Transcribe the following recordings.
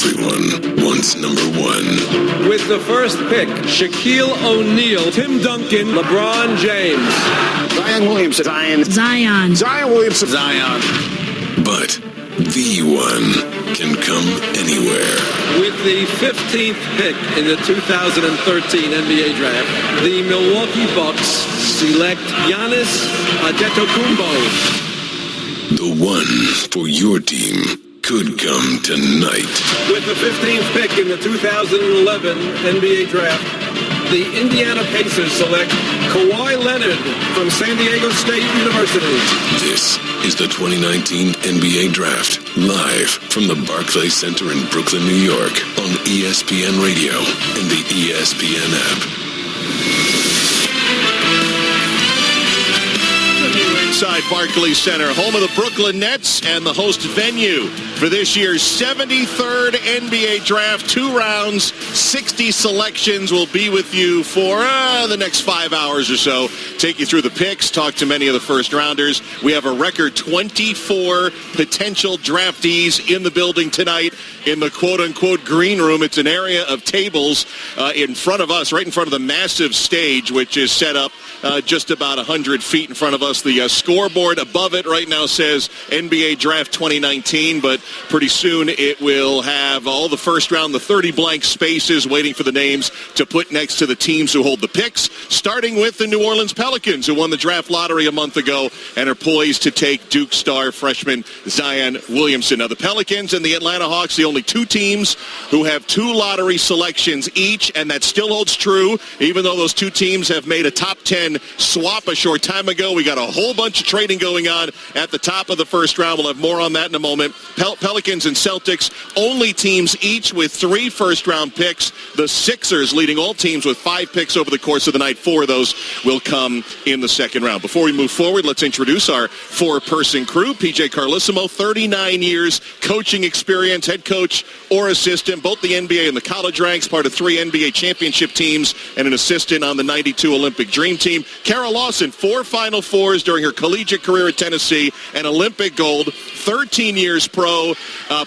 Everyone wants number one. With the first pick, Shaquille O'Neal, Tim Duncan, LeBron James. Zion Williamson. Zion Williamson. Zion. But the one can come anywhere. With the 15th pick in the 2013 NBA Draft, the Milwaukee Bucks select Giannis Antetokounmpo. The one for your team could come tonight. With the 15th pick in the 2011 NBA Draft, the Indiana Pacers select Kawhi Leonard from San Diego State University. This is the 2019 NBA Draft, live from the Barclays Center in Brooklyn, New York, on ESPN Radio and the ESPN app. Inside Barclays Center, home of the Brooklyn Nets and the host venue for this year's 73rd NBA Draft. 2 rounds, 60 selections. Will be with you for the next 5 hours or so. Take you through the picks, talk to many of the first rounders. We have a record 24 potential draftees in the building tonight in the quote-unquote green room. It's an area of tables in front of us, right in front of the massive stage, which is set up just about 100 feet in front of us. The scoreboard above it right now says NBA Draft 2019, but pretty soon it will have all the first round, the 30 blank spaces waiting for the names to put next to the teams who hold the picks, starting with the New Orleans Pelicans, who won the draft lottery a month ago and are poised to take Duke star freshman Zion Williamson. Now, the Pelicans and the Atlanta Hawks, the only 2 teams who have 2 lottery selections each, and that still holds true, even though those 2 teams have made a top 10 swap a short time ago. We got a whole bunch of trading going on at the top of the first round. We'll have more on that in a moment. Pelicans and Celtics, only teams each with 3 first-round picks. The Sixers leading all teams with 5 picks over the course of the night. 4 of those will come in the second round. Before we move forward, let's introduce our 4-person crew. PJ Carlissimo, 39 years coaching experience, head coach or assistant, both the NBA and the college ranks, part of 3 NBA championship teams, and an assistant on the 92 Olympic Dream Team. Kara Lawson, 4 Final Fours during her collegiate career at Tennessee, and Olympic gold, 13 years pro,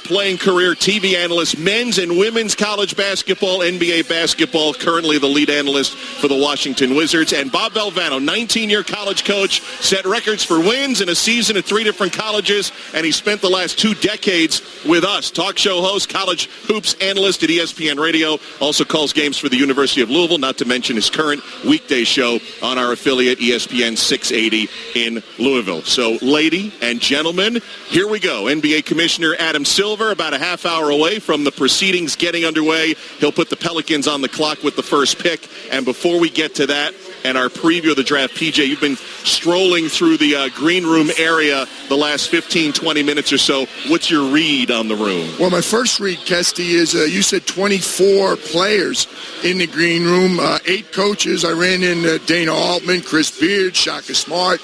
playing career TV analyst, men's and women's college basketball, NBA basketball, currently the lead analyst for the Washington Wizards. And Bob Valvano, 19-year college coach, set records for wins in a season at 3 different colleges, and he spent the last 2 decades with us. Talk show host, college hoops analyst at ESPN Radio, also calls games for the University of Louisville, not to mention his current weekday show on our affiliate ESPN 680 in Louisville. So, lady and gentlemen, here we go. NBA Commissioner Adam Silver, about a half hour away from the proceedings getting underway. He'll put the Pelicans on the clock with the first pick. And before we get to that and our preview of the draft, PJ, you've been strolling through the green room area the last 15, 20 minutes or so. What's your read on the room? Well, my first read, Kesty, is you said 24 players in the green room, 8 coaches. I ran in Dana Altman, Chris Beard, Shaka Smart,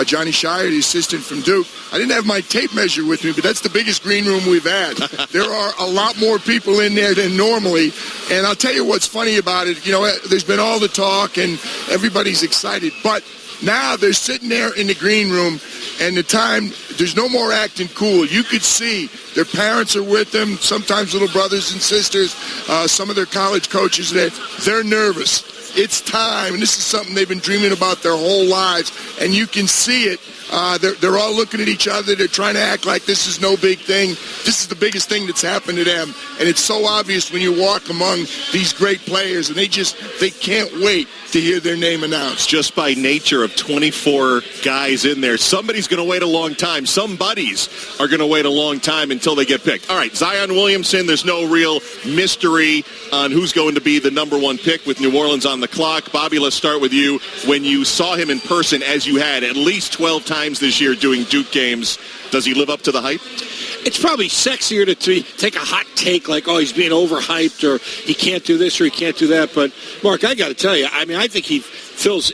Johnny Shire, the assistant from Duke. I didn't have my tape measure with me, but that's the biggest green room we've had. There are a lot more people in there than normally. And I'll tell you what's funny about it. You know, there's been all the talk and everybody's excited. But now they're sitting there in the green room, and there's no more acting cool. You could see their parents are with them, sometimes little brothers and sisters, some of their college coaches. They're nervous. It's time, and this is something they've been dreaming about their whole lives, and you can see it. They're all looking at each other. They're trying to act like this is no big thing. This is the biggest thing that's happened to them, and it's so obvious when you walk among these great players, and they can't wait to hear their name announced. Just by nature of 24 guys in there, somebody's going to wait a long time. Some buddies are going to wait a long time until they get picked. All right, Zion Williamson, there's no real mystery on who's going to be the number 1 pick with New Orleans on the clock. Bobby, let's start with you. When you saw him in person, as you had at least 12 times this year doing Duke games, does he live up to the hype? It's probably sexier to take a hot take like, oh, he's being overhyped or he can't do this or he can't do that. But, Mark, I got to tell you, I mean, I think he fills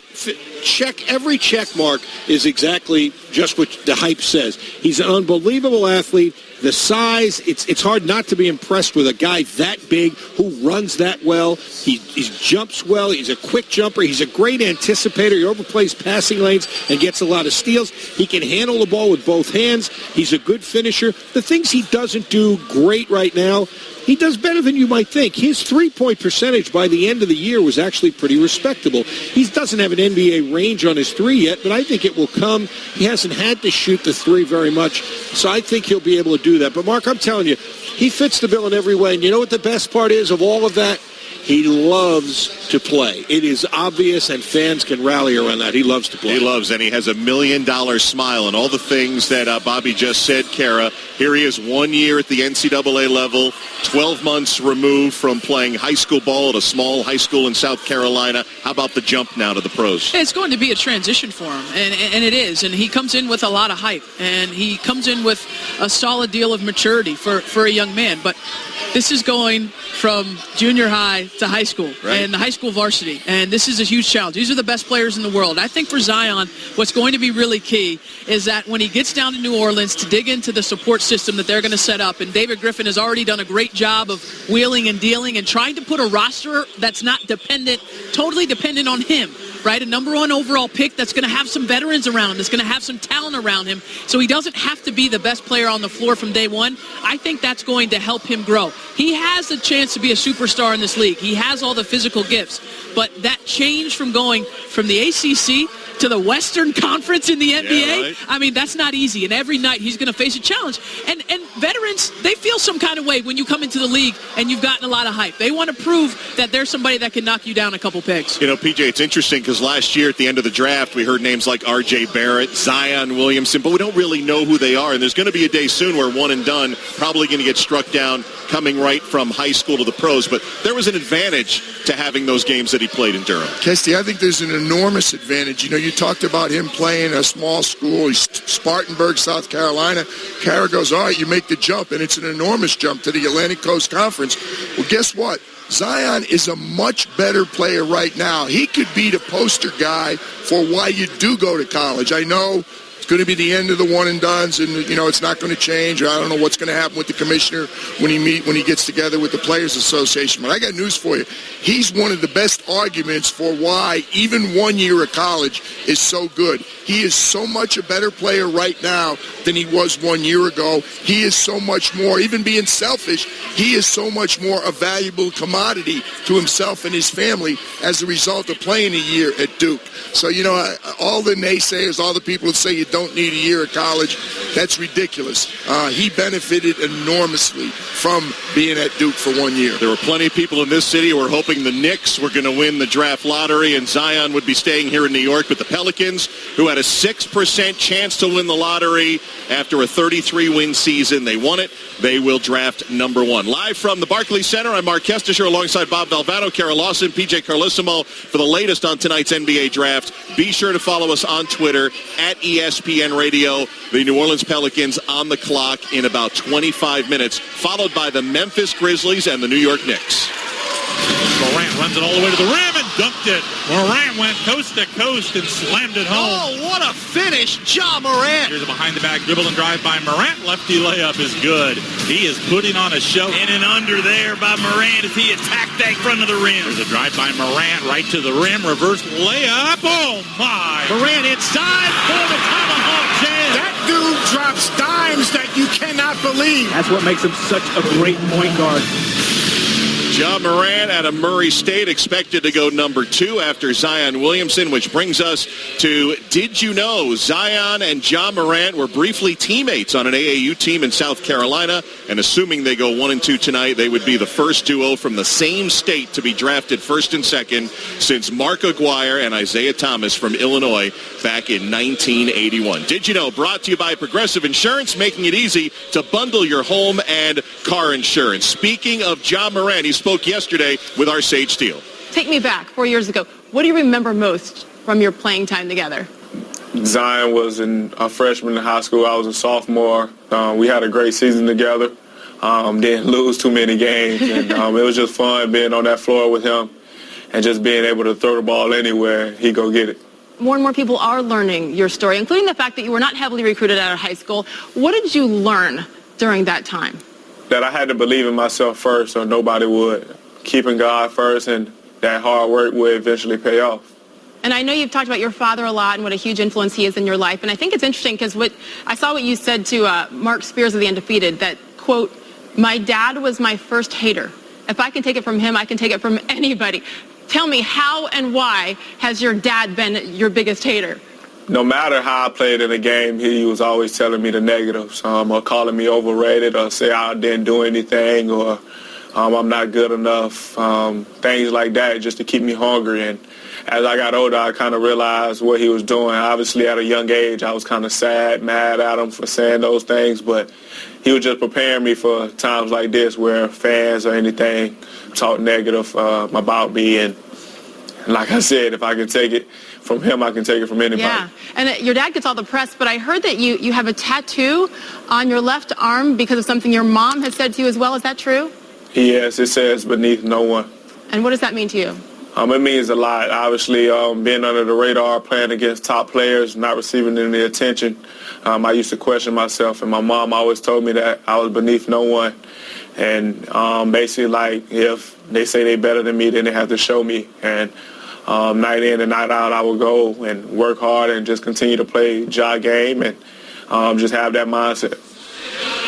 every check mark is exactly just what the hype says. He's an unbelievable athlete. The size, it's hard not to be impressed with a guy that big who runs that well. He jumps well. He's a quick jumper. He's a great anticipator. He overplays passing lanes and gets a lot of steals. He can handle the ball with both hands. He's a good finisher. The things he doesn't do great right now, he does better than you might think. His three-point percentage by the end of the year was actually pretty respectable. He doesn't have an NBA range on his three yet, but I think it will come. He hasn't had to shoot the three very much, so I think he'll be able to do that. But, Mark, I'm telling you, he fits the bill in every way. And you know what the best part is of all of that? He loves to play. It is obvious, and fans can rally around that. He loves to play. He loves, and he has $1 million smile and all the things that Bobby just said, Kara. Here he is 1 year at the NCAA level, 12 months removed from playing high school ball at a small high school in South Carolina. How about the jump now to the pros? It's going to be a transition for him, and it is. And he comes in with a lot of hype, and he comes in with a solid deal of maturity for a young man. But this is going from junior high to high school, right, and high school varsity, and this is a huge challenge. These are the best players in the world. I think for Zion, what's going to be really key is that when he gets down to New Orleans to dig into the support system that they're going to set up, and David Griffin has already done a great job of wheeling and dealing and trying to put a roster that's not totally dependent on him, right? A number one overall pick that's going to have some veterans around him, that's going to have some talent around him, so he doesn't have to be the best player on the floor from day one. I think that's going to help him grow. He has a chance to be a superstar in this league. He has all the physical gifts, but that change from going from the ACC to the Western Conference in the NBA, yeah, right. I mean, that's not easy, and every night he's going to face a challenge. And veterans, they feel some kind of way when you come into the league and you've gotten a lot of hype. They want to prove that there's somebody that can knock you down a couple pegs. You know, PJ, it's interesting because last year at the end of the draft, we heard names like R.J. Barrett, Zion Williamson, but we don't really know who they are, and there's going to be a day soon where one and done probably going to get struck down coming right from high school to the pros, but there was an advantage to having those games that he played in Durham. Kesty, I think there's an enormous advantage. You know, you talked about him playing a small school, Spartanburg, South Carolina. Kara goes, all right, you make the jump, and it's an enormous jump to the Atlantic Coast Conference. Well, guess what? Zion is a much better player right now. He could be the poster guy for why you do go to college. I know it's going to be the end of the one and dones, and you know it's not going to change. I don't know what's going to happen with the commissioner when he gets together with the Players Association. But I got news for you. He's one of the best arguments for why even 1 year of college is so good. He is so much a better player right now than he was 1 year ago. He is so much more, even being selfish, he is so much more a valuable commodity to himself and his family as a result of playing a year at Duke. So, you know, all the naysayers, all the people that say you don't need a year of college, that's ridiculous. He benefited enormously from being at Duke for 1 year. There were plenty of people in this city who were hoping the Knicks were going to win the draft lottery and Zion would be staying here in New York, but the Pelicans, who had a 6% chance to win the lottery after a 33-win season, they won it. They will draft number one. Live from the Barclays Center, I'm Mark Kestisher alongside Bob Valvano, Kara Lawson, PJ Carlissimo for the latest on tonight's NBA draft. Be sure to follow us on Twitter at ESPN Radio. The New Orleans Pelicans on the clock in about 25 minutes, followed by the Memphis Grizzlies and the New York Knicks. Morant runs it all the way to the rim and dunked it. Morant went coast to coast and slammed it home. Oh, what a finish, Ja Morant. Here's a behind-the-back dribble and drive by Morant. Lefty layup is good. He is putting on a show. In and under there by Morant as he attacked that front of the rim. There's a drive by Morant right to the rim. Reverse layup. Oh, my. Morant inside for the tomahawk jam. That dude drops dimes that you cannot believe. That's what makes him such a great point guard. Ja Morant out of Murray State expected to go number 2 after Zion Williamson, which brings us to, did you know Zion and Ja Morant were briefly teammates on an AAU team in South Carolina, and assuming they go 1 and 2 tonight, they would be the first duo from the same state to be drafted first and second since Mark Aguirre and Isaiah Thomas from Illinois back in 1981. Did you know? Brought to you by Progressive Insurance, making it easy to bundle your home and car insurance. Speaking of Ja Morant, he spoke yesterday with our Sage Steele. Take me back 4 years ago. What do you remember most from your playing time together? Zion was a freshman in high school. I was a sophomore. We had a great season together. Didn't lose too many games. And it was just fun being on that floor with him and just being able to throw the ball anywhere. He go get it. more and more people are learning your story, including the fact that you were not heavily recruited out of high school. What did you learn during that time? That I had to believe in myself first or nobody would. Keeping God first, and that hard work would eventually pay off. And I know you've talked about your father a lot and what a huge influence he is in your life. And I think it's interesting because I saw what you said to Mark Spears of The Undefeated, that, quote, "My dad was my first hater. If I can take it from him, I can take it from anybody." Tell me, how and why has your dad been your biggest hater? No matter how I played in the game, he was always telling me the negatives, or calling me overrated, or say I didn't do anything, or I'm not good enough, things like that, just to keep me hungry. And as I got older, I kind of realized what he was doing. Obviously, at a young age, I was kind of sad, mad at him for saying those things, but he was just preparing me for times like this where fans or anything talk negative about me. And like I said, if I can take it from him, I can take it from anybody. Yeah, and your dad gets all the press, but I heard that you have a tattoo on your left arm because of something your mom has said to you as well. Is that true? Yes, it says beneath no one. And what does that mean to you? It means a lot. Obviously, being under the radar, playing against top players, not receiving any attention. I used to question myself, and my mom always told me that I was beneath no one. And basically, like, if they say they're better than me, then they have to show me. And night in and night out, I would go and work hard and just continue to play Ja game and just have that mindset.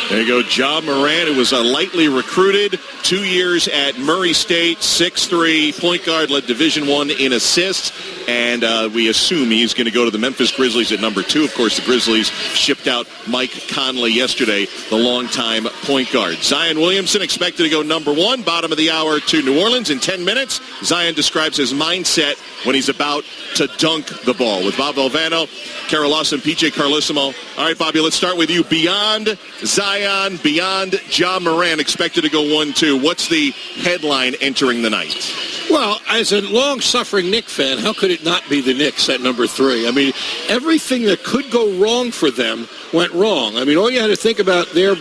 There you go, Ja Morant, who was lightly recruited, 2 years at Murray State, 6'3", point guard, led Division I in assists, and we assume he's going to go to the Memphis Grizzlies at number 2. Of course, the Grizzlies shipped out Mike Conley yesterday, the longtime point guard. Zion Williamson expected to go number 1, bottom of the hour to New Orleans in 10 minutes. Zion describes his mindset when he's about to dunk the ball. With Bob Valvano, Carol Lawson, PJ Carlissimo. All right, Bobby, let's start with you. Beyond Zion, beyond Ja Morant, expected to go 1-2. What's the headline entering the night? Well, as a long-suffering Knicks fan, how could it not be the Knicks at number 3? I mean, everything that could go wrong for them went wrong. I mean, all you had to think about their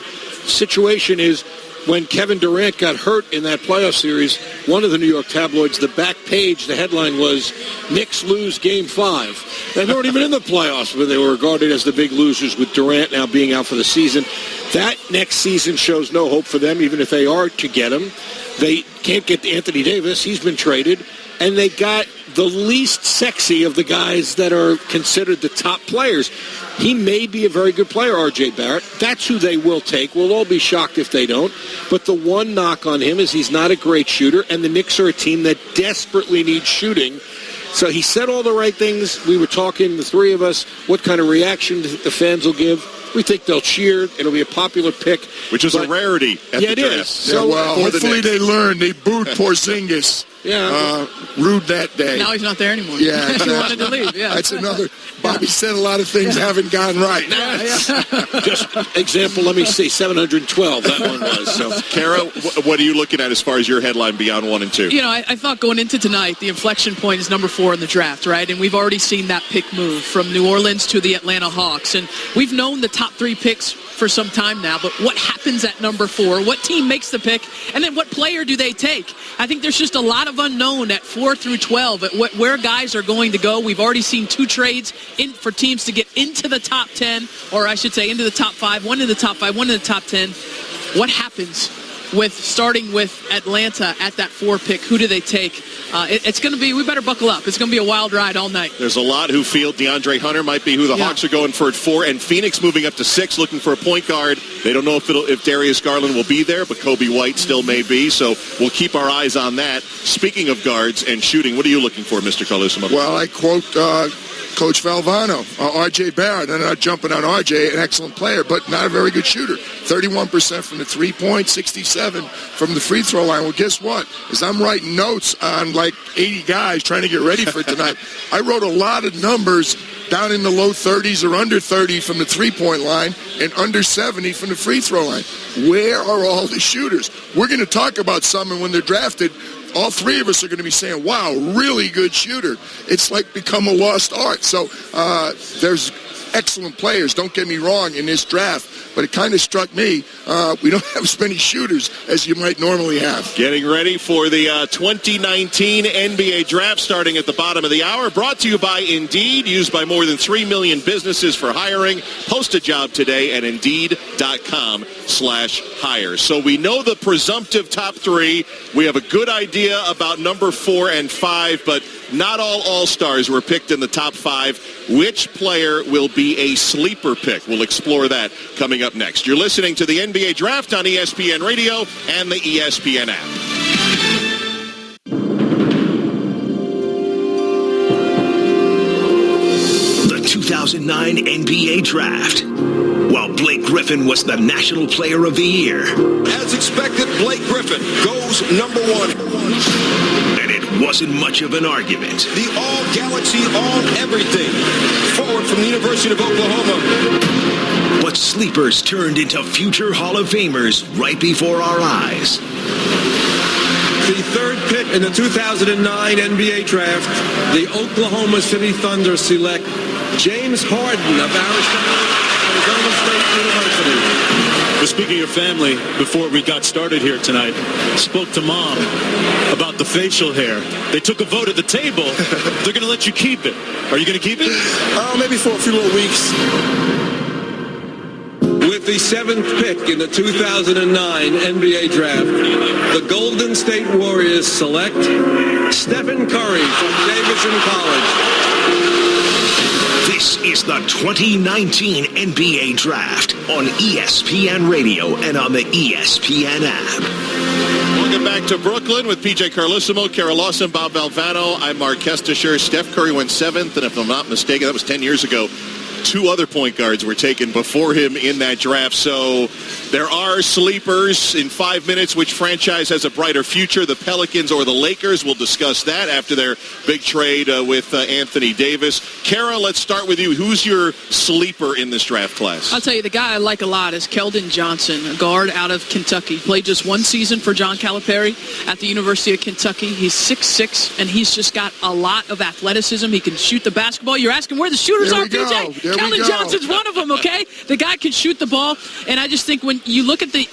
situation is when Kevin Durant got hurt in that playoff series, one of the New York tabloids, the back page, the headline was, Knicks lose Game 5. They weren't even in the playoffs, but they were regarded as the big losers with Durant now being out for the season. That next season shows no hope for them, even if they are to get him. They can't get Anthony Davis. He's been traded. And they got the least sexy of the guys that are considered the top players. He may be a very good player, R.J. Barrett. That's who they will take. We'll all be shocked if they don't. But the one knock on him is he's not a great shooter, and the Knicks are a team that desperately needs shooting. So he said all the right things. We were talking, the three of us, what kind of reaction the fans will give. We think they'll cheer. It'll be a popular pick. Which is a rarity at the draft. It is. So, well, hopefully they learn. They booed Porzingis. Yeah. Rude that day. Now he's not there anymore. Yeah, exactly. He wanted to leave, yeah. That's another. Bobby said a lot of things haven't gone right. Just example, let me see, 712, that one was. So, Kara, what are you looking at as far as your headline beyond 1 and 2? You know, I thought going into tonight, the inflection point is number 4 in the draft, right? And we've already seen that pick move from New Orleans to the Atlanta Hawks. And we've known the top 3 picks for some time now, but what happens at number 4? What team makes the pick? And then what player do they take? I think there's just a lot of unknown at 4 through 12 at where guys are going to go. We've already seen 2 trades in for teams to get into the top 10, or I should say into the top 5, one in the top 5, one in the top 10. What happens with starting with Atlanta at that 4 pick? Who do they take? It's going to be, we better buckle up. It's going to be a wild ride all night. There's a lot who feel DeAndre Hunter might be who the Hawks are going for at 4, and Phoenix moving up to 6 looking for a point guard. They don't know if Darius Garland will be there, but Kobe White still may be, so we'll keep our eyes on that. Speaking of guards and shooting, what are you looking for, Mr. Carlissimo? Well, I quote Coach Valvano, R.J. Barrett. I'm not jumping on R.J., an excellent player, but not a very good shooter. 31% from the three-point, 67% from the free throw line. Well, guess what? As I'm writing notes on like 80 guys trying to get ready for tonight, I wrote a lot of numbers down in the low 30s or under 30 from the three-point line and under 70 from the free throw line. Where are all the shooters? We're going to talk about some, and when they're drafted, all 3 of us are going to be saying, wow, really good shooter. It's like become a lost art. So there's excellent players, don't get me wrong, in this draft. but it kind of struck me, we don't have as many shooters as you might normally have. Getting ready for the 2019 NBA Draft starting at the bottom of the hour. Brought to you by Indeed, used by more than 3 million businesses for hiring. Post a job today at Indeed.com/hire. So we know the presumptive top 3. We have a good idea about number 4 and 5, but not all All-Stars were picked in the top 5. Which player will be a sleeper pick? We'll explore that coming up next. You're listening to the NBA Draft on ESPN Radio and the ESPN app. The 2009 NBA Draft. While Blake Griffin was the National Player of the Year. As expected, Blake Griffin goes number 1. And it wasn't much of an argument. The all-galaxy, all-everything forward from the University of Oklahoma. But sleepers turned into future Hall of Famers right before our eyes. The third pick in the 2009 NBA Draft, the Oklahoma City Thunder select James Harden of Arizona State University. But speaking of your family, before we got started here tonight, spoke to Mom about the facial hair. They took a vote at the table. They're going to let you keep it. Are you going to keep it? Maybe for a few more weeks. With the 7th pick in the 2009 NBA Draft, the Golden State Warriors select Stephen Curry from Davidson College. This is the 2019 NBA Draft on ESPN Radio and on the ESPN app. Welcome back to Brooklyn with PJ Carlissimo, Kara Lawson, Bob Valvano. I'm Mark Kestisher. Steph Curry went 7th, and if I'm not mistaken, that was 10 years ago. 2 other point guards were taken before him in that draft. So there are sleepers. In 5 minutes, which franchise has a brighter future, the Pelicans or the Lakers? We'll discuss that after their big trade with Anthony Davis. Kara, let's start with you. Who's your sleeper in this draft class? I'll tell you, the guy I like a lot is Keldon Johnson, a guard out of Kentucky. Played just 1 season for John Calipari at the University of Kentucky. He's 6'6", and he's just got a lot of athleticism. He can shoot the basketball. You're asking where the shooters are, PJ? Keldon Johnson's one of them, okay? The guy can shoot the ball, and I just think when you look at the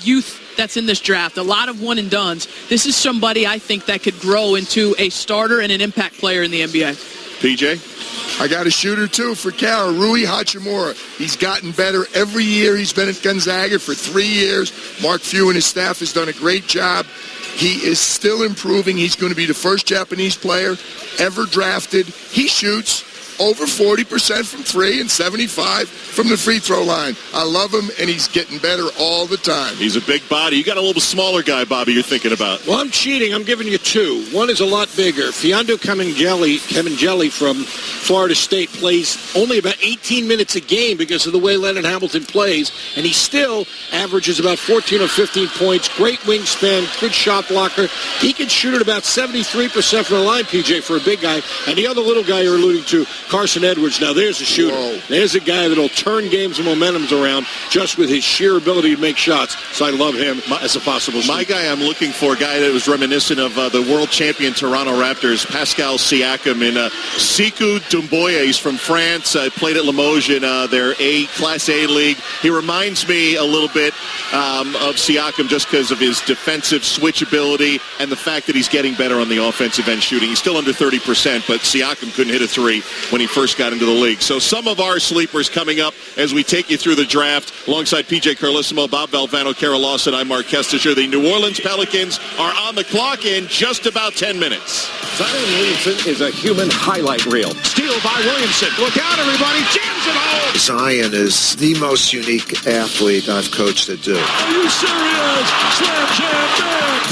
youth that's in this draft, a lot of one-and-dones, this is somebody I think that could grow into a starter and an impact player in the NBA. PJ? I got a shooter, too, for Cal, Rui Hachimura. He's gotten better every year. He's been at Gonzaga for 3 years. Mark Few and his staff has done a great job. He is still improving. He's going to be the first Japanese player ever drafted. He shoots over 40% from 3 and 75 from the free throw line. I love him, and he's getting better all the time. He's a big body. You got a little smaller guy, Bobby, you're thinking about. Well, I'm cheating. I'm giving you 2. One is a lot bigger. Fiondu Kamengeli from Florida State plays only about 18 minutes a game because of the way Leonard Hamilton plays, and he still averages about 14 or 15 points. Great wingspan, good shot blocker. He can shoot at about 73% from the line, PJ, for a big guy. And the other little guy you're alluding to, Carson Edwards. Now, there's a shooter. Whoa. There's a guy that'll turn games and momentums around just with his sheer ability to make shots. So I love him as a possible sleeper. My guy I'm looking for, a guy that was reminiscent of the world champion Toronto Raptors, Pascal Siakam, in Sekou Doumbouya. He's from France. Played at Limoges in their Class A league. He reminds me a little bit of Siakam just because of his defensive switch ability and the fact that he's getting better on the offensive end shooting. He's still under 30%, but Siakam couldn't hit a 3 when he first got into the league. So some of our sleepers coming up as we take you through the draft. Alongside PJ Carlissimo, Bob Valvano, Kara Lawson, I'm Mark Kestisher. The New Orleans Pelicans are on the clock in just about 10 minutes. Zion Williamson is a human highlight reel. Steal by Williamson. Look out, everybody. Jams it home. Zion is the most unique athlete I've coached at Duke. Are you serious? Slam jam back.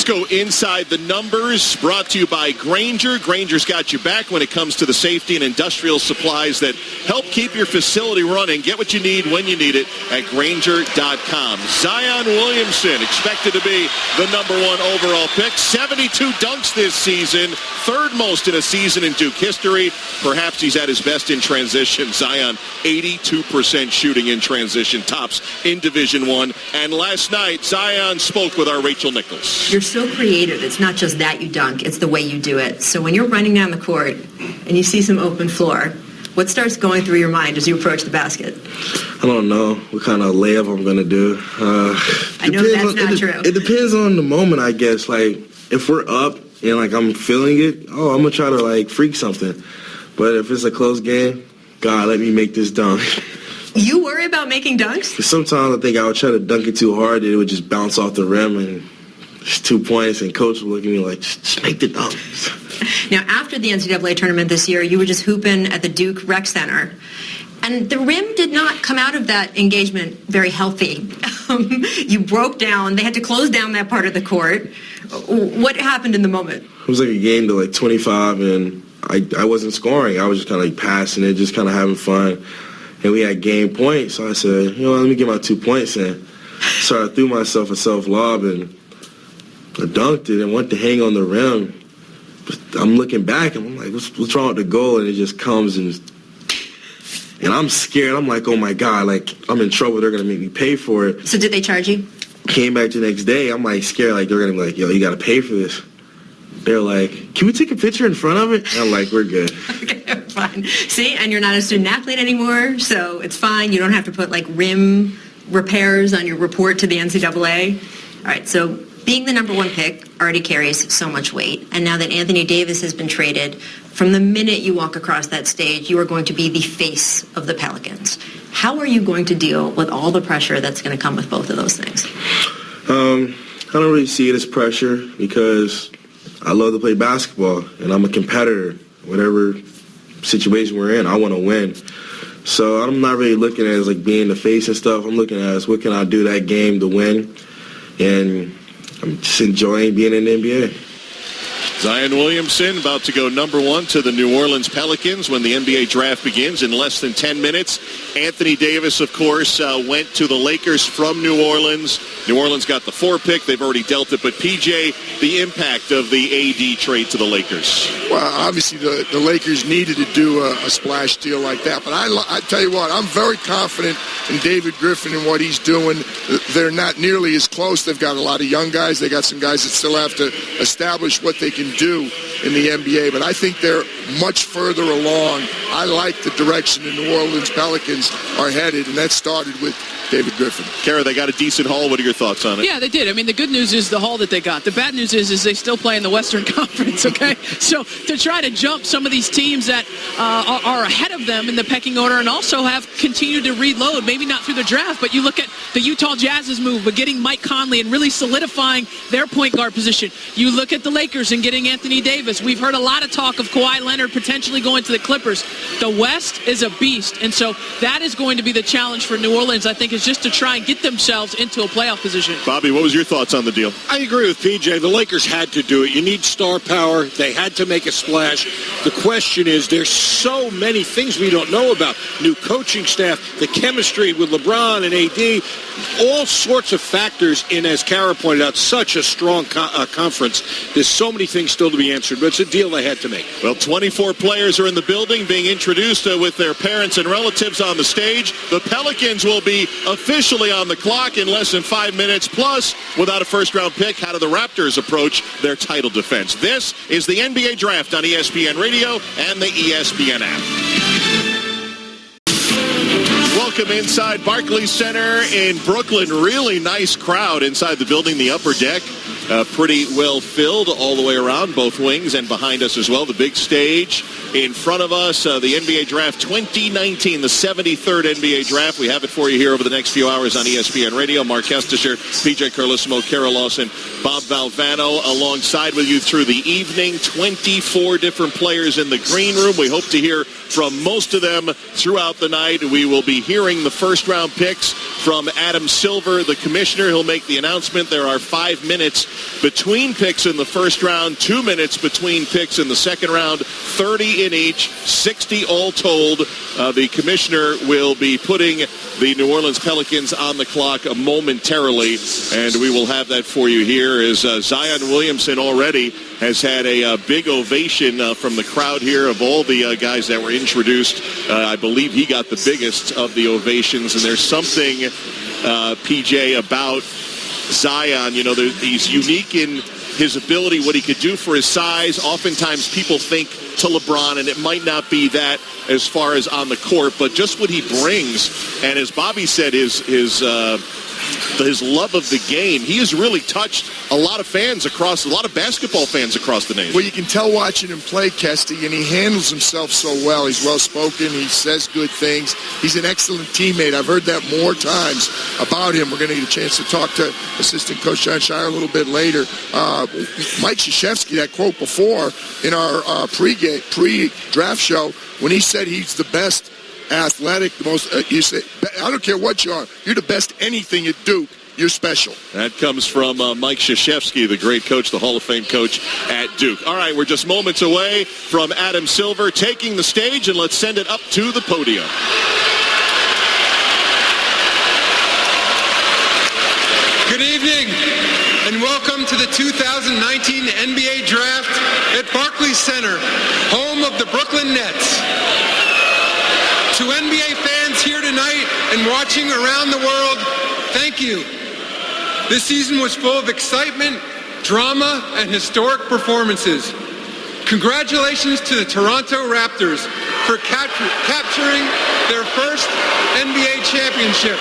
Go inside the numbers, brought to you by Grainger. Grainger's got you back when it comes to the safety and industrial supplies that help keep your facility running. Get what you need when you need it at Grainger.com. Zion Williamson expected to be the #1 overall pick. 72 dunks this season, 3rd most in a season in Duke history. Perhaps he's at his best in transition. Zion, 82% shooting in transition, tops in Division I. And last night, Zion spoke with our Rachel Nichols. You're so creative. It's not just that you dunk, it's the way you do it. So when you're running down the court and you see some open floor, What starts going through your mind as you approach the basket? I don't know what kind of layup I'm going to do. I know that's not true. It depends on the moment, I guess. Like, if we're up and, like, I'm feeling it, I'm going to try to, like, freak something. But if it's a close game, God, let me make this dunk. You worry about making dunks? Sometimes I think I would try to dunk it too hard that it would just bounce off the rim and it's 2 points, and coach would look at me like, just make the dunk. Now, after the NCAA tournament this year, you were just hooping at the Duke Rec Center. And the rim did not come out of that engagement very healthy. You broke down. They had to close down that part of the court. What happened in the moment? It was like a game to like 25, and I wasn't scoring. I was just kind of like passing it, just kind of having fun. And we had game point, so I said, let me get my 2 points in. So I threw myself a self-lob, and I dunked it and went to hang on the rim. But I'm looking back, and I'm like, what's wrong with the goal? And it just comes, and I'm scared. I'm like, oh, my God, like, I'm in trouble. They're going to make me pay for it. So did they charge you? Came back the next day. I'm, like, scared. Like, they're going to be like, yo, you got to pay for this. They're like, can we take a picture in front of it? And I'm like, we're good. Okay, fine. See, and you're not a student athlete anymore, so it's fine. You don't have to put, like, rim repairs on your report to the NCAA. All right, so being the number 1 pick already carries so much weight. And now that Anthony Davis has been traded, from the minute you walk across that stage, you are going to be the face of the Pelicans. How are you going to deal with all the pressure that's going to come with both of those things? I don't really see it as pressure because I love to play basketball, and I'm a competitor. Whatever situation we're in, I want to win. So I'm not really looking at it as like being the face and stuff. I'm looking at it as what can I do that game to win, and I'm just enjoying being in the NBA. Zion Williamson about to go number 1 to the New Orleans Pelicans when the NBA draft begins in less than 10 minutes. Anthony Davis, of course, went to the Lakers from New Orleans. New Orleans got the 4 pick. They've already dealt it. But, PJ, the impact of the AD trade to the Lakers. Well, obviously the Lakers needed to do a splash deal like that. But I tell you what, I'm very confident in David Griffin and what he's doing. They're not nearly as close. They've got a lot of young guys. They got some guys that still have to establish what they can do in the NBA, but I think they're much further along. I like the direction the New Orleans Pelicans are headed, and that started with David Griffin. Kara, they got a decent haul. What are your thoughts on it? Yeah, they did. I mean, the good news is the haul that they got. The bad news is they still play in the Western Conference, okay? So to try to jump some of these teams that are ahead of them in the pecking order and also have continued to reload, maybe not through the draft, but you look at the Utah Jazz's move, but getting Mike Conley and really solidifying their point guard position. You look at the Lakers and getting Anthony Davis. We've heard a lot of talk of Kawhi Leonard potentially going to the Clippers. The West is a beast, and so that is going to be the challenge for New Orleans, I think, is just to try and get themselves into a playoff position. Bobby, what was your thoughts on the deal? I agree with PJ. The Lakers had to do it. You need star power. They had to make a splash. The question is, there's so many things we don't know about. New coaching staff, the chemistry with LeBron and AD, all sorts of factors in, as Kara pointed out, such a strong conference. There's so many things still to be answered, but it's a deal they had to make. Well, 24 players are in the building being introduced with their parents and relatives on the stage. The Pelicans will be officially on the clock in less than 5 minutes. Plus, without a first-round pick, how do the Raptors approach their title defense? This is the NBA Draft on ESPN Radio and the ESPN app. Welcome inside Barclays Center in Brooklyn. Really nice crowd inside the building, the upper deck. Pretty well filled all the way around, both wings, and behind us as well. The big stage in front of us, the NBA Draft 2019, the 73rd NBA Draft. We have it for you here over the next few hours on ESPN Radio. Mark Kestisher, PJ Carlissimo, Kara Lawson, Bob Valvano alongside with you through the evening. 24 different players in the green room. We hope to hear from most of them throughout the night. We will be hearing the first-round picks from Adam Silver, the commissioner. He'll make the announcement. There are 5 minutes between picks in the first round, 2 minutes between picks in the second round, 30 in each, 60 all told. The commissioner will be putting the New Orleans Pelicans on the clock momentarily, and we will have that for you here as Zion Williamson already has had a big ovation from the crowd here of all the guys that were introduced. I believe he got the biggest of the ovations, and there's something, PJ, about Zion. You know, he's unique in his ability, what he could do for his size. Oftentimes people think to LeBron, and it might not be that as far as on the court, but just what he brings. And as Bobby said, his love of the game, he has really touched a lot of basketball fans across the nation. Well, you can tell watching him play, Kesty, and he handles himself so well. He's well-spoken. He says good things. He's an excellent teammate. I've heard that more times about him. We're going to get a chance to talk to assistant coach Jon Scheyer a little bit later. Mike Krzyzewski, that quote before in our pre-draft show, when he said he's the best athletic, the most, you say, I don't care what you are, you're the best anything at Duke, you're special. That comes from Mike Krzyzewski, the great coach, the Hall of Fame coach at Duke. All right, we're just moments away from Adam Silver taking the stage, and let's send it up to the podium. Good evening, and welcome to the 2019 NBA Draft at Barclays Center, home of the Brooklyn Nets. To NBA fans here tonight and watching around the world, thank you. This season was full of excitement, drama, and historic performances. Congratulations to the Toronto Raptors for capturing their first NBA championship.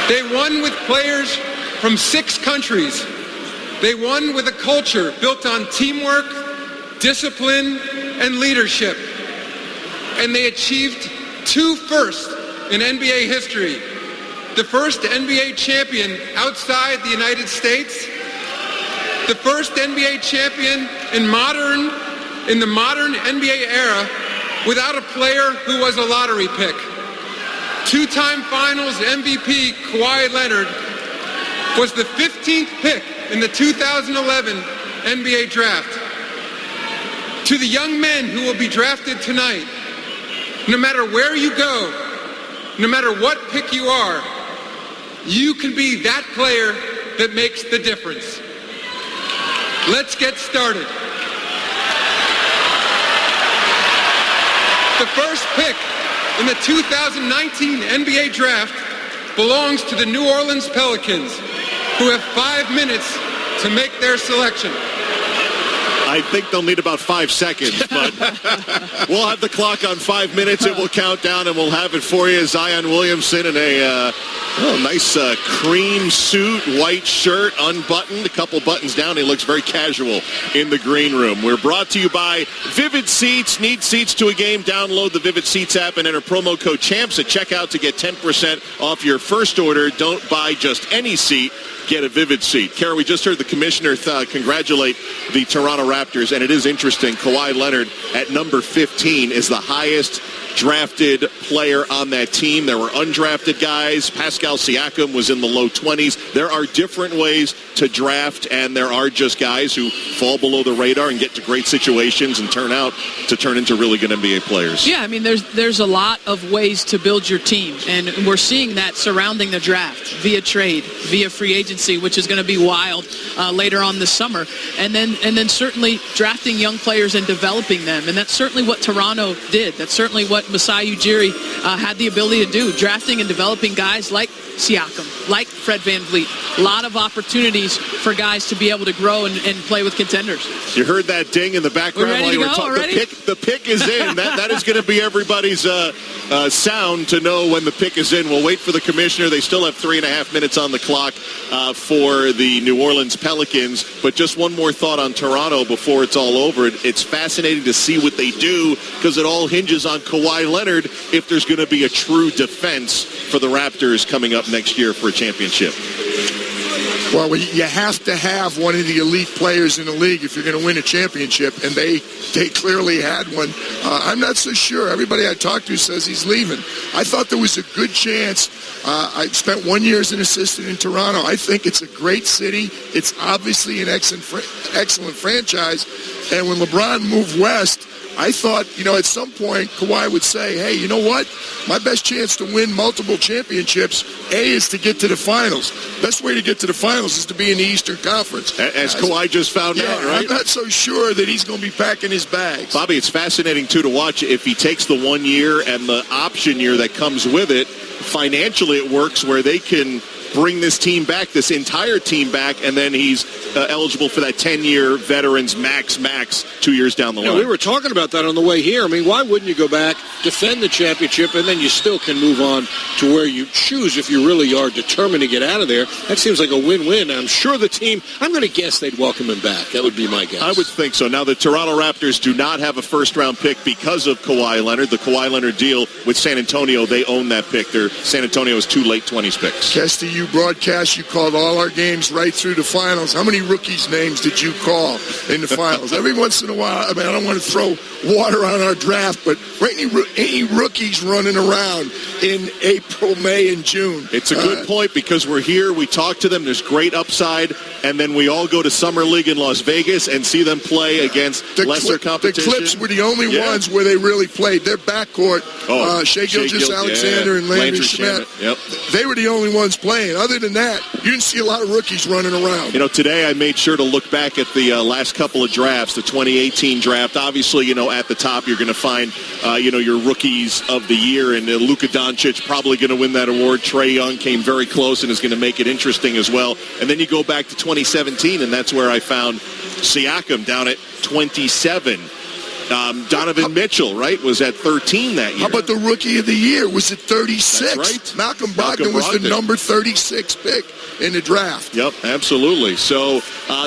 They won with players from 6 countries. They won with a culture built on teamwork, discipline, and leadership. And they achieved 2 firsts in NBA history. The first NBA champion outside the United States, the first NBA champion in the modern NBA era without a player who was a lottery pick. 2-time Finals MVP Kawhi Leonard was the 15th pick in the 2011 NBA Draft. To the young men who will be drafted tonight, no matter where you go, no matter what pick you are, you can be that player that makes the difference. Let's get started. The first pick in the 2019 NBA Draft belongs to the New Orleans Pelicans, who have 5 minutes to make their selection. I think they'll need about 5 seconds, but we'll have the clock on 5 minutes. It will count down, and we'll have it for you. Zion Williamson in a nice cream suit, white shirt, unbuttoned, a couple buttons down. He looks very casual in the green room. We're brought to you by Vivid Seats. Need seats to a game? Download the Vivid Seats app and enter promo code CHAMPS at checkout to get 10% off your first order. Don't buy just any seat. Get a Vivid seat. Kara, we just heard the commissioner congratulate the Toronto Raptors, and it is interesting. Kawhi Leonard at number 15 is the highest drafted player on that team. There were undrafted guys. Pascal Siakam was in the low 20s. There are different ways to draft, and there are just guys who fall below the radar and get to great situations and turn into really good NBA players. Yeah, I mean, there's a lot of ways to build your team, and we're seeing that surrounding the draft via trade, via free agency, which is going to be wild later on this summer, and then certainly drafting young players and developing them, and that's certainly what Toronto did. That's certainly what Masai Ujiri had the ability to do, drafting and developing guys like Siakam, like Fred VanVleet. A lot of opportunities for guys to be able to grow and play with contenders. You heard that ding in the background while you were talking. The pick is in. That is going to be everybody's sound to know when the pick is in. We'll wait for the commissioner. They still have 3.5 minutes on the clock for the New Orleans Pelicans. But just one more thought on Toronto before it's all over. It's fascinating to see what they do because it all hinges on Kawhi Leonard if there's going to be a true defense for the Raptors coming up next year for a championship. Well, you have to have one of the elite players in the league if you're going to win a championship, and they clearly had one. I'm not so sure. Everybody I talked to says he's leaving. I thought there was a good chance. I spent 1 year as an assistant in Toronto. I think it's a great city. It's obviously an excellent franchise. And when LeBron moved west, I thought, at some point Kawhi would say, hey, you know what? My best chance to win multiple championships, is to get to the finals. Best way to get to the finals is to be in the Eastern Conference. As Kawhi just found out, right? I'm not so sure that he's going to be packing his bags. Bobby, it's fascinating, too, to watch if he takes the 1 year and the option year that comes with it. Financially, it works where they can bring this team back, this entire team back, and then he's eligible for that 10-year veterans max 2 years down the line. We were talking about that on the way here. I mean, why wouldn't you go back, defend the championship, and then you still can move on to where you choose if you really are determined to get out of there? That seems like a win-win. I'm sure the team, I'm going to guess they'd welcome him back. That would be my guess. I would think so. Now, the Toronto Raptors do not have a first-round pick because of Kawhi Leonard. The Kawhi Leonard deal with San Antonio, they own that pick. San Antonio is 2 late 20s picks. Kesty, you broadcast, you called all our games right through the finals. How many rookies' names did you call in the finals? Every once in a while, I mean, I don't want to throw water on our draft, but any rookies running around in April, May, and June? It's a good point because we're here, we talk to them, there's great upside, and then we all go to Summer League in Las Vegas and see them play against lesser competition. The Clips were the only ones where they really played. Their backcourt, Shai Gilgeous-Alexander and Landry Shamet, they were the only ones playing. Other than that, you didn't see a lot of rookies running around. You know, today I made sure to look back at the last couple of drafts, the 2018 draft. Obviously, you know, at the top you're going to find, your rookies of the year, and Luka Doncic probably going to win that award. Trae Young came very close and is going to make it interesting as well. And then you go back to 2017, and that's where I found Siakam down at 27. Donovan Mitchell, right, was at 13 that year. How about the Rookie of the Year? Was it 36? That's right. Malcolm Brogdon was the number 36 pick in the draft. Yep, absolutely. So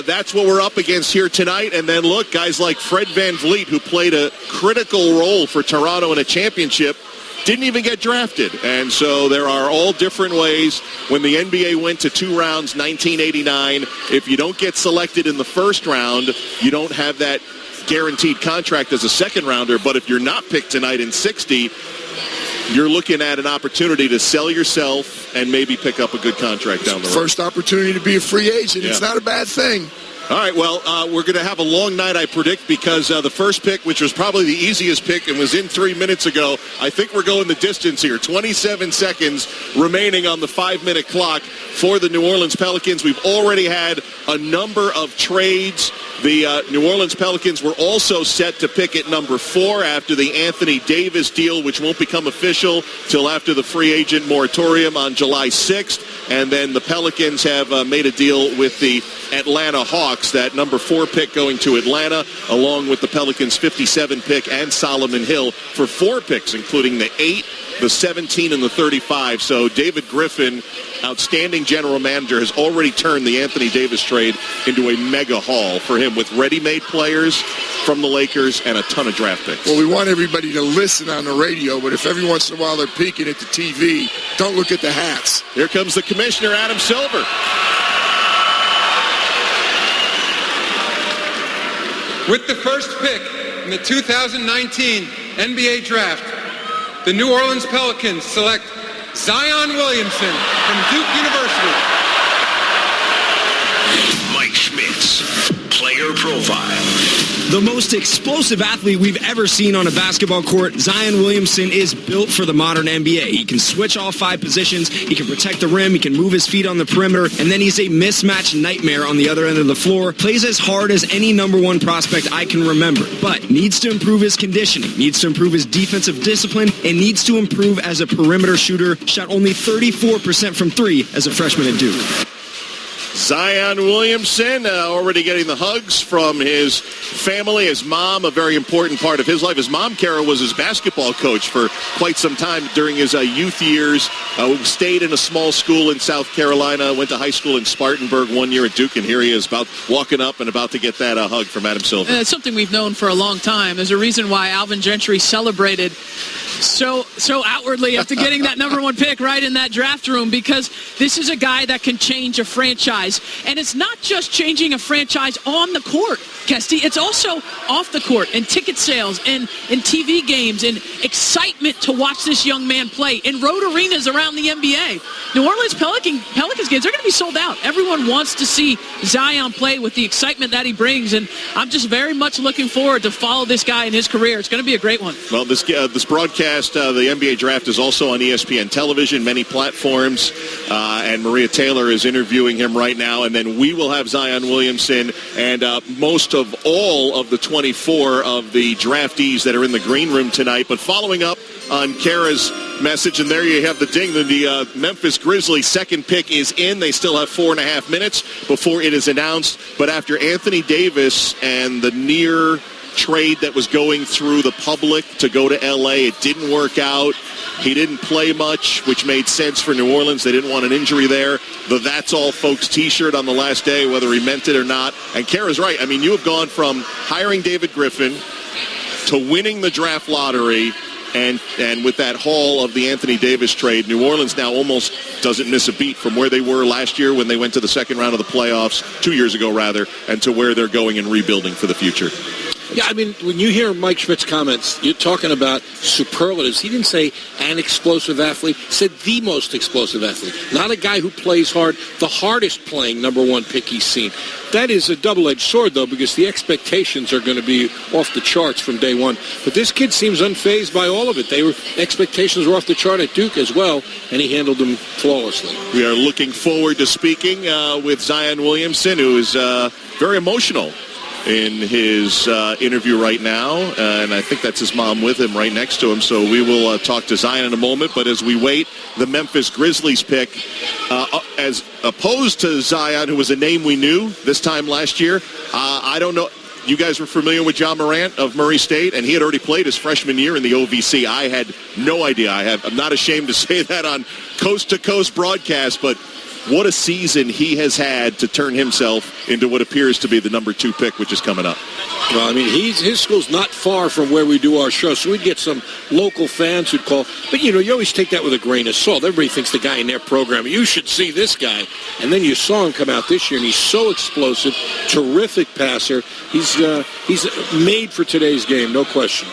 that's what we're up against here tonight. And then, look, guys like Fred VanVleet, who played a critical role for Toronto in a championship, didn't even get drafted. And so there are all different ways. When the NBA went to 2 rounds, 1989, if you don't get selected in the first round, you don't have that guaranteed contract as a second rounder. But if you're not picked tonight in 60, you're looking at an opportunity to sell yourself and maybe pick up a good contract down the road. First opportunity to be a free agent. Yeah. It's not a bad thing. All right, well, we're going to have a long night, I predict, because the first pick, which was probably the easiest pick and was in 3 minutes ago, I think we're going the distance here. 27 seconds remaining on the 5-minute clock for the New Orleans Pelicans. We've already had a number of trades. The New Orleans Pelicans were also set to pick at number 4 after the Anthony Davis deal, which won't become official till after the free agent moratorium on July 6th. And then the Pelicans have made a deal with the Atlanta Hawks, that number 4 pick going to Atlanta, along with the Pelicans' 57 pick and Solomon Hill for 4 picks, including the 8, the 17, and the 35. So David Griffin, outstanding general manager, has already turned the Anthony Davis trade into a mega haul for him, with ready-made players from the Lakers and a ton of draft picks. Well, we want everybody to listen on the radio, but if every once in a while they're peeking at the TV, don't look at the hats. Here comes the commissioner, Adam Silver. With the first pick in the 2019 NBA Draft, the New Orleans Pelicans select Zion Williamson from Duke University. Mike Schmitz, player profile. The most explosive athlete we've ever seen on a basketball court, Zion Williamson is built for the modern NBA. He can switch all 5 positions, he can protect the rim, he can move his feet on the perimeter, and then he's a mismatch nightmare on the other end of the floor. Plays as hard as any number 1 prospect I can remember, but needs to improve his conditioning, needs to improve his defensive discipline, and needs to improve as a perimeter shooter. Shot only 34% from 3 as a freshman at Duke. Zion Williamson already getting the hugs from his family, his mom, a very important part of his life. His mom, Kara, was his basketball coach for quite some time during his youth years. Stayed in a small school in South Carolina, went to high school in Spartanburg, 1 year at Duke, and here he is about walking up and about to get that hug from Adam Silver. It's something we've known for a long time. There's a reason why Alvin Gentry celebrated so outwardly after getting that number 1 pick right in that draft room, because this is a guy that can change a franchise. And it's not just changing a franchise on the court, Kesty. It's also off the court, and ticket sales, and TV games, and excitement to watch this young man play in road arenas around the NBA. New Orleans Pelicans games, they're going to be sold out. Everyone wants to see Zion play with the excitement that he brings, and I'm just very much looking forward to follow this guy in his career. It's going to be a great one. Well, this broadcast, the NBA Draft, is also on ESPN television, many platforms. and Maria Taylor is interviewing him right now, and then we will have Zion Williamson and most of all of the 24 of the draftees that are in the green room tonight. But following up on Kara's message, and there you have the ding. The Memphis Grizzlies' second pick is in. They still have 4.5 minutes before it is announced. But after Anthony Davis and the near trade that was going through the public to go to L.A., it didn't work out. He didn't play much, which made sense for New Orleans. They didn't want an injury there. The That's All Folks T-shirt on the last day, whether he meant it or not. And Kara's right. I mean, you have gone from hiring David Griffin to winning the draft lottery, and with that haul of the Anthony Davis trade, New Orleans now almost doesn't miss a beat from where they were last year when they went to the second round of the playoffs, 2 years ago rather, and to where they're going and rebuilding for the future. Yeah, I mean, when you hear Mike Schmidt's comments, you're talking about superlatives. He didn't say an explosive athlete. He said the most explosive athlete. Not a guy who plays hard, the hardest playing number one pick he's seen. That is a double-edged sword, though, because the expectations are going to be off the charts from day one. But this kid seems unfazed by all of it. Expectations were off the chart at Duke as well, and he handled them flawlessly. We are looking forward to speaking with Zion Williamson, who is very emotional in his interview right now, and I think that's his mom with him right next to him. So we will talk to Zion in a moment. But as we wait, the Memphis Grizzlies pick, as opposed to Zion, who was a name we knew this time last year, I don't know. You guys were familiar with Ja Morant of Murray State, and he had already played his freshman year in the OVC. I had no idea. I'm not ashamed to say that on coast-to-coast broadcast, but what a season he has had to turn himself into what appears to be the number 2 pick, which is coming up. Well, I mean, his school's not far from where we do our show, so we'd get some local fans who'd call. But, you always take that with a grain of salt. Everybody thinks the guy in their program, you should see this guy. And then you saw him come out this year, and he's so explosive, terrific passer. He's made for today's game, no question.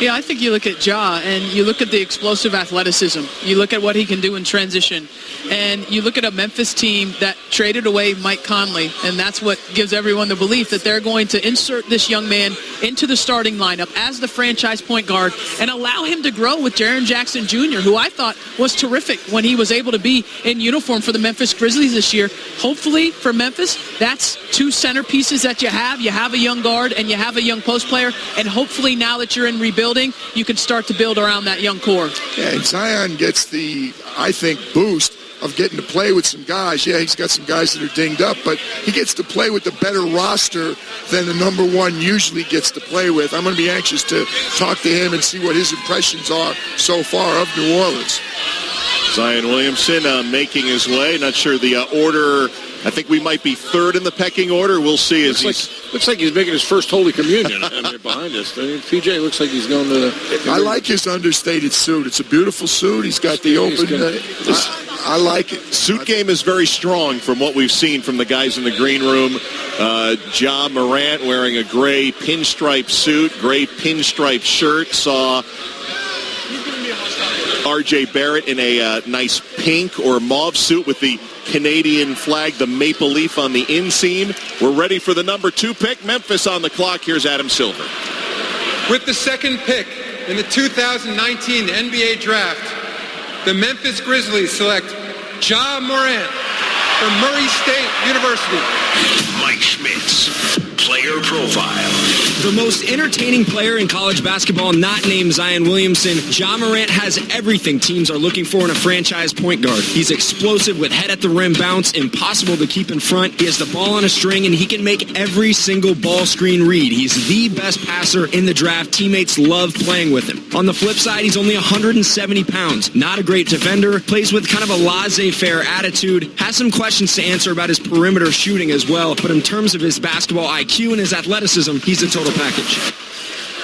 Yeah, I think you look at Ja, and you look at the explosive athleticism. You look at what he can do in transition. And you look at a Memphis team that traded away Mike Conley, and that's what gives everyone the belief that they're going to insert this young man into the starting lineup as the franchise point guard and allow him to grow with Jaren Jackson Jr., who I thought was terrific when he was able to be in uniform for the Memphis Grizzlies this year. Hopefully for Memphis, that's 2 centerpieces that you have. You have a young guard and you have a young post player, and hopefully now that you're in rebuilding, you can start to build around that young core. Yeah, and Zion gets the, I think, boost of getting to play with some guys. Yeah, he's got some guys that are dinged up, but he gets to play with a better roster than the number 1 usually gets to play with. I'm going to be anxious to talk to him and see what his impressions are so far of New Orleans. Zion Williamson making his way. Not sure the order. I think we might be 3rd in the pecking order. We'll see. Looks like he's making his first Holy Communion behind us. PJ looks like he's going to I like his understated suit. It's a beautiful suit. He's got the open... I like it. Suit game is very strong from what we've seen from the guys in the green room. Ja Morant wearing a gray pinstripe suit, gray pinstripe shirt. Saw R.J. Barrett in a nice pink or mauve suit with the Canadian flag, the maple leaf on the inseam. We're ready for the number 2 pick. Memphis on the clock. Here's Adam Silver. With the second pick in the 2019 NBA Draft, the Memphis Grizzlies select Ja Morant from Murray State University. Mike Schmitz, player profile. The most entertaining player in college basketball, not named Zion Williamson, Ja Morant has everything teams are looking for in a franchise point guard. He's explosive with head at the rim bounce, impossible to keep in front. He has the ball on a string, and he can make every single ball screen read. He's the best passer in the draft. Teammates love playing with him. On the flip side, he's only 170 pounds. Not a great defender. Plays with kind of a laissez-faire attitude. Has some questions to answer about his perimeter shooting as well. But in terms of his basketball IQ and his athleticism, he's a total package.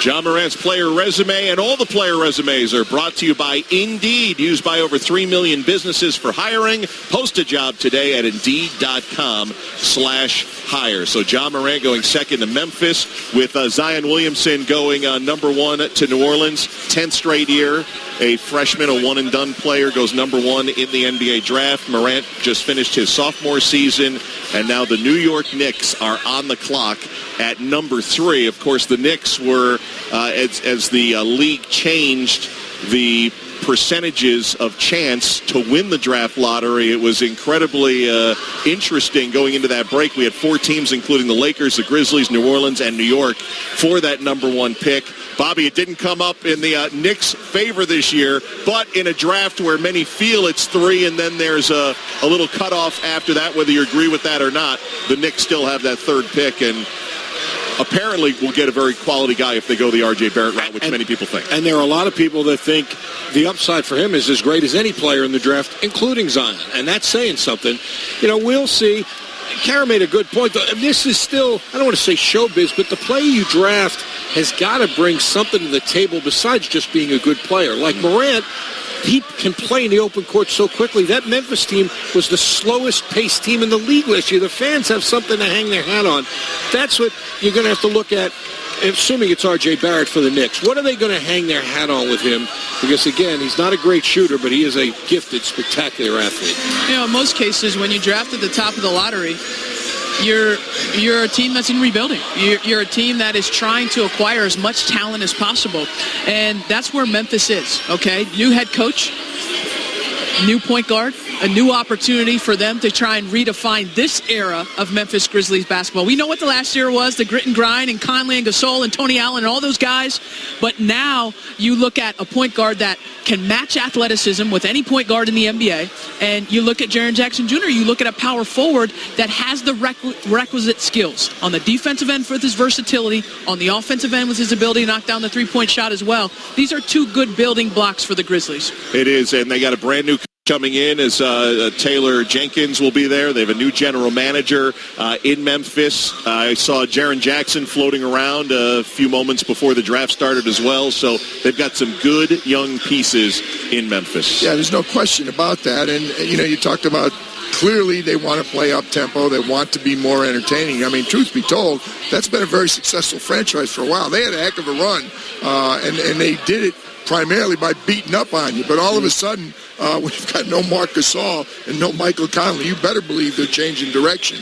Ja Morant's player resume and all the player resumes are brought to you by Indeed, used by over 3 million businesses for hiring. Post a job today at Indeed.com/hire. So Ja Morant going second to Memphis, with Zion Williamson going number 1 to New Orleans. 10th straight year. A freshman, a one-and-done player, goes number 1 in the NBA draft. Morant just finished his sophomore season, and now the New York Knicks are on the clock at number 3. Of course, the Knicks were, as the league changed the percentages of chance to win the draft lottery. It was incredibly interesting going into that break. We had 4 teams, including the Lakers, the Grizzlies, New Orleans, and New York, for that number 1 pick. Bobby, it didn't come up in the Knicks' favor this year, but in a draft where many feel it's 3 and then there's a little cutoff after that, whether you agree with that or not, the Knicks still have that 3rd pick and apparently will get a very quality guy if they go the R.J. Barrett route, which many people think. And there are a lot of people that think the upside for him is as great as any player in the draft, including Zion. And that's saying something. You know, we'll see. Kara made a good point, though. This is still, I don't want to say showbiz, but the player you draft has got to bring something to the table besides just being a good player. Like Morant, he can play in the open court so quickly. That Memphis team was the slowest-paced team in the league last year. The fans have something to hang their hat on. That's what you're going to have to look at, assuming it's R.J. Barrett for the Knicks. What are they going to hang their hat on with him? Because, again, he's not a great shooter, but he is a gifted, spectacular athlete. You know, in most cases, when you draft at the top of the lottery, you're a team that's in rebuilding. You're a team that is trying to acquire as much talent as possible. And that's where Memphis is, okay? New head coach, new point guard, a new opportunity for them to try and redefine this era of Memphis Grizzlies basketball. We know what the last era was, the grit and grind, and Conley and Gasol and Tony Allen and all those guys. But now you look at a point guard that can match athleticism with any point guard in the NBA, and you look at Jaren Jackson Jr., you look at a power forward that has the requisite skills on the defensive end with his versatility, on the offensive end with his ability to knock down the three-point shot as well. These are 2 good building blocks for the Grizzlies. It is, and they got a brand new coming in as Taylor Jenkins will be there. They have a new general manager in Memphis. I saw Jaren Jackson floating around a few moments before the draft started as well. So they've got some good young pieces in Memphis. Yeah, there's no question about that. And, you know, you talked about clearly they want to play up-tempo. They want to be more entertaining. I mean, truth be told, that's been a very successful franchise for a while. They had a heck of a run, and they did it primarily by beating up on you. But all of a sudden, when you've got no Marc Gasol and no Michael Conley, you better believe they're changing direction.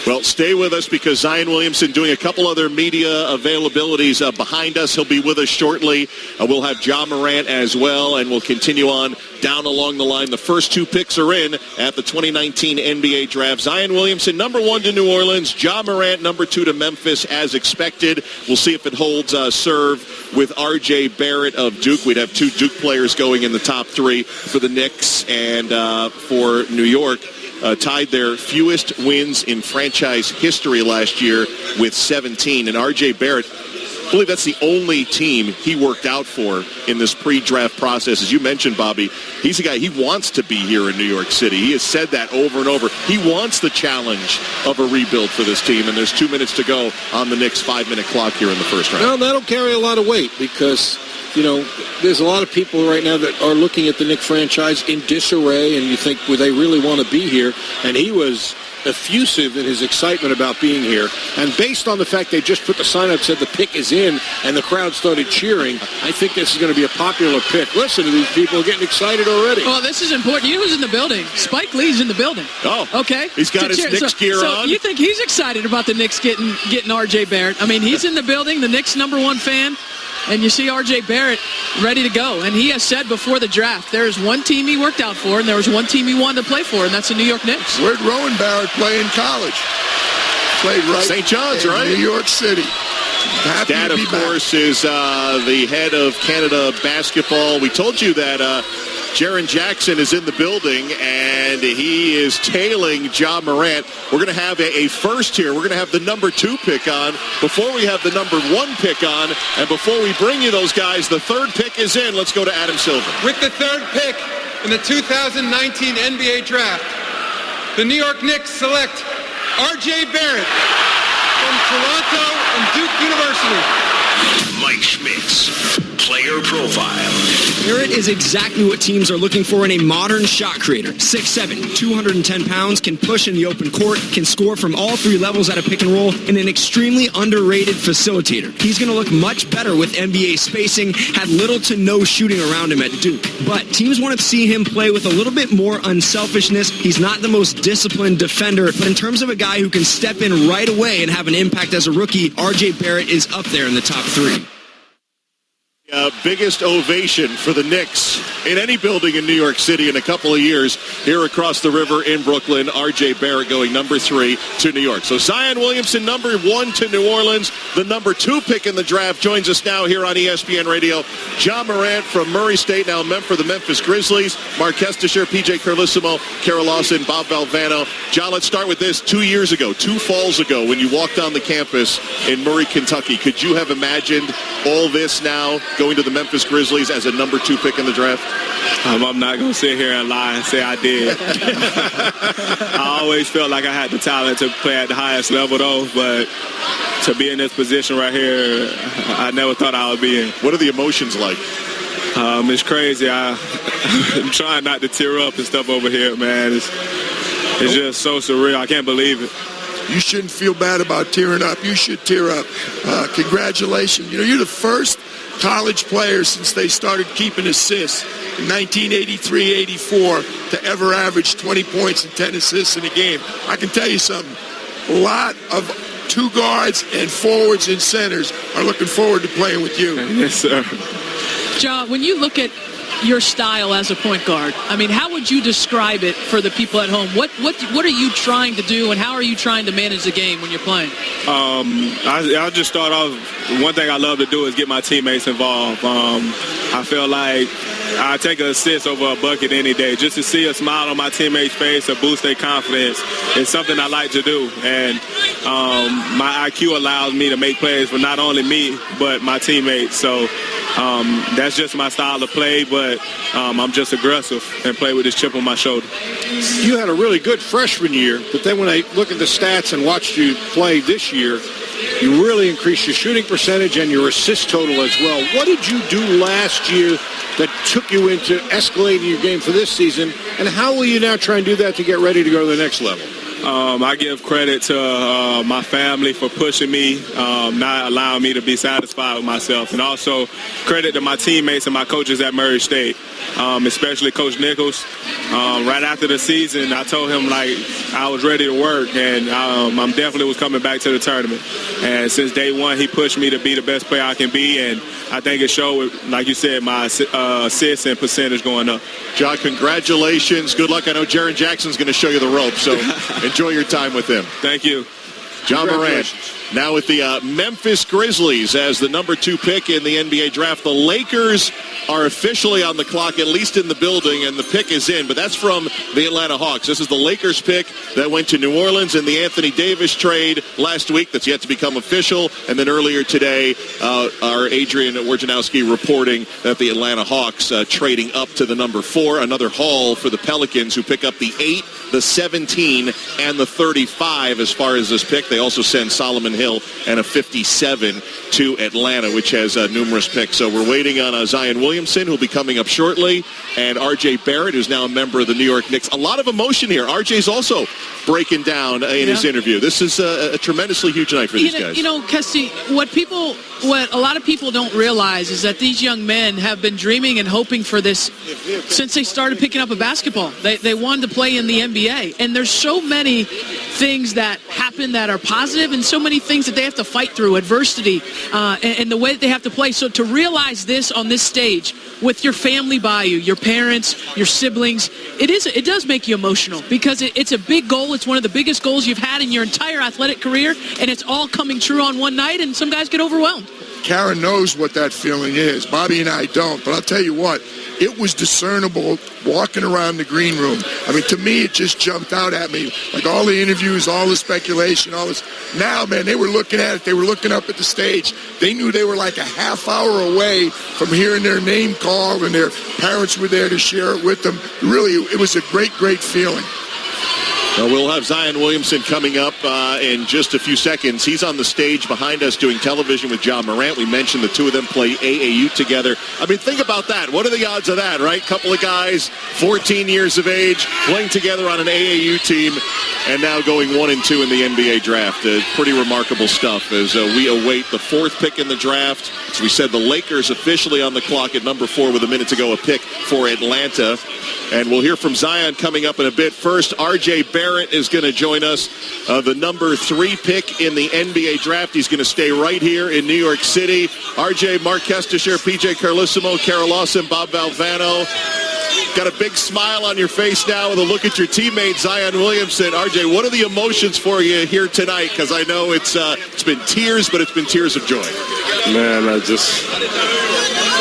Well, stay with us because Zion Williamson doing a couple other media availabilities behind us. He'll be with us shortly. We'll have Ja Morant as well, and we'll continue on down along the line. The first 2 picks are in at the 2019 NBA Draft. Zion Williamson, number 1 to New Orleans. Ja Morant, number 2 to Memphis, as expected. We'll see if it holds serve with R.J. Barrett of Duke. We'd have 2 Duke players going in the top 3 for the Knicks and for New York. Tied their fewest wins in franchise history last year with 17. And R.J. Barrett, I believe that's the only team he worked out for in this pre-draft process. As you mentioned, Bobby, he's a guy, he wants to be here in New York City. He has said that over and over. He wants the challenge of a rebuild for this team, and there's 2 minutes to go on the Knicks' 5-minute clock here in the first round. Well, that'll carry a lot of weight because, you know, there's a lot of people right now that are looking at the Knicks franchise in disarray, and you think, well, they really want to be here? And he was effusive in his excitement about being here. And based on the fact they just put the sign up, said the pick is in, and the crowd started cheering, I think this is going to be a popular pick. Listen to these people getting excited already. Well, this is important. You know who's in the building? Spike Lee's in the building. Oh, okay. He's got his Knicks gear on. So you think he's excited about the Knicks getting R.J. Barrett? I mean, he's in the building, the Knicks' number 1 fan. And you see R.J. Barrett ready to go. And he has said before the draft, there is one team he worked out for, and there was one team he wanted to play for, and that's the New York Knicks. Where'd Rowan Barrett play in college? Played right St. John's, in right? New York City. Dad, of course, is the head of Canada basketball. We told you that Jaren Jackson is in the building, and he is tailing Ja Morant. We're going to have a first here. We're going to have the number 2 pick on before we have the number 1 pick on. And before we bring you those guys, the 3rd pick is in. Let's go to Adam Silver. With the 3rd pick in the 2019 NBA Draft, the New York Knicks select R.J. Barrett from Toronto and Duke University. Mike Schmitz, player profile. Barrett is exactly what teams are looking for in a modern shot creator. 6'7", 210 pounds, can push in the open court, can score from all 3 levels at a pick and roll, and an extremely underrated facilitator. He's going to look much better with NBA spacing, had little to no shooting around him at Duke. But teams want to see him play with a little bit more unselfishness. He's not the most disciplined defender, but in terms of a guy who can step in right away and have an impact as a rookie, R.J. Barrett is up there in the top 3. Biggest ovation for the Knicks in any building in New York City in a couple of years here across the river in Brooklyn. R.J. Barrett going number 3 to New York. So Zion Williamson, number 1 to New Orleans. The number 2 pick in the draft joins us now here on ESPN Radio. Ja Morant from Murray State, now a member for the Memphis Grizzlies. Mark Kestisher, P.J. Carlissimo, Kara Lawson, Bob Valvano. Ja, let's start with this. 2 years ago, 2 falls ago, when you walked on the campus in Murray, Kentucky, could you have imagined all this now going to the Memphis Grizzlies as a number 2 pick in the draft? I'm not going to sit here and lie and say I did. I always felt like I had the talent to play at the highest level, though, but to be in this position right here, I never thought I would be in. What are the emotions like? It's crazy. I'm trying not to tear up and stuff over here, man. It's just so surreal. I can't believe it. You shouldn't feel bad about tearing up. You should tear up. Congratulations. You know, you're the first college player since they started keeping assists in 1983-84 to ever average 20 points and 10 assists in a game. I can tell you something. A lot of 2 guards and forwards and centers are looking forward to playing with you. Yes, sir. John, when you look at your style as a point guard, I mean, how would you describe it for the people at home? What are you trying to do, and how are you trying to manage the game when you're playing? I'll just start off. One thing I love to do is get my teammates involved. I feel like I take an assist over a bucket any day. Just to see a smile on my teammates' face or boost their confidence is something I like to do. And my IQ allows me to make plays for not only me, but my teammates. So that's just my style of play, but I'm just aggressive and play with this chip on my shoulder. You had a really good freshman year, but then when I look at the stats and watched you play this year, you really increased your shooting percentage and your assist total as well. What did you do last year that took you into escalating your game for this season, and how will you now try and do that to get ready to go to the next level? I give credit to my family for pushing me, not allowing me to be satisfied with myself, and also credit to my teammates and my coaches at Murray State, especially Coach Nichols. Right after the season, I told him I was ready to work, and I definitely was coming back to the tournament. And since day one, he pushed me to be the best player I can be, and I think it showed, like you said, my assists and percentage going up. John, congratulations. Good luck. I know Jaren Jackson's going to show you the ropes, so enjoy your time with him. Thank you. Ja Morant, now with the Memphis Grizzlies as the number 2 pick in the NBA draft. The Lakers are officially on the clock, at least in the building, and the pick is in, but that's from the Atlanta Hawks. This is the Lakers pick that went to New Orleans in the Anthony Davis trade last week that's yet to become official, and then earlier today, our Adrian Wojnarowski reporting that the Atlanta Hawks trading up to the number 4, another haul for the Pelicans, who pick up the 8, the 17, and the 35 as far as this pick. They also send Solomon Hill and a 57 to Atlanta, which has numerous picks. So we're waiting on Zion Williamson, who'll be coming up shortly, and R.J. Barrett, who's now a member of the New York Knicks. A lot of emotion here. R.J.'s also breaking down in his interview. This is a tremendously huge night for these guys. You know, Kesty, what a lot of people don't realize is that these young men have been dreaming and hoping for this since they started picking up a basketball. They wanted to play in the NBA, and there's so many things that happen that are positive and so many things that they have to fight through, adversity, and the way that they have to play. So to realize this on this stage with your family by you, your parents, your siblings, it does make you emotional because it's a big goal. It's one of the biggest goals you've had in your entire athletic career, and it's all coming true on one night, and some guys get overwhelmed. Karen knows what that feeling is. Bobby and I don't, but I'll tell you what, it was discernible walking around the green room. I mean, to me, it just jumped out at me. Like all the interviews, all the speculation, all this. Now, man, they were looking at it. They were looking up at the stage. They knew they were like a half hour away from hearing their name called, and their parents were there to share it with them. Really, it was a great, great feeling. Well, we'll have Zion Williamson coming up in just a few seconds. He's on the stage behind us doing television with Ja Morant. We mentioned the two of them play AAU together. I mean, think about that. What are the odds of that, right? Couple of guys, 14 years of age, playing together on an AAU team, and now going 1-2 in the NBA draft. Pretty remarkable stuff as we await the 4th pick in the draft. As we said, the Lakers officially on the clock at number 4 with a minute to go, a pick for Atlanta. And we'll hear from Zion coming up in a bit. First, R.J. Barrett Barrett is going to join us, the number 3 pick in the NBA draft. He's going to stay right here in New York City. RJ, Mark Kestisher, PJ Carlesimo, Kara Lawson, Bob Valvano. Got a big smile on your face now with a look at your teammate, Zion Williamson. RJ, what are the emotions for you here tonight? Because I know it's been tears, but it's been tears of joy. Man, I just,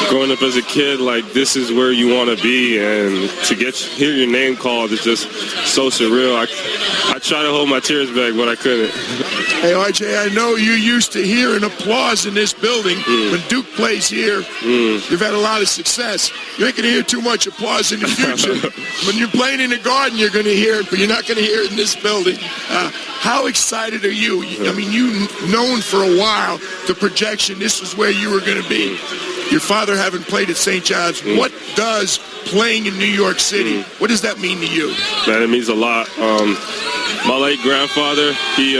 growing up as a kid, like, this is where you want to be, and to hear your name called is just so surreal. I try to hold my tears back, but I couldn't. Hey, RJ, I know you're used to hearing applause in this building. When Duke plays here, you've had a lot of success. You ain't going to hear too much applause in the future. When you're playing in the Garden, you're going to hear it, but you're not going to hear it in this building. How excited are you? I mean, you've known for a while the projection, this is where you were going to be. Your father having played at St. John's, what does playing in New York City, what does that mean to you? Man, it means a lot. My late grandfather, he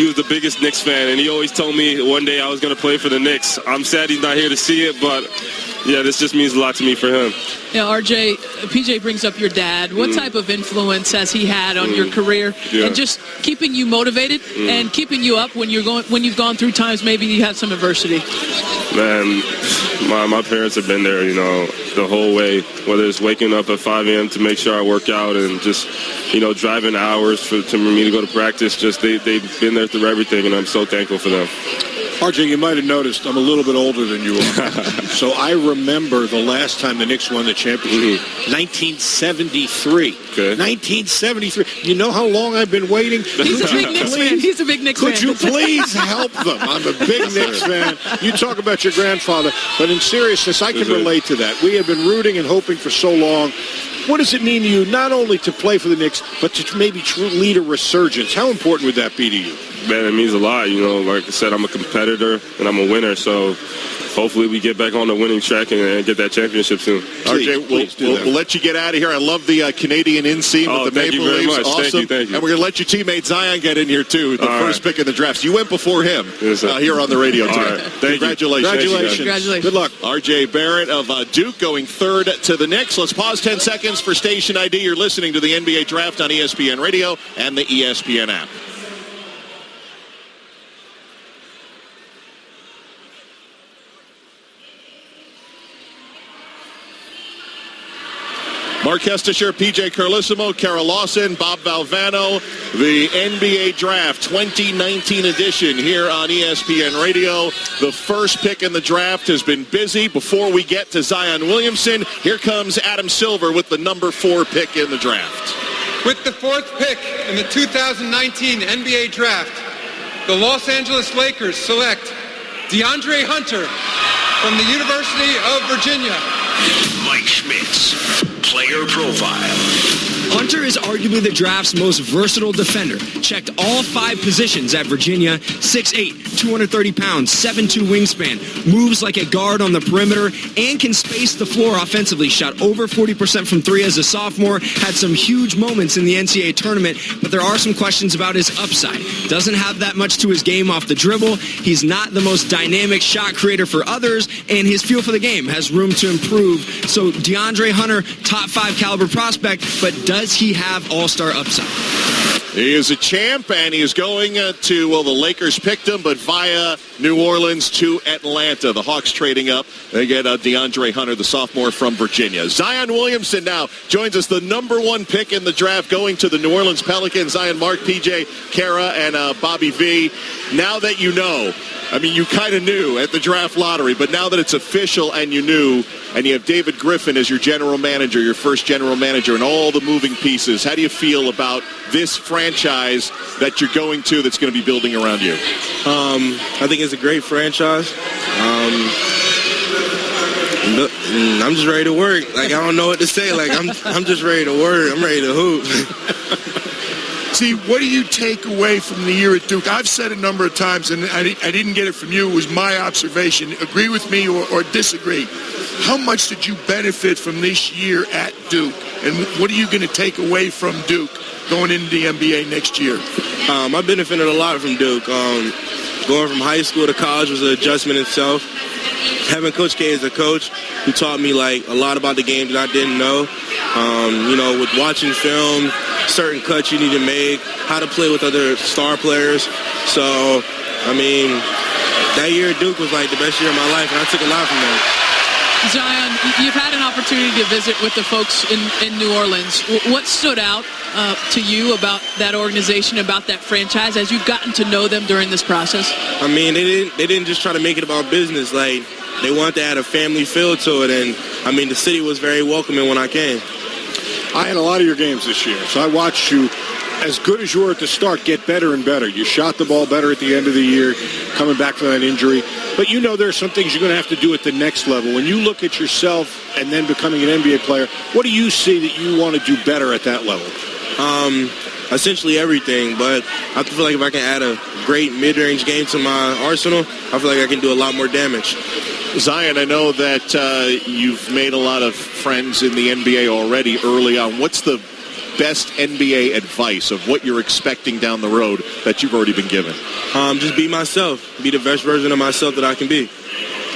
was the biggest Knicks fan, and he always told me one day I was going to play for the Knicks. I'm sad he's not here to see it, but yeah, this just means a lot to me for him. Yeah, RJ, PJ brings up your dad. What type of influence has he had on your career and just keeping you motivated and keeping you up when you've gone through times maybe you had some adversity? Man, my parents have been there, the whole way, whether it's waking up at 5 a.m. to make sure I work out and just, driving hours for me to go to practice. Just they've been there through everything, and I'm so thankful for them. RJ, you might have noticed I'm a little bit older than you are. So I remember the last time the Knicks won the championship, 1973. Okay. 1973. You know how long I've been waiting? He's a big Knicks fan. He's a big Knicks fan. Could you please help them? I'm a big Knicks fan. You talk about your grandfather, but in seriousness, I can relate to that. We have been rooting and hoping for so long. What does it mean to you not only to play for the Knicks, but to maybe lead a resurgence? How important would that be to you? Man, it means a lot. Like I said, I'm a competitor and I'm a winner, so hopefully we get back on the winning track and get that championship soon. RJ, we'll let you get out of here. I love the Canadian inseam with the Maple Leafs. Much. Awesome. Thank you. And we're going to let your teammate Zion get in here, too, the first pick in the draft. You went before him here on the radio today. Right. Congratulations. Good luck. RJ Barrett of Duke going third to the Knicks. Let's pause 10 seconds for station ID. You're listening to the NBA Draft on ESPN Radio and the ESPN app. Mark Kestisher, PJ Carlesimo, Kara Lawson, Bob Valvano, the NBA Draft 2019 edition here on ESPN Radio. The first pick in the draft has been busy. Before we get to Zion Williamson, here comes Adam Silver with the number 4 pick in the draft. With the 4th pick in the 2019 NBA Draft, the Los Angeles Lakers select DeAndre Hunter from the University of Virginia. Mike Schmitz, player profile. Hunter is arguably the draft's most versatile defender. Checked all 5 positions at Virginia. 6'8", 230 pounds, 7'2" wingspan. Moves like a guard on the perimeter and can space the floor offensively. Shot over 40% from 3 as a sophomore. Had some huge moments in the NCAA tournament, but there are some questions about his upside. Doesn't have that much to his game off the dribble. He's not the most dynamic shot creator for others, and his feel for the game has room to improve. So DeAndre Hunter, top 5 caliber prospect, but does he have all-star upside? He is a champ, and he is going the Lakers picked him, but via New Orleans to Atlanta. The Hawks trading up. They get DeAndre Hunter, the sophomore from Virginia. Zion Williamson now joins us, the number 1 pick in the draft, going to the New Orleans Pelicans. Zion, Mark, PJ, Kara, and Bobby V. Now that you know, you kind of knew at the draft lottery, but now that it's official and you knew, and you have David Griffin as your general manager, your first general manager, and all the moving pieces, how do you feel about this franchise that you're going to that's going to be building around you? I think it's a great franchise. I'm just ready to work. I don't know what to say. I'm just ready to work. I'm ready to hoop. See, what do you take away from the year at Duke? I've said a number of times, and I didn't get it from you. It was my observation. Agree with me or disagree. How much did you benefit from this year at Duke? And what are you going to take away from Duke going into the NBA next year? I benefited a lot from Duke. Going from high school to college was an adjustment itself. Having Coach K as a coach who taught me a lot about the game that I didn't know. With watching film, certain cuts you need to make, how to play with other star players. So, that year at Duke was like the best year of my life, and I took a lot from that. Zion, you've had an opportunity to visit with the folks in New Orleans. What stood out to you about that organization, about that franchise, as you've gotten to know them during this process? They didn't just try to make it about business. Like, they wanted to add a family feel to it, and the city was very welcoming when I came. I had a lot of your games this year, so I watched you, as good as you were at the start, get better and better. You shot the ball better at the end of the year, coming back from that injury. But there are some things you're going to have to do at the next level. When you look at yourself and then becoming an NBA player, what do you see that you want to do better at that level? Essentially everything, but I feel like if I can add a great mid-range game to my arsenal, I feel like I can do a lot more damage. Zion, I know that you've made a lot of friends in the NBA already early on. What's the best NBA advice of what you're expecting down the road that you've already been given? Just be myself. Be the best version of myself that I can be.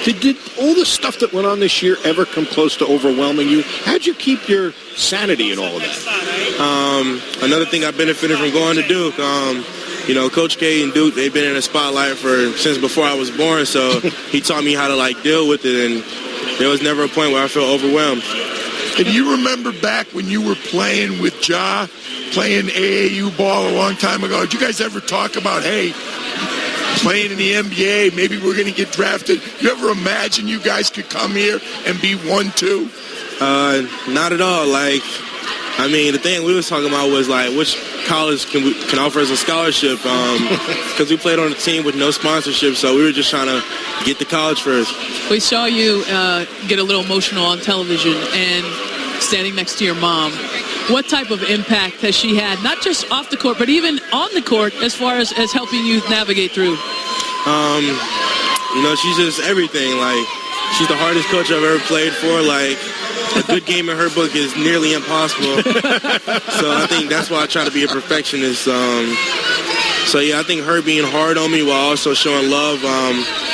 Did all the stuff that went on this year ever come close to overwhelming you? How'd you keep your sanity in all of that? Another thing I benefited from going to Duke, Coach K and Duke, they've been in the spotlight since before I was born, so he taught me how to, deal with it, and there was never a point where I felt overwhelmed. And you remember back when you were playing with Ja, playing AAU ball a long time ago, did you guys ever talk about, hey, playing in the NBA, maybe we're going to get drafted? You ever imagine you guys could come here and be 1-2? Not at all. The thing we was talking about was, which college can offer us a scholarship, because we played on a team with no sponsorship, so we were just trying to get to college first. We saw you get a little emotional on television and standing next to your mom. What type of impact has she had, not just off the court, but even on the court, as far as helping you navigate through? She's just everything. She's the hardest coach I've ever played for. A good game in her book is nearly impossible. So I think that's why I try to be a perfectionist. I think her being hard on me while also showing love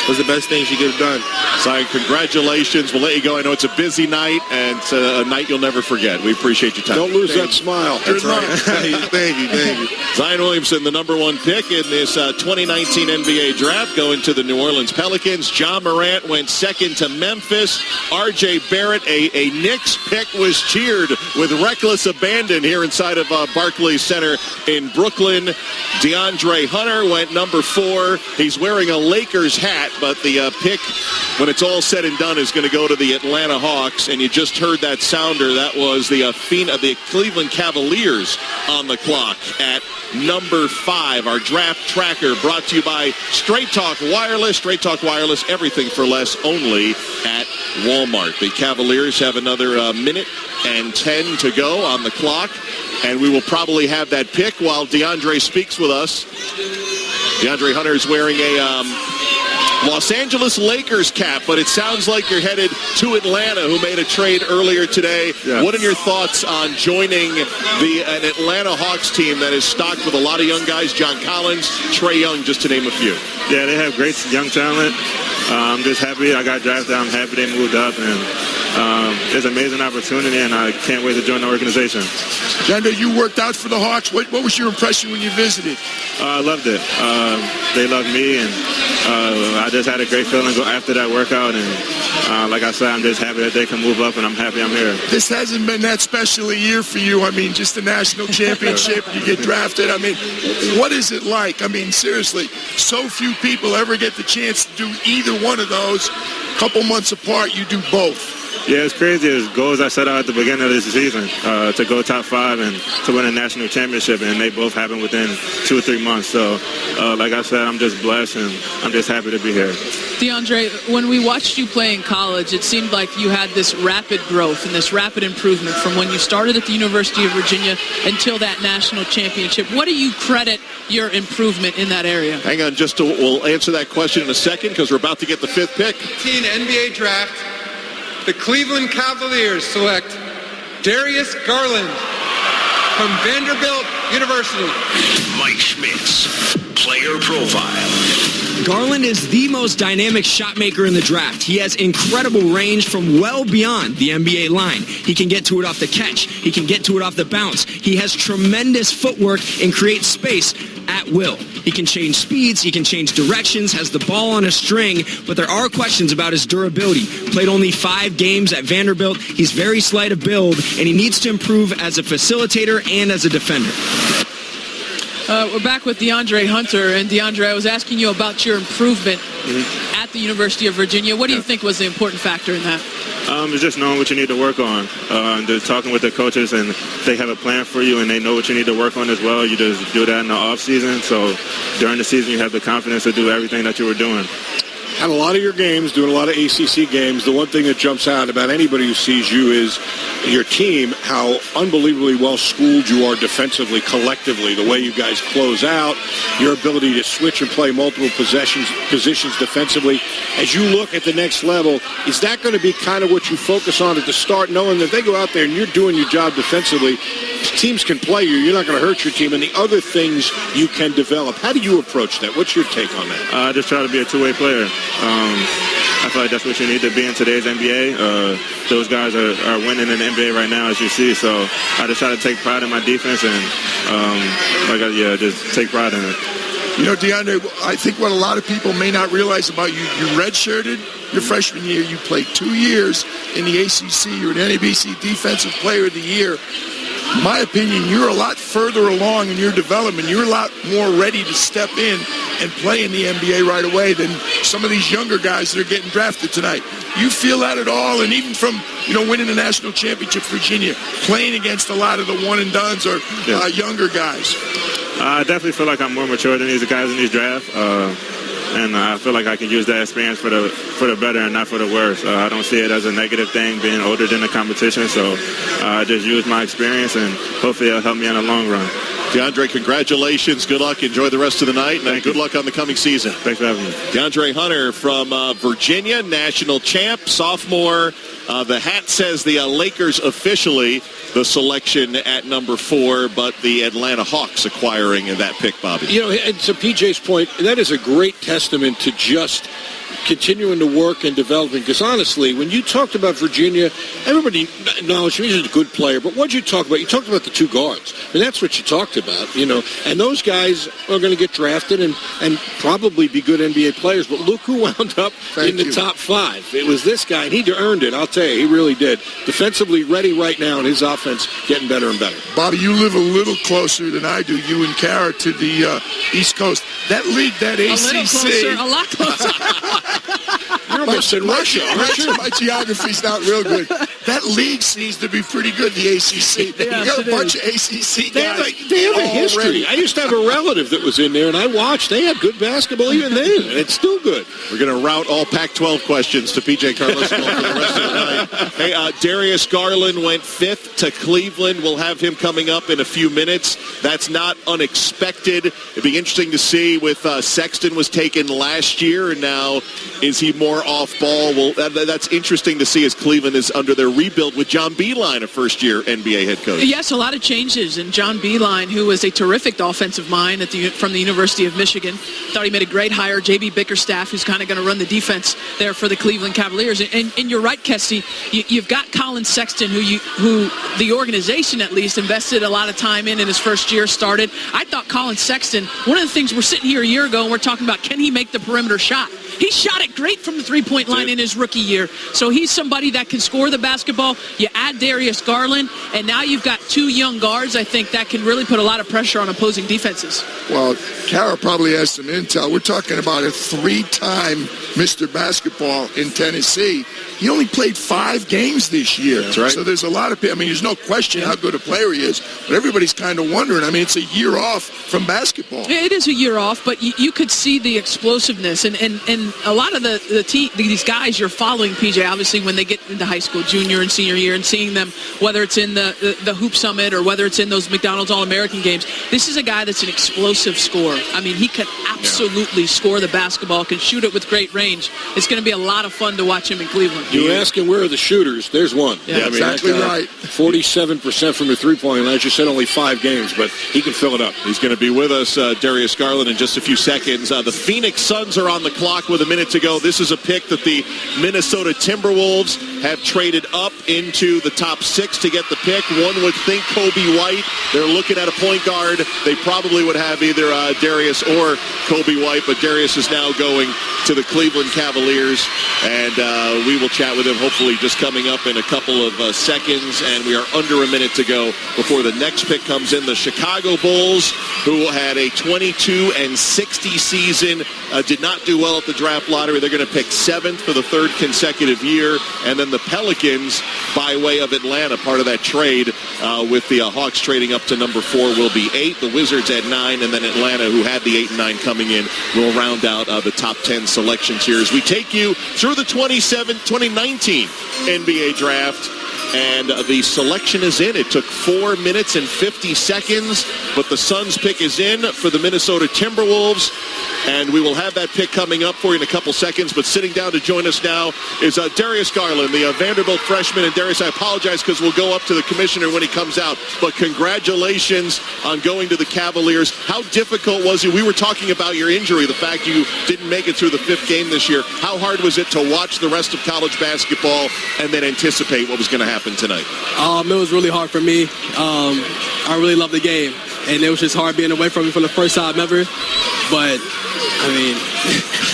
was the best thing she could have done. Zion, congratulations. We'll let you go. I know it's a busy night, and it's a night you'll never forget. We appreciate your time. Don't lose that smile. That's right. Thank you. Zion Williamson, the number one pick in this 2019 NBA draft, going to the New Orleans Pelicans. Ja Morant went second to Memphis. R.J. Barrett, a Knicks pick, was cheered with reckless abandon here inside of Barclays Center in Brooklyn. DeAndre Hunter went number 4. He's wearing a Lakers hat, but the pick, when it's all said and done, is going to go to the Atlanta Hawks. And you just heard that sounder. That was the Cleveland Cavaliers on the clock at number 5. Our draft tracker brought to you by Straight Talk Wireless. Straight Talk Wireless, everything for less, only at Walmart. The Cavaliers have another minute and 10 to go on the clock. And we will probably have that pick while DeAndre speaks with us. DeAndre Hunter is wearing a Los Angeles Lakers cap, but it sounds like you're headed to Atlanta, who made a trade earlier today. Yes. What are your thoughts on joining an Atlanta Hawks team that is stocked with a lot of young guys, John Collins, Trae Young, just to name a few? Yeah, they have great young talent. I'm just happy I got drafted. I'm happy they moved up, and it's an amazing opportunity, and I can't wait to join the organization. Jando, you worked out for the Hawks. What was your impression when you visited? I loved it. They loved me, and I just had a great feeling after that workout. And like I said, I'm just happy that they can move up, and I'm happy I'm here. This hasn't been that special a year for you. Just the national championship, you get drafted. What is it like? Seriously, so few people ever get the chance to do either one of those. A couple months apart, you do both. Yeah, it's crazy. It's goals I set out at the beginning of this season to go top 5 and to win a national championship, and they both happened within 2 or 3 months. So, like I said, I'm just blessed, and I'm just happy to be here. DeAndre, when we watched you play in college, it seemed like you had this rapid growth and this rapid improvement from when you started at the University of Virginia until that national championship. What do you credit your improvement in that area? Hang on, we'll answer that question in a second because we're about to get the 5th pick. NBA draft. The Cleveland Cavaliers select Darius Garland from Vanderbilt University. Mike Schmitz, player profile. Garland is the most dynamic shot maker in the draft. He has incredible range from well beyond the NBA line. He can get to it off the catch. He can get to it off the bounce. He has tremendous footwork and creates space at will. He can change speeds, he can change directions, has the ball on a string, but there are questions about his durability. Played only 5 games at Vanderbilt. He's very slight of build, and he needs to improve as a facilitator and as a defender. We're back with DeAndre Hunter. And DeAndre, I was asking you about your improvement at the University of Virginia. What do you think was the important factor in that? It's just knowing what you need to work on. Just talking with the coaches, and they have a plan for you, and they know what you need to work on as well. You just do that in the off season. So during the season, you have the confidence to do everything that you were doing. Had a lot of your games, doing a lot of ACC games. The one thing that jumps out about anybody who sees you is your team, how unbelievably well schooled you are defensively, collectively, the way you guys close out, your ability to switch and play multiple positions defensively. As you look at the next level, is that going to be kind of what you focus on at the start, knowing that they go out there and you're doing your job defensively, teams can play you, you're not going to hurt your team, and the other things you can develop. How do you approach that? What's your take on that? I just try to be a two-way player. I feel like that's what you need to be in today's NBA. Those guys are winning in the NBA right now, as you see. So I just try to take pride in my defense and, just take pride in it. You know, DeAndre, I think what a lot of people may not realize about you, you redshirted your freshman year. You played 2 years in the ACC. You're an NABC Defensive Player of the Year. In my opinion, you're a lot further along in your development. You're a lot more ready to step in and play in the NBA right away than some of these younger guys that are getting drafted tonight. You feel that at all? And even from, winning the national championship for Virginia, playing against a lot of the one-and-dones or younger guys. I definitely feel like I'm more mature than these guys in these drafts. And I feel like I can use that experience for the better and not for the worse. I don't see it as a negative thing, being older than the competition. So I just use my experience, and hopefully it'll help me in the long run. DeAndre, congratulations. Good luck. Enjoy the rest of the night, and good luck on the coming season. Thanks for having me. DeAndre Hunter from Virginia, national champ, sophomore. The hat says the Lakers officially the selection at number 4, but the Atlanta Hawks acquiring that pick, Bobby. And to PJ's point, that is a great testament to just continuing to work and developing. Because honestly, when you talked about Virginia, everybody acknowledged he's a good player. But what did you talk about? You talked about the 2 guards. And that's what you talked about, And those guys are going to get drafted and probably be good NBA players. But look who wound up in the top 5. It was this guy, and he earned it. I'll tell you, he really did. Defensively ready right now, and his offense getting better and better. Bobby, you live a little closer than I do, you and Kara, to the East Coast. That league, that ACC. A little closer, a lot closer. You're almost in Russia, aren't you? My geography's not real good. That league seems to be pretty good, the ACC. You got a bunch of ACC guys. They have a history. I used to have a relative that was in there, and I watched. They had good basketball even then, and it's still good. We're going to route all Pac-12 questions to PJ Carlesimo for the rest of the night. Hey, Darius Garland went 5th to Cleveland. We'll have him coming up in a few minutes. That's not unexpected. It'd be interesting to see with Sexton was taken last year, and now is he more off ball? Well, that's interesting to see as Cleveland is under their rebuild with John Beilein, a first-year NBA head coach. Yes, a lot of changes. And John Beilein, who was a terrific offensive mind from the University of Michigan, thought he made a great hire. J.B. Bickerstaff, who's kind of going to run the defense there for the Cleveland Cavaliers. And you're right, Kesty. You've got Colin Sexton, who the organization at least invested a lot of time in his first year started. I thought Colin Sexton, one of the things we're sitting here a year ago and we're talking about, can he make the perimeter shot? He shot it great from the three-point line in his rookie year. So he's somebody that can score the basketball. You add Darius Garland, and now you've got 2 young guards, I think, that can really put a lot of pressure on opposing defenses. Well, Kara probably has some intel. We're talking about a 3-time Mr. Basketball in Tennessee. He only played 5 games this year. That's right. So there's a lot of people. There's no question how good a player he is, but everybody's kind of wondering. It's a year off from basketball. It is a year off, but you could see the explosiveness. And a lot of these guys you're following, PJ, obviously, when they get into high school, junior and senior year, and seeing them, whether it's in the Hoop Summit or whether it's in those McDonald's All-American games, this is a guy that's an explosive scorer. He can absolutely score the basketball, can shoot it with great range. It's going to be a lot of fun to watch him in Cleveland. You're asking where are the shooters? There's one. Yeah, exactly right. 47% from the three-point line. As you said, only 5 games, but he can fill it up. He's going to be with us, Darius Garland, in just a few seconds. The Phoenix Suns are on the clock with a minute to go. This is a pick that the Minnesota Timberwolves have traded up into the top 6 to get the pick. One would think Kobe White. They're looking at a point guard. They probably would have either Darius or Kobe White, but Darius is now going to the Cleveland Cavaliers, and we will chat with him hopefully just coming up in a couple of seconds, and we are under a minute to go before the next pick comes in. The Chicago Bulls, who had a 22-60 season, did not do well at the draft lottery. They're going to pick 7th for the 3rd consecutive year, and then the Pelicans, by way of Atlanta, part of that trade with the Hawks trading up to number 4, will be 8. The Wizards at 9, and then Atlanta, who had the 8 and 9 coming in, will round out the top 10 selections here as we take you through the 2019 NBA Draft. And the selection is in. It took 4 minutes and 50 seconds, but the Suns pick is in for the Minnesota Timberwolves. And we will have that pick coming up for you in a couple seconds. But sitting down to join us now is Darius Garland, the Vanderbilt freshman. And Darius, I apologize because we'll go up to the commissioner when he comes out. But congratulations on going to the Cavaliers. How difficult was it? We were talking about your injury, the fact you didn't make it through the 5th game this year. How hard was it to watch the rest of college basketball and then anticipate what was going to happen tonight? It was really hard for me. I really love the game, and it was just hard being away from it for the first time ever. But, I mean,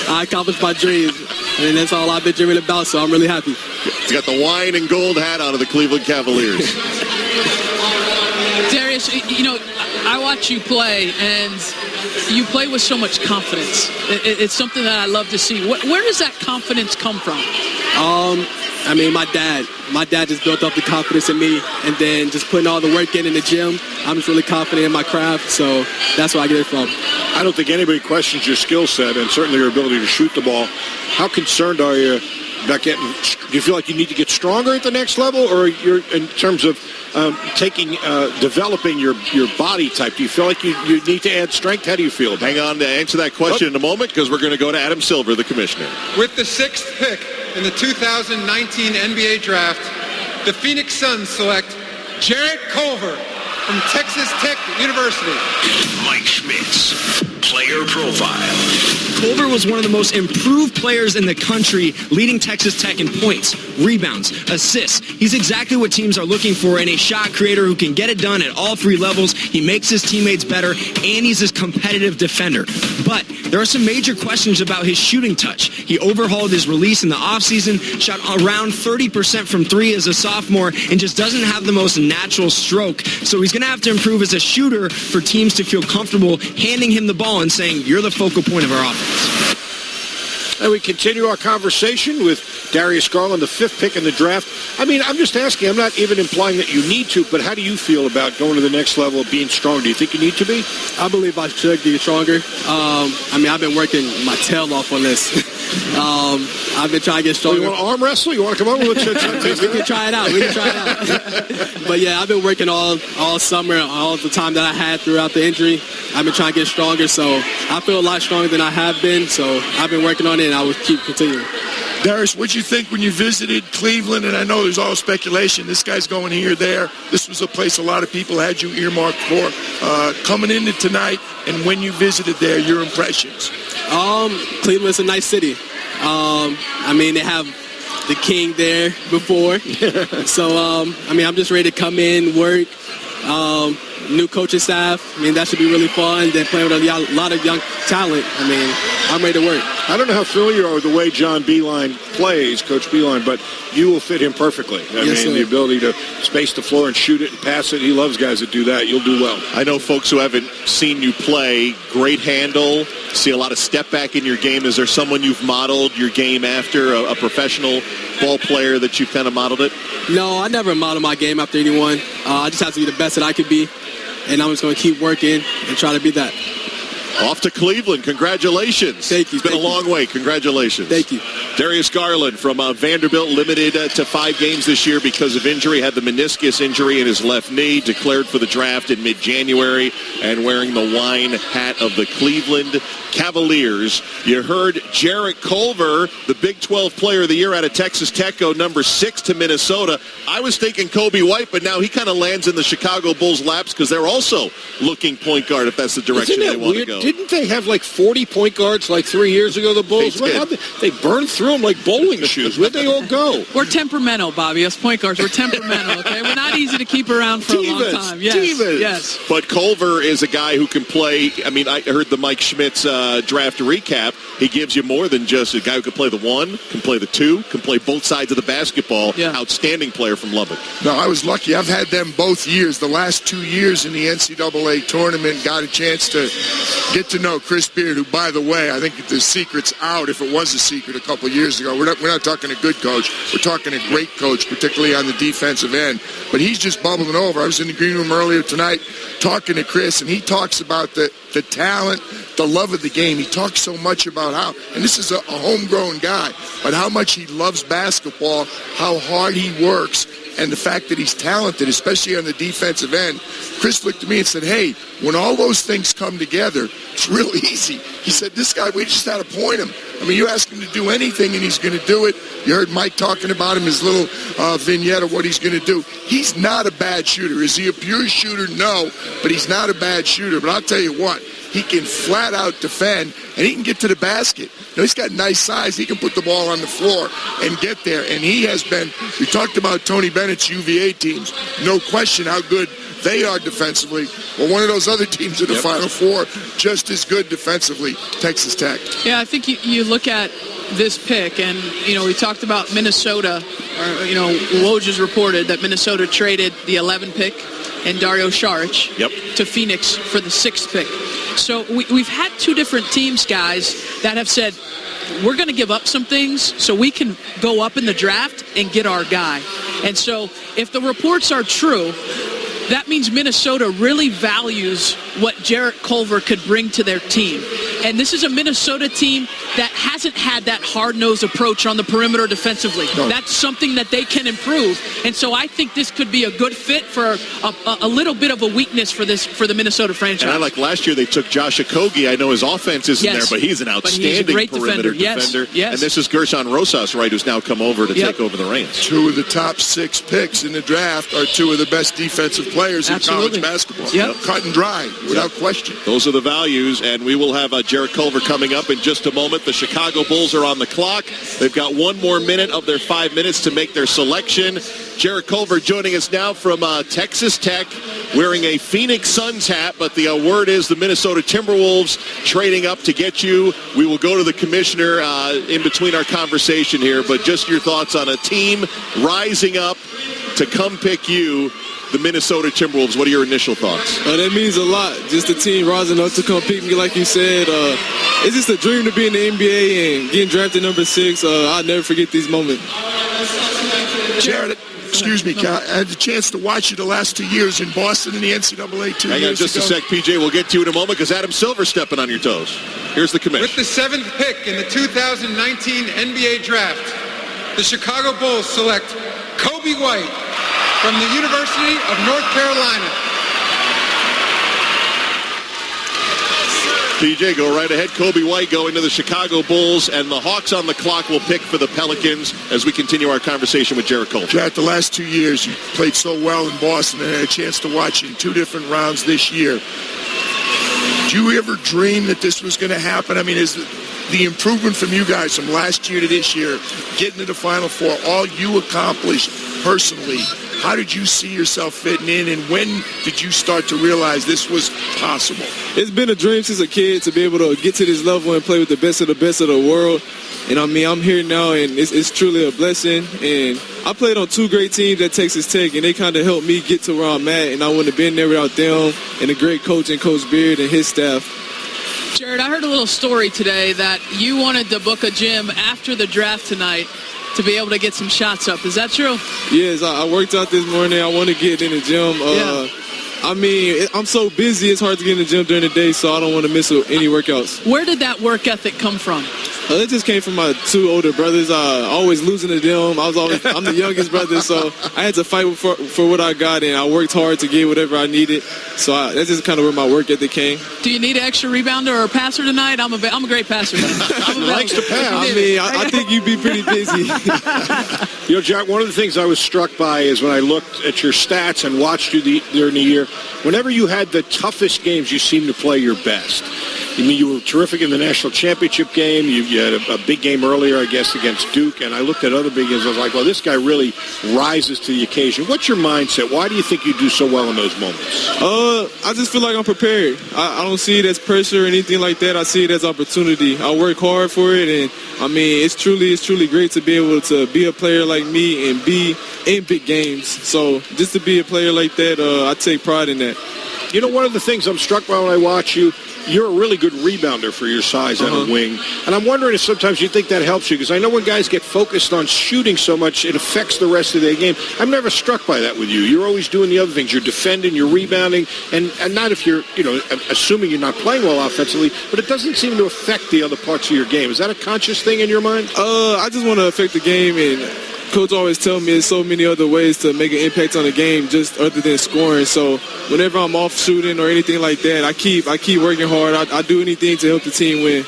I accomplished my dreams, and that's all I've been dreaming about, so I'm really happy. He's got the wine and gold hat on of the Cleveland Cavaliers. Darius, I watch you play, and you play with so much confidence. It's something that I love to see. Where does that confidence come from? I mean, my dad just built up the confidence in me, and then just putting all the work in the gym. I'm just really confident in my craft, so that's where I get it from. I don't think anybody questions your skill set and certainly your ability to shoot the ball. How concerned are you about do you feel like you need to get stronger at the next level, or you're in terms of developing your body type? Do you feel like you need to add strength? How do you feel? Hang on to answer that question in a moment, because we're going to go to Adam Silver, the commissioner. With the 6th pick in the 2019 NBA Draft, the Phoenix Suns select Jarrett Culver from Texas Tech University. Mike Schmitz, player profile. Culver was one of the most improved players in the country, leading Texas Tech in points, rebounds, assists. He's exactly what teams are looking for in a shot creator who can get it done at all 3 levels. He makes his teammates better, and he's a competitive defender. But there are some major questions about his shooting touch. He overhauled his release in the offseason, shot around 30% from 3 as a sophomore, and just doesn't have the most natural stroke. So he's going to have to improve as a shooter for teams to feel comfortable handing him the ball and saying, you're the focal point of our offense. And we continue our conversation with Darius Garland, the 5th pick in the draft. I mean, I'm just asking. I'm not even implying that you need to, but how do you feel about going to the next level of being strong? Do you think you need to be? I believe I should be stronger. I've been working my tail off on this. I've been trying to get stronger. You want to arm wrestle? You want to come up with it? We can try it out. But yeah, I've been working all summer, all the time that I had throughout the injury. I've been trying to get stronger, so I feel a lot stronger than I have been. So I've been working on it, and I will keep continuing. Darius, what'd you think when you visited Cleveland? And I know there's all speculation. This guy's going here, there. This was a place a lot of people had you earmarked for. Coming into tonight, and when you visited there, your impressions? Cleveland's a nice city. They have the king there before. So, I'm just ready to come in, work. New coaching staff. That should be really fun. Then playing with a lot of young talent. I'm ready to work. I don't know how familiar you are with the way John Beilein plays, Coach Beilein, but you will fit him perfectly. The ability to space the floor and shoot it and pass it. He loves guys that do that. You'll do well. I know folks who haven't seen you play, great handle, see a lot of step back in your game. Is there someone you've modeled your game after, a professional ball player that you've kind of modeled it? No, I never modeled my game after anyone. I just have to be the best that I could be, and I'm just going to keep working and try to be that. Off to Cleveland. Congratulations. Thank you. It's been a long way. Congratulations. Thank you. Darius Garland from Vanderbilt, limited to 5 games this year because of injury. Had the meniscus injury in his left knee, declared for the draft in mid-January, and wearing the wine hat of the Cleveland Cavaliers. You heard Jarrett Culver, the Big 12 Player of the Year out of Texas Tech, go number 6 to Minnesota. I was thinking Kobe White, but now he kind of lands in the Chicago Bulls' laps because they're also looking point guard if that's the direction they want to go. Didn't they have like 40 point guards like 3 years ago, the Bulls? They burned through them like bowling shoes. Where'd they all go? We're temperamental, Bobby. Us point guards, we're temperamental, okay? We're not easy to keep around for a long time. Yes. But Culver is a guy who can play. I mean, I heard the Mike Schmitz draft recap. He gives you more than just a guy who can play the 1, can play the 2, can play both sides of the basketball. Yeah. Outstanding player from Lubbock. No, I was lucky. I've had them both years. The last 2 years in the NCAA tournament, got a chance to get to know Chris Beard, who, by the way, I think the secret's out, if it was a secret a couple of years ago. We're not talking a good coach. We're talking a great coach, particularly on the defensive end. But he's just bubbling over. I was in the green room earlier tonight talking to Chris, and he talks about the talent, the love of the game. He talks so much about how, and this is a homegrown guy, but how much he loves basketball, how hard he works, and the fact that he's talented, especially on the defensive end. Chris looked at me and said, hey, when all those things come together, it's real easy. He said, this guy, we just had to point him. I mean, you ask him to do anything, and he's going to do it. You heard Mike talking about him, his little vignette of what he's going to do. He's not a bad shooter. Is he a pure shooter? No, but he's not a bad shooter. But I'll tell you what, he can flat out defend, and he can get to the basket. You know, he's got nice size. He can put the ball on the floor and get there. And he has been, we talked about Tony Bennett's UVA teams. No question how good they are defensively. Well, one of those other teams in the Final Four, just as good defensively, Texas Tech. Yeah, I think you look at this pick, and, we talked about Minnesota, Woj has reported that Minnesota traded the 11 pick and Dario Saric to Phoenix for the 6th pick. So we've had 2 different teams, guys, that have said, we're going to give up some things so we can go up in the draft and get our guy. And so if the reports are true, that means Minnesota really values what Jarrett Culver could bring to their team. And this is a Minnesota team that hasn't had that hard-nosed approach on the perimeter defensively. No. That's something that they can improve. And so I think this could be a good fit for a little bit of a weakness for the Minnesota franchise. And I like last year they took Josh Okogie. I know his offense isn't there, but he's an outstanding perimeter defender. Yes. And this is Gershon Rosas, right, who's now come over to take over the reins. 2 of the top 6 picks in the draft are 2 of the best defensive players in college basketball. Cut and dry, without question. Those are the values, and we will have Jarrett Culver coming up in just a moment. The Chicago Bulls are on the clock. They've got 1 more minute of their 5 minutes to make their selection. Jarrett Culver joining us now from Texas Tech, wearing a Phoenix Suns hat, but the word is the Minnesota Timberwolves trading up to get you. We will go to the commissioner in between our conversation here, but just your thoughts on a team rising up to come pick you, the Minnesota Timberwolves. What are your initial thoughts? That means a lot. Just the team rising up to come pick me, like you said. It's just a dream to be in the NBA and getting drafted number 6. I'll never forget these moments. Jared, excuse me, I had the chance to watch you the last 2 years in Boston in the NCAA 2 years Hang on just ago. a sec, PJ. We'll get to you in a moment because Adam Silver's stepping on your toes. Here's the commission. With the 7th pick in the 2019 NBA Draft, the Chicago Bulls select Kobe White from the University of North Carolina. PJ, go right ahead. Kobe White going to the Chicago Bulls, and the Hawks on the clock will pick for the Pelicans as we continue our conversation with Jarrett Culver. Jared, the last 2 years, you played so well in Boston, and I had a chance to watch you in 2 different rounds this year. Do you ever dream that this was going to happen? I mean, is the improvement from you guys from last year to this year, getting to the Final Four, all you accomplished personally, how did you see yourself fitting in, and when did you start to realize this was possible? It's been a dream since a kid to be able to get to this level and play with the best of the world. And I mean, I'm here now, and it's truly a blessing. And I played on 2 great teams at Texas Tech, and they kind of helped me get to where I'm at. And I wouldn't have been there without them and the great coach and Coach Beard and his staff. Jared, I heard a little story today that you wanted to book a gym after the draft tonight to be able to get some shots up. Is that true? Yes, I worked out this morning. I want to get in the gym. I mean, I'm so busy, it's hard to get in the gym during the day, so I don't want to miss any workouts. Where did that work ethic come from? It just came from my two older brothers. Always losing to them. I'm the youngest brother, so I had to fight for what I got, and I worked hard to get whatever I needed. So that's just kind of where my work ethic came. Do you need an extra rebounder or a passer tonight? I'm a great passer. He likes to pass. I mean, I think you'd be pretty busy. You know, Jack, one of the things I was struck by is when I looked at your stats and watched you during the year, whenever you had the toughest games, you seemed to play your best. I mean, you were terrific in the national championship game. You had a big game earlier, I guess, against Duke. And I looked at other big games. I was like, well, this guy really rises to the occasion. What's your mindset? Why do you think you do so well in those moments? I just feel like I'm prepared. I don't see it as pressure or anything like that. I see it as opportunity. I work hard for it. And, I mean, it's truly great to be able to be a player like me and be in big games. So just to be a player like that, I take pride in that. You know, one of the things I'm struck by when I watch you, you're a really good rebounder for your size on a wing. And I'm wondering if sometimes you think that helps you, because I know when guys get focused on shooting so much, it affects the rest of their game. I'm never struck by that with you. You're always doing the other things. You're defending, you're rebounding, and not if you're, assuming you're not playing well offensively, but it doesn't seem to affect the other parts of your game. Is that a conscious thing in your mind? I just want to affect the game, and Coach always tells me there's so many other ways to make an impact on the game just other than scoring. So whenever I'm off shooting or anything like that, I keep working hard. I do anything to help the team win.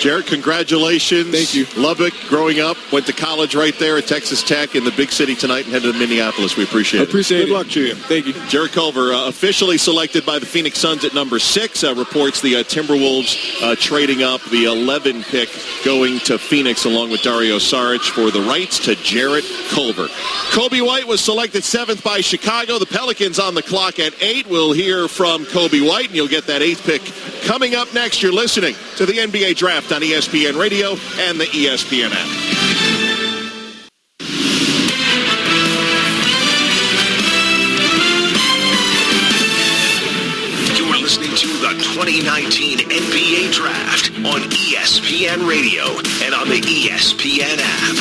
Jared, congratulations. Thank you. Lubbock, growing up, went to college right there at Texas Tech in the big city tonight and headed to Minneapolis. We appreciate it. Good luck to you. Thank you. Jared Culver, officially selected by the Phoenix Suns at number 6, reports the Timberwolves trading up the 11 pick going to Phoenix along with Dario Saric for the rights to Jared Culver. Kobe White was selected 7th by Chicago. The Pelicans on the clock at 8. We'll hear from Kobe White, and you'll get that 8th pick coming up next. You're listening to the NBA Draft on ESPN Radio and the ESPN app. You're listening to the 2019 NBA Draft on ESPN Radio and on the ESPN app.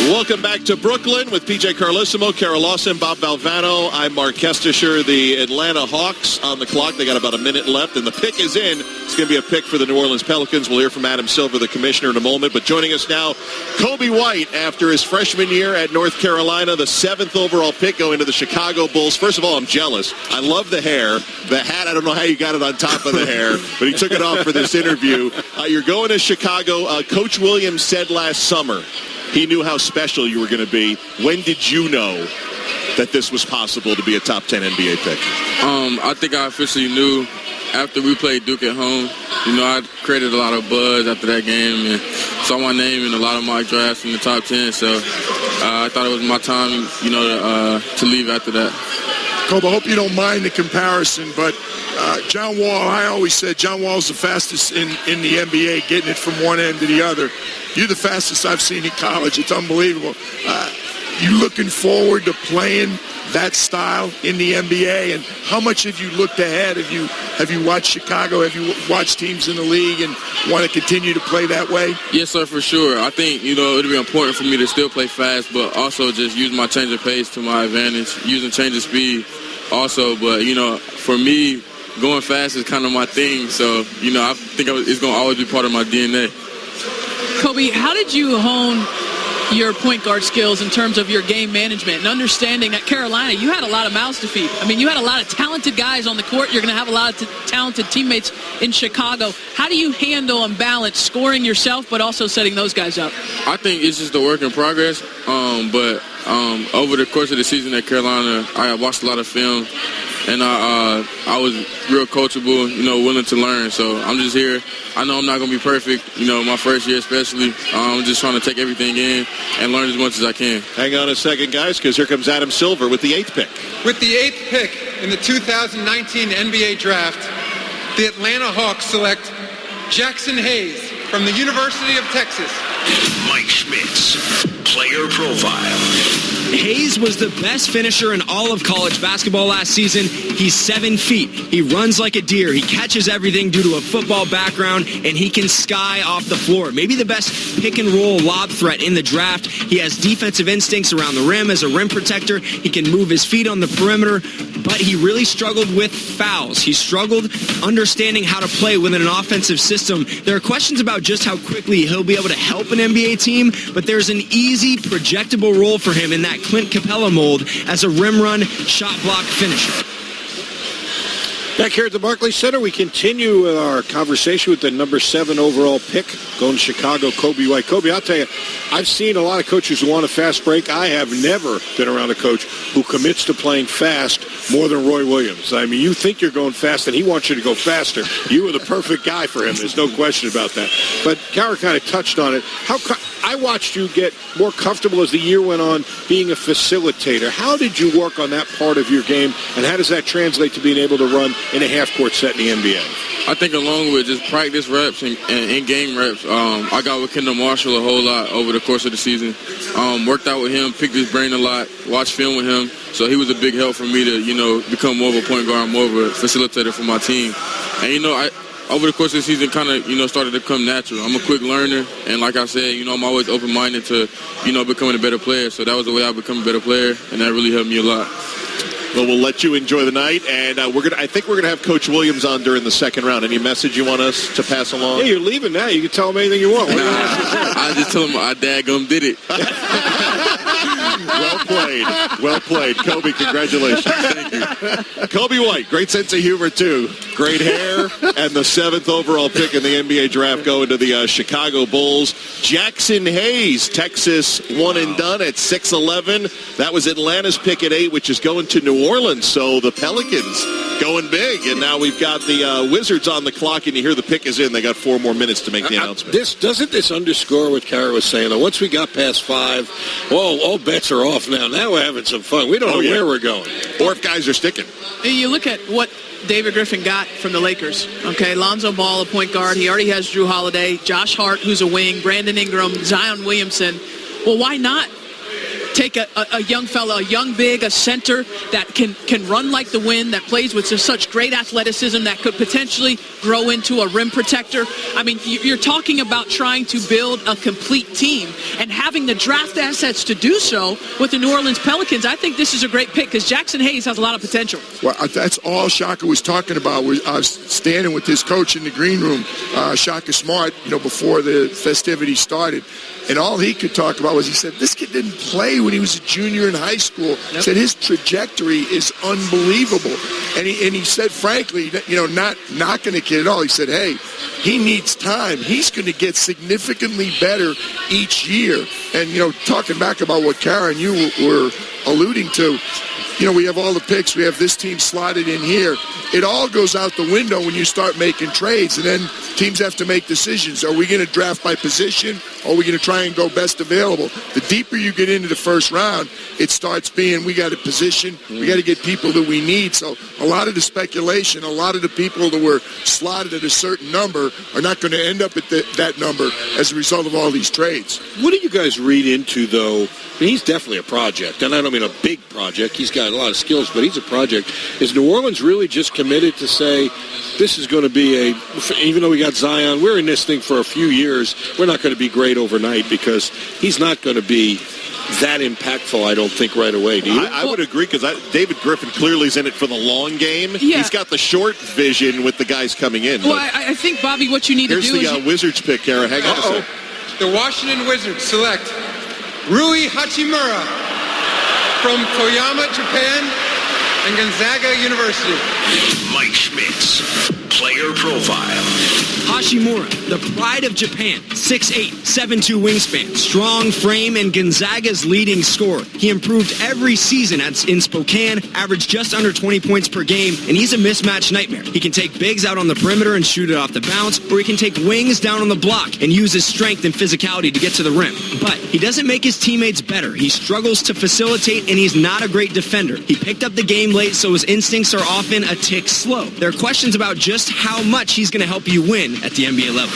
Welcome back to Brooklyn with PJ Carlissimo, Kara Lawson, Bob Valvano. I'm Mark Kestisher. The Atlanta Hawks on the clock. They got about a minute left, and the pick is in. It's going to be a pick for the New Orleans Pelicans. We'll hear from Adam Silver, the commissioner, in a moment. But joining us now, Kobe White, after his freshman year at North Carolina, the 7th overall pick going to the Chicago Bulls. First of all, I'm jealous. I love the hair. The hat, I don't know how you got it on top of the hair, but he took it off for this interview. You're going to Chicago. Coach Williams said last summer he knew how special you were going to be. When did you know that this was possible to be a top 10 NBA pick? I think I officially knew after we played Duke at home. I created a lot of buzz after that game and saw my name in a lot of mock drafts in the top 10. So I thought it was my time, to leave after that. Kobe, I hope you don't mind the comparison, but John Wall, I always said John Wall's the fastest in the NBA, getting it from one end to the other. You're the fastest I've seen in college. It's unbelievable. You looking forward to playing that style in the NBA? And how much have you looked ahead? Have you watched Chicago? Have you watched teams in the league and want to continue to play that way? Yes, sir, for sure. I think, it'll be important for me to still play fast, but also just use my change of pace to my advantage, using change of speed also. But, for me, going fast is kind of my thing. So, I think it's going to always be part of my DNA. Kobe, how did you hone your point guard skills in terms of your game management and understanding that Carolina, you had a lot of mouths to feed? I mean, you had a lot of talented guys on the court. You're going to have a lot of talented teammates in Chicago. How do you handle and balance scoring yourself but also setting those guys up? I think it's just a work in progress. But over the course of the season at Carolina, I watched a lot of film. And I was real coachable, willing to learn. So I'm just here. I know I'm not going to be perfect, my first year especially. I'm just trying to take everything in and learn as much as I can. Hang on a second, guys, because here comes Adam Silver with the 8th pick. With the 8th pick in the 2019 NBA Draft, the Atlanta Hawks select Jackson Hayes from the University of Texas. Mike Schmitz, player profile. Hayes was the best finisher in all of college basketball last season. He's 7 feet. He runs like a deer. He catches everything due to a football background, and he can sky off the floor. Maybe the best pick-and-roll lob threat in the draft. He has defensive instincts around the rim as a rim protector. He can move his feet on the perimeter, but he really struggled with fouls. He struggled understanding how to play within an offensive system. There are questions about just how quickly he'll be able to help an NBA team, but there's an easy, projectable role for him in that Clint Capella mold as a rim run, shot block finisher. Back here at the Barclays Center, we continue with our conversation with the number 7 overall pick going to Chicago, Kobe White. Kobe, I'll tell you, I've seen a lot of coaches who want a fast break. I have never been around a coach who commits to playing fast more than Roy Williams. I mean, you think you're going fast, and he wants you to go faster. You were the perfect guy for him. There's no question about that. But Kara kind of touched on it. I watched you get more comfortable as the year went on being a facilitator. How did you work on that part of your game, and how does that translate to being able to run in a half-court set in the NBA? I think along with just practice reps and in-game reps, I got with Kendall Marshall a whole lot over the course of the season. Worked out with him, picked his brain a lot, watched film with him. So he was a big help for me to, become more of a point guard, more of a facilitator for my team. And, over the course of the season, kind of, started to come natural. I'm a quick learner, and like I said, I'm always open-minded to, becoming a better player. So that was the way I become a better player, and that really helped me a lot. Well, we'll let you enjoy the night, and I think we're gonna have Coach Williams on during the second round. Any message you want us to pass along? Yeah, you're leaving now. You can tell him anything you want. I just tell him I daggum did it. Well played. Kobe, congratulations. Thank you. Kobe White, great sense of humor, too. Great hair, and the 7th overall pick in the NBA draft going to the Chicago Bulls. Jackson Hayes, Texas, one and done at 6'11". That was Atlanta's pick at 8, which is going to New Orleans. So the Pelicans going big, and now we've got the Wizards on the clock, and you hear the pick is in. They got 4 more minutes to make the announcement. Doesn't this underscore what Kara was saying, though? Once we got past 5, all bets are off now. Now we're having some fun. We don't know where we're going. Or if guys are sticking. You look at what David Griffin got from the Lakers. Okay, Lonzo Ball, a point guard. He already has Drew Holiday, Josh Hart, who's a wing, Brandon Ingram, Zion Williamson. Well, why not take a young fella, a young big, a center that can run like the wind, that plays with such great athleticism, that could potentially grow into a rim protector? I mean, you're talking about trying to build a complete team and having the draft assets to do so with the New Orleans Pelicans. I think this is a great pick because Jackson Hayes has a lot of potential. Well, that's all Shaka was talking about. I was standing with his coach in the green room, Shaka Smart, before the festivities started. And all he could talk about was, he said, this kid didn't play when he was a junior in high school. Yep. He said his trajectory is unbelievable. And he said, frankly, not knocking the kid at all. He said, hey, he needs time. He's going to get significantly better each year. And, talking back about what Kara and you were alluding to, we have all the picks. We have this team slotted in here. It all goes out the window when you start making trades, and then teams have to make decisions. Are we going to draft by position, or are we going to try and go best available? The deeper you get into the first round, it starts being, we got a position, we got to get people that we need. So a lot of the speculation, a lot of the people that were slotted at a certain number are not going to end up at that number as a result of all these trades. What do you guys read into, though? I mean, he's definitely a project, and I don't mean a big project. He's got a lot of skills, but he's a project. Is New Orleans really just committed to say, this is going to be even though we got Zion, we're in this thing for a few years, we're not going to be great overnight, because he's not going to be that impactful, I don't think, right away. Do you? I would agree, because David Griffin clearly is in it for the long game. Yeah. He's got the short vision with the guys coming in. Well, I think, Bobby, what you need to do is... Here's the Wizards pick, Kara. Hang on a second. The Washington Wizards select Rui Hachimura from Toyama, Japan, and Gonzaga University. Mike Schmitz, player profile. Hachimura, the pride of Japan, 6'8", 7'2" wingspan, strong frame, and Gonzaga's leading scorer. He improved every season in Spokane, averaged just under 20 points per game, and he's a mismatch nightmare. He can take bigs out on the perimeter and shoot it off the bounce, or he can take wings down on the block and use his strength and physicality to get to the rim. But he doesn't make his teammates better. He struggles to facilitate, and he's not a great defender. He picked up the game late, so his instincts are often a tick slow. There are questions about just how much he's going to help you win at the NBA level.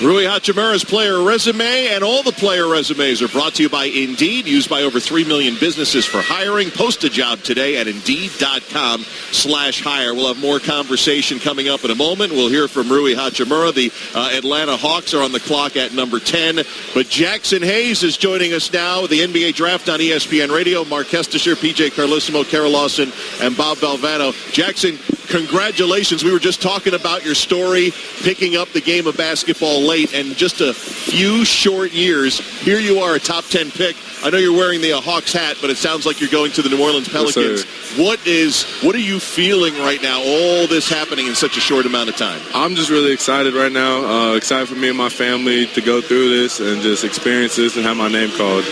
Rui Hachimura's player resume and all the player resumes are brought to you by Indeed, used by over 3 million businesses for hiring. Post a job today at Indeed.com/hire. We'll have more conversation coming up in a moment. We'll hear from Rui Hachimura. The Atlanta Hawks are on the clock at number 10. But Jackson Hayes is joining us now. The NBA Draft on ESPN Radio. Mark Kestisher, PJ Carlissimo, Kara Lawson, and Bob Valvano. Jackson, congratulations. We were just talking about your story, picking up the game of basketball late, and just a few short years, here you are, a top 10 pick. I know you're wearing the Hawks hat, but it sounds like you're going to the New Orleans Pelicans. Yes, what are you feeling right now, all this happening in such a short amount of time? I'm just really excited right now. Excited for me and my family to go through this and just experience this and have my name called.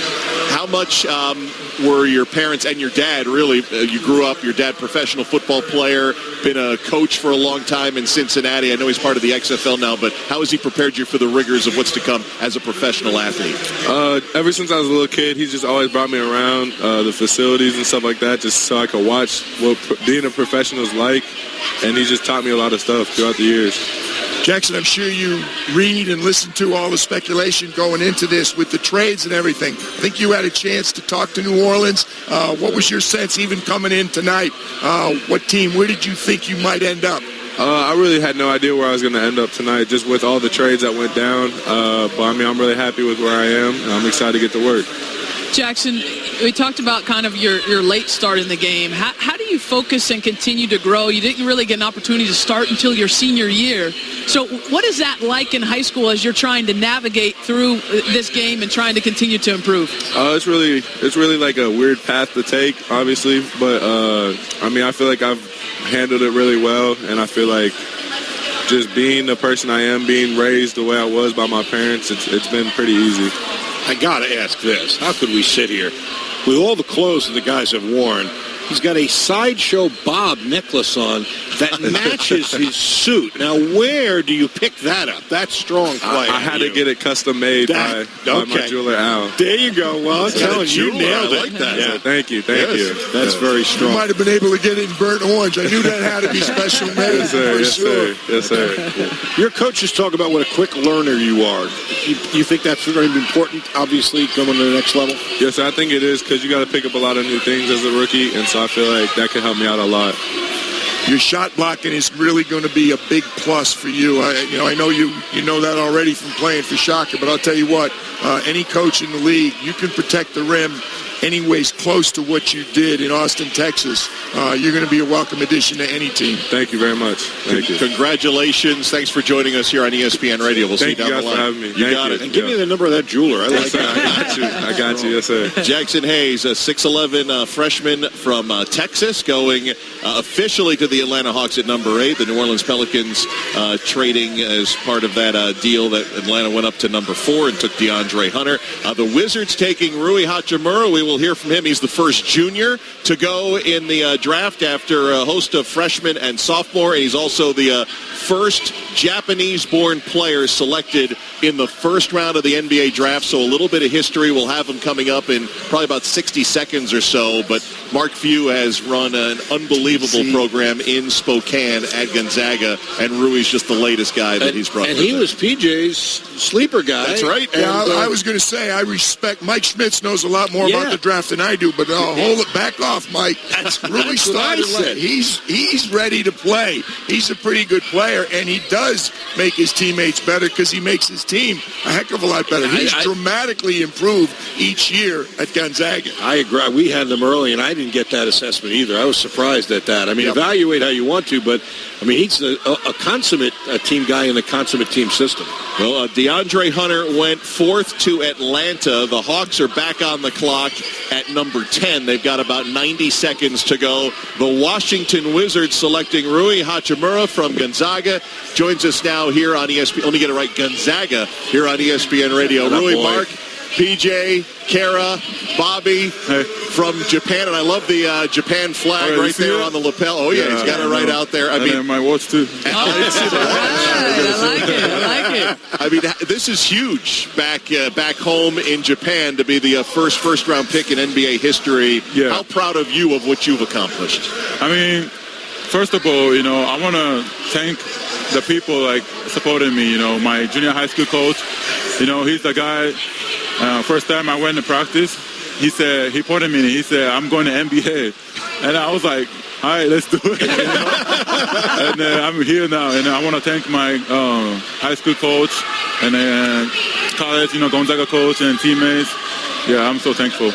How much were your parents and your dad, really, you grew up, your dad professional football player, been a coach for a long time in Cincinnati. I know he's part of the XFL now, but how has he prepared you for the rigors of what's to come as a professional athlete? Ever since I was a little kid, he's just always brought me around the facilities and stuff like that, just so I could watch what being a professional is like, and he just taught me a lot of stuff throughout the years. Jackson, I'm sure you read and listen to all the speculation going into this with the trades and everything. I think you had a chance to talk to New Orleans. What was your sense even coming in tonight? What team, where did you think you might end up? I really had no idea where I was going to end up tonight, just with all the trades that went down. But, I mean, I'm really happy with where I am, and I'm excited to get to work. Jackson, we talked about kind of your late start in the game. How do you focus and continue to grow? You didn't really get an opportunity to start until your senior year. So what is that like in high school as you're trying to navigate through this game and trying to continue to improve? It's really like a weird path to take, obviously. But, I mean, I feel like I've handled it really well, and I feel like just being the person I am, being raised the way I was by my parents, it's been pretty easy. I got to ask this. How could we sit here with all the clothes that the guys have worn? He's got a Sideshow Bob necklace on that matches his suit. Now, where do you pick that up? That's strong play. I had to get it custom made by my jeweler, Al. There you go. Well, I'm telling you, nailed it. I like that. Yeah, thank you. That's very strong. You might have been able to get it in burnt orange. I knew that had to be special made. Yes, sir. For yes, sure. sir. Yes, sir. Your coaches talk about what a quick learner you are. You think that's very important, obviously, going to the next level? Yes, I think it is, because you got to pick up a lot of new things as a rookie, and so I feel like that could help me out a lot. Your shot blocking is really going to be a big plus for you. I know you know that already from playing for Shaka, but I'll tell you what, any coach in the league, you can protect the rim anyways close to what you did in Austin, Texas. You're going to be a welcome addition to any team. Thank you very much. Thank you. Congratulations. Thanks for joining us here on ESPN Radio. We'll see you down the line. Thank you guys for having me. You got it. And give me the number of that jeweler. I like that. I got you. Yes, sir. Jackson Hayes, a 6'11 freshman from Texas, going officially to the Atlanta Hawks at number 8. The New Orleans Pelicans trading as part of that deal that Atlanta went up to number 4 and took DeAndre Hunter. The Wizards taking Rui Hachimura. We will hear from him. He's the first junior to go in the draft after a host of freshmen and sophomore. And he's also the first Japanese-born player selected in the first round of the NBA draft. So a little bit of history. We'll have him coming up in probably about 60 seconds or so. But Mark Few has run an unbelievable program in Spokane at Gonzaga, and Rui's just the latest guy that he's brought. And he was PJ's sleeper guy. That's right. Yeah, I was going to say, I respect Mike Schmitz knows a lot more about the draft than I do, but hold it back off, Mike. That's really what I said. He's ready to play. He's a pretty good player, and he does make his teammates better because he makes his team a heck of a lot better. He's dramatically improved each year at Gonzaga. I agree. We had them early, and I didn't get that assessment either. I was surprised at that. I mean, evaluate how you want to, but, I mean, he's a consummate team guy in a consummate team system. Well, DeAndre Hunter went 4th to Atlanta. The Hawks are back on the clock at number 10. They've got about 90 seconds to go. The Washington Wizards selecting Rui Hachimura from Gonzaga. Joins us now here on ESPN. Let me get it right. Gonzaga here on ESPN Radio. Rui, Mark, PJ, Kara, Bobby from Japan, and I love the Japan flag right there on the lapel. Oh, yeah, he's got it right out there. I mean, my watch, too. I like it. I mean, this is huge back home in Japan to be the first-round pick in NBA history. Yeah. How proud of you of what you've accomplished? I mean, first of all, I want to thank the people like supporting me. My junior high school coach, he's the guy. First time I went to practice, he pointed me and he said, "I'm going to NBA," and I was like, "All right, let's do it." And I'm here now, and I want to thank my high school coach and college, Gonzaga coach and teammates. Yeah, I'm so thankful.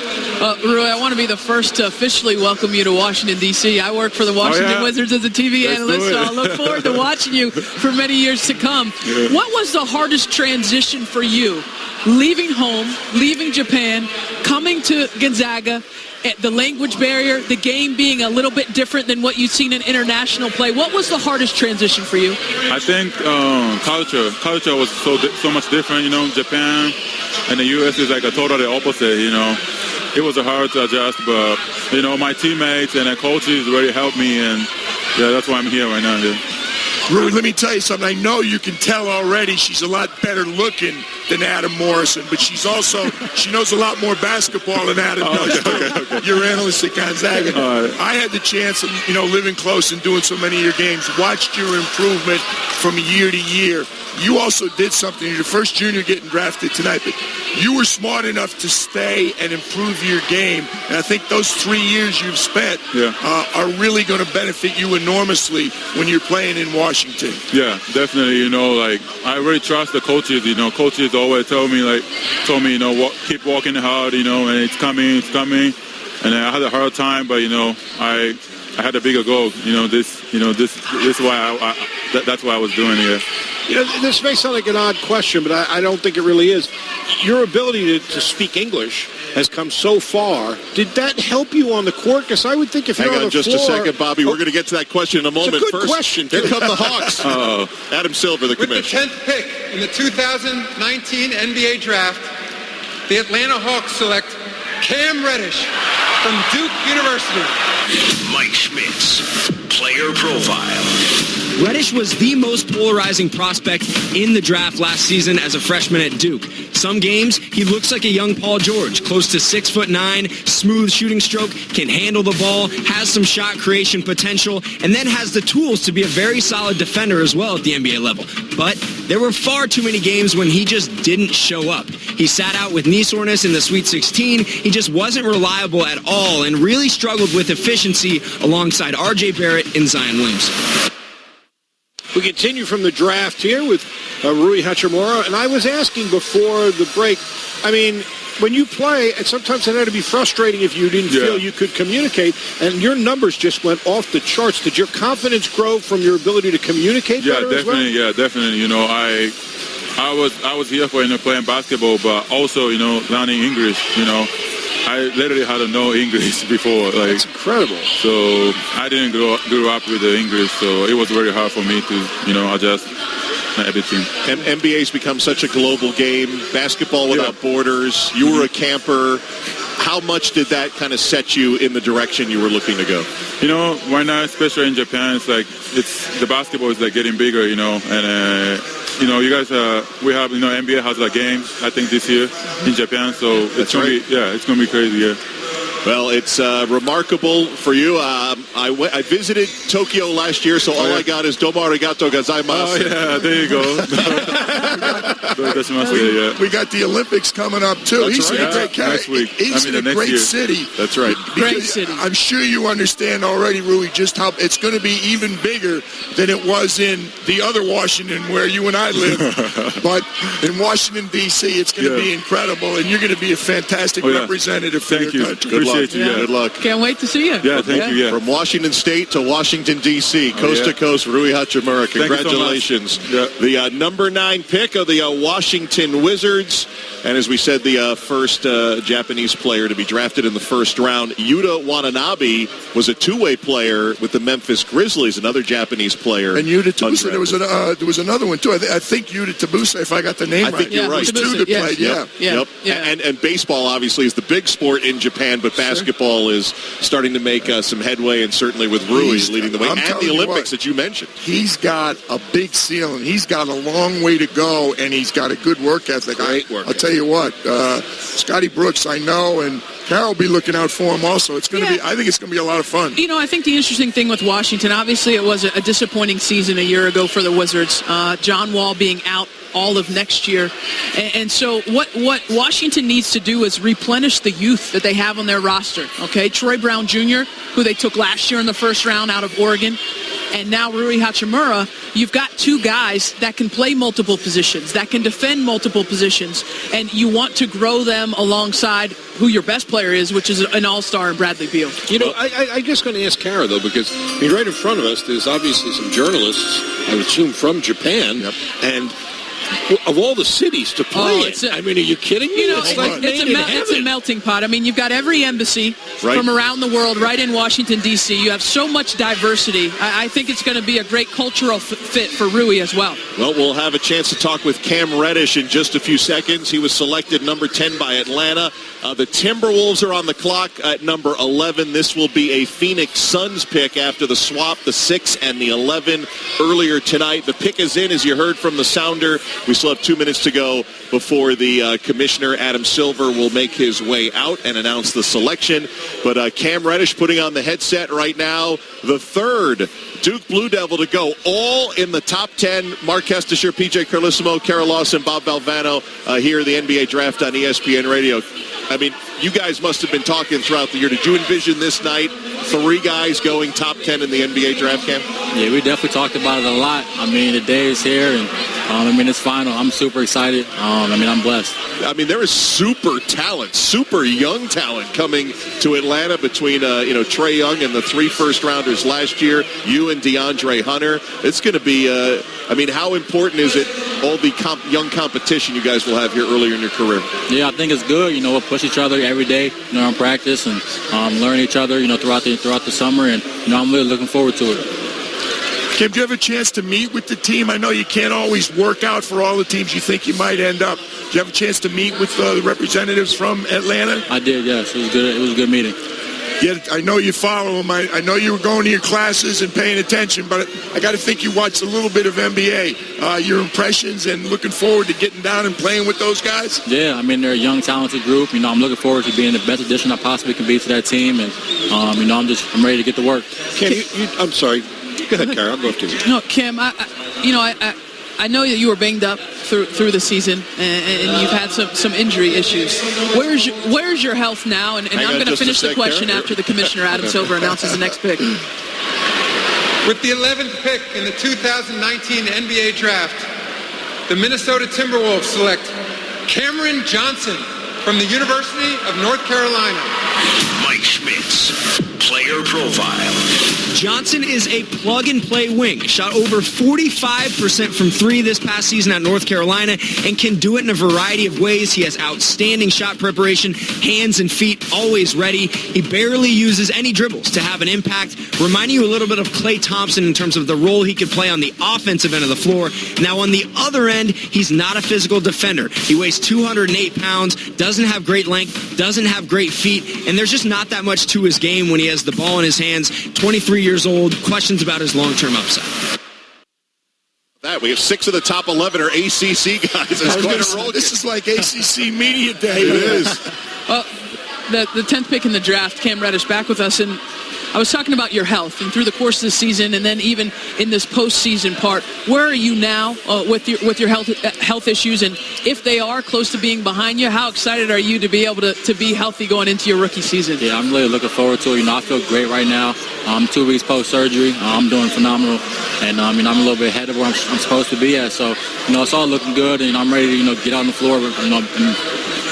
Rui, I want to be the first to officially welcome you to Washington, D.C. I work for the Washington Wizards as a TV analyst, so I look forward to watching you for many years to come. Yeah. What was the hardest transition for you? Leaving home, leaving Japan, coming to Gonzaga, the language barrier, the game being a little bit different than what you've seen in international play. What was the hardest transition for you? I think culture was so much different. Japan and the U.S. is like a totally opposite. It was hard to adjust, but my teammates and the coaches really helped me, and that's why I'm here right now. Yeah. Rui, let me tell you something. I know you can tell already she's a lot better looking than Adam Morrison, but she knows a lot more basketball than Adam does. Okay. Your analyst at Gonzaga. I had the chance of, living close and doing so many of your games, watched your improvement from year to year. You also did something. You're the first junior getting drafted tonight, but you were smart enough to stay and improve your game. And I think those 3 years you've spent are really going to benefit you enormously when you're playing in Washington. Yeah, definitely. I really trust the coaches. Coaches always told me, keep walking hard, and it's coming. And I had a hard time, but, I had a bigger goal. This is why that's what I was doing here. This may sound like an odd question, but I don't think it really is. Your ability to speak English has come so far. Did that help you on the court? Because I would think if you're on the just floor... a second, Bobby. We're going to get to that question in a moment. It's a good question. Here come the Hawks. Adam Silver, the commissioner. With the 10th pick in the 2019 NBA Draft, the Atlanta Hawks select Cam Reddish from Duke University. Mike Schmitz, player profile. Reddish was the most polarizing prospect in the draft last season as a freshman at Duke. Some games, he looks like a young Paul George, close to 6'9", smooth shooting stroke, can handle the ball, has some shot creation potential, and then has the tools to be a very solid defender as well at the NBA level. But there were far too many games when he just didn't show up. He sat out with knee soreness in the Sweet 16. He just wasn't reliable at all and really struggled with efficiency alongside R.J. Barrett and Zion Williamson. We continue from the draft here with Rui Hachimura, and I was asking before the break, when you play, and sometimes it had to be frustrating if you didn't feel you could communicate, and your numbers just went off the charts. Did your confidence grow from your ability to communicate better as well? Yeah, definitely. I was here for playing basketball, but also learning English. I literally had to know English before. That's incredible. So I didn't grow up with the English, so it was very hard for me to adjust everything. NBA's become such a global game. Basketball without borders. You were a camper. How much did that kind of set you in the direction you were looking to go? Right now, especially in Japan, the basketball is getting bigger, and you guys, we have, NBA has a game, I think, this year in Japan, so it's going to be crazy, yeah. Well, it's remarkable for you. I visited Tokyo last year, so all I got is domo arigato gozaimasu. Oh, yeah, there you go. We got the Olympics coming up, too. He's in a great next week. He's in a great city. That's right. Great city. I'm sure you understand already, Rui, just how it's going to be even bigger than it was in the other Washington where you and I live. But in Washington, D.C., it's going to be incredible, and you're going to be a fantastic representative for your country. Good luck. Good luck. Can't wait to see you. Yeah, thank you. Yeah. From Washington State to Washington, D.C., coast to coast, Rui Hachimura. Congratulations. So the number 9 pick of the Washington Wizards. And as we said, the first Japanese player to be drafted in the first round. Yuta Watanabe was a two-way player with the Memphis Grizzlies, another Japanese player. And Yuta Tabusa, there was another one, too. I think Yuta Tabusa, if I got the name right. I think you're right. Two that played, Yep. And baseball, obviously, is the big sport in Japan, but basketball is starting to make some headway, and certainly with Rui leading the way, and the Olympics that you mentioned. He's got a big ceiling. He's got a long way to go, and he's got a good work ethic. I'll tell you what, Scotty Brooks, I know, and Carroll will be looking out for him also. It's going to be. I think it's going to be a lot of fun. You know, I think the interesting thing with Washington, obviously, it was a disappointing season a year ago for the Wizards. John Wall being out all of next year. And so what Washington needs to do is replenish the youth that they have on their roster. Okay, Troy Brown Jr., who they took last year in the first round out of Oregon, and now Rui Hachimura. You've got two guys that can play multiple positions, that can defend multiple positions, and you want to grow them alongside who your best player is, which is an all-star in Bradley Beal. You know, I'm just going to ask Kara, though, because right in front of us, there's obviously some journalists, I would assume from Japan, and of all the cities to play in. I mean, are you kidding me? You know, it's a melting pot. I mean, you've got every embassy from around the world right in Washington, D.C. You have so much diversity. I think it's going to be a great cultural fit for Rui as well. Well, we'll have a chance to talk with Cam Reddish in just a few seconds. He was selected number 10 by Atlanta. The Timberwolves are on the clock at number 11. This will be a Phoenix Suns pick after the swap, the 6 and the 11 earlier tonight. The pick is in, as you heard from the sounder. We still have 2 minutes to go before the commissioner, Adam Silver, will make his way out and announce the selection. But Cam Reddish putting on the headset right now, the third Duke Blue Devil to go, all in the top 10. Mark Kestisher, PJ Carlissimo, Kara Lawson, Bob Valvano here at the NBA Draft on ESPN Radio. I mean, you guys must have been talking throughout the year. Did you envision this night, 3 guys going top 10 in the NBA Draft, Cam? Yeah, we definitely talked about it a lot. I mean, the day is here, and it's final. I'm super excited. I'm blessed. I mean, there is super talent, super young talent coming to Atlanta between, Trae Young and the 3 first-rounders last year, you and DeAndre Hunter. It's going to be, how important is it, all the young competition you guys will have here earlier in your career? Yeah, I think it's good. We'll push each other every day, in practice and learn each other, throughout the summer. And, I'm really looking forward to it. Kim, do you have a chance to meet with the team? I know you can't always work out for all the teams you think you might end up. Do you have a chance to meet with the representatives from Atlanta? I did, yes. It was good. It was a good meeting. Yeah, I know you follow them. I know you were going to your classes and paying attention, but I got to think you watched a little bit of NBA. Your impressions and looking forward to getting down and playing with those guys? Yeah, they're a young, talented group. I'm looking forward to being the best addition I possibly can be to that team, and I'm ready to get to work. I'm sorry. Go ahead, Kara. I'll go after you. No, Kim, I know that you were banged up through the season, and you've had some injury issues. Where's your health now? And I'm going to finish the question after the commissioner, Adam Silver, announces the next pick. With the 11th pick in the 2019 NBA Draft, the Minnesota Timberwolves select Cameron Johnson from the University of North Carolina. Mike Schmitz, player profile. Johnson is a plug-and-play wing. Shot over 45% from 3 this past season at North Carolina and can do it in a variety of ways. He has outstanding shot preparation, hands and feet always ready. He barely uses any dribbles to have an impact, reminding you a little bit of Klay Thompson in terms of the role he could play on the offensive end of the floor. Now, on the other end, he's not a physical defender. He weighs 208 pounds, doesn't have great length, doesn't have great feet, and there's just not that much to his game when he has the ball in his hands. 23 years old, questions about his long-term upside. We have 6 of the top 11 are ACC guys. This is like ACC Media Day. It is. The 10th pick in the draft, Cam Reddish, back with us, and I was talking about your health, and through the course of the season, and then even in this postseason part, where are you now with your health issues? And if they are close to being behind you, how excited are you to be able to be healthy going into your rookie season? Yeah, I'm really looking forward to it. I feel great right now. I'm 2 weeks post-surgery. I'm doing phenomenal, and I'm a little bit ahead of where I'm supposed to be at. So, it's all looking good, and I'm ready to get on the floor, and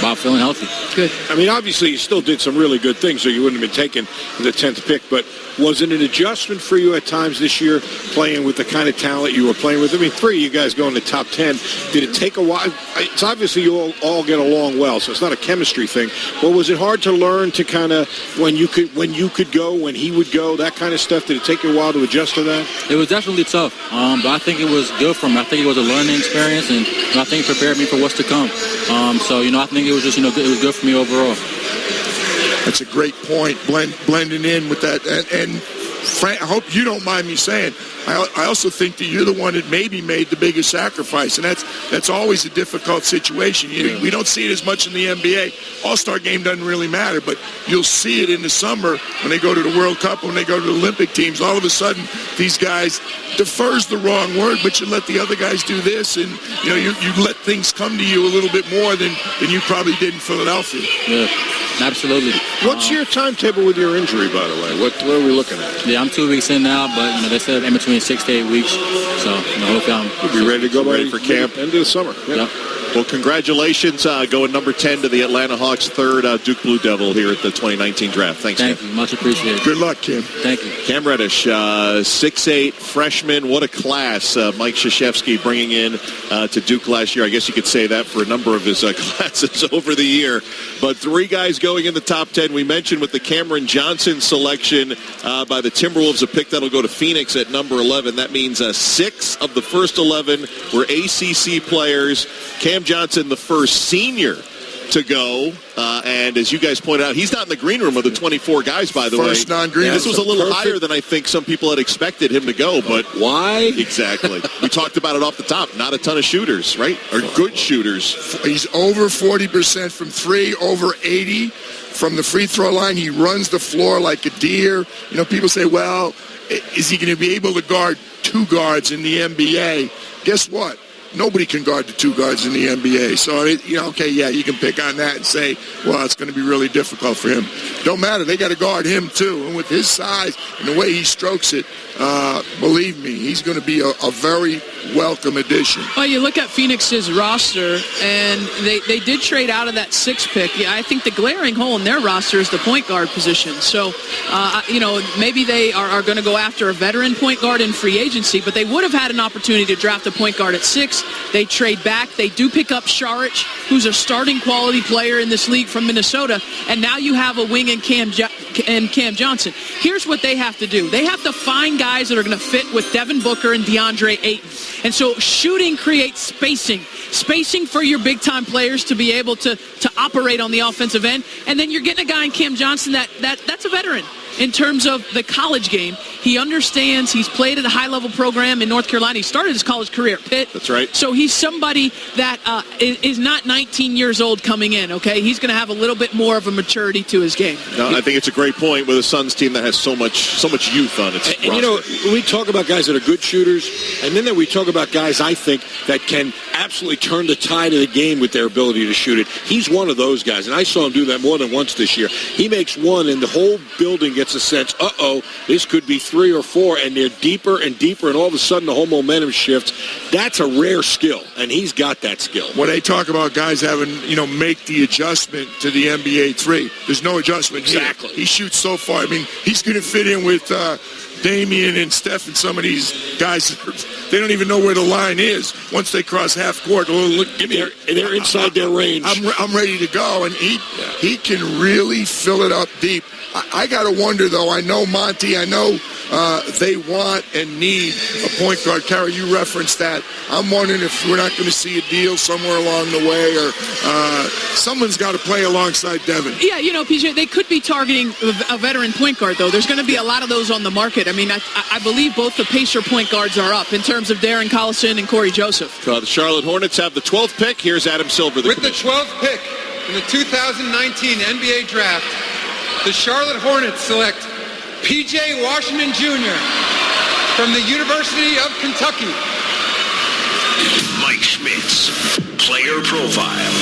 about feeling healthy. Good. Obviously, you still did some really good things, or you wouldn't have been taking the 10th pick. But was it an adjustment for you at times this year, playing with the kind of talent you were playing with? 3 of you guys go in the top 10. Did it take a while? It's obviously you all get along well, so it's not a chemistry thing. But was it hard to learn to kind of when you could go, when he would go, that kind of stuff? Did it take you a while to adjust to that? It was definitely tough, but I think it was good for me. I think it was a learning experience, and I think it prepared me for what's to come. I think it was just, it was good for me overall. That's a great point, blending in with that. And Frank, I hope you don't mind me saying, I also think that you're the one that maybe made the biggest sacrifice, and that's always a difficult situation. We don't see it as much in the NBA. All-Star game doesn't really matter, but you'll see it in the summer when they go to the World Cup, when they go to the Olympic teams. All of a sudden, these guys, defer's the wrong word, but you let the other guys do this, and you let things come to you a little bit more than you probably did in Philadelphia. Yeah, absolutely. What's your timetable with your injury, by the way? What are we looking at? Yeah, I'm 2 weeks in now, but they said in between 6 to 8 weeks. So hopefully I'm be ready to go ready for camp end of the summer. Yeah. Well, congratulations, going number 10 to the Atlanta Hawks, third Duke Blue Devil here at the 2019 draft. Thanks, Thank Cam. you. Much appreciated. Good luck, Kim. Thank you. Cam Reddish, 6'8", freshman. What a class. Mike Krzyzewski bringing in to Duke last year. I guess you could say that for a number of his classes over the year. But 3 guys going in the top 10. We mentioned with the Cameron Johnson selection by the Timberwolves, a pick that'll go to Phoenix at number 11. That means 6 of the first 11 were ACC players. Cam Johnson, the first senior to go, and as you guys pointed out, he's not in the green room of the 24 guys, by the way. First non-green room. This was a little higher than I think some people had expected him to go, but why? Exactly. We talked about it off the top. Not a ton of shooters, right? Or good shooters. He's over 40% from 3, over 80 from the free throw line. He runs the floor like a deer. People say, well, is he going to be able to guard 2 guards in the NBA? Guess what? Nobody can guard the 2 guards in the NBA. So, you can pick on that and say, well, it's going to be really difficult for him. Don't matter. They got to guard him, too. And with his size and the way he strokes it, believe me, he's going to be a very welcome addition. Well, you look at Phoenix's roster, and they did trade out of that 6th pick. Yeah, I think the glaring hole in their roster is the point guard position. So, maybe they are going to go after a veteran point guard in free agency, but they would have had an opportunity to draft a point guard at 6. They trade back. They do pick up Saric, who's a starting quality player in this league from Minnesota, and now you have a wing in Cam Johnson. Here's what they have to do. They have to find guys that are going to fit with Devin Booker and DeAndre Ayton. And so shooting creates spacing for your big-time players to be able to operate on the offensive end. And then you're getting a guy in Cam Johnson that's a veteran in terms of the college game. He understands. He's played at a high-level program in North Carolina. He started his college career at Pitt. That's right. So he's somebody that is not 19 years old coming in, okay? He's going to have a little bit more of a maturity to his game. No, I think it's a great point with a Suns team that has so much youth on its roster. We talk about guys that are good shooters, and then we talk about guys, I think, that can absolutely turn the tide of the game with their ability to shoot it. He's one of those guys, and I saw him do that more than once this year. He makes one, and the whole building gets a sense, this could be 3 or 4, and they're deeper and deeper, and all of a sudden the whole momentum shifts. That's a rare skill, and he's got that skill. When they talk about guys having, make the adjustment to the NBA 3, there's no adjustment exactly here. He shoots so far. I mean, he's going to fit in with Damian and Steph and some of these guys. They don't even know where the line is once they cross half court. They're inside their range. I'm ready to go, and he can really fill it up deep. I got to wonder, though. I know Monty. I know they want and need a point guard. Carrie, you referenced that. I'm wondering if we're not going to see a deal somewhere along the way, or someone's got to play alongside Devin. Yeah, PJ, they could be targeting a veteran point guard, though. There's going to be a lot of those on the market. I mean, I believe both the Pacer point guards are up in terms of Darren Collison and Corey Joseph. The Charlotte Hornets have the 12th pick. Here's Adam Silver, With the 12th pick in the 2019 NBA Draft, the Charlotte Hornets select P.J. Washington Jr. from the University of Kentucky. Mike Schmitz, player profile.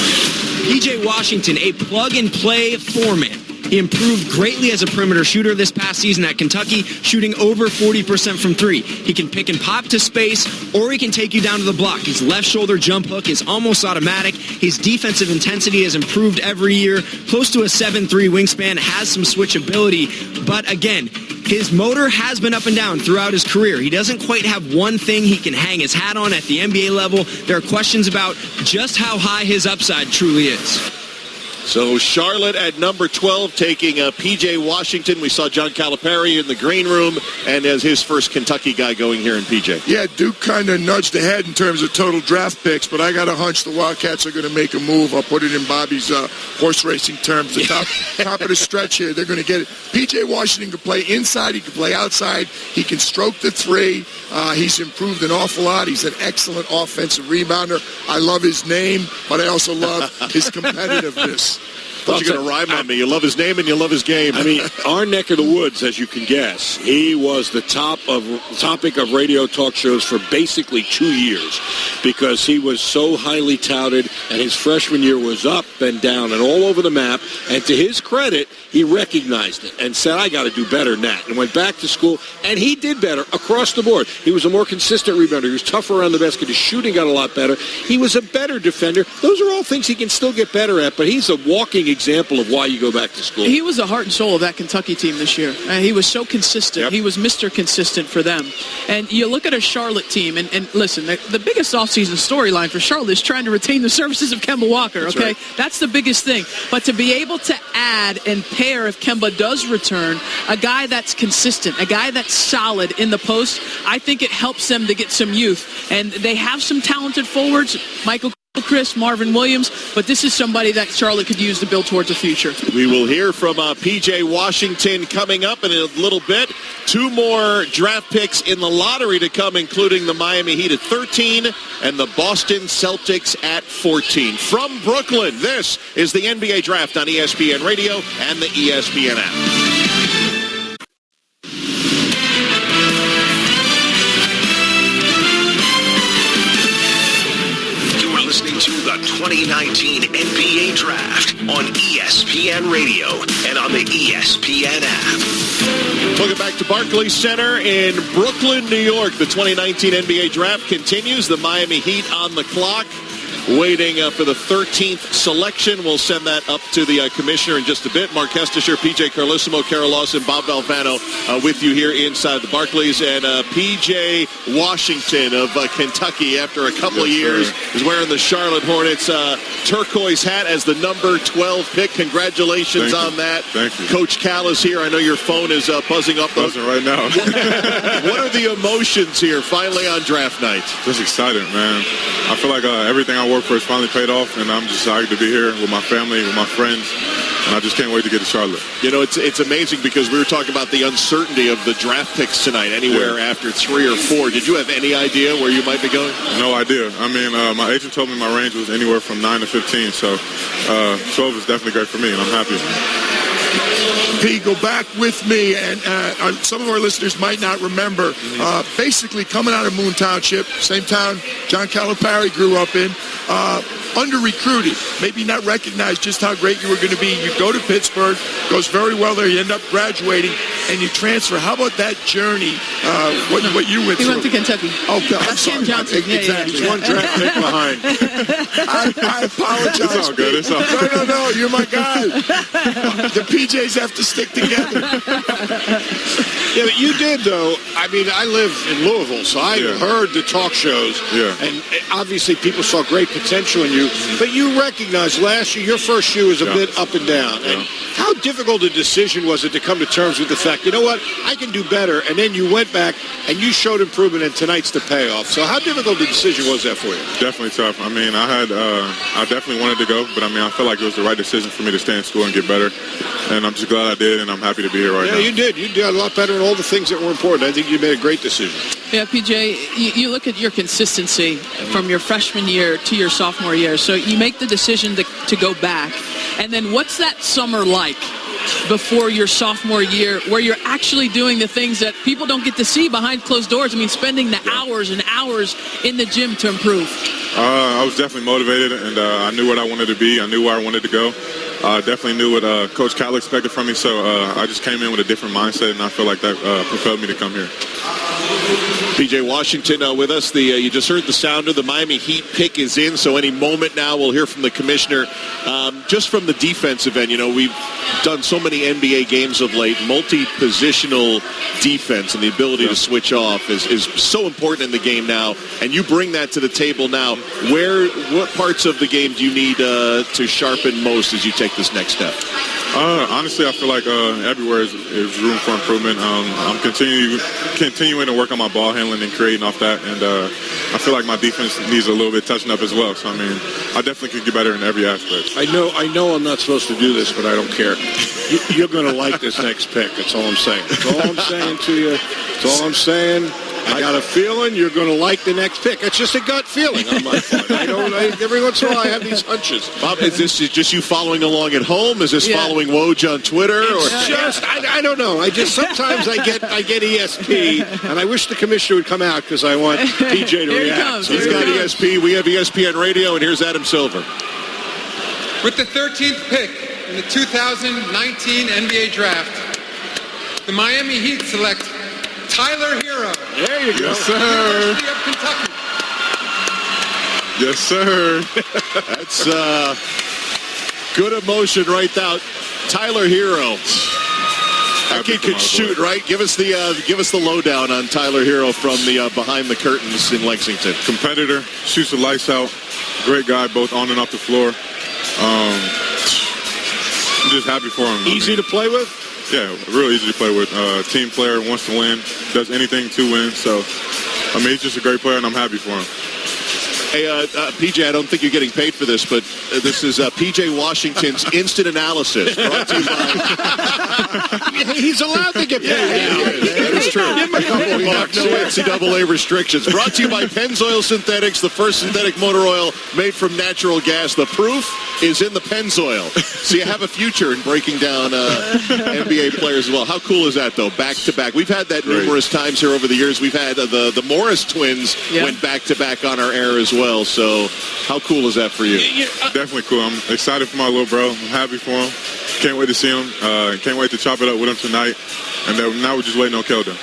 P.J. Washington, a plug-and-play foreman. He improved greatly as a perimeter shooter this past season at Kentucky, shooting over 40% from 3. He can pick and pop to space, or he can take you down to the block. His left shoulder jump hook is almost automatic. His defensive intensity has improved every year. Close to a 7'3 wingspan, has some switchability. But again, his motor has been up and down throughout his career. He doesn't quite have one thing he can hang his hat on at the NBA level. There are questions about just how high his upside truly is. So Charlotte at number 12 taking P.J. Washington. We saw John Calipari in the green room and as his first Kentucky guy going here in P.J. Yeah, Duke kind of nudged ahead in terms of total draft picks, but I got a hunch the Wildcats are going to make a move. I'll put it in Bobby's horse racing terms. The top of the stretch here, they're going to get it. P.J. Washington can play inside. He can play outside. He can stroke the three. He's improved an awful lot. He's an excellent offensive rebounder. I love his name, but I also love his competitiveness. Thought you were going to rhyme on me. You love his name and you love his game. I mean, our neck of the woods, as you can guess, he was the topic of radio talk shows for basically 2 years because he was so highly touted, and his freshman year was up and down and all over the map. And to his credit, he recognized it and said, I got to do better than that, and went back to school, and he did better across the board. He was a more consistent rebounder. He was tougher around the basket. His shooting got a lot better. He was a better defender. Those are all things he can still get better at, but he's a walking example of why you go back to school. He was the heart and soul of that Kentucky team this year. He was so consistent. Yep. He was Mr. Consistent for them. And you look at a Charlotte team, and listen, the biggest offseason storyline for Charlotte is trying to retain the services of Kemba Walker, okay? Right. That's the biggest thing. But to be able to add and pair, if Kemba does return, a guy that's consistent, a guy that's solid in the post, I think it helps them to get some youth. And they have some talented forwards, Michael Chris, Marvin Williams, but this is somebody that Charlotte could use to build towards the future. We will hear from P.J. Washington coming up in a little bit. 2 more draft picks in the lottery to come, including the Miami Heat at 13 and the Boston Celtics at 14. From Brooklyn, this is the NBA Draft on ESPN Radio and the ESPN app. Listening to the 2019 NBA Draft on ESPN Radio and on the ESPN app. Welcome back to Barclays Center in Brooklyn, New York. The 2019 NBA Draft continues. The Miami Heat on the clock, waiting for the 13th selection. We'll send that up to the commissioner in just a bit. Mark Kestisher, P.J. Carlissimo, Carol Lawson, Bob Valvano with you here inside the Barclays. And P.J. Washington of Kentucky, after a couple of years, is wearing the Charlotte Hornets turquoise hat as the number 12 pick. Congratulations on that. Thank you. Coach Cal is here. I know your phone is buzzing up. Buzzing right now. What are the emotions here finally on draft night? Just excited, man. I feel like everything I worked for has finally paid off, and I'm just excited to be here with my family, with my friends, and I just can't wait to get to Charlotte. You know, it's amazing because we were talking about the uncertainty of the draft picks tonight, anywhere after 3 or 4. Did you have any idea where you might be going? No idea. I mean, my agent told me my range was anywhere from 9 to 15, so 12 is definitely great for me, and I'm happy. P, go back with me, and some of our listeners might not remember. Basically, coming out of Moon Township, same town John Calipari grew up in, under-recruited, maybe not recognized just how great you were going to be. You go to Pittsburgh, goes very well there, you end up graduating, and you transfer. How about that journey, what you went through? He went to Kentucky. Oh, I'm sorry. Ken Johnson. Exactly. He's one draft pick behind. I apologize. It's all good. It's all good. No, you're my guy. The PJs have to stick together. Yeah, but you did, though. I mean, I live in Louisville, so I heard the talk shows. Yeah. And obviously people saw great potential in you. But you recognized last year, your first year was a bit up and down. And how difficult a decision was it to come to terms with the fact, you know what, I can do better. And then you went back and you showed improvement, and tonight's the payoff. So how difficult a decision was that for you? Definitely tough. I mean, I definitely wanted to go, but I mean, I feel like it was the right decision for me to stay in school and get better. And I'm just glad I did, and I'm happy to be here right now. Yeah, you did. You did a lot better in all the things that were important. I think you made a great decision. Yeah, PJ, you look at your consistency from your freshman year to your sophomore year. So you make the decision to go back. And then what's that summer like before your sophomore year where you're actually doing the things that people don't get to see behind closed doors? I mean, spending the hours and hours in the gym to improve. I was definitely motivated, and I knew what I wanted to be. I knew where I wanted to go. I definitely knew what Coach Cal expected from me, so I just came in with a different mindset, and I feel like that propelled me to come here. P.J. Washington with us. You just heard the sounder. The Miami Heat pick is in, so any moment now we'll hear from the commissioner. Just from the defensive end, we've done so many NBA games of late. Multi-positional defense and the ability to switch off is so important in the game now, and you bring that to the table now. What parts of the game do you need to sharpen most as you take this next step? Honestly, I feel like everywhere is room for improvement. I'm continuing to work on my ball handling and creating off that, and I feel like my defense needs a little bit touching up as well. So, I definitely could get better in every aspect. I know I'm not supposed to do this, but I don't care. You're going to like this next pick. That's all I'm saying. That's all I'm saying to you. That's all I'm saying. I got a feeling you're going to like the next pick. It's just a gut feeling on my part. Every once in a while I have these hunches. Bob, is this just you following along at home? Is this following Woj on Twitter? I don't know. Sometimes I get ESP, and I wish the commissioner would come out because I want PJ to react. He's got ESP. We have ESPN Radio, and here's Adam Silver. With the 13th pick in the 2019 NBA Draft, the Miami Heat select Tyler Hero. There you go. Yes, sir. University of Kentucky. Yes, sir. That's good emotion right now. Tyler Hero. That kid can shoot, right? Give us the lowdown on Tyler Hero from the behind the curtains in Lexington. Competitor, shoots the lights out. Great guy, both on and off the floor. I'm just happy for him. Easy to play with? Yeah, real easy to play with. Team player, wants to win, does anything to win. So, he's just a great player, and I'm happy for him. Hey, PJ, I don't think you're getting paid for this, but this is PJ Washington's Instant Analysis, brought to you by... He's allowed to get paid. That is true. Give him a couple of bucks. No NCAA restrictions. Brought to you by Pennzoil Synthetics, the first synthetic motor oil made from natural gas. The proof is in the Pennzoil. So you have a future in breaking down NBA players as well. How cool is that, though? Back-to-back. We've had that numerous times here over the years. We've had the Morris twins went back-to-back on our air as well. So how cool is that for you? Definitely cool. I'm excited for my little bro. I'm happy for him. Can't wait to see him. Can't wait to chop it up with him tonight. And now we're just waiting on Keldon.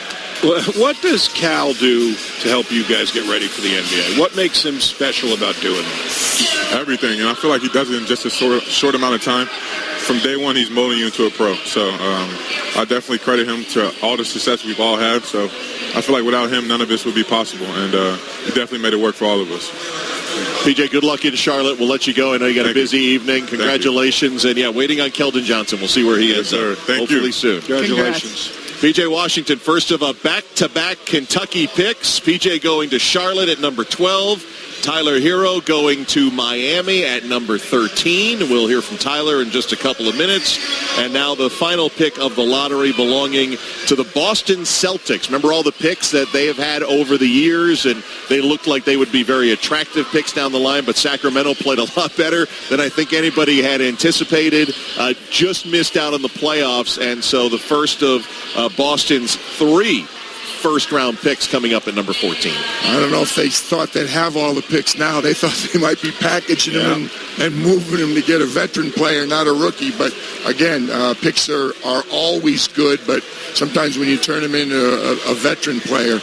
What does Cal do to help you guys get ready for the NBA? What makes him special about doing it? Everything. And I feel like he does it in just a short amount of time. From day one, he's molding you into a pro. So I definitely credit him to all the success we've all had. So I feel like without him, none of this would be possible. And he definitely made it work for all of us. PJ, good luck in Charlotte. We'll let you go. I know you got a busy evening. Congratulations. And, waiting on Keldon Johnson. We'll see where he is. Hopefully soon. Congratulations. PJ Washington, first of a back-to-back Kentucky picks. PJ going to Charlotte at number 12. Tyler Hero going to Miami at number 13. We'll hear from Tyler in just a couple of minutes. And now the final pick of the lottery belonging to the Boston Celtics. Remember all the picks that they have had over the years, and they looked like they would be very attractive picks down the line, but Sacramento played a lot better than I think anybody had anticipated. Just missed out on the playoffs, and so the first of Boston's 3 first-round picks coming up at number 14. I don't know if they thought they'd have all the picks now. They thought they might be packaging them and moving them to get a veteran player, not a rookie. But, again, picks are always good, but sometimes when you turn them into a veteran player,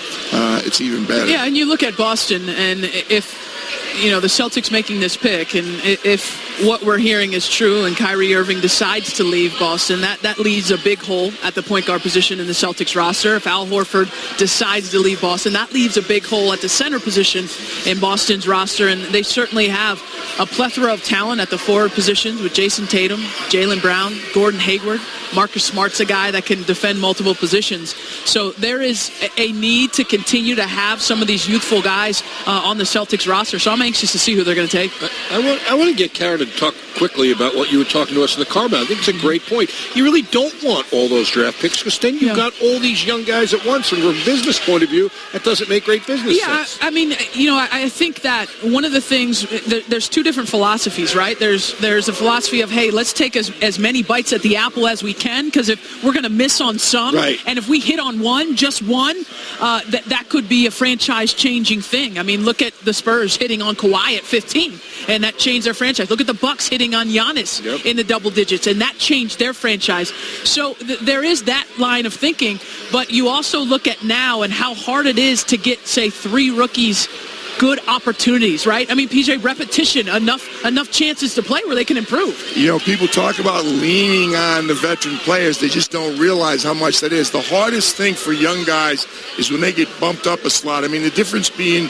it's even better. Yeah, and you look at Boston, and if the Celtics making this pick, and if what we're hearing is true and Kyrie Irving decides to leave Boston, that leaves a big hole at the point guard position in the Celtics roster. If Al Horford decides to leave Boston, that leaves a big hole at the center position in Boston's roster, and they certainly have a plethora of talent at the forward positions with Jason Tatum, Jaylen Brown, Gordon Hayward. Marcus Smart's a guy that can defend multiple positions. So there is a need to continue to have some of these youthful guys on the Celtics roster. So I'm anxious to see who they're going to take. I want to get Karen to talk quickly about what you were talking to us in the car about. I think it's a great point. You really don't want all those draft picks because then you've got all these young guys at once. And from a business point of view, that doesn't make great business sense. I mean, I think that one of the things, there's two different philosophies, right? There's a philosophy of, hey, let's take as many bites at the apple as we can, because if we're going to miss on some, and if we hit on one, just one, that could be a franchise-changing thing. I mean, look at the Spurs hitting on Kawhi at 15, and that changed their franchise. Look at the Bucks hitting hitting on Giannis in the double digits, and that changed their franchise. So there is that line of thinking, but you also look at now and how hard it is to get, say, 3 rookies good opportunities, right? I mean, PJ, repetition, enough chances to play where they can improve. You know, people talk about leaning on the veteran players. They just don't realize how much that is. The hardest thing for young guys is when they get bumped up a slot. I mean, the difference being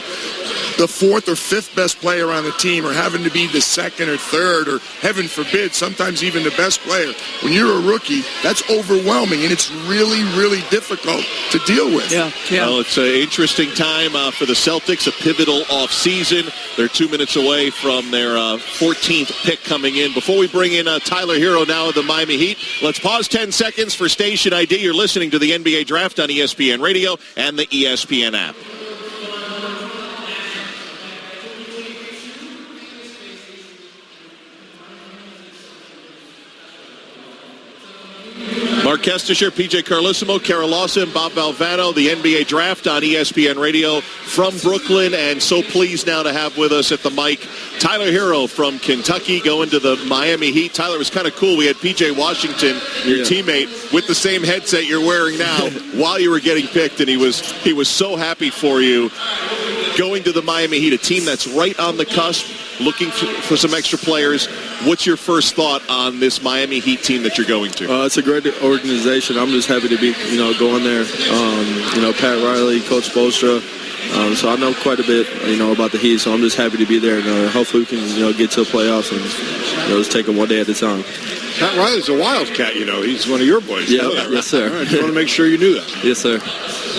the 4th or 5th best player on the team or having to be the 2nd or 3rd or, heaven forbid, sometimes even the best player. When you're a rookie, that's overwhelming, and it's really, really difficult to deal with. Yeah. Well, it's an interesting time for the Celtics, a pivotal offseason. They're 2 minutes away from their 14th pick coming in. Before we bring in Tyler Hero now of the Miami Heat, let's pause 10 seconds for Station ID. You're listening to the NBA Draft on ESPN Radio and the ESPN app. Mark Kestisher, PJ Carlissimo, Kara Lawson, Bob Valvano, the NBA Draft on ESPN Radio from Brooklyn. And so pleased now to have with us at the mic Tyler Hero from Kentucky going to the Miami Heat. Tyler, it was kind of cool. We had PJ Washington, your teammate, with the same headset you're wearing now while you were getting picked, and he was so happy for you going to the Miami Heat, a team that's right on the cusp, looking for some extra players. What's your first thought on this Miami Heat team that you're going to? It's a great organization. I'm just happy to be, going there. Pat Riley, Coach Spoelstra. So I know quite a bit, about the Heat. So I'm just happy to be there, and hopefully we can, get to the playoffs and just take them one day at a time. Pat Riley's a Wildcat, He's one of your boys. Yeah, right? Yes, sir. All right, just want to make sure you knew that. Yes, sir.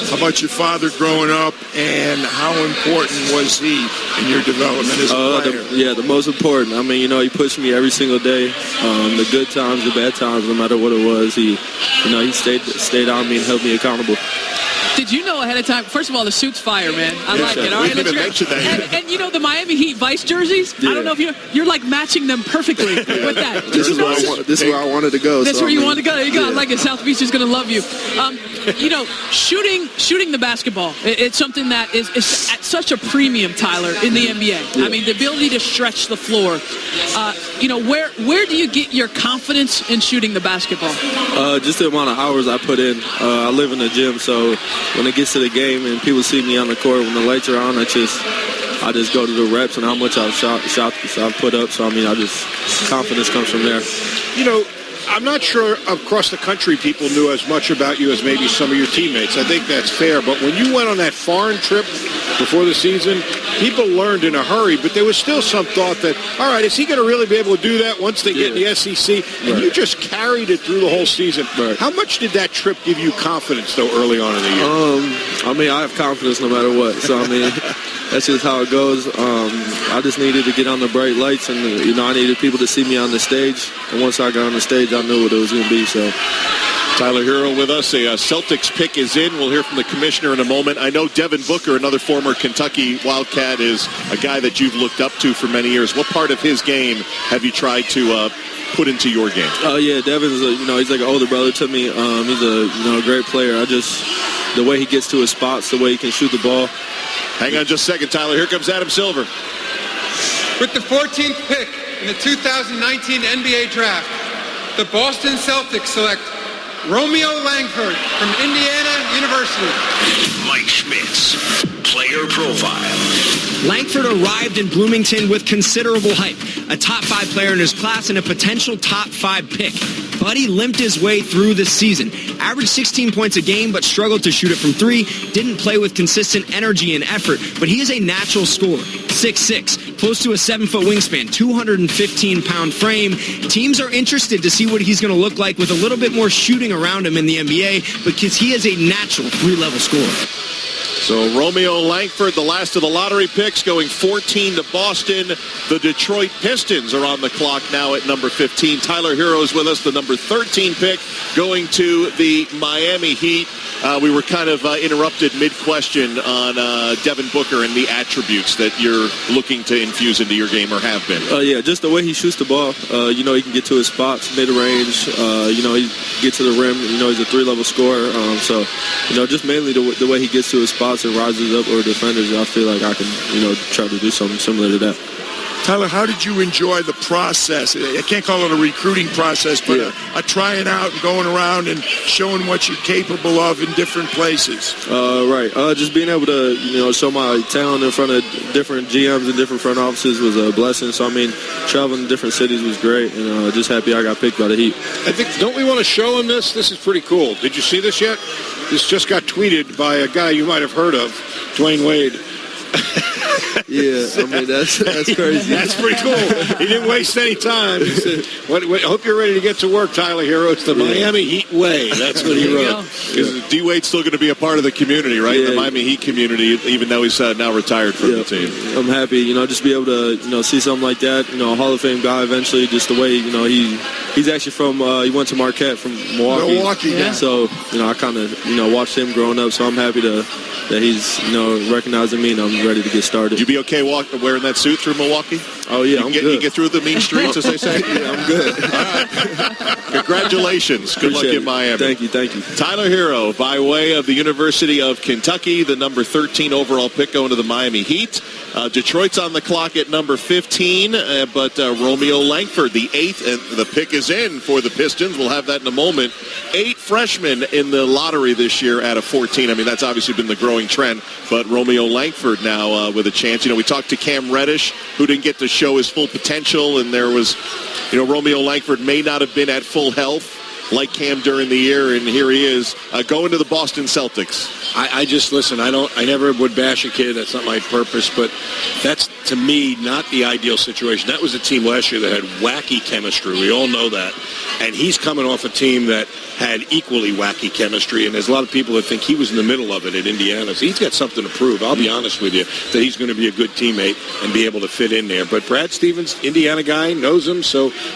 How about your father growing up, and how important was he in your development as a player? The most important. I mean, he pushed me every single day. The good times, the bad times, no matter what it was. He stayed on me and held me accountable. Did you know ahead of time? First of all, the suit's fire, man. I like it. All right, and the Miami Heat Vice jerseys. Yeah. I don't know if you're like matching them perfectly with that. This is where I wanted to go. That's where you want to go. There you go. I like it. South Beach is going to love you. Shooting the basketball. It's something that is at such a premium, Tyler, in the NBA. Yeah. I mean, the ability to stretch the floor. Where do you get your confidence in shooting the basketball? Just the amount of hours I put in. I live in the gym, so when it gets to the game and people see me on the court, when the lights are on, I just go to the reps and how much I've shot I've put up. So, confidence comes from there. I'm not sure across the country people knew as much about you as maybe some of your teammates. I think that's fair. But when you went on that foreign trip before the season, people learned in a hurry. But there was still some thought that, all right, is he going to really be able to do that once they get in the SEC? And you just carried it through the whole season. Right. How much did that trip give you confidence, though, early on in the year? I have confidence no matter what. So, that's just how it goes. I just needed to get on the bright lights, and, I needed people to see me on the stage. And once I got on the stage, I knew what it was going to be. So, Tyler Hero with us. A Celtics pick is in. We'll hear from the commissioner in a moment. I know Devin Booker, another former Kentucky Wildcat, is a guy that you've looked up to for many years. What part of his game have you tried to put into your game? Devin's he's like an older brother to me. He's a great player. The way he gets to his spots, the way he can shoot the ball. Hang on just a second, Tyler. Here comes Adam Silver. With the 14th pick in the 2019 NBA Draft, the Boston Celtics select Romeo Langford from Indiana University. Mike Schmitz, player profile. Langford arrived in Bloomington with considerable hype, a top 5 player in his class and a potential top 5 pick. But he limped his way through the season. Averaged 16 points a game, but struggled to shoot it from 3. Didn't play with consistent energy and effort, but he is a natural scorer. 6'6", close to a 7-foot wingspan, 215-pound frame. Teams are interested to see what he's going to look like with a little bit more shooting around him in the NBA, because he is a natural 3-level scorer. So Romeo Langford, the last of the lottery picks, going 14 to Boston. The Detroit Pistons are on the clock now at number 15. Tyler Hero is with us, the number 13 pick, going to the Miami Heat. We were kind of interrupted mid-question on Devin Booker and the attributes that you're looking to infuse into your game or have been. Just the way he shoots the ball. He can get to his spots, mid-range. He gets to the rim. He's a 3-level scorer. Just mainly the way he gets to his spots and rises up or defenders, I feel like I can, try to do something similar to that. Tyler, how did you enjoy the process? I can't call it a recruiting process, but a trying out and going around and showing what you're capable of in different places. Right. Just being able to, show my talent in front of different GMs and different front offices was a blessing. So, I mean, traveling to different cities was great, and just happy I got picked by the Heat. I think, don't we want to show him this? This is pretty cool. Did you see this yet? This just got tweeted by a guy you might have heard of, Dwayne Wade. Yeah, I mean, that's crazy. That's pretty cool. He didn't waste any time. He said, hope you're ready to get to work, Tyler Hero. It's the Miami Heat way. That's what he wrote. Because D-Wade's still going to be a part of the community, right? The Miami Heat community, even though he's now retired from the team. I'm happy, just be able to, see something like that. A Hall of Fame guy eventually, just the way, he's actually from, he went to Marquette from Milwaukee. Yeah. So, I kind of, watched him growing up. So I'm happy that he's, recognizing me and I'm ready to get started. You be okay wearing that suit through Milwaukee? Oh, yeah, I'm good. You get through the mean streets, as they say? Yeah, I'm good. All right. Congratulations. Good luck in Miami. Thank you. Tyler Hero, by way of the University of Kentucky, the number 13 overall pick going to the Miami Heat. Detroit's on the clock at number 15, but Romeo Langford, the 8th, and the pick is in for the Pistons. We'll have that in a moment. 8 freshmen in the lottery this year out of 14. I mean, that's obviously been the growing trend, but Romeo Langford now with a chance. We talked to Cam Reddish, who didn't get to show his full potential, and there was, Romeo Langford may not have been at full health like Cam during the year, and here he is going to the Boston Celtics. I just, listen, I never would bash a kid. That's not my purpose, but that's, to me, not the ideal situation. That was a team last year that had wacky chemistry. We all know that. And he's coming off a team that had equally wacky chemistry, and there's a lot of people that think he was in the middle of it at Indiana. So he's got something to prove, I'll be honest with you, that he's going to be a good teammate and be able to fit in there. But Brad Stevens, Indiana guy, knows him,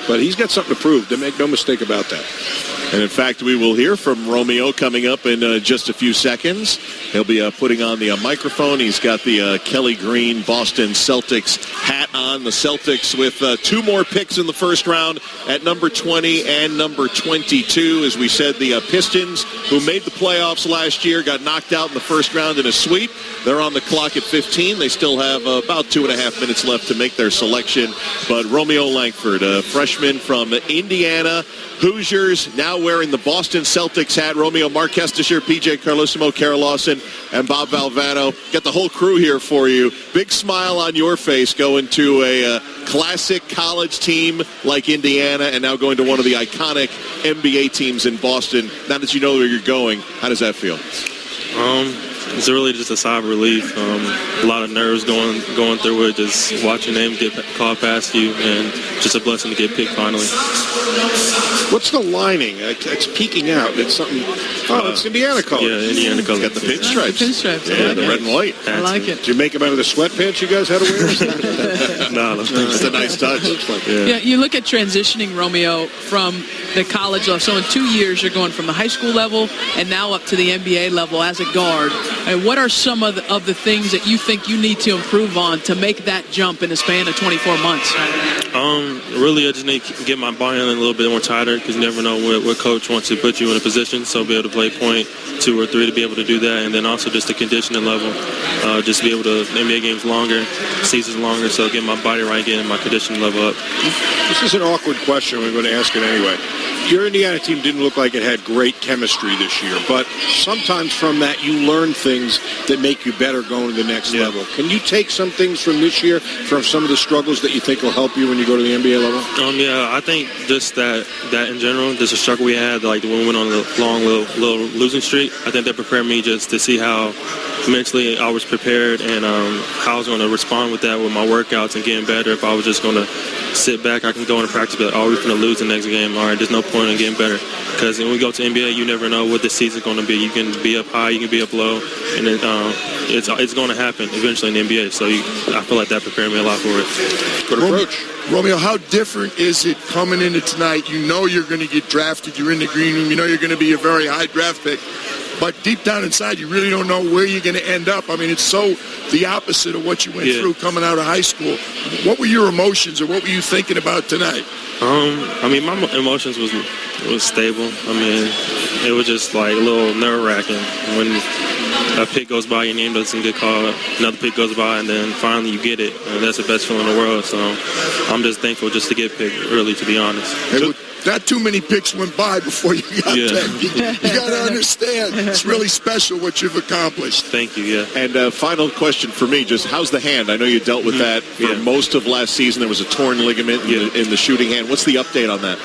but he's got something to prove. Make no mistake about that. And in fact, we will hear from Romeo coming up in just a few seconds. He'll be putting on the microphone. He's got the Kelly Green Boston Celtics hat on. The Celtics with 2 more picks in the first round at number 20 and number 22. As we said, the Pistons, who made the playoffs last year, got knocked out in the first round in a sweep. They're on the clock at 15. They still have about 2.5 minutes left to make their selection. But Romeo Langford, a freshman from Indiana, Hoosiers, now wearing the Boston Celtics hat. Romeo Marquez this year, PJ Carlesimo, Kara Lawson, and Bob Valvano. Got the whole crew here for you. Big smile on your face going to a classic college team like Indiana and now going to one of the iconic NBA teams in Boston. Now that you know where you're going, how does that feel? It's really just a sigh of relief. A lot of nerves going through it, just watching names get called past you, and just a blessing to get picked finally. What's the lining? It's peeking out. It's something. Oh, it's Indiana colors. Yeah, Indiana colors. Got the pinstripes. The pinstripes. Yeah, the red and white. I like it. Did you make them out of the sweatpants you guys had to wear? No, it's a nice touch. Yeah, you look at transitioning, Romeo, from the college level. So in 2 years, you're going from the high school level and now up to the NBA level as a guard. And what are some of the things that you think you need to improve on to make that jump in a span of 24 months? Really, I just need to get my body a little bit more tighter because you never know what coach wants to put you in a position. So be able to play point 2 or 3 to be able to do that. And then also just the conditioning level, just be able to, NBA games longer, seasons longer, so get my body right, getting my conditioning level up. This is an awkward question. We're going to ask it anyway. Your Indiana team didn't look like it had great chemistry this year, but sometimes from that you learn things that make you better going to the next level. Can you take some things from this year, from some of the struggles that you think will help you when you go to the NBA level? Yeah, I think just that in general, just a struggle we had, like when we went on the long little losing streak, I think that prepared me just to see how mentally I was prepared and how I was going to respond with that with my workouts and getting better. If I was just going to sit back, I can go into practice, but we're going to lose the next game. All right, there's no point in getting better. Because when we go to NBA, you never know what the season's going to be. You can be up high, you can be up low, and it's going to happen eventually in the NBA. So I feel like that prepared me a lot for it. Good approach. Romeo, how different is it coming into tonight? You know you're going to get drafted. You're in the green room. You know you're going to be a very high draft pick. But deep down inside, you really don't know where you're going to end up. I mean, it's so the opposite of what you went through coming out of high school. What were your emotions, or what were you thinking about tonight? I mean, my emotions was stable. I mean, it was just like a little nerve-wracking when a pick goes by, your name doesn't get called, another pick goes by, and then finally you get it. And that's the best feeling in the world. So I'm just thankful just to get picked early, to be honest. Not too many picks went by before you got picked. You got to understand, it's really special what you've accomplished. Thank you, yeah. And final question for me, just how's the hand? I know you dealt with that for most of last season. There was a torn ligament in the shooting hand. What's the update on that?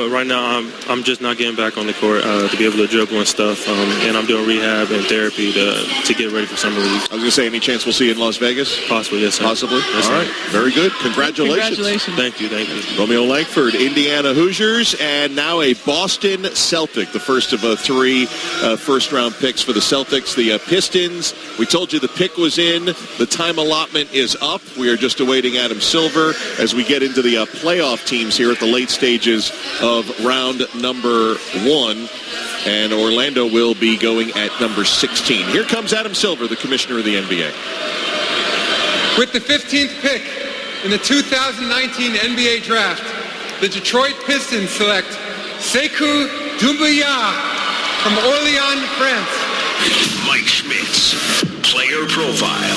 Right now, I'm just not getting back on the court to be able to dribble and stuff, and I'm doing rehab and therapy to get ready for summer league. I was going to say, any chance we'll see you in Las Vegas? Possibly, yes, sir. Possibly? Yes, all right. Very good. Congratulations. Thank you. Romeo Langford, Indiana Hoosiers, and now a Boston Celtic, the first of 3 first-round picks for the Celtics. The Pistons, we told you the pick was in. The time allotment is up. We are just awaiting Adam Silver as we get into the playoff teams here at the late stages of round number 1. And Orlando will be going at number 16. Here comes Adam Silver, the commissioner of the NBA. With the 15th pick in the 2019 NBA Draft, the Detroit Pistons select Sekou Doumbouya from Orléans, France. Mike Schmitz, player profile.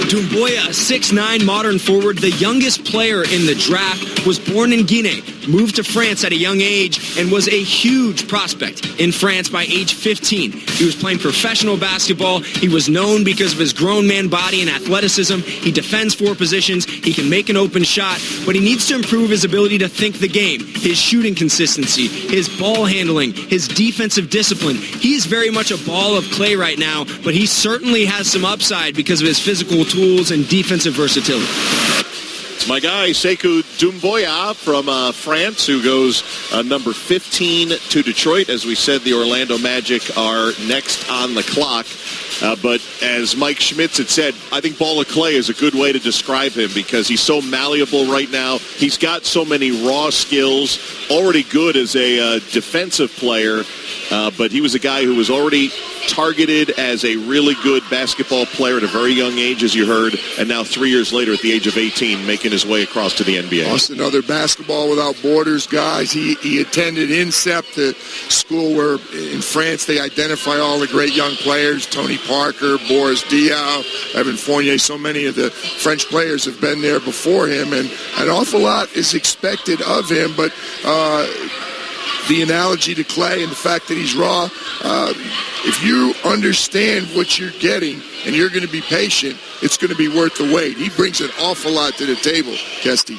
Doumbouya, a 6'9" modern forward, the youngest player in the draft, was born in Guinea, moved to France at a young age, and was a huge prospect in France by age 15. He was playing professional basketball. He was known because of his grown man body and athleticism. He defends 4 positions. He can make an open shot, but he needs to improve his ability to think the game, his shooting consistency, his ball handling, his defensive discipline. He's very much a ball of clay right now, but he certainly has some upside because of his physical tools and defensive versatility. It's my guy, Sekou Doumbouya from France, who goes number 15 to Detroit. As we said, the Orlando Magic are next on the clock. But as Mike Schmitz had said, I think ball of clay is a good way to describe him because he's so malleable right now. He's got so many raw skills, already good as a defensive player. But he was a guy who was already targeted as a really good basketball player at a very young age, as you heard, and now 3 years later at the age of 18, making his way across to the NBA. Lost another Basketball Without Borders, guys. He attended INSEP, the school where in France they identify all the great young players, Tony Parker, Boris Diaw, Evan Fournier. So many of the French players have been there before him, and an awful lot is expected of him, but the analogy to clay and the fact that he's raw, if you understand what you're getting and you're going to be patient, it's going to be worth the wait. He brings an awful lot to the table, Kesty.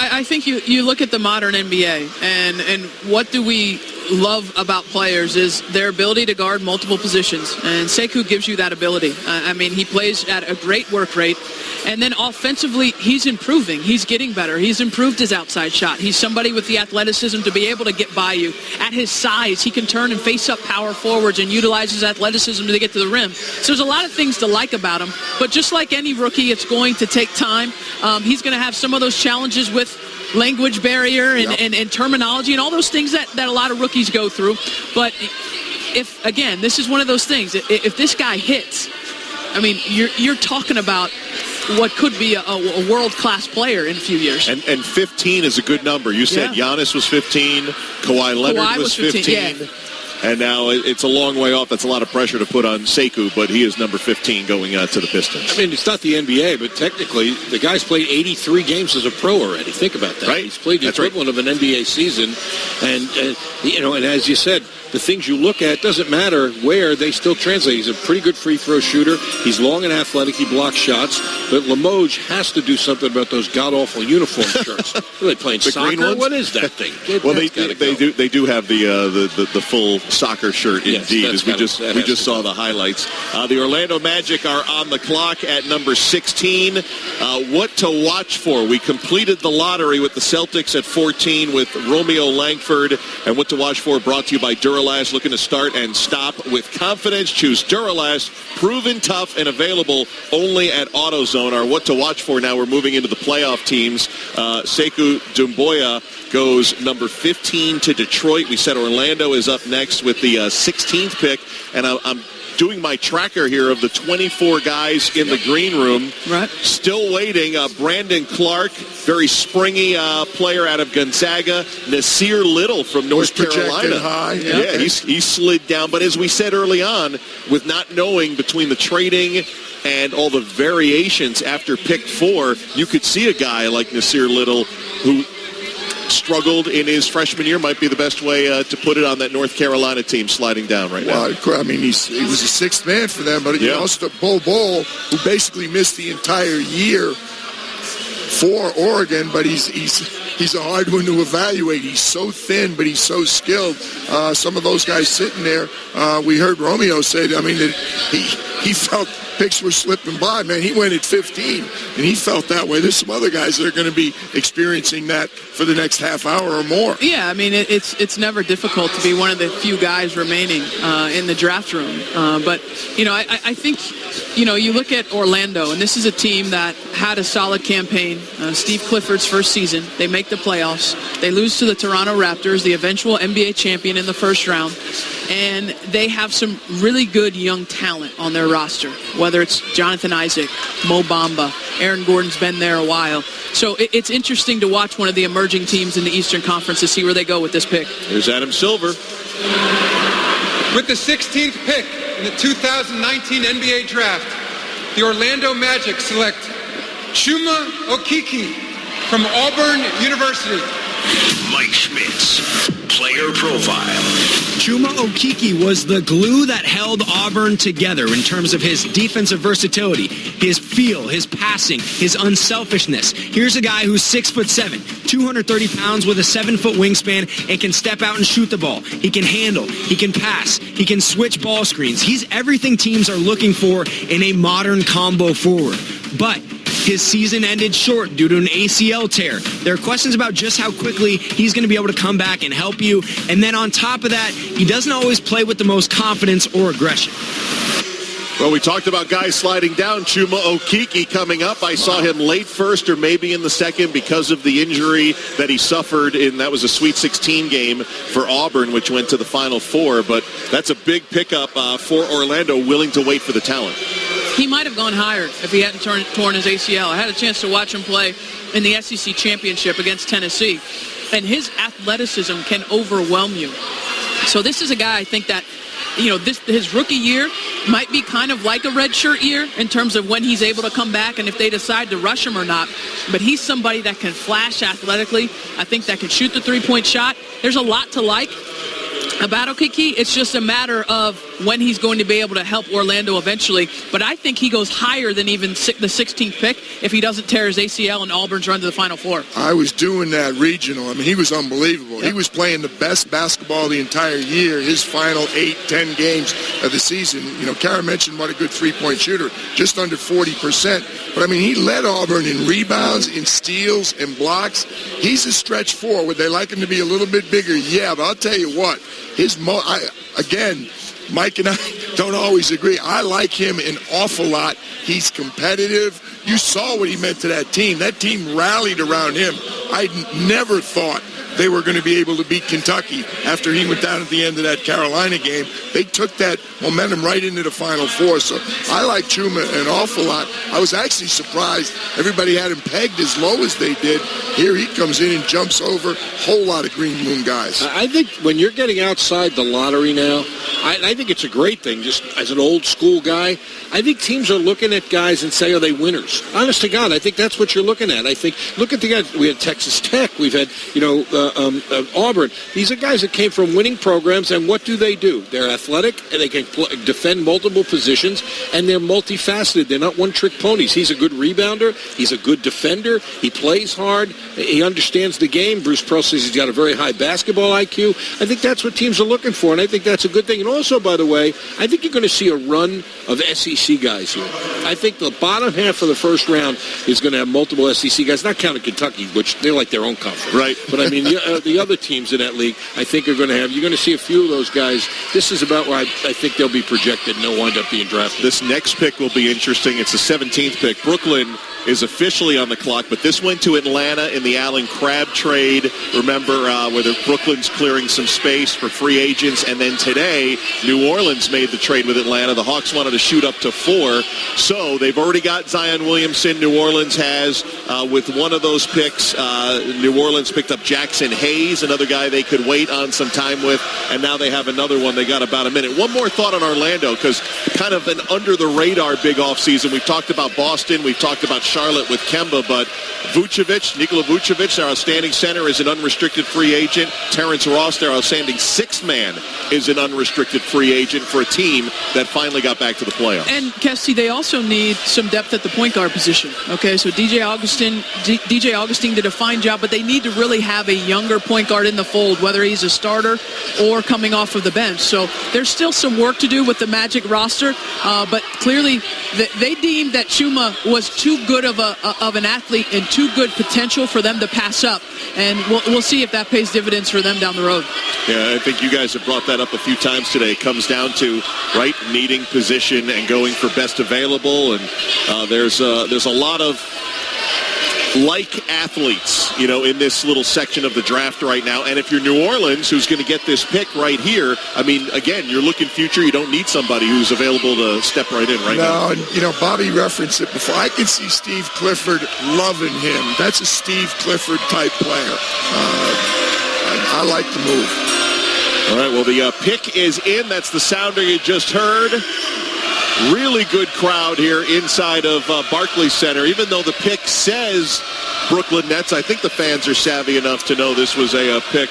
I think you look at the modern NBA, and what do we love about players is their ability to guard multiple positions, and Sekou gives you that ability. I mean, he plays at a great work rate, and then offensively, he's improving. He's getting better. He's improved his outside shot. He's somebody with the athleticism to be able to get by you. At his size, he can turn and face up power forwards and utilize his athleticism to get to the rim. So there's a lot of things to like about him, but just like any rookie, it's going to take time. He's going to have some of those challenges with language barrier and terminology and all those things that a lot of rookies go through. But if, again, this is one of those things, if this guy hits, I mean, you're talking about what could be a world-class player in a few years. And 15 is a good number. You said Giannis was 15, Kawhi Leonard was 15. And now it's a long way off. That's a lot of pressure to put on Sekou, but he is number 15 going to the Pistons. I mean, it's not the NBA, but technically the guy's played 83 games as a pro already. Think about that. Right. He's played the equivalent of an NBA season. And as you said, the things you look at, doesn't matter where, they still translate. He's a pretty good free throw shooter. He's long and athletic. He blocks shots. But Limoges has to do something about those god-awful uniform shirts. Are they playing soccer? Green ones? What is that thing? Well, they do have the full soccer shirt, indeed, as we just saw the highlights. The Orlando Magic are on the clock at number 16. What to watch for? We completed the lottery with the Celtics at 14 with Romeo Langford, and what to watch for brought to you by Duralast. Looking to start and stop with confidence. Choose Duralast, proven tough and available only at AutoZone. Our what to watch for now, we're moving into the playoff teams. Sekou Doumbouya goes number 15 to Detroit. We said Orlando is up next with the 16th pick, and I'm doing my tracker here of the 24 guys in the green room. Right. Still waiting. Brandon Clark, very springy player out of Gonzaga. Nasir Little from North Carolina. High. Yeah, he slid down. But as we said early on, with not knowing between the trading and all the variations after pick 4, you could see a guy like Nasir Little who struggled in his freshman year, might be the best way to put it, on that North Carolina team sliding down right now. Well, I mean, he was a sixth man for them, but also Bol Bol, who basically missed the entire year for Oregon, but he's a hard one to evaluate. He's so thin, but he's so skilled. Some of those guys sitting there, we heard Romeo say, I mean, that he felt picks were slipping by. Man, he went at 15, and he felt that way. There's some other guys that are going to be experiencing that for the next half hour or more. Yeah, I mean, it's never difficult to be one of the few guys remaining in the draft room. But, I think, you look at Orlando, and this is a team that had a solid campaign. Steve Clifford's first season, they make the playoffs. They lose to the Toronto Raptors, the eventual NBA champion in the first round. And they have some really good young talent on their roster, whether it's Jonathan Isaac, Mo Bamba, Aaron Gordon's been there a while. So it's interesting to watch one of the emerging teams in the Eastern Conference to see where they go with this pick. Here's Adam Silver. With the 16th pick in the 2019 NBA Draft, the Orlando Magic select Chuma Okeke from Auburn University. Mike Schmitz, player profile. Chuma Okeke was the glue that held Auburn together in terms of his defensive versatility, his feel, his passing, his unselfishness. Here's a guy who's 6'7", 230 pounds with a 7-foot wingspan and can step out and shoot the ball. He can handle, he can pass, he can switch ball screens. He's everything teams are looking for in a modern combo forward. But his season ended short due to an ACL tear. There are questions about just how quickly he's going to be able to come back and help you. And then on top of that, he doesn't always play with the most confidence or aggression. Well, we talked about guys sliding down. Chuma Okeke coming up. I saw him late first or maybe in the second because of the injury that he suffered that was a Sweet 16 game for Auburn, which went to the Final Four. But that's a big pickup for Orlando, willing to wait for the talent. He might have gone higher if he hadn't torn his ACL. I had a chance to watch him play in the SEC Championship against Tennessee, and his athleticism can overwhelm you. So this is a guy, I think, that his rookie year might be kind of like a redshirt year in terms of when he's able to come back and if they decide to rush him or not. But he's somebody that can flash athletically. I think that can shoot the three-point shot. There's a lot to like about Okeke. It's just a matter of when he's going to be able to help Orlando eventually. But I think he goes higher than even the 16th pick if he doesn't tear his ACL and Auburn's run to the Final Four. I was doing that regional. I mean, he was unbelievable. Yep. He was playing the best basketball the entire year, his final 8-10 games of the season. Kara mentioned what a good three-point shooter, just under 40%. But, I mean, he led Auburn in rebounds, in steals, and blocks. He's a stretch four. Would they like him to be a little bit bigger? Yeah, but I'll tell you what. Mike and I don't always agree. I like him an awful lot. He's competitive. You saw what he meant to that team. That team rallied around him. I never thought they were going to be able to beat Kentucky after he went down at the end of that Carolina game. They took that momentum right into the Final Four. So I like Chuma an awful lot. I was actually surprised everybody had him pegged as low as they did. Here he comes in and jumps over a whole lot of green room guys. I think when you're getting outside the lottery now, I think it's a great thing. Just as an old school guy, I think teams are looking at guys and say, are they winners? Honest to God, I think that's what you're looking at. I think, look at the guys. We had Texas Tech. We've had, Auburn. These are guys that came from winning programs, and what do? They're athletic, and they can defend multiple positions, and they're multifaceted. They're not one-trick ponies. He's a good rebounder. He's a good defender. He plays hard. He understands the game. Bruce Pearl says he's got a very high basketball IQ. I think that's what teams are looking for, and I think that's a good thing. And also, by the way, I think you're going to see a run of SEC SEC guys here. I think the bottom half of the first round is going to have multiple SEC guys, not counting Kentucky, which they're like their own conference. Right. But, I mean, the other teams in that league, I think, are going to have, you're going to see a few of those guys. This is about where I think they'll be projected and they'll wind up being drafted. This next pick will be interesting. It's the 17th pick. Brooklyn is officially on the clock, but this went to Atlanta in the Allen Crabbe trade. Remember, where Brooklyn's clearing some space for free agents, and then today, New Orleans made the trade with Atlanta. The Hawks wanted to shoot up to 4, so they've already got Zion Williamson. New Orleans has, with one of those picks, New Orleans picked up Jackson Hayes, another guy they could wait on some time with, and now they have another one. They got about a minute. One more thought on Orlando, because kind of an under-the-radar big offseason. We've talked about Boston. We've talked about Charlotte with Kemba, but Nikola Vucevic, their outstanding center, is an unrestricted free agent. Terrence Ross, their outstanding sixth man, is an unrestricted free agent for a team that finally got back to the playoffs. And, Kesty, they also need some depth at the point guard position. Okay, so DJ Augustine did a fine job, but they need to really have a younger point guard in the fold, whether he's a starter or coming off of the bench. So there's still some work to do with the Magic roster, but clearly they deemed that Chuma was too good of an athlete and too good potential for them to pass up, and we'll see if that pays dividends for them down the road. Yeah, I think you guys have brought that up a few times today. It comes down to, right, needing position and going for best available, and there's a lot of like athletes, in this little section of the draft right now. And if you're New Orleans, who's going to get this pick right here, I mean, again, you're looking future. You don't need somebody who's available to step right in now. No, Bobby referenced it before. I can see Steve Clifford loving him. That's a Steve Clifford type player. I like the move. All right, well, the pick is in. That's the sounder you just heard. Really good crowd here inside of Barclays Center. Even though the pick says Brooklyn Nets, I think the fans are savvy enough to know this was a pick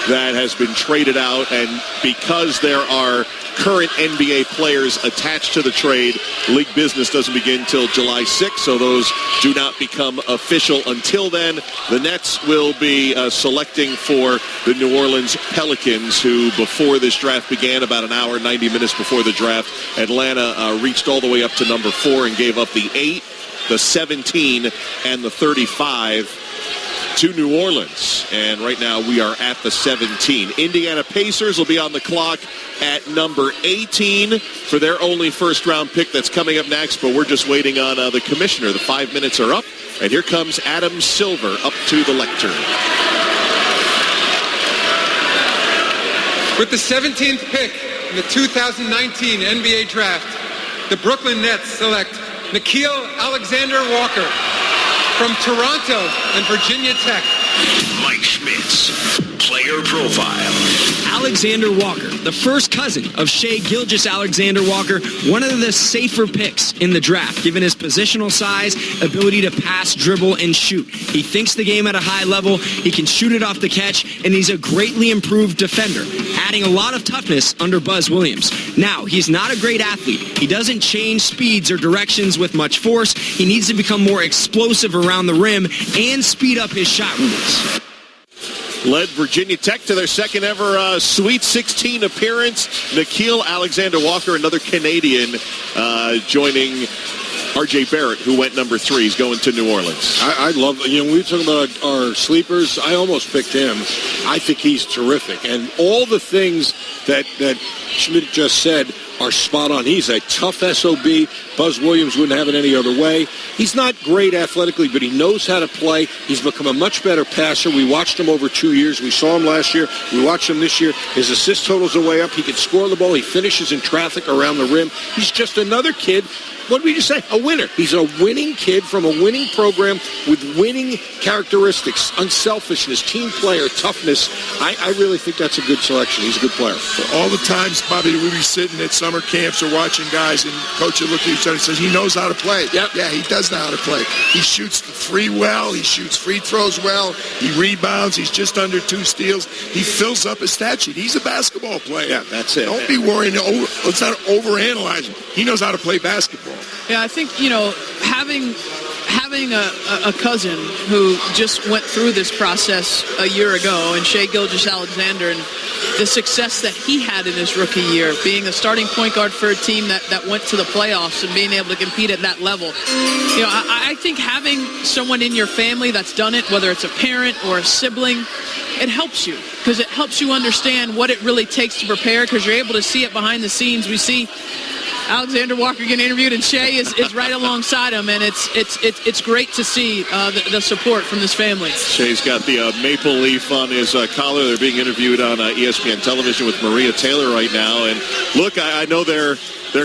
that has been traded out. And because there are current NBA players attached to the trade, league business doesn't begin until July 6th, so those do not become official until then. The Nets will be selecting for the New Orleans Pelicans, who before this draft began, about an hour, 90 minutes before the draft, Atlanta reached all the way up to number 4 and gave up the 8, the 17, and the 35 to New Orleans. And right now we are at the 17. Indiana Pacers will be on the clock at number 18 for their only first-round pick. That's coming up next, but we're just waiting on the commissioner. The 5 minutes are up, and here comes Adam Silver up to the lectern. With the 17th pick in the 2019 NBA Draft, the Brooklyn Nets select Nickeil Alexander-Walker from Toronto and Virginia Tech. Mike Schmitz, player profile. Alexander Walker, the first cousin of Shai Gilgeous-Alexander-Walker, one of the safer picks in the draft, given his positional size, ability to pass, dribble, and shoot. He thinks the game at a high level, he can shoot it off the catch, and he's a greatly improved defender, adding a lot of toughness under Buzz Williams. Now, he's not a great athlete. He doesn't change speeds or directions with much force. He needs to become more explosive around the rim and speed up his shot release. Led Virginia Tech to their second ever Sweet 16 appearance. Nickeil Alexander-Walker, another Canadian, joining R.J. Barrett, who went number 3. He's going to New Orleans. I love, when we were talking about our sleepers, I almost picked him. I think he's terrific. And all the things that Schmidt just said are spot on. He's a tough SOB. Buzz Williams wouldn't have it any other way. He's not great athletically, but he knows how to play. He's become a much better passer. We watched him over 2 years. We saw him last year. We watched him this year. His assist totals are way up. He can score the ball. He finishes in traffic around the rim. He's just another kid. What did we just say? A winner. He's a winning kid from a winning program with winning characteristics, unselfishness, team player, toughness. I really think that's a good selection. He's a good player. All the times, Bobby, we be sitting at summer camps or watching guys, and coach will look at each other and says, he knows how to play. Yep. Yeah, he does know how to play. He shoots the three well. He shoots free throws well. He rebounds. He's just under 2 steals. He fills up his stat sheet. He's a basketball player. Yeah, that's it. Don't be worrying. Let's not overanalyze him. He knows how to play basketball. Yeah, I think, having having a cousin who just went through this process a year ago, and Shai Gilgeous-Alexander, and the success that he had in his rookie year, being a starting point guard for a team that went to the playoffs and being able to compete at that level. You know, I think having someone in your family that's done it, whether it's a parent or a sibling, it helps you, because it helps you understand what it really takes to prepare, because you're able to see it behind the scenes. We see Alexander Walker getting interviewed, and Shai is right alongside him, and it's great to see the support from this family. Shai's got the maple leaf on his collar. They're being interviewed on ESPN television with Maria Taylor right now. And look, I know they're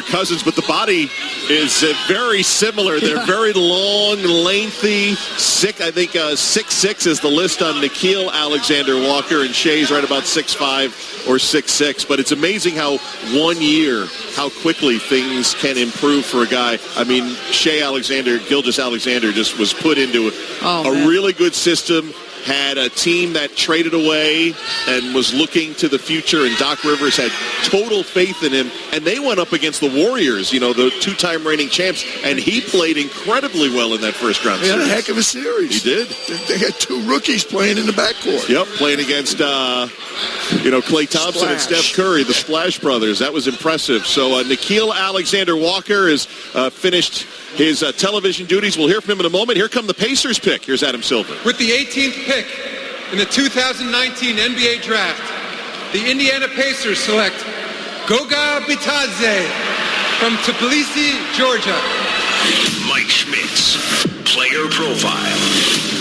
cousins, but the body is very similar. They're very long, lengthy, sick. I think 6'6" is the list on Nickeil Alexander-Walker, and Shai's right about 6'5" or 6'6". But it's amazing how 1 year, how quickly things can improve for a guy. I mean, Shai Gilgeous-Alexander just was put into a really good system, had a team that traded away and was looking to the future, and Doc Rivers had total faith in him, and they went up against the Warriors, you know, the two-time reigning champs, and he played incredibly well in that first-round series. He had a heck of a series. He did. They had two rookies playing in the backcourt. Yep, playing against, Klay Thompson and Steph Curry, the Splash Brothers. That was impressive. So Nickeil Alexander-Walker has finished his television duties. We'll hear from him in a moment. Here come the Pacers pick. Here's Adam Silver. With the 18th pick in the 2019 NBA Draft, the Indiana Pacers select Goga Bitadze from Tbilisi, Georgia. Mike Schmitz, player profile.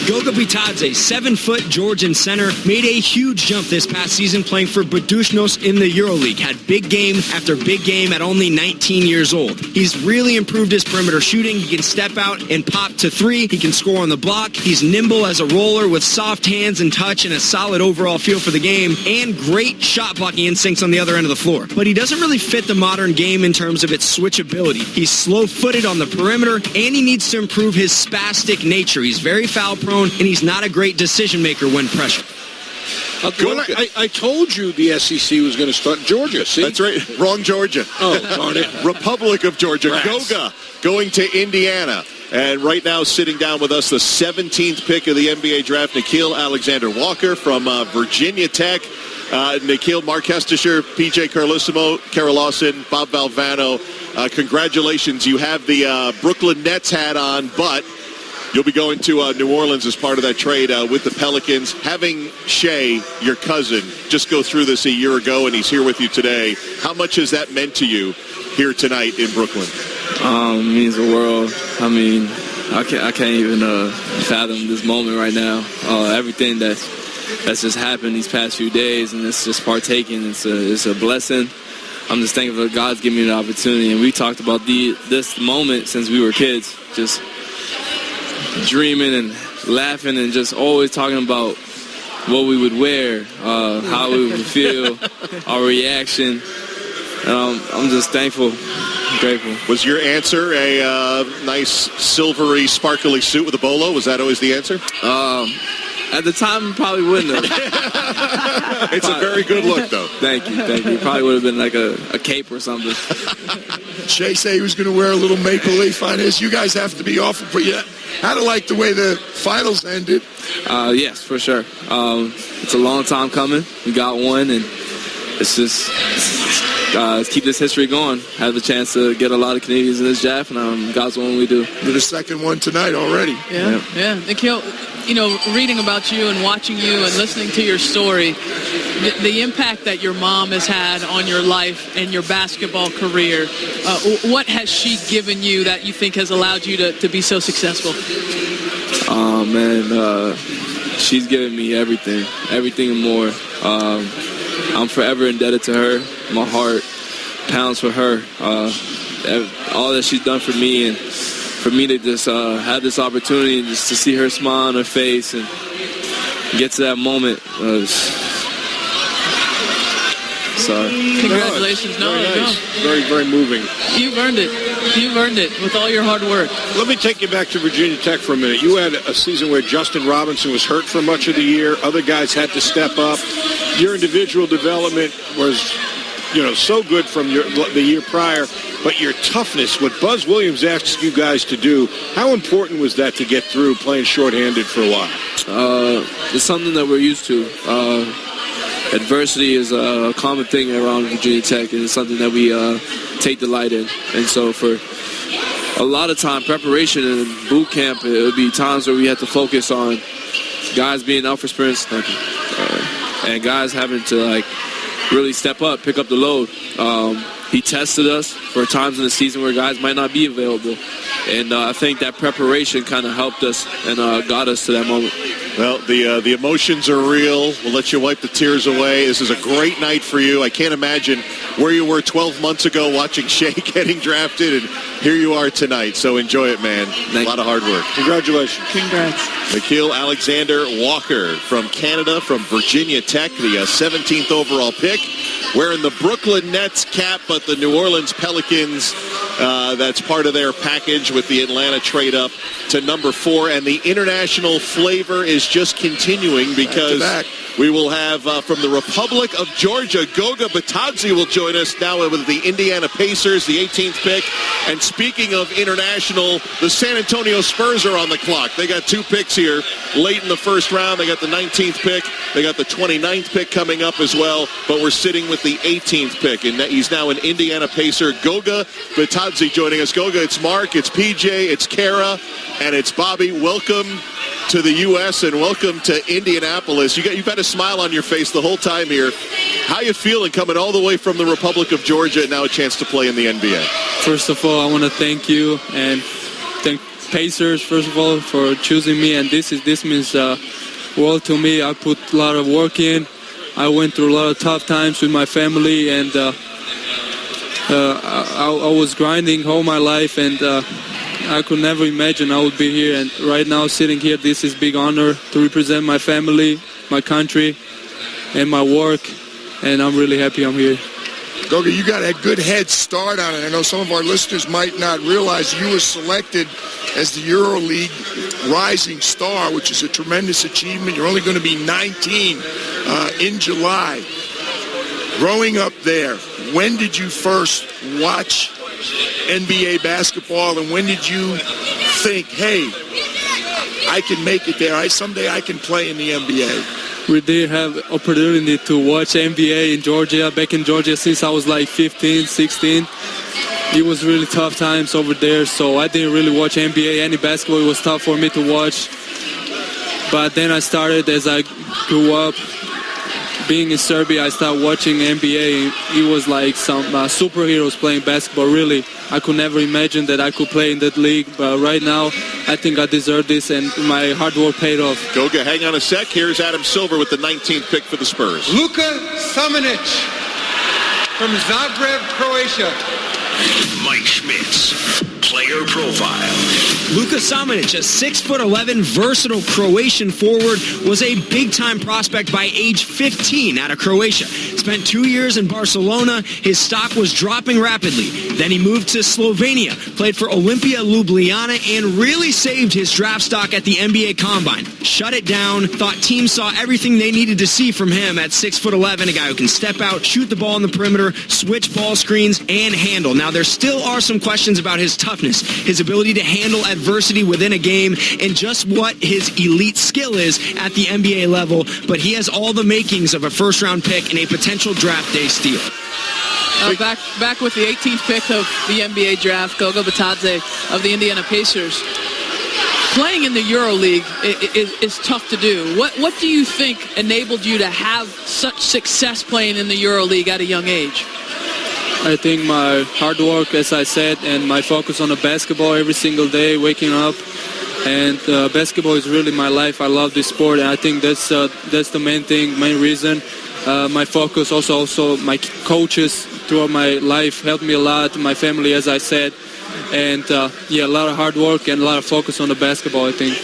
Goga Bitadze, 7-foot Georgian center, made a huge jump this past season playing for Budućnost in the EuroLeague. Had big game after big game at only 19 years old. He's really improved his perimeter shooting. He can step out and pop to three. He can score on the block. He's nimble as a roller with soft hands and touch and a solid overall feel for the game, and great shot blocking instincts on the other end of the floor. But he doesn't really fit the modern game in terms of its switchability. He's slow-footed on the perimeter, and he needs to improve his spastic nature. He's very foul-prone, and he's not a great decision-maker when pressured. I told you the SEC was going to start Georgia. See? That's right. Wrong Georgia. Oh, darn it. Republic of Georgia. Rats. Goga going to Indiana. And right now sitting down with us, the 17th pick of the NBA draft, Nickeil Alexander-Walker from Virginia Tech. Nickeil, Mark Hestisher, PJ Carlissimo, Kara Lawson, Bob Valvano. Congratulations. You have the Brooklyn Nets hat on, but you'll be going to New Orleans as part of that trade with the Pelicans. Having Shai, your cousin, just go through this a year ago, and he's here with you today. How much has that meant to you here tonight in Brooklyn? It means the world. I mean, I can't even fathom this moment right now. Everything that's just happened these past few days, and it's just partaking. It's a blessing. I'm just thankful that God's given me the opportunity, and we talked about this moment since we were kids, just dreaming and laughing and just always talking about what we would wear, how we would feel, our reaction. And I'm just thankful, grateful. Was your answer a nice silvery, sparkly suit with a bolo? Was that always the answer? At the time, probably wouldn't have. It's a very good look, though. Thank you. Probably would have been like a cape or something. Shai said he was going to wear a little maple leaf on his. You guys have to be awful for you. How to like the way the finals ended? Yes, for sure. It's a long time coming. We got one, and it's just let's keep this history going. Have the chance to get a lot of Canadians in this draft, and God's willing we do. You're the second one tonight already. Yeah. Nickeil, reading about you and watching you and listening to your story, the impact that your mom has had on your life and your basketball career, what has she given you that you think has allowed you to be so successful? Oh, man, she's given me everything and more. I'm forever indebted to her. My heart pounds for her. All that she's done for me, and for me to just have this opportunity just to see her smile on her face and get to that moment. Sorry. Congratulations. Very nice. Very, very moving. You've earned it with all your hard work. Let me take you back to Virginia Tech for a minute. You had a season where Justin Robinson was hurt for much of the year. Other guys had to step up. Your individual development was so good from the year prior, but your toughness, what Buzz Williams asks you guys to do, how important was that to get through playing shorthanded for a while? It's something that we're used to. Adversity is a common thing around Virginia Tech, and it's something that we take delight in. And so for a lot of time, preparation and boot camp, it would be times where we had to focus on guys being out for sprints, and guys having to really step up, pick up the load. He tested us for times in the season where guys might not be available, and I think that preparation kind of helped us and got us to that moment. Well, the emotions are real. We'll let you wipe the tears away. This is a great night for you. I can't imagine where you were 12 months ago watching Shea getting drafted, and here you are tonight. So enjoy it, man. A lot of hard work. Congratulations. Congrats. Nickeil Alexander-Walker from Canada, from Virginia Tech, the 17th overall pick, wearing the Brooklyn Nets cap, but the New Orleans Pelicans, that's part of their package with the Atlanta trade up to number 4. And the international flavor is just continuing because we will have from the Republic of Georgia, Goga Bitadze will join us now with the Indiana Pacers, the 18th pick. And speaking of international, the San Antonio Spurs are on the clock. They got 2 picks here late in the first round. They got the 19th pick. They got the 29th pick coming up as well. But we're sitting with the 18th pick. And he's now an Indiana Pacer. Goga Bitadze joining us. Goga, it's Mark, it's PJ, it's Kara, and it's Bobby. Welcome to the U.S. and welcome to Indianapolis. You've had a smile on your face the whole time here. How you feeling coming all the way from the Republic of Georgia and now a chance to play in the NBA? First of all, I want to thank you and thank Pacers, first of all, for choosing me. And this means world to me. I put a lot of work in. I went through a lot of tough times with my family, and I was grinding all my life, and I could never imagine I would be here. And right now, sitting here, this is a big honor to represent my family, my country, and my work. And I'm really happy I'm here. Goga, you got a good head start on it. I know some of our listeners might not realize you were selected as the EuroLeague Rising Star, which is a tremendous achievement. You're only going to be 19 in July. Growing up there, when did you first watch NBA basketball, and when did you think, hey, I can make it there. Someday I can play in the NBA? We did have opportunity to watch NBA in Georgia, back in Georgia since I was like 15, 16. It was really tough times over there, so I didn't really watch NBA. Any basketball, it was tough for me to watch. But then I started, as I grew up, being in Serbia, I started watching NBA. It was like some superheroes playing basketball, really. I could never imagine that I could play in that league, but right now I think I deserve this, and my hard work paid off. Goga, hang on a sec. Here's Adam Silver with the 19th pick for the Spurs. Luka Samanic from Zagreb, Croatia. Mike Schmitz, player profile. Luka Samanic, a 6'11", versatile Croatian forward, was a big-time prospect by age 15 out of Croatia. Spent 2 years in Barcelona. His stock was dropping rapidly. Then he moved to Slovenia, played for Olimpia Ljubljana, and really saved his draft stock at the NBA Combine. Shut it down. Thought teams saw everything they needed to see from him at 6'11", a guy who can step out, shoot the ball on the perimeter, switch ball screens, and handle. Now, there still are some questions about his toughness, his ability to handle adversity within a game, and just what his elite skill is at the NBA level, but he has all the makings of a first-round pick and a potential draft day steal. Back with the 18th pick of the NBA draft, Goga Bitadze of the Indiana Pacers. Playing in the EuroLeague is tough to do. What do you think enabled you to have such success playing in the EuroLeague at a young age? I think my hard work, as I said, and my focus on the basketball every single day, waking up. And basketball is really my life. I love this sport, and I think that's the main thing, main reason. My focus, also my coaches throughout my life helped me a lot, my family, as I said. And, a lot of hard work and a lot of focus on the basketball, I think.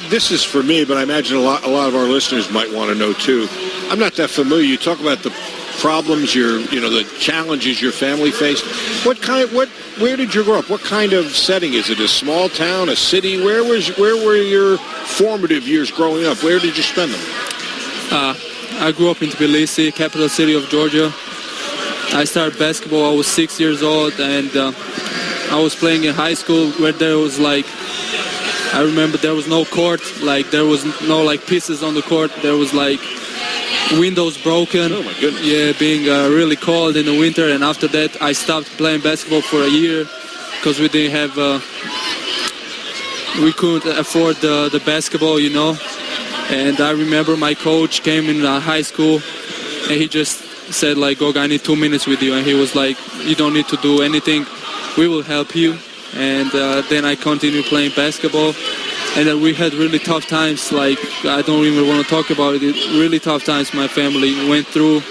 This is for me, but I imagine a lot of our listeners might want to know, too. I'm not that familiar. You talk about the problems, the challenges your family faced. Where did you grow up? What kind of setting is it? A small town, a city? Where were your formative years growing up? Where did you spend them? I grew up in Tbilisi, capital city of Georgia. I started basketball. I was 6 years old, and I was playing in high school where there was like, I remember there was no court, like there was no like pieces on the court. There was like windows broken. Oh my goodness. Yeah, being really cold in the winter. And after that, I stopped playing basketball for a year because we didn't have, we couldn't afford the basketball, you know. And I remember my coach came in high school, and he just said like, Goga, I need 2 minutes with you. And he was like, you don't need to do anything. We will help you. And then I continued playing basketball. And then we had really tough times, like, I don't even want to talk about it. Really tough times my family went through,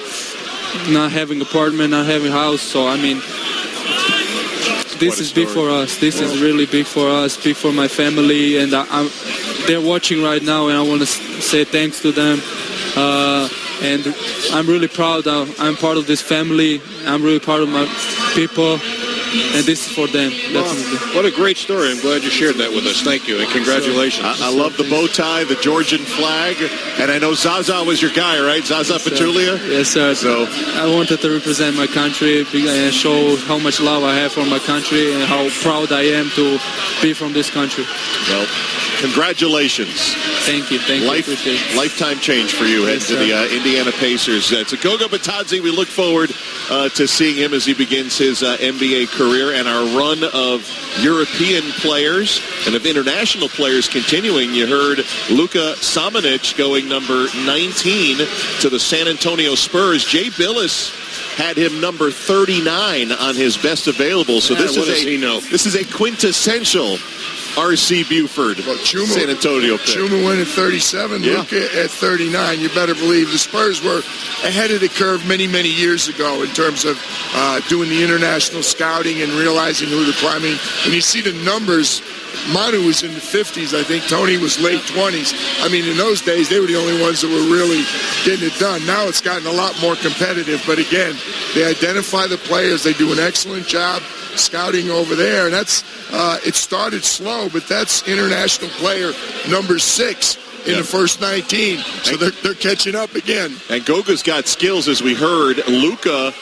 not having apartment, not having house. So, I mean, this is big for us. This is really big for us, big for my family. And they're watching right now, and I want to say thanks to them. And I'm really proud I'm part of this family. I'm really proud of my people. And this is for them, definitely. What a great story. I'm glad you shared that with us. Thank you, and congratulations. I love the bow tie, the Georgian flag, and I know Zaza was your guy, right? Zaza Pachulia? Yes, sir. So I wanted to represent my country and show how much love I have for my country and how proud I am to be from this country. Well, congratulations. Thank you. Thank you. Lifetime change for you, heading to the Indiana Pacers. It's Goga Bitadze. We look forward to seeing him as he begins his NBA career, and our run of European players and of international players continuing. You heard Luka Samanic going number 19 to the San Antonio Spurs. Jay Billis had him number 39 on his best available. So this is a quintessential R.C. Buford, San Antonio pick. Chuma went at 37, Luka at 39. You better believe the Spurs were ahead of the curve many, many years ago in terms of doing the international scouting and realizing who the I mean, when you see the numbers, Manu was in the 50s. I think Tony was late 20s. I mean, in those days, they were the only ones that were really getting it done. Now it's gotten a lot more competitive. But again, they identify the players. They do an excellent job scouting over there. And that's it started slow, but that's international player number 6 in the first 19. So they're catching up again. And Goga's got skills, as we heard. Luka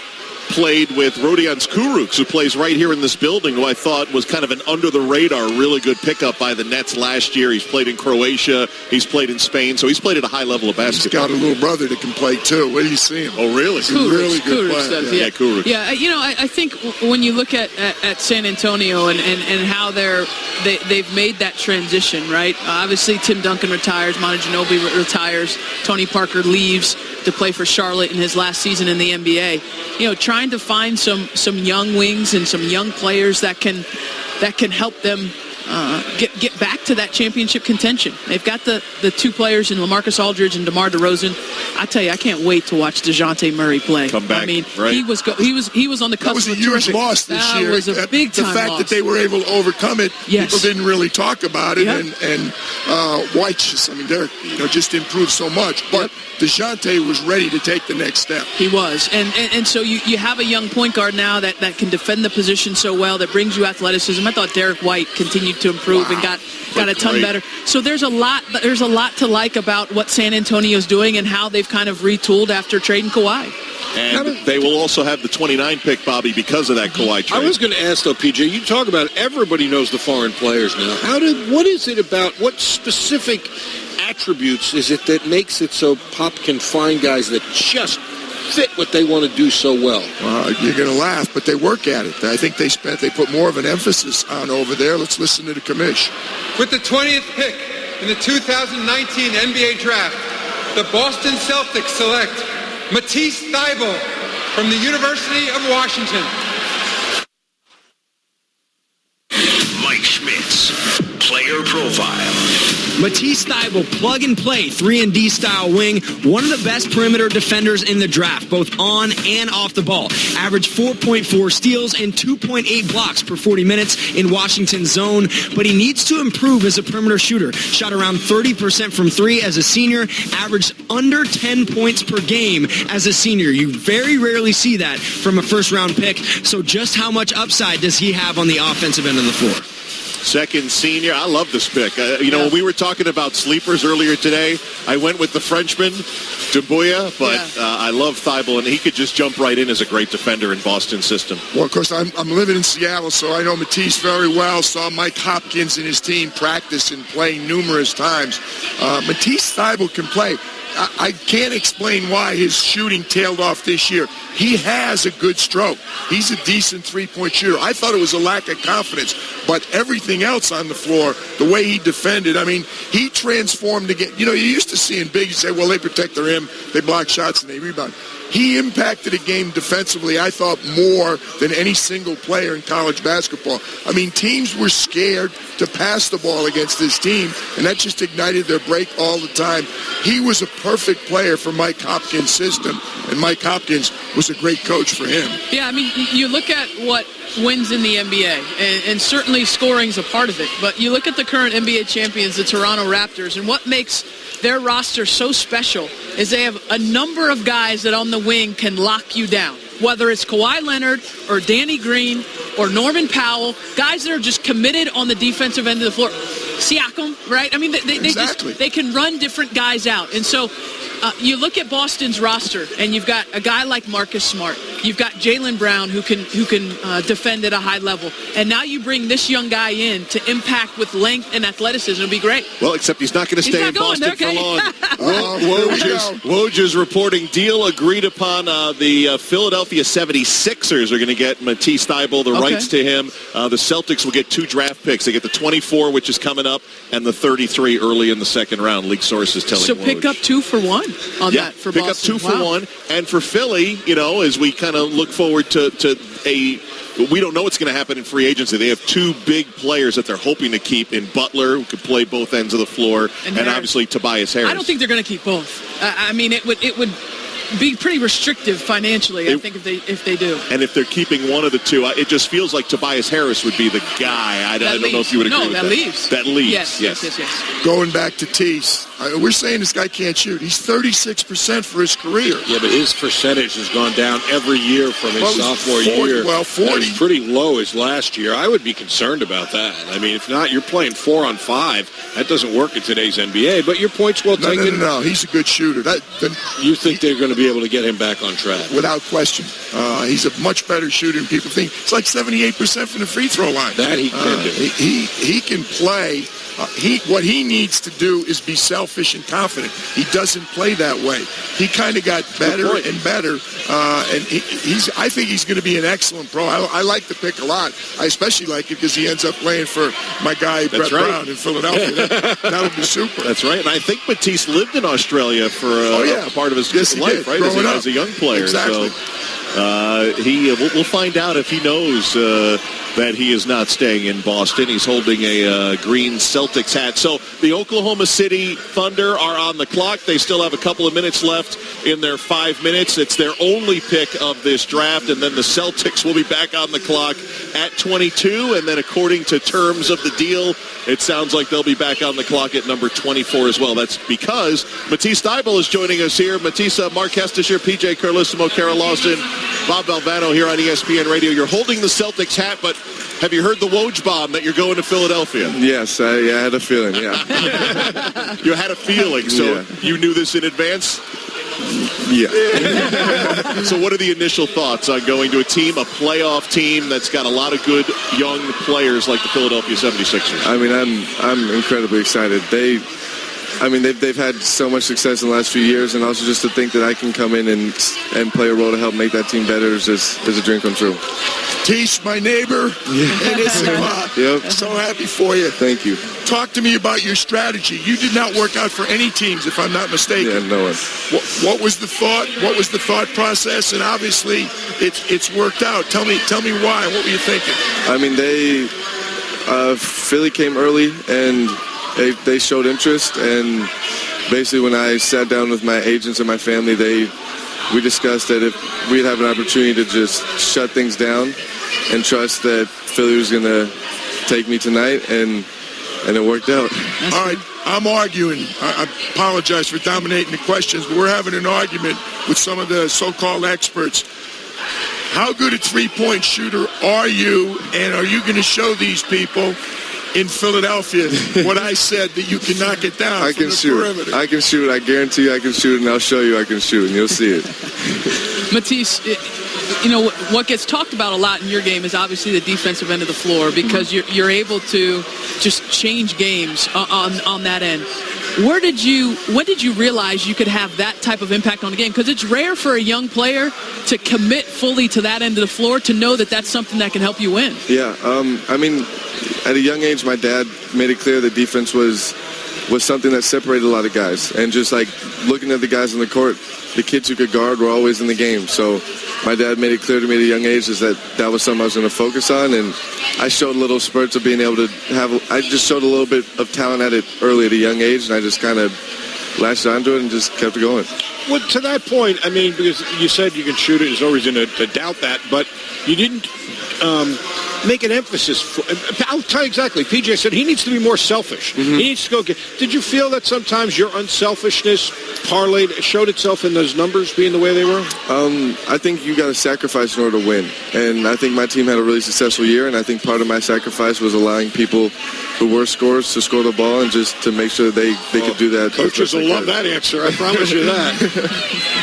played with Rodion Skurucs, who plays right here in this building, who I thought was kind of an under-the-radar, really good pickup by the Nets last year. He's played in Croatia. He's played in Spain. So he's played at a high level of basketball. He's got a little brother that can play, too. Where do you see him? Oh, really? He's a really good player. Yeah, Kurucs. Yeah, you know, I think when you look at San Antonio and how they've made that transition, right? Obviously, Tim Duncan retires. Manu Ginobili retires. Tony Parker leaves to play for Charlotte in his last season in the NBA. You know, trying to find some young wings and some young players that can help them get back to that championship contention. They've got the two players in LaMarcus Aldridge and DeMar DeRozan. I tell you, I can't wait to watch DeJounte Murray play. Come back, I mean, right? he was on the cusp of a huge loss this year. That was a big time loss. The fact loss. that they were able to overcome it, people didn't really talk about it. And White just, I mean, they're just improved so much. But DeJounte was ready to take the next step. He was. And so you have a young point guard now that can defend the position so well, that brings you athleticism. I thought Derek White continued to improve and got a ton better. So there's a lot to like about what San Antonio's doing and how they've kind of retooled after trading Kawhi. And they will also have the 29 pick, Bobby, because of that Kawhi trade. I was going to ask, though, PJ, you talk about everybody knows the foreign players now. What is it about, what specific attributes is it that makes it so Pop can find guys that just fit what they want to do so well? You're going to laugh, but they work at it. I think they put more of an emphasis on over there. Let's listen to the commish. With the 20th pick in the 2019 NBA Draft, the Boston Celtics select Matisse Thybulle from the University of Washington. Mike Schmitz, player profile. Matisse Thybulle, plug-and-play, 3-and-D style wing, one of the best perimeter defenders in the draft, both on and off the ball. Averaged 4.4 steals and 2.8 blocks per 40 minutes in Washington's zone, but he needs to improve as a perimeter shooter. Shot around 30% from three as a senior, averaged under 10 points per game as a senior. You very rarely see that from a first-round pick, so just how much upside does he have on the offensive end of the floor? second senior. I love this pick. When we were talking about sleepers earlier today, I went with the Frenchman, Doumbouya, but I love Thibault, and he could just jump right in as a great defender in Boston's system. Well, of course, I'm living in Seattle, so I know Matisse very well. Saw Mike Hopkins and his team practice and play numerous times. Matisse Thibault can play. I can't explain why his shooting tailed off this year. He has a good stroke. He's a decent three-point shooter. I thought it was a lack of confidence, but everything else on the floor, the way he defended, I mean, he transformed again. You used to see in big, you say, well, they protect the rim, they block shots, and they rebound. He impacted a game defensively, I thought, more than any single player in college basketball. I mean, teams were scared to pass the ball against this team, and that just ignited their break all the time. He was a perfect player for Mike Hopkins' system, and Mike Hopkins was a great coach for him. Yeah, I mean, you look at what wins in the NBA, and certainly scoring's a part of it, but you look at the current NBA champions, the Toronto Raptors, and what makes their roster so special is they have a number of guys that on the wing can lock you down, whether it's Kawhi Leonard or Danny Green or Norman Powell, guys that are just committed on the defensive end of the floor. Siakam, right? I mean, they can run different guys out. And so you look at Boston's roster, and you've got a guy like Marcus Smart. You've got Jaylen Brown who can defend at a high level. And now you bring this young guy in to impact with length and athleticism. It'll be great. Well, except he's not going to stay in Boston for long. Woj is reporting deal agreed upon. The Philadelphia 76ers are going to get Matisse Thybulle, the rights to him. The Celtics will get 2 draft picks. They get the 24, which is coming up, and the 33 early in the second round. League sources telling So pick up 2 for 1 on that for pick Boston. Pick up 2 for 1. And for Philly, as we kind of look forward to we don't know what's going to happen in free agency. They have 2 big players that they're hoping to keep in Butler, who could play both ends of the floor, and obviously Tobias Harris. I don't think they're going to keep both. I mean, it would be pretty restrictive financially, I think, if they do. And if they're keeping one of the 2, it just feels like Tobias Harris would be the guy. I don't know if you would agree with that. That leaves. Yes. Going back to Tease, we're saying this guy can't shoot. He's 36% for his career. Yeah, but his percentage has gone down every year from his sophomore year. Well, 40. That was pretty low his last year. I would be concerned about that. I mean, if not, you're playing 4 on 5. That doesn't work in today's NBA, but your point's well taken. No, he's a good shooter. You think they're going to be able to get him back on track? Without question. He's a much better shooter than people think. It's like 78% from the free throw line. That he can do. He can play. What he needs to do is be selfish and confident. He doesn't play that way. He kind of got better and better, and I think he's going to be an excellent pro. I like the pick a lot. I especially like it because he ends up playing for my guy Brett Brown in Philadelphia. That would be super. That's right. And I think Matisse lived in Australia for a part of his life, right? As a young player. Exactly. So we'll find out if he knows that he is not staying in Boston. He's holding a green Celtics hat. So the Oklahoma City Thunder are on the clock. They still have a couple of minutes left in their 5 minutes. It's their only pick of this draft, and then the Celtics will be back on the clock at 22, and then according to terms of the deal, it sounds like they'll be back on the clock at number 24 as well. That's because Matisse Thybulle is joining us here. Matisse, Mark Hestisher, PJ Carlissimo, Kara Lawson, Bob Valvano here on ESPN Radio. You're holding the Celtics hat, but have you heard the Woj bomb that you're going to Philadelphia? Yes, I had a feeling, yeah. You had a feeling, so you knew this in advance? Yeah. So what are the initial thoughts on going to a playoff team that's got a lot of good young players like the Philadelphia 76ers? I mean, I'm incredibly excited. They've had so much success in the last few years, and also just to think that I can come in and play a role to help make that team better is a dream come true. Teach, my neighbor, and Issachar. Yep. So happy for you. Thank you. Talk to me about your strategy. You did not work out for any teams, if I'm not mistaken. Yeah, no one. What was the thought? What was the thought process? And obviously, it's worked out. Tell me why. What were you thinking? I mean, Philly came early, and they showed interest, and basically when I sat down with my agents and my family, we discussed that if we'd have an opportunity to just shut things down and trust that Philly was going to take me tonight, and it worked out. All right, I'm arguing. I apologize for dominating the questions, but we're having an argument with some of the so-called experts. How good a three-point shooter are you, and are you going to show these people in Philadelphia when I said that you can knock it down I from can the shoot. perimeter. I can shoot. I guarantee you I can shoot, and I'll show you I can shoot, and you'll see it. Matisse, you know, what gets talked about a lot in your game is obviously the defensive end of the floor because you're able to just change games on that end. When did you realize you could have that type of impact on the game? Because it's rare for a young player to commit fully to that end of the floor to know that that's something that can help you win. Yeah, I mean, at a young age, my dad made it clear that defense was something that separated a lot of guys. And just like looking at the guys on the court, the kids who could guard were always in the game. So my dad made it clear to me at a young age is that was something I was going to focus on. And I showed little spurts of being able to I just showed a little bit of talent at it early at a young age. And I just kind of latched onto it and just kept going. Well, to that point, I mean, because you said you can shoot it, there's no reason to doubt that, but you didn't make an emphasis. I'll tell you exactly. PJ said he needs to be more selfish. He needs to go get. Did you feel that sometimes your unselfishness showed itself in those numbers being the way they were? I think you got to sacrifice in order to win. And I think my team had a really successful year, and I think part of my sacrifice was allowing people who were scorers to score the ball and just to make sure they could do that. Coaches will love that answer. I promise you that.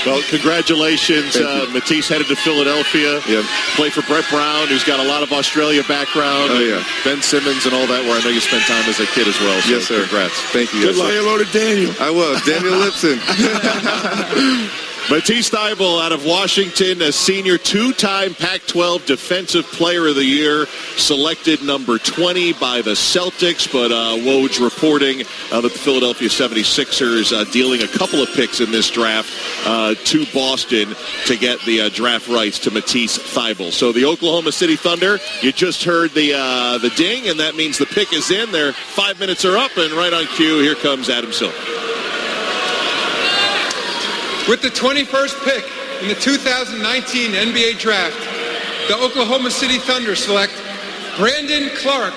Well, congratulations. Matisse headed to Philadelphia. Yep. Play for Brett Brown, who's got a lot of Australia background. Oh, yeah. Ben Simmons and all that, where I know you spent time as a kid as well. So yes, sir. Congrats. Thank you. Good luck. Say hello to Daniel. I will. Daniel Lipson. Matisse Thybulle out of Washington, a senior, two-time Pac-12 Defensive Player of the Year, selected number 20 by the Celtics, but Woj reporting that the Philadelphia 76ers dealing a couple of picks in this draft to Boston to get the draft rights to Matisse Thybulle. So the Oklahoma City Thunder, you just heard the ding, and that means the pick is in. Their 5 minutes are up, and right on cue, here comes Adam Silver. With the 21st pick in the 2019 NBA Draft, the Oklahoma City Thunder select Brandon Clark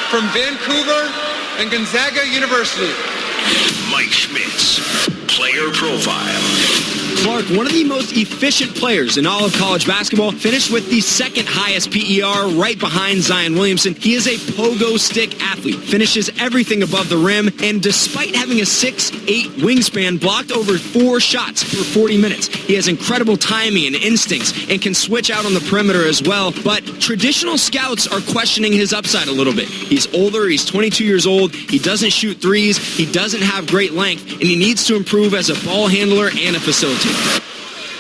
from Vancouver and Gonzaga University. Mike Schmitz, player profile. Clark, one of the most efficient players in all of college basketball, finished with the second highest PER right behind Zion Williamson. He is a pogo stick athlete, finishes everything above the rim, and despite having a 6'8 wingspan, blocked over 4 shots per 40 minutes. He has incredible timing and instincts and can switch out on the perimeter as well, but traditional scouts are questioning his upside a little bit. He's older, he's 22 years old, he doesn't shoot threes, he doesn't have great length, and he needs to improve as a ball handler and a facilitator.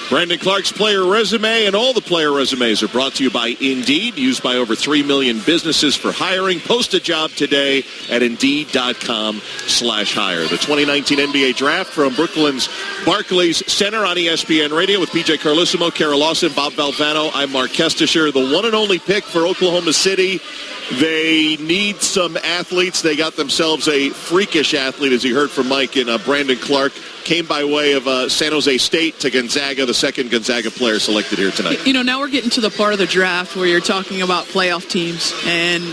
Brandon Clark's player resume and all the player resumes are brought to you by Indeed, used by over 3 million businesses for hiring. Post a job today at Indeed.com/hire. The 2019 NBA Draft from Brooklyn's Barclays Center on ESPN Radio with PJ Carlissimo, Kara Lawson, Bob Valvano. I'm Mark Kestisher. The one and only pick for Oklahoma City. They need some athletes. They got themselves a freakish athlete, as you heard from Mike, in Brandon Clark. Came by way of San Jose State to Gonzaga, the second Gonzaga player selected here tonight. You know, now we're getting to the part of the draft where you're talking about playoff teams. And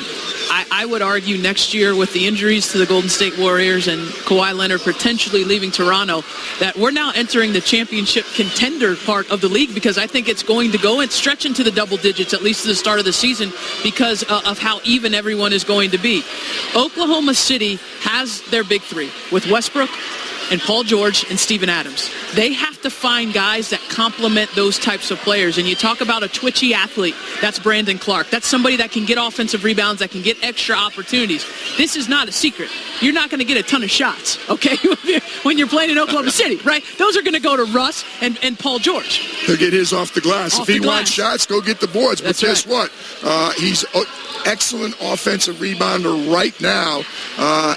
I would argue next year with the injuries to the Golden State Warriors and Kawhi Leonard potentially leaving Toronto, that we're now entering the championship contender part of the league, because I think it's going to go and stretch into the double digits, at least to the start of the season, because of how even everyone is going to be. Oklahoma City has their big three with Westbrook and Paul George and Steven Adams. They have to find guys that complement those types of players. And you talk about a twitchy athlete, that's Brandon Clark. That's somebody that can get offensive rebounds, that can get extra opportunities. This is not a secret. You're not going to get a ton of shots, okay, when you're playing in Oklahoma City, right? Those are going to go to Russ and Paul George. He'll get his off the glass. If he wants shots, go get the boards. But guess what? He's excellent offensive rebounder right now.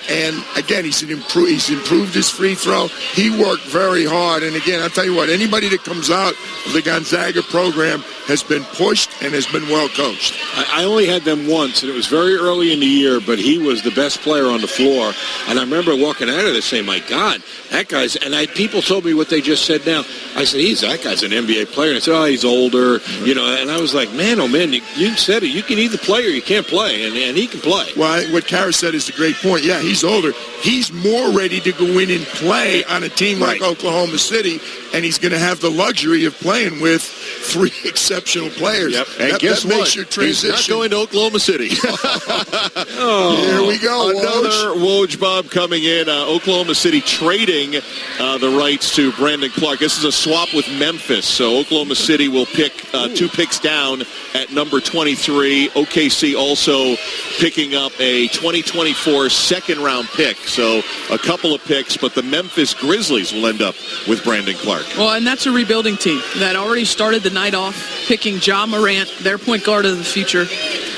And, again, he's improved his free throw. He worked very hard. And, again, I'll tell you what, anybody that comes out of the Gonzaga program has been pushed and has been well coached. I only had them once, and it was very early in the year, but he was the best player on the floor. And I remember walking out of there saying, my God, that guy's, and people told me what they just said now. I said, that guy's an NBA player. And I said, he's older, and I was like, man, oh man, you said it. You can either play or you can't play, and he can play. Well, what Kara said is a great point. Yeah, he's older. He's more ready to go in and play on a team like Oklahoma City, and he's going to have the luxury of playing with 3 exceptional players. Yep. And that guess what? Makes your transition. He's not going to Oklahoma City. Here we go. Another Woj Bob coming in. Oklahoma City trading the rights to Brandon Clark. This is a swap with Memphis. So Oklahoma City will pick 2 picks down at number 23. OKC also picking up a 2024 second-round pick. So a couple of picks, but the Memphis Grizzlies will end up with Brandon Clark. Well, and that's a rebuilding team that already started the night off picking Ja Morant, their point guard of the future.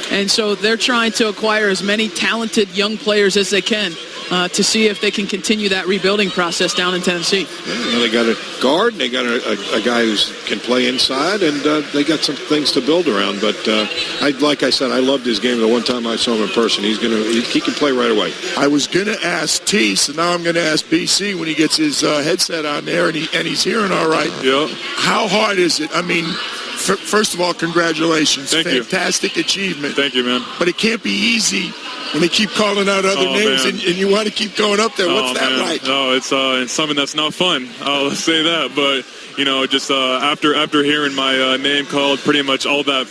And so they're trying to acquire as many talented young players as they can to see if they can continue that rebuilding process down in Tennessee. Well, they got a guard, and they got a guy who can play inside, and they got some things to build around. But like I said, I loved his game the one time I saw him in person. He can play right away. I was going to ask T, so now I'm going to ask BC when he gets his headset on there and he's hearing all right. Yeah. How hard is it? I mean, first of all, congratulations. Thank you. Fantastic achievement. Thank you, man. But it can't be easy when they keep calling out other names and you want to keep going up there. What's that like? No, it's something that's not fun. I'll say that. But, just after hearing my name called, pretty much all that,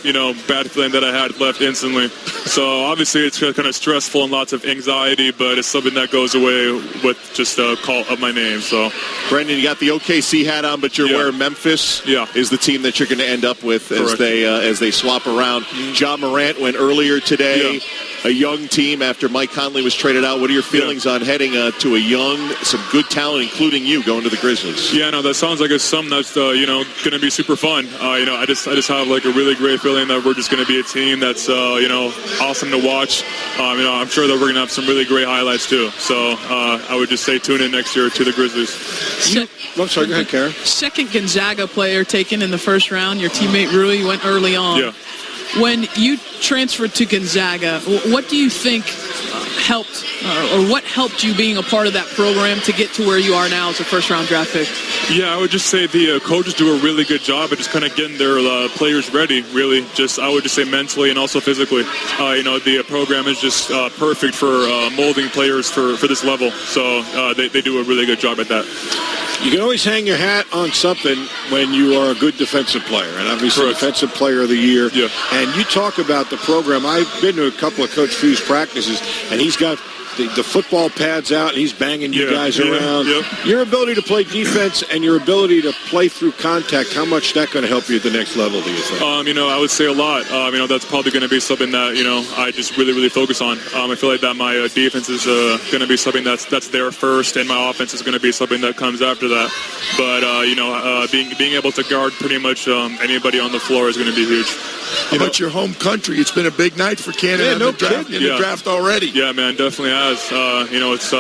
bad feeling that I had left instantly. So obviously it's kind of stressful and lots of anxiety, but it's something that goes away with just a call of my name. So, Brendan, you got the OKC hat on, but you're wearing Memphis. Yeah. Is the team that you're going to end up with as they swap around. Ja Morant went earlier today. Yeah. A young team after Mike Conley was traded out. What are your feelings on heading to some good talent, including you, going to the Grizzlies? Yeah, no, that sounds like it's something that's going to be super fun. I just have like a really great feeling that we're just going to be a team that's awesome to watch. I'm sure that we're going to have some really great highlights too. So I would just say tune in next year to the Grizzlies. I'm sorry, go ahead, Karen. Second Gonzaga player taken in the first round. Your teammate Rui went early on. Yeah. When you transferred to Gonzaga, what do you think helped, or what helped you being a part of that program to get to where you are now as a first-round draft pick? Yeah, I would just say the coaches do a really good job at just kind of getting their players ready, really. I would just say mentally and also physically. The program is just perfect for molding players for this level. So they do a really good job at that. You can always hang your hat on something when you are a good defensive player, and obviously Correct. Defensive Player of the Year. Yeah. And you talk about the program. I've been to a couple of Coach Few's practices, and he's got the football pads out, and he's banging you guys around. Yeah. Your ability to play defense and your ability to play through contact, how much is that going to help you at the next level, do you think? I would say a lot. That's probably going to be something that, I just really, really focus on. I feel like that my defense is going to be something that's there first, and my offense is going to be something that comes after that. But, being able to guard pretty much anybody on the floor is going to be huge. How about your home country? It's been a big night for Canada in the draft already. Yeah, man, definitely has. It's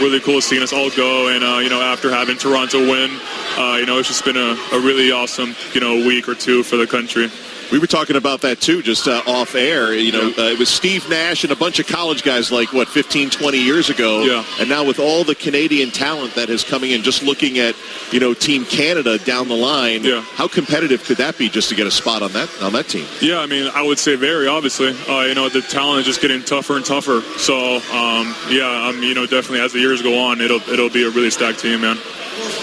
really cool seeing us all go, and after having Toronto win, it's just been a really awesome week or two for the country. We were talking about that, too, just off air. It was Steve Nash and a bunch of college guys 15, 20 years ago. Yeah. And now with all the Canadian talent that is coming in, just looking at, Team Canada down the line, how competitive could that be just to get a spot on that team? Yeah, I would say very, obviously. The talent is just getting tougher and tougher. So, definitely as the years go on, it'll be a really stacked team, man.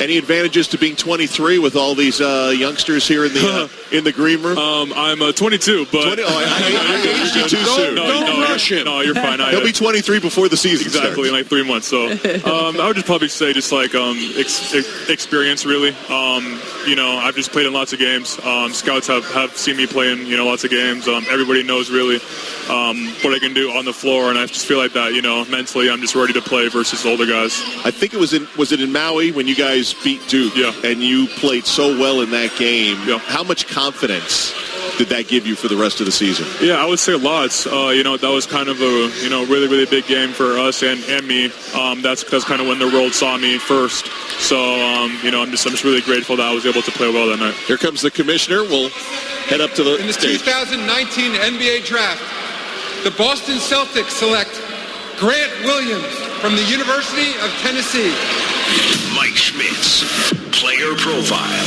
Any advantages to being 23 with all these youngsters here in the green room? I'm 22, but I aged you too soon. Don't rush him. No, you're fine. He'll be 23 before the season starts. Exactly, in 3 months. So I would just probably say just experience, really. I've just played in lots of games. Scouts have seen me play in lots of games. Everybody knows really what I can do on the floor, and I just feel like that mentally I'm just ready to play versus older guys. I think it was in Maui when you guys beat Duke, and you played so well in that game. How much confidence did that give you for the rest of the season? Yeah, I would say lots. That was kind of a really, really big game for us and me. That's kind of when the world saw me first. So I'm just really grateful that I was able to play well that night. Here comes the commissioner. We'll head up to the In the stage. 2019 NBA Draft, the Boston Celtics select Grant Williams from the University of Tennessee. Mike Schmitz, Player Profile.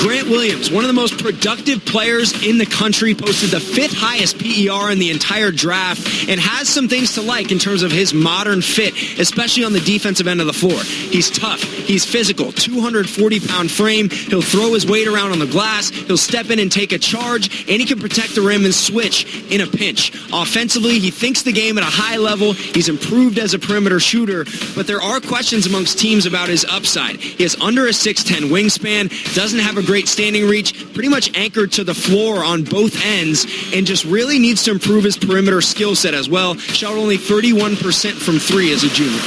Grant Williams, one of the most productive players in the country, posted the 5th highest PER in the entire draft and has some things to like in terms of his modern fit, especially on the defensive end of the floor. He's tough. He's physical. 240-pound frame. He'll throw his weight around on the glass. He'll step in and take a charge, and he can protect the rim and switch in a pinch. Offensively, he thinks the game at a high level. He's improved as a perimeter shooter, but there are questions amongst teams about his upside. He has under a 6'10 wingspan, doesn't have a great standing reach, pretty much anchored to the floor on both ends, and just really needs to improve his perimeter skill set as well. Shot only 31% from 3 as a junior.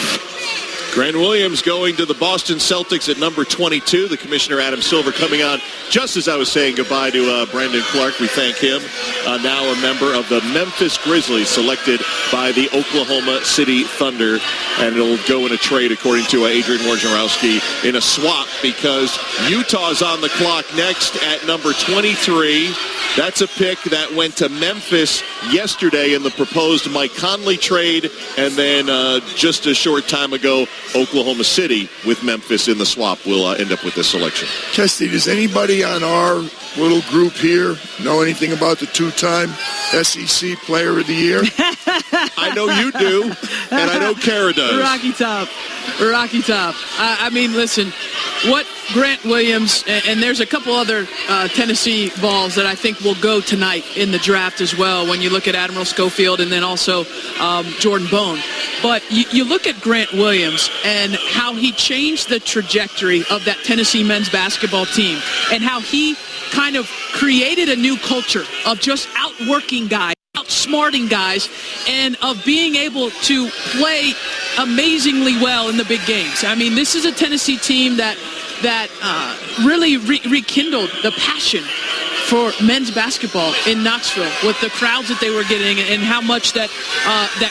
Grant Williams going to the Boston Celtics at number 22. The commissioner, Adam Silver, coming on just as I was saying goodbye to Brandon Clark. We thank him. Now a member of the Memphis Grizzlies, selected by the Oklahoma City Thunder. And it'll go in a trade, according to Adrian Wojnarowski, in a swap, because Utah's on the clock next at number 23. That's a pick that went to Memphis yesterday in the proposed Mike Conley trade. And then just a short time ago, Oklahoma City with Memphis in the swap will end up with this selection. Kesty, does anybody on our little group here know anything about the two-time SEC Player of the Year? I know you do, and I know Kara does. Rocky Top. I mean, listen, what Grant Williams, and there's a couple other Tennessee balls that I think will go tonight in the draft as well when you look at Admiral Schofield and then also Jordan Bone. But you look at Grant Williams and how he changed the trajectory of that Tennessee men's basketball team and how he kind of created a new culture of just outworking guys, outsmarting guys, and of being able to play amazingly well in the big games. I mean, this is a Tennessee team that really rekindled the passion for men's basketball in Knoxville with the crowds that they were getting and how much that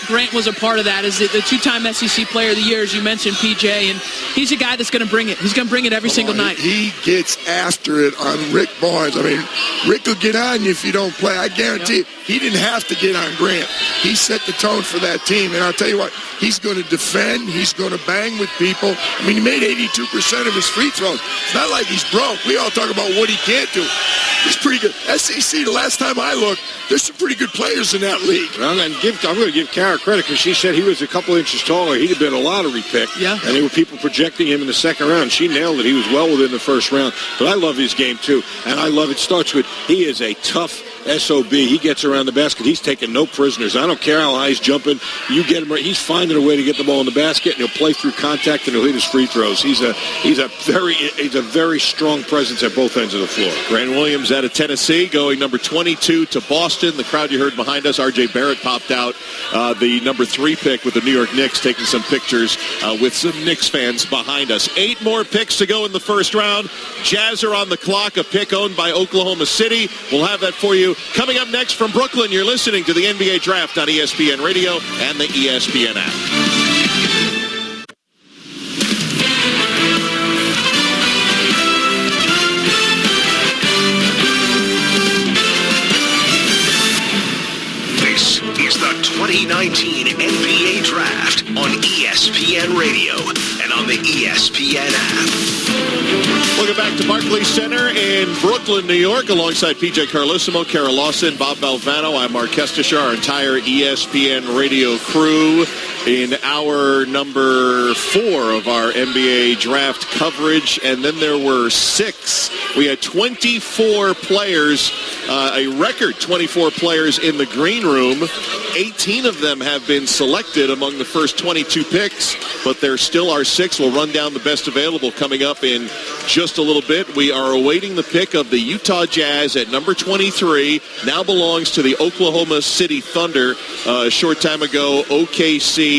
Grant was a part of that as the two-time SEC Player of the Year, as you mentioned, PJ, and he's a guy that's going to bring it. He's going to bring it every single night. He gets after it on Rick Barnes. I mean, Rick will get on you if you don't play. I guarantee it. He didn't have to get on Grant. He set the tone for that team, and I'll tell you what, he's going to defend. He's going to bang with people. I mean, he made 82% of his free throws. It's not like he's broke. We all talk about what he can't do. He's pretty good. SEC, the last time I looked, there's some pretty good players in that league. I'm going to give Kara credit because she said he was a couple inches taller. He'd have been a lottery pick. Yeah. And there were people projecting him in the second round. She nailed it. He was well within the first round. But I love his game, too. And I love it starts with he is a tough SOB. He gets around the basket. He's taking no prisoners. I don't care how high he's jumping. You get him. He's finding a way to get the ball in the basket, and he'll play through contact, and he'll hit his free throws. He's a very strong presence at both ends of the floor. Grant Williams out of Tennessee going number 22 to Boston. The crowd you heard behind us, R.J. Barrett popped out, the number 3 pick with the New York Knicks, taking some pictures with some Knicks fans behind us. 8 more picks to go in the first round. Jazz are on the clock, a pick owned by Oklahoma City. We'll have that for you. Coming up next from Brooklyn, you're listening to the NBA Draft on ESPN Radio and the ESPN app. This is the 2019 NBA Draft on ESPN Radio and on the ESPN app. Welcome back to Barclays Center in Brooklyn, New York, alongside PJ Carlosimo, Kara Lawson, Bob Valvano. I'm Mark Kestisher, our entire ESPN Radio crew in hour number 4 of our NBA draft coverage. And then there were 6. We had 24 players, a record 24 players in the green room. 18 of them have been selected among the first 22 picks, but there still are 6. We'll run down the best available coming up in just a little bit. We are awaiting the pick of the Utah Jazz at number 23. Now belongs to the Oklahoma City Thunder. A short time ago, OKC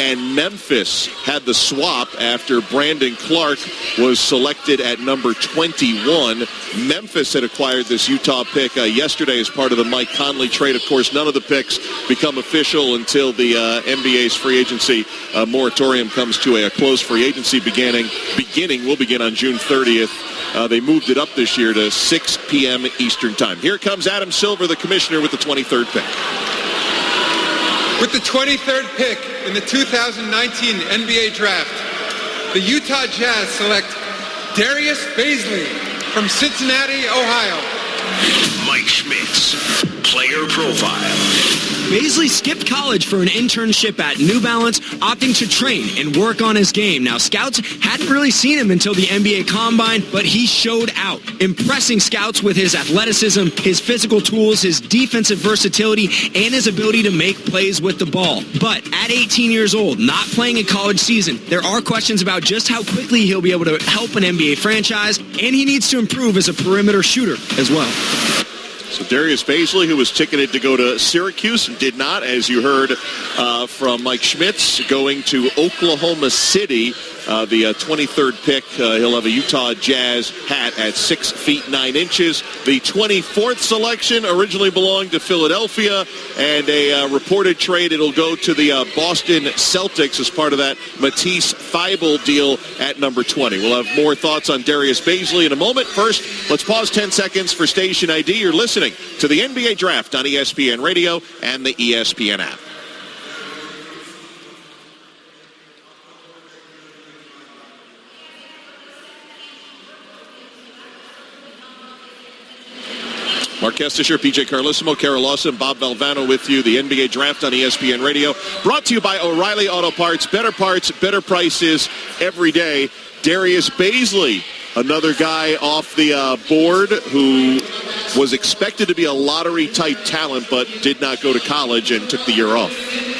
and Memphis had the swap after Brandon Clark was selected at number 21. Memphis had acquired this Utah pick yesterday as part of the Mike Conley trade. Of course, none of the picks become official until the NBA's free agency moratorium comes to a close. Free agency will begin on June 30th. They moved it up this year to 6 p.m. Eastern Time. Here comes Adam Silver, the commissioner, with the 23rd pick. With the 23rd pick in the 2019 NBA Draft, the Utah Jazz select Darius Baisley from Cincinnati, Ohio. Mike Schmitz, player profile. Baisley skipped college for an internship at New Balance, opting to train and work on his game. Now, scouts hadn't really seen him until the NBA Combine, but he showed out, impressing scouts with his athleticism, his physical tools, his defensive versatility, and his ability to make plays with the ball. But at 18 years old, not playing a college season, there are questions about just how quickly he'll be able to help an NBA franchise, and he needs to improve as a perimeter shooter as well. So Darius Baisley, who was ticketed to go to Syracuse and did not, as you heard from Mike Schmitz, going to Oklahoma City, the 23rd pick. He'll have a Utah Jazz hat at 6 feet 9 inches. The 24th selection originally belonged to Philadelphia, and a reported trade. It'll go to the Boston Celtics as part of that Matisse Thybulle deal at number 20. We'll have more thoughts on Darius Baisley in a moment. First, let's pause 10 seconds for station ID. You're listening to the NBA Draft on ESPN Radio and the ESPN app. Mark Kestisher, PJ Carlissimo, Kara Lawson, Bob Valvano with you. The NBA Draft on ESPN Radio. Brought to you by O'Reilly Auto Parts. Better parts, better prices every day. Darius Baisley, another guy off the board who was expected to be a lottery-type talent but did not go to college and took the year off.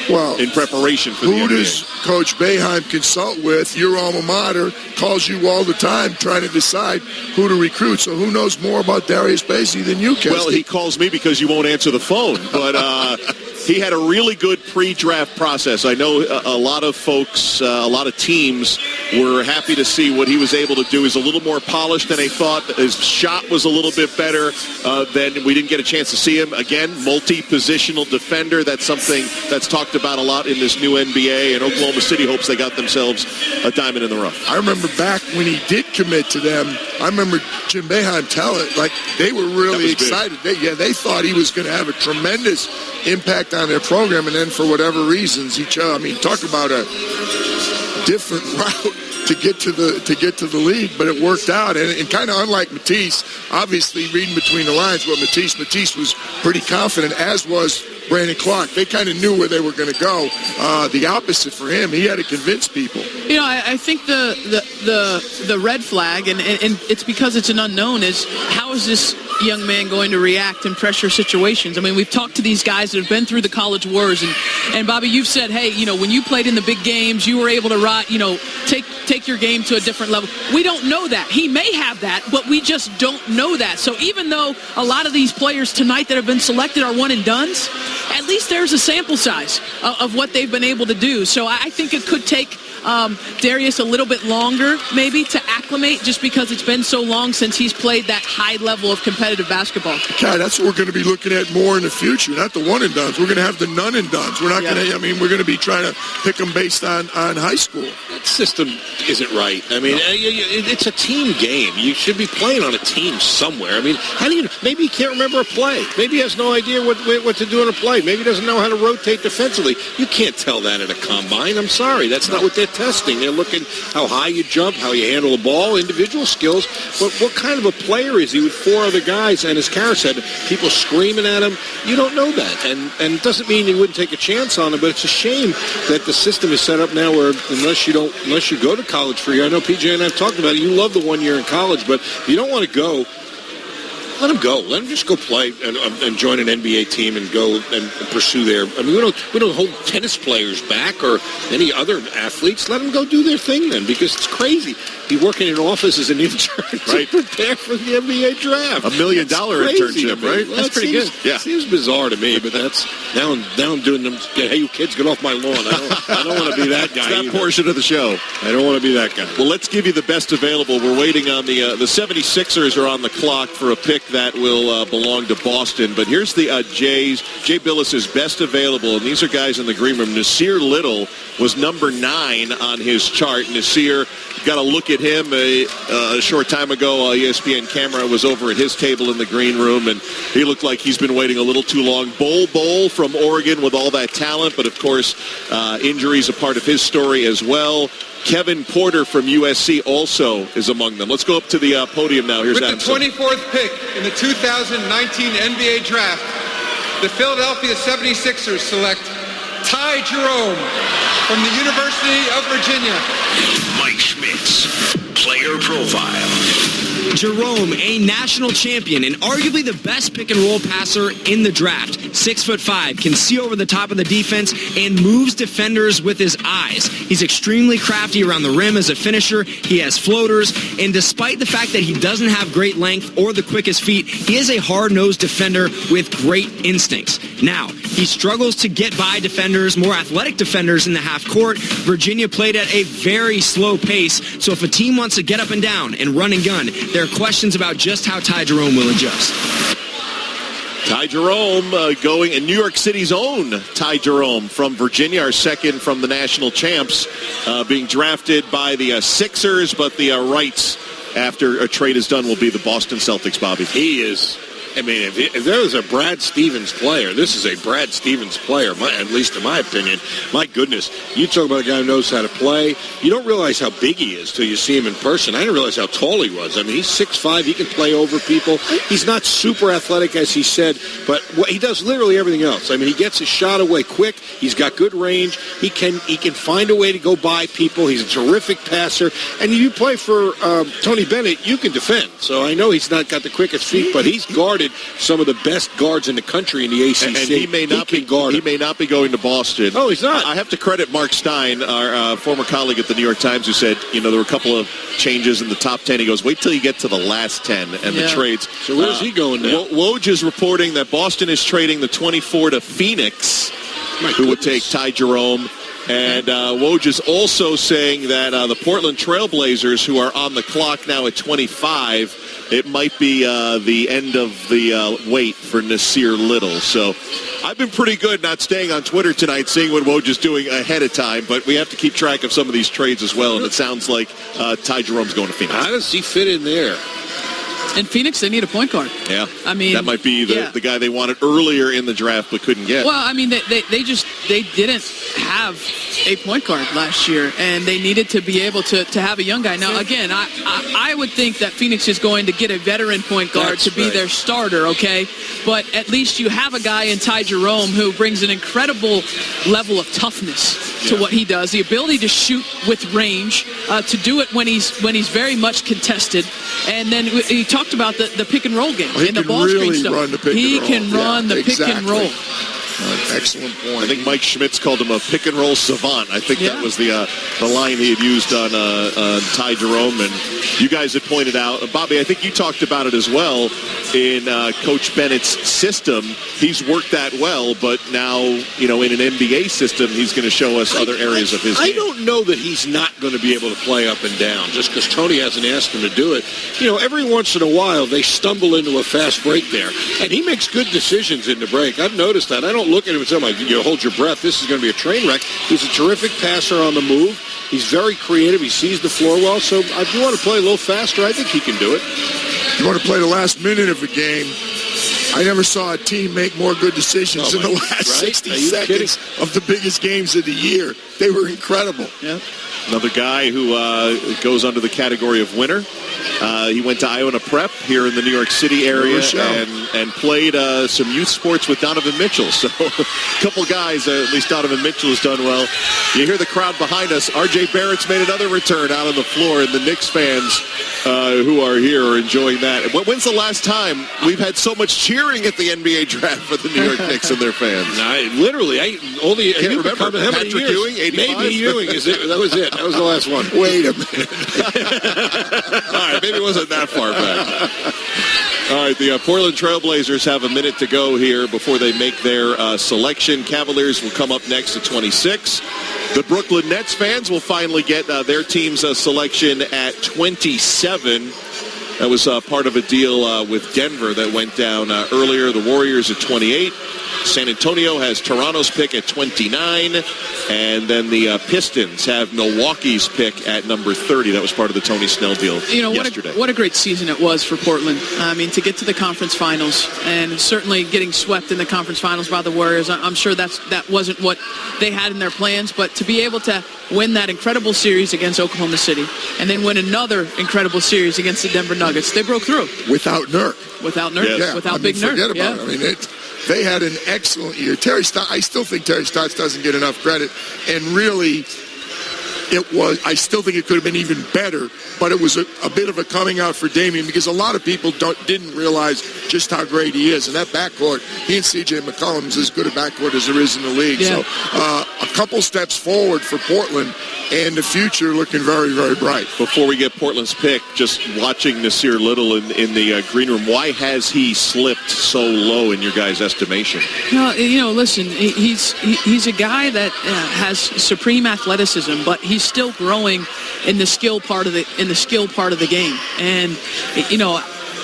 Well, in preparation for the NBA. Who does Coach Boeheim consult with? Your alma mater calls you all the time trying to decide who to recruit. So who knows more about Darius Baisley than you, Kesty? Well, he calls me because you won't answer the phone. But he had a really good pre-draft process. I know a lot of folks, a lot of teams were happy to see what he was able to do. He's a little more polished than they thought. His shot was a little bit better than we didn't get a chance to see him. Again, multi-positional defender. That's something that's talked about a lot in this new NBA, and Oklahoma City hopes they got themselves a diamond in the rough. I remember back when he did commit to them, I remember Jim Boeheim telling, like, they were really excited. They thought he was going to have a tremendous impact on their program, and then for whatever reasons, he chose. I mean, talk about a different route to get to the league, but it worked out. And kind of unlike Matisse, obviously reading between the lines, what Matisse was pretty confident, as was Brandon Clark. They kind of knew where they were going to go. The opposite for him, he had to convince people. You know, I think the red flag, and it's because it's an unknown, is how is this young man going to react in pressure situations? I mean, we've talked to these guys that have been through the college wars, and Bobby, you've said, hey, you know, when you played in the big games, you were able to take your game to a different level. We don't know that. He may have that, but we just don't know that. So even though a lot of these players tonight that have been selected are one and dones, at least there's a sample size of what they've been able to do. So I think it could take Darius a little bit longer maybe to acclimate, just because it's been so long since he's played that high level of competitive basketball. God, that's what we're going to be looking at more in the future, not the one and dones. We're going to have the none and dones. We're not going to, we're going to be trying to pick them based on high school. That system isn't right. I mean, it's a team game. You should be playing on a team somewhere. I mean, how do you, maybe he can't remember a play. Maybe he has no idea what to do in a play. Maybe he doesn't know how to rotate defensively. You can't tell that at a combine. I'm sorry. That's not what they're testing. They're looking how high you jump, how you handle the ball, individual skills. But what kind of a player is he with four other guys? And as Kara said, people screaming at him. You don't know that. And it doesn't mean you wouldn't take a chance on him, but it's a shame that the system is set up now where unless you go to college for a year, I know PJ and I have talked about it, you love the 1 year in college, but if you don't want to go, let him go. Let him just go play and join an NBA team and go and pursue their. I mean, we don't hold tennis players back or any other athletes. Let them go do their thing then, because it's crazy. Be working in an office as an intern to prepare for the NBA draft. $1 million internship, right? That's pretty good. Yeah, seems bizarre to me, but that's now I'm doing them. Hey, you kids, get off my lawn. I don't want to be that guy. It's that portion of the show. I don't want to be that guy. Well, let's give you the best available. We're waiting on the 76ers are on the clock for a pick that will belong to Boston. But here's the Jay Billis's best available, and these are guys in the green room. Nasir Little was number 9 on his chart. Nasir, got a look at him a short time ago. ESPN camera was over at his table in the green room, and he looked like he's been waiting a little too long. Bol from Oregon with all that talent, but of course injuries a part of his story as well. Kevin Porter from USC also is among them. Let's go up to the podium now. Here's Adam With the 24th pick in the 2019 NBA Draft, the Philadelphia 76ers select Ty Jerome from the University of Virginia. Mike Schmitz, player profile. Jerome, a national champion and arguably the best pick-and-roll passer in the draft. 6'5", can see over the top of the defense and moves defenders with his eyes. He's extremely crafty around the rim as a finisher. He has floaters, and despite the fact that he doesn't have great length or the quickest feet, he is a hard-nosed defender with great instincts. Now, he struggles to get by defenders, more athletic defenders in the half court. Virginia played at a very slow pace, so if a team wants to get up and down and run and gun, there are questions about just how Ty Jerome will adjust. Ty Jerome going, and New York City's own Ty Jerome from Virginia, our second from the national champs, being drafted by the Sixers, but the rights after a trade is done will be the Boston Celtics, Bobby. He is, I mean, if there was a Brad Stevens player, this is a Brad Stevens player, at least in my opinion. My goodness, you talk about a guy who knows how to play. You don't realize how big he is till you see him in person. I didn't realize how tall he was. I mean, he's 6'5". He can play over people. He's not super athletic, as he said, but he does literally everything else. I mean, he gets his shot away quick. He's got good range. He can find a way to go by people. He's a terrific passer. And you play for Tony Bennett, you can defend. So I know he's not got the quickest feet, but he's guarded some of the best guards in the country in the ACC. And he may not be going to Boston. Oh, he's not. I have to credit Mark Stein, our former colleague at the New York Times, who said, there were a couple of changes in the top 10. He goes, wait till you get to the last 10 and the trades. So where's he going now? Woj is reporting that Boston is trading the 24 to Phoenix, who would take Ty Jerome. And Woj is also saying that the Portland Trailblazers, who are on the clock now at 25, it might be the end of the wait for Nasir Little. So I've been pretty good not staying on Twitter tonight, seeing what Woj is doing ahead of time. But we have to keep track of some of these trades as well. And it sounds like Ty Jerome's going to Phoenix. How does he fit in there? In Phoenix, they need a point guard. Yeah. I mean, that might be the guy they wanted earlier in the draft but couldn't get. Well, I mean, they didn't have a point guard last year, and they needed to be able to have a young guy. Now, again, I would think that Phoenix is going to get a veteran point guard to be their starter, okay? But at least you have a guy in Ty Jerome who brings an incredible level of toughness to what he does, the ability to shoot with range, to do it when he's very much contested. And then he talked about the pick and roll game and the ball screen stuff. He can run the pick and roll. Excellent point. I think Mike Schmitz called him a pick and roll savant. I think that was the line he had used on Ty Jerome. And you guys had pointed out, Bobby, I think you talked about it as well in Coach Bennett's system. He's worked that well, but now, in an NBA system, he's going to show us other areas of his game. I don't know that he's not going to be able to play up and down just because Tony hasn't asked him to do it. Every once in a while, they stumble into a fast break there, and he makes good decisions in the break. I've noticed that. I don't look at him and say, hold your breath, this is going to be a train wreck. He's a terrific passer on the move. He's very creative. He sees the floor well. So if you want to play a little faster, I think he can do it. You want to play the last minute of a game. I never saw a team make more good decisions in the last 60 seconds of the biggest games of the year. They were incredible. Yeah. Another guy who goes under the category of winner. He went to Iona Prep here in the New York City area and played some youth sports with Donovan Mitchell. So a couple guys, at least Donovan Mitchell has done well. You hear the crowd behind us. R.J. Barrett's made another return out on the floor, and the Knicks fans who are here are enjoying that. When's the last time we've had so much cheering at the NBA draft for the New York Knicks and their fans? I can't remember how many Patrick years. Ewing, 85? Maybe Ewing. That was it. That was the last one. Wait a minute. All right, maybe it wasn't that far back. All right, the Portland Trailblazers have a minute to go here before they make their selection. Cavaliers will come up next at 26. The Brooklyn Nets fans will finally get their team's selection at 27. That was part of a deal with Denver that went down earlier. The Warriors at 28. San Antonio has Toronto's pick at 29. And then the Pistons have Milwaukee's pick at number 30. That was part of the Tony Snell deal yesterday. What a great season it was for Portland. I mean, to get to the conference finals, and certainly getting swept in the conference finals by the Warriors, I'm sure that wasn't what they had in their plans, but to be able to win that incredible series against Oklahoma City and then win another incredible series against the Denver Nuggets, they broke through. Without Nurk. Without Nurk. Yeah. Without Big Nurk. Forget about it. I mean, they had an excellent year. I still think Terry Stotts doesn't get enough credit, and really, I still think it could have been even better, but it was a bit of a coming out for Damian because a lot of people didn't realize just how great he is. And that backcourt, he and C.J. McCollum is as good a backcourt as there is in the league. Yeah. So a couple steps forward for Portland, and the future looking very, very bright. Before we get Portland's pick, just watching Nasir Little in the green room, why has he slipped so low in your guys' estimation? Listen, he's a guy that has supreme athleticism, but he's still growing in the skill part of the game. And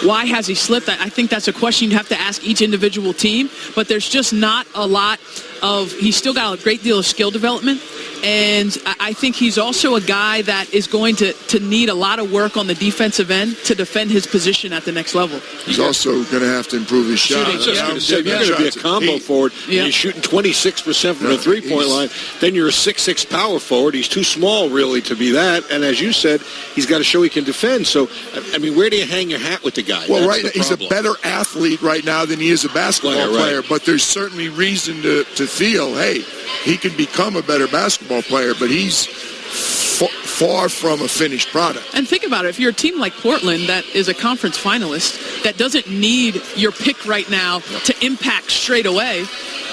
why has he slipped? I think that's a question you'd have to ask each individual team, but there's just not a lot of, he's still got a great deal of skill development. And I think he's also a guy that is going to need a lot of work on the defensive end to defend his position at the next level. He's also going to have to improve his shot. I was just going to say, you're going to be a combo forward, and he's shooting 26% from the three-point line. Then you're a 6'6" power forward. He's too small, really, to be that. And as you said, he's got to show he can defend. So, I mean, where do you hang your hat with the guy? Well, right now, he's a better athlete right now than he is a basketball player. But there's certainly reason to feel, hey, he can become a better basketball player, but he's far from a finished product. And think about it. If you're a team like Portland that is a conference finalist that doesn't need your pick right now to impact straight away,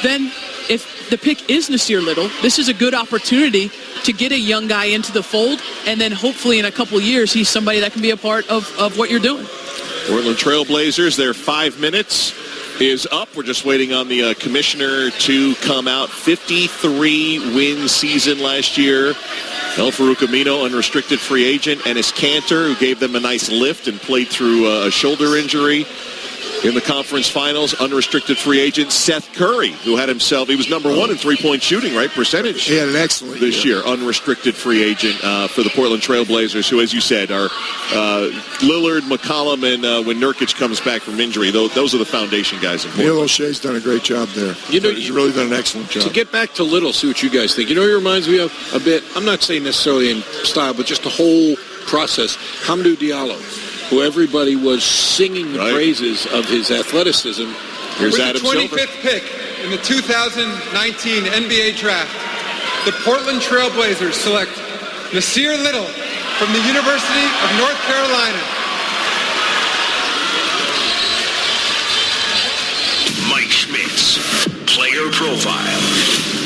then if the pick is Nasir Little, this is a good opportunity to get a young guy into the fold, and then hopefully in a couple years he's somebody that can be a part of what you're doing. Portland Trail Blazers, their 5 minutes is up. We're just waiting on the commissioner to come out. 53-win season last year. El Farouk Amino, unrestricted free agent. Enes Kanter, who gave them a nice lift and played through a shoulder injury in the conference finals. Unrestricted free agent Seth Curry, who had himself, he was number one in three-point shooting, right? Percentage. He had an excellent this year. Unrestricted free agent for the Portland Trail Blazers, who, as you said, are Lillard, McCollum, and when Nurkic comes back from injury, those are the foundation guys in Portland. Neil O'Shea's done a great job there. He's really done an excellent job. To get back to Little, see what you guys think. He reminds me of a bit, I'm not saying necessarily in style, but just the whole process. Hamidou Diallo, who everybody was singing the praises of his athleticism. Here's With Adam the Silver. 25th pick in the 2019 NBA Draft, the Portland Trail Blazers select Nasir Little from the University of North Carolina. Mike Schmitz, player profile.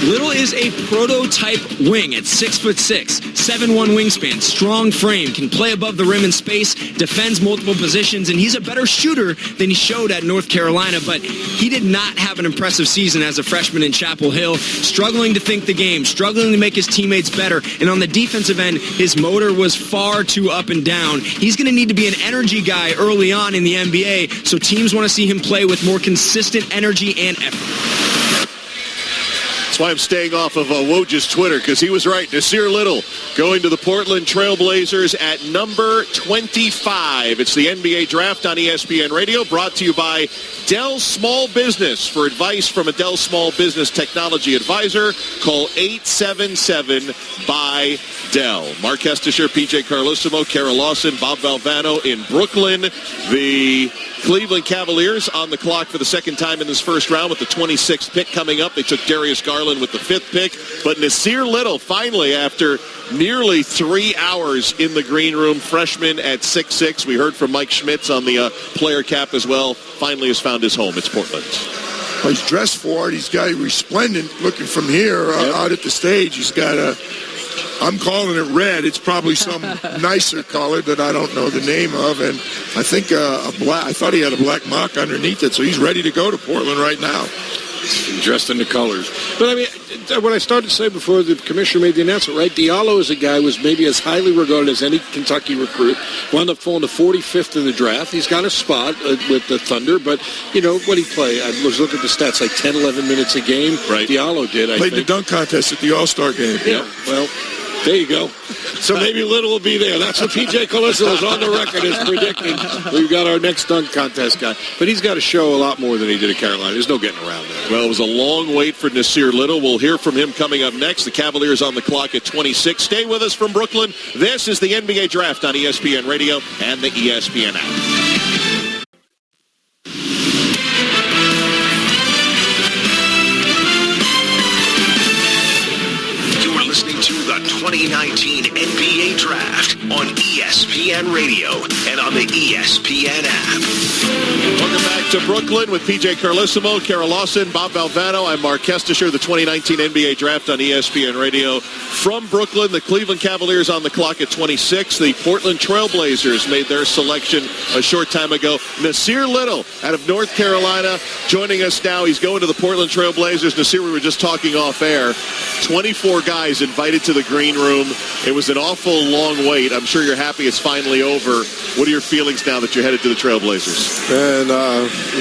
Little is a prototype wing at 6'6", 7'1" wingspan, strong frame, can play above the rim in space, defends multiple positions, and he's a better shooter than he showed at North Carolina, but he did not have an impressive season as a freshman in Chapel Hill, struggling to think the game, struggling to make his teammates better, and on the defensive end, his motor was far too up and down. He's going to need to be an energy guy early on in the NBA, so teams want to see him play with more consistent energy and effort. That's why I'm staying off of Woj's Twitter, because he was right. Nasir Little going to the Portland Trail Blazers at number 25. It's the NBA Draft on ESPN Radio, brought to you by Dell Small Business. For advice from a Dell Small Business Technology Advisor, call 877-BUY-DELL. Mark Kestisher, PJ Carlosimo, Kara Lawson, Bob Valvano in Brooklyn. The Cleveland Cavaliers on the clock for the second time in this first round with the 26th pick coming up. They took Darius Garland with the 5th pick. But Nasir Little, finally, after nearly 3 hours in the green room, freshman at 6'6". We heard from Mike Schmitz on the player cap as well. Finally has found his home. It's Portland. Well, he's dressed for it. He's got resplendent looking from here out at the stage. He's got I'm calling it red. It's probably some nicer color that I don't know the name of. And I think I thought he had a black mock underneath it. So he's ready to go to Portland right now. dressed in the colors. But, I mean, what I started to say before the commissioner made the announcement, right, Diallo is a guy who was maybe as highly regarded as any Kentucky recruit, wound up falling to 45th in the draft. He's got a spot with the Thunder, but, what he play? I was looking at the stats, like 10, 11 minutes a game. Right. Diallo did, I think. Played the dunk contest at the All-Star game. Yeah, well, there you go. So maybe Little will be there. That's what P.J. Calissa is on the record as predicting. We've got our next dunk contest guy. But he's got to show a lot more than he did at Carolina. There's no getting around that. Well, it was a long wait for Nasir Little. We'll hear from him coming up next. The Cavaliers on the clock at 26. Stay with us from Brooklyn. This is the NBA Draft on ESPN Radio and the ESPN app. To the 2019 NBA Draft on ESPN Radio and on the ESPN app. Welcome back to Brooklyn with PJ Carlissimo, Kara Lawson, Bob Valvano. I'm Mark Kestisher, the 2019 NBA Draft on ESPN Radio. From Brooklyn, the Cleveland Cavaliers on the clock at 26. The Portland Trailblazers made their selection a short time ago. Nasir Little out of North Carolina joining us now. He's going to the Portland Trailblazers. Nasir, we were just talking off air. 24 guys invited to the green room. It was an awful long wait. I'm sure you're happy it's finally over. What are your feelings now that you're headed to the Trailblazers? Man,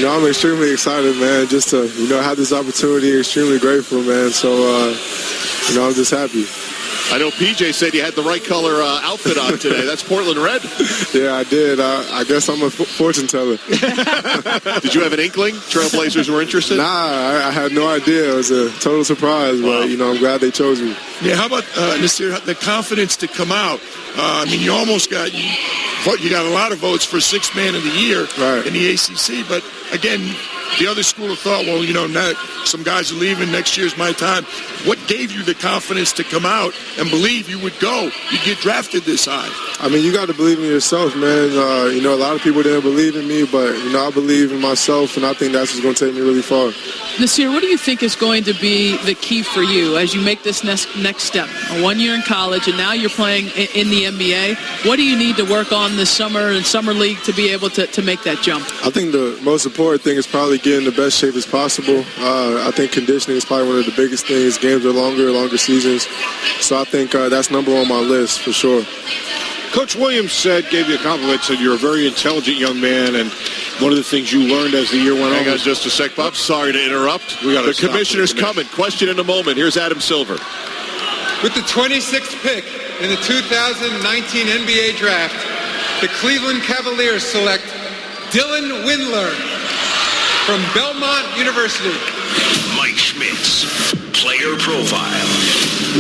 I'm extremely excited, man, just to, have this opportunity. Extremely grateful, man. So, I'm just happy. I know PJ said you had the right color outfit on today. That's Portland red. Yeah, I did. I guess I'm a fortune teller. Did you have an inkling Trailblazers were interested? Nah, I had no idea. It was a total surprise, but, I'm glad they chose me. Yeah, how about the confidence to come out? You almost got you got a lot of votes for Sixth Man of the Year in the ACC, but again, the other school of thought, well, now some guys are leaving, next year's my time. What gave you the confidence to come out and believe you would go? You'd get drafted this high. You got to believe in yourself, man. A lot of people didn't believe in me, but, I believe in myself, and I think that's what's going to take me really far. Nasir, what do you think is going to be the key for you as you make this next step? 1 year in college, and now you're playing in the NBA. What do you need to work on this summer and summer league to be able to make that jump? I think the most important thing is probably get in the best shape as possible. I think conditioning is probably one of the biggest things. Games are longer seasons. So I think that's number one on my list for sure. Coach Williams gave you a compliment, said you're a very intelligent young man, and one of the things you learned as the year went on. Hang on just a sec, Bob. Sorry to interrupt. The commissioner's coming. Question in a moment. Here's Adam Silver. With the 26th pick in the 2019 NBA Draft, the Cleveland Cavaliers select Dylan Windler from Belmont University. Mike Schmitz, player profile.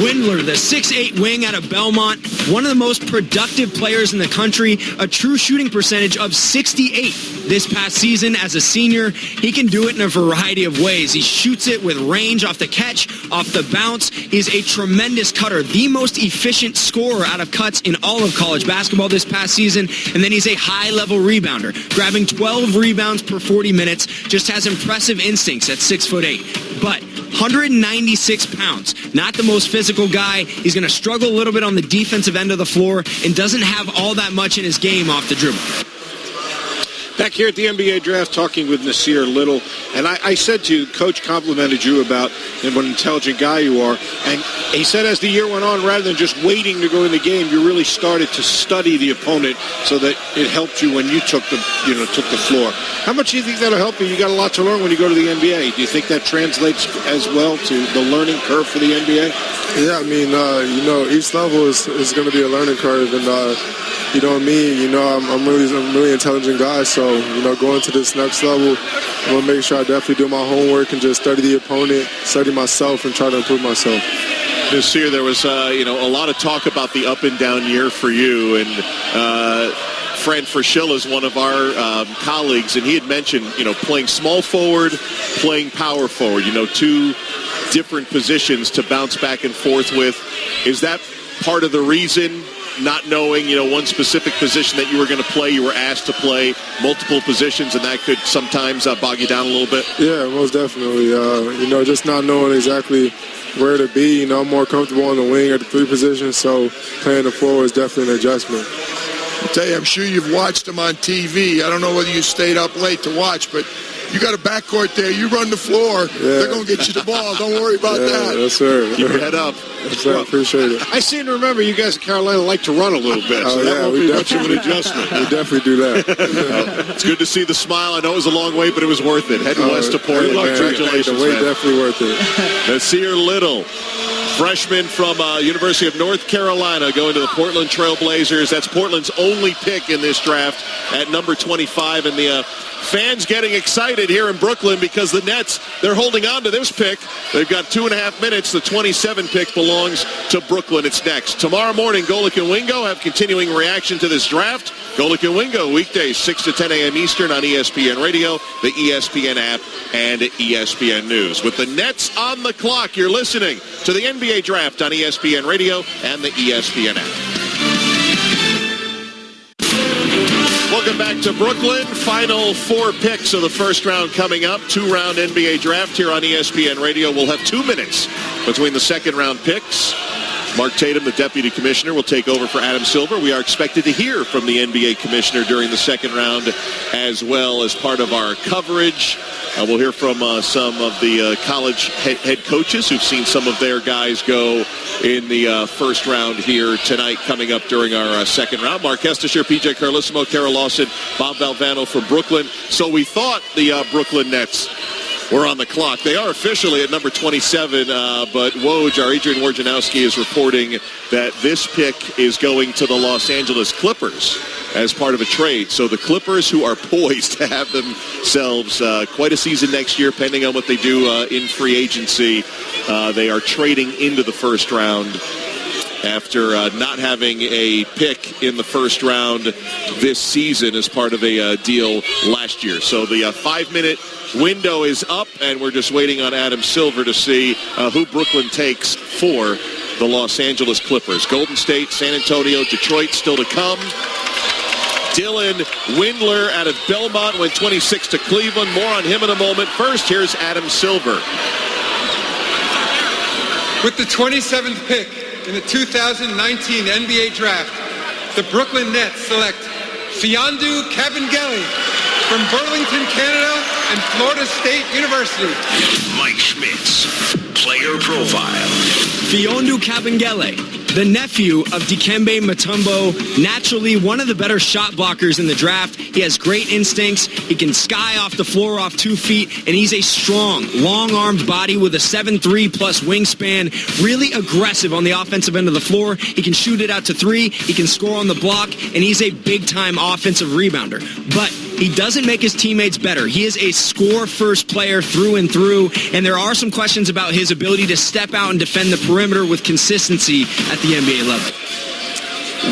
Windler, the 6'8" wing out of Belmont, one of the most productive players in the country, a true shooting percentage of 68 this past season as a senior. He can do it in a variety of ways. He shoots it with range off the catch, off the bounce. He's a tremendous cutter, the most efficient scorer out of cuts in all of college basketball this past season. And then he's a high-level rebounder, grabbing 12 rebounds per 40 minutes, just has impressive instincts at 6'8". But 196 pounds, not the most physical guy. He's going to struggle a little bit on the defensive end of the floor and doesn't have all that much in his game off the dribble. Back here at the NBA Draft talking with Nasir Little, and I said to you, Coach complimented you about what an intelligent guy you are, and he said as the year went on, rather than just waiting to go in the game, you really started to study the opponent so that it helped you when you took the floor. How much do you think that'll help you? You got a lot to learn when you go to the NBA. Do you think that translates as well to the learning curve for the NBA? Yeah, each level is going to be a learning curve, and I'm a really intelligent guy, so, going to this next level, I'm going to make sure I definitely do my homework and just study the opponent, study myself, and try to improve myself. This year there was, a lot of talk about the up and down year for you, and Fran Fraschilla is one of our colleagues, and he had mentioned, playing small forward, playing power forward, two different positions to bounce back and forth with. Is that part of the reason, not knowing, one specific position that you were going to play, you were asked to play multiple positions, and that could sometimes bog you down a little bit? Yeah, most definitely. Just not knowing exactly where to be. I'm more comfortable on the wing at the three position, so playing the forward is definitely an adjustment. I'll tell you, I'm sure you've watched him on TV. I don't know whether you stayed up late to watch, but You got a backcourt there. You run the floor. They're going to get you the ball. Don't worry about that. Yes, sir. Keep your head up. Yes, sir. Appreciate it. I seem to remember you guys at Carolina like to run a little bit, so that won't be much of an adjustment. We definitely do that. It's good to see the smile. I know it was a long way, but it was worth it. Heading west to Portland. Congratulations, the way man. definitely worth it. Nasir Little, freshman from University of North Carolina, going to the Portland Trail Blazers. That's Portland's only pick in this draft at number 25. And the fans getting excited here in Brooklyn because the Nets, they're holding on to this pick. They've got 2.5 minutes. The 27 pick belongs to Brooklyn. It's next. Tomorrow morning, Golic and Wingo have continuing reaction to this draft. Golic and Wingo, weekdays 6 to 10 a.m. Eastern on ESPN Radio, the ESPN app, and ESPN News. With the Nets on the clock, you're listening to the NBA Draft on ESPN Radio and the ESPN app. Welcome back to Brooklyn. Final 4 picks of the first round coming up. 2-round NBA draft here on ESPN Radio. We'll have 2 minutes between the second round picks. Mark Tatum, the deputy commissioner, will take over for Adam Silver. We are expected to hear from the NBA commissioner during the second round as well as part of our coverage. We'll hear from some of the college head coaches who've seen some of their guys go in the first round here tonight coming up during our second round. Mark Estisher, PJ Carlissimo, Carol Lawson, Bob Valvano from Brooklyn. So we thought the Brooklyn Nets were on the clock. They are officially at number 27, but Woj, our Adrian Wojnarowski, is reporting that this pick is going to the Los Angeles Clippers as part of a trade. So the Clippers, who are poised to have themselves quite a season next year, pending on what they do in free agency, they are trading into the first round after not having a pick in the first round this season as part of a deal last year. So the 5-minute window is up, and we're just waiting on Adam Silver to see who Brooklyn takes for the Los Angeles Clippers. Golden State, San Antonio, Detroit still to come. Dylan Windler out of Belmont went 26 to Cleveland. More on him in a moment. First, here's Adam Silver. With the 27th pick in the 2019 NBA Draft, the Brooklyn Nets select Fiondu Kabengele from Burlington, Canada, and Florida State University. Mike Schmitz, player profile. Fiondu Kabengele, the nephew of Dikembe Mutombo, naturally one of the better shot blockers in the draft. He has great instincts. He can sky off the floor off 2 feet, and he's a strong, long-armed body with a 7'3" plus wingspan, really aggressive on the offensive end of the floor. He can shoot it out to 3. He can score on the block, and he's a big-time offensive rebounder. But he doesn't make his teammates better. He is a score-first player through and through, and there are some questions about his ability to step out and defend the perimeter with consistency at the NBA level.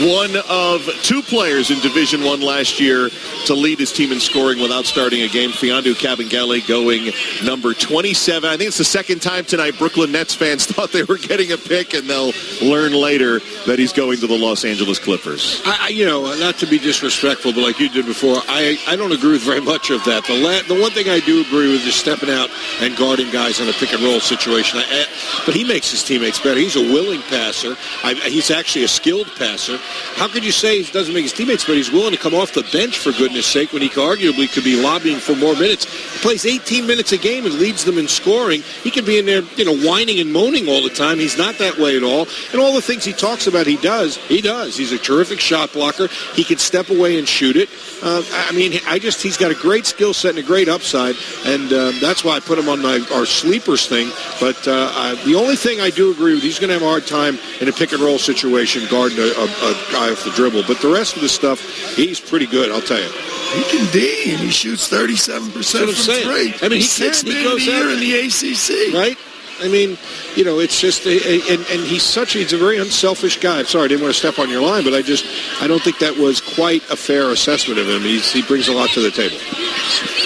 One of 2 players in Division I last year to lead his team in scoring without starting a game. Fiondu Kabengele going number 27. I think it's the second time tonight Brooklyn Nets fans thought they were getting a pick, and they'll learn later that he's going to the Los Angeles Clippers. Not to be disrespectful, but like you did before, I don't agree with very much of that. The one thing I do agree with is stepping out and guarding guys in a pick-and-roll situation. But he makes his teammates better. He's a willing passer. He's actually a skilled passer. How could you say he doesn't make his teammates better? He's willing to come off the bench, for goodness sake, when he arguably could be lobbying for more minutes. He plays 18 minutes a game and leads them in scoring. He could be in there, whining and moaning all the time. He's not that way at all. And all the things he talks about, he does. He's a terrific shot blocker. He can step away and shoot it. He's got a great skill set and a great upside, and that's why I put him on our sleepers thing. But the only thing I do agree with, he's going to have a hard time in a pick-and-roll situation guarding a guy off the dribble. But the rest of the stuff, he's pretty good, I'll tell you. He can D, and he shoots 37% from 3. He goes out in the ACC. Right? It's just, and he's a very unselfish guy. I'm sorry, I didn't want to step on your line, but I don't think that was quite a fair assessment of him. He brings a lot to the table.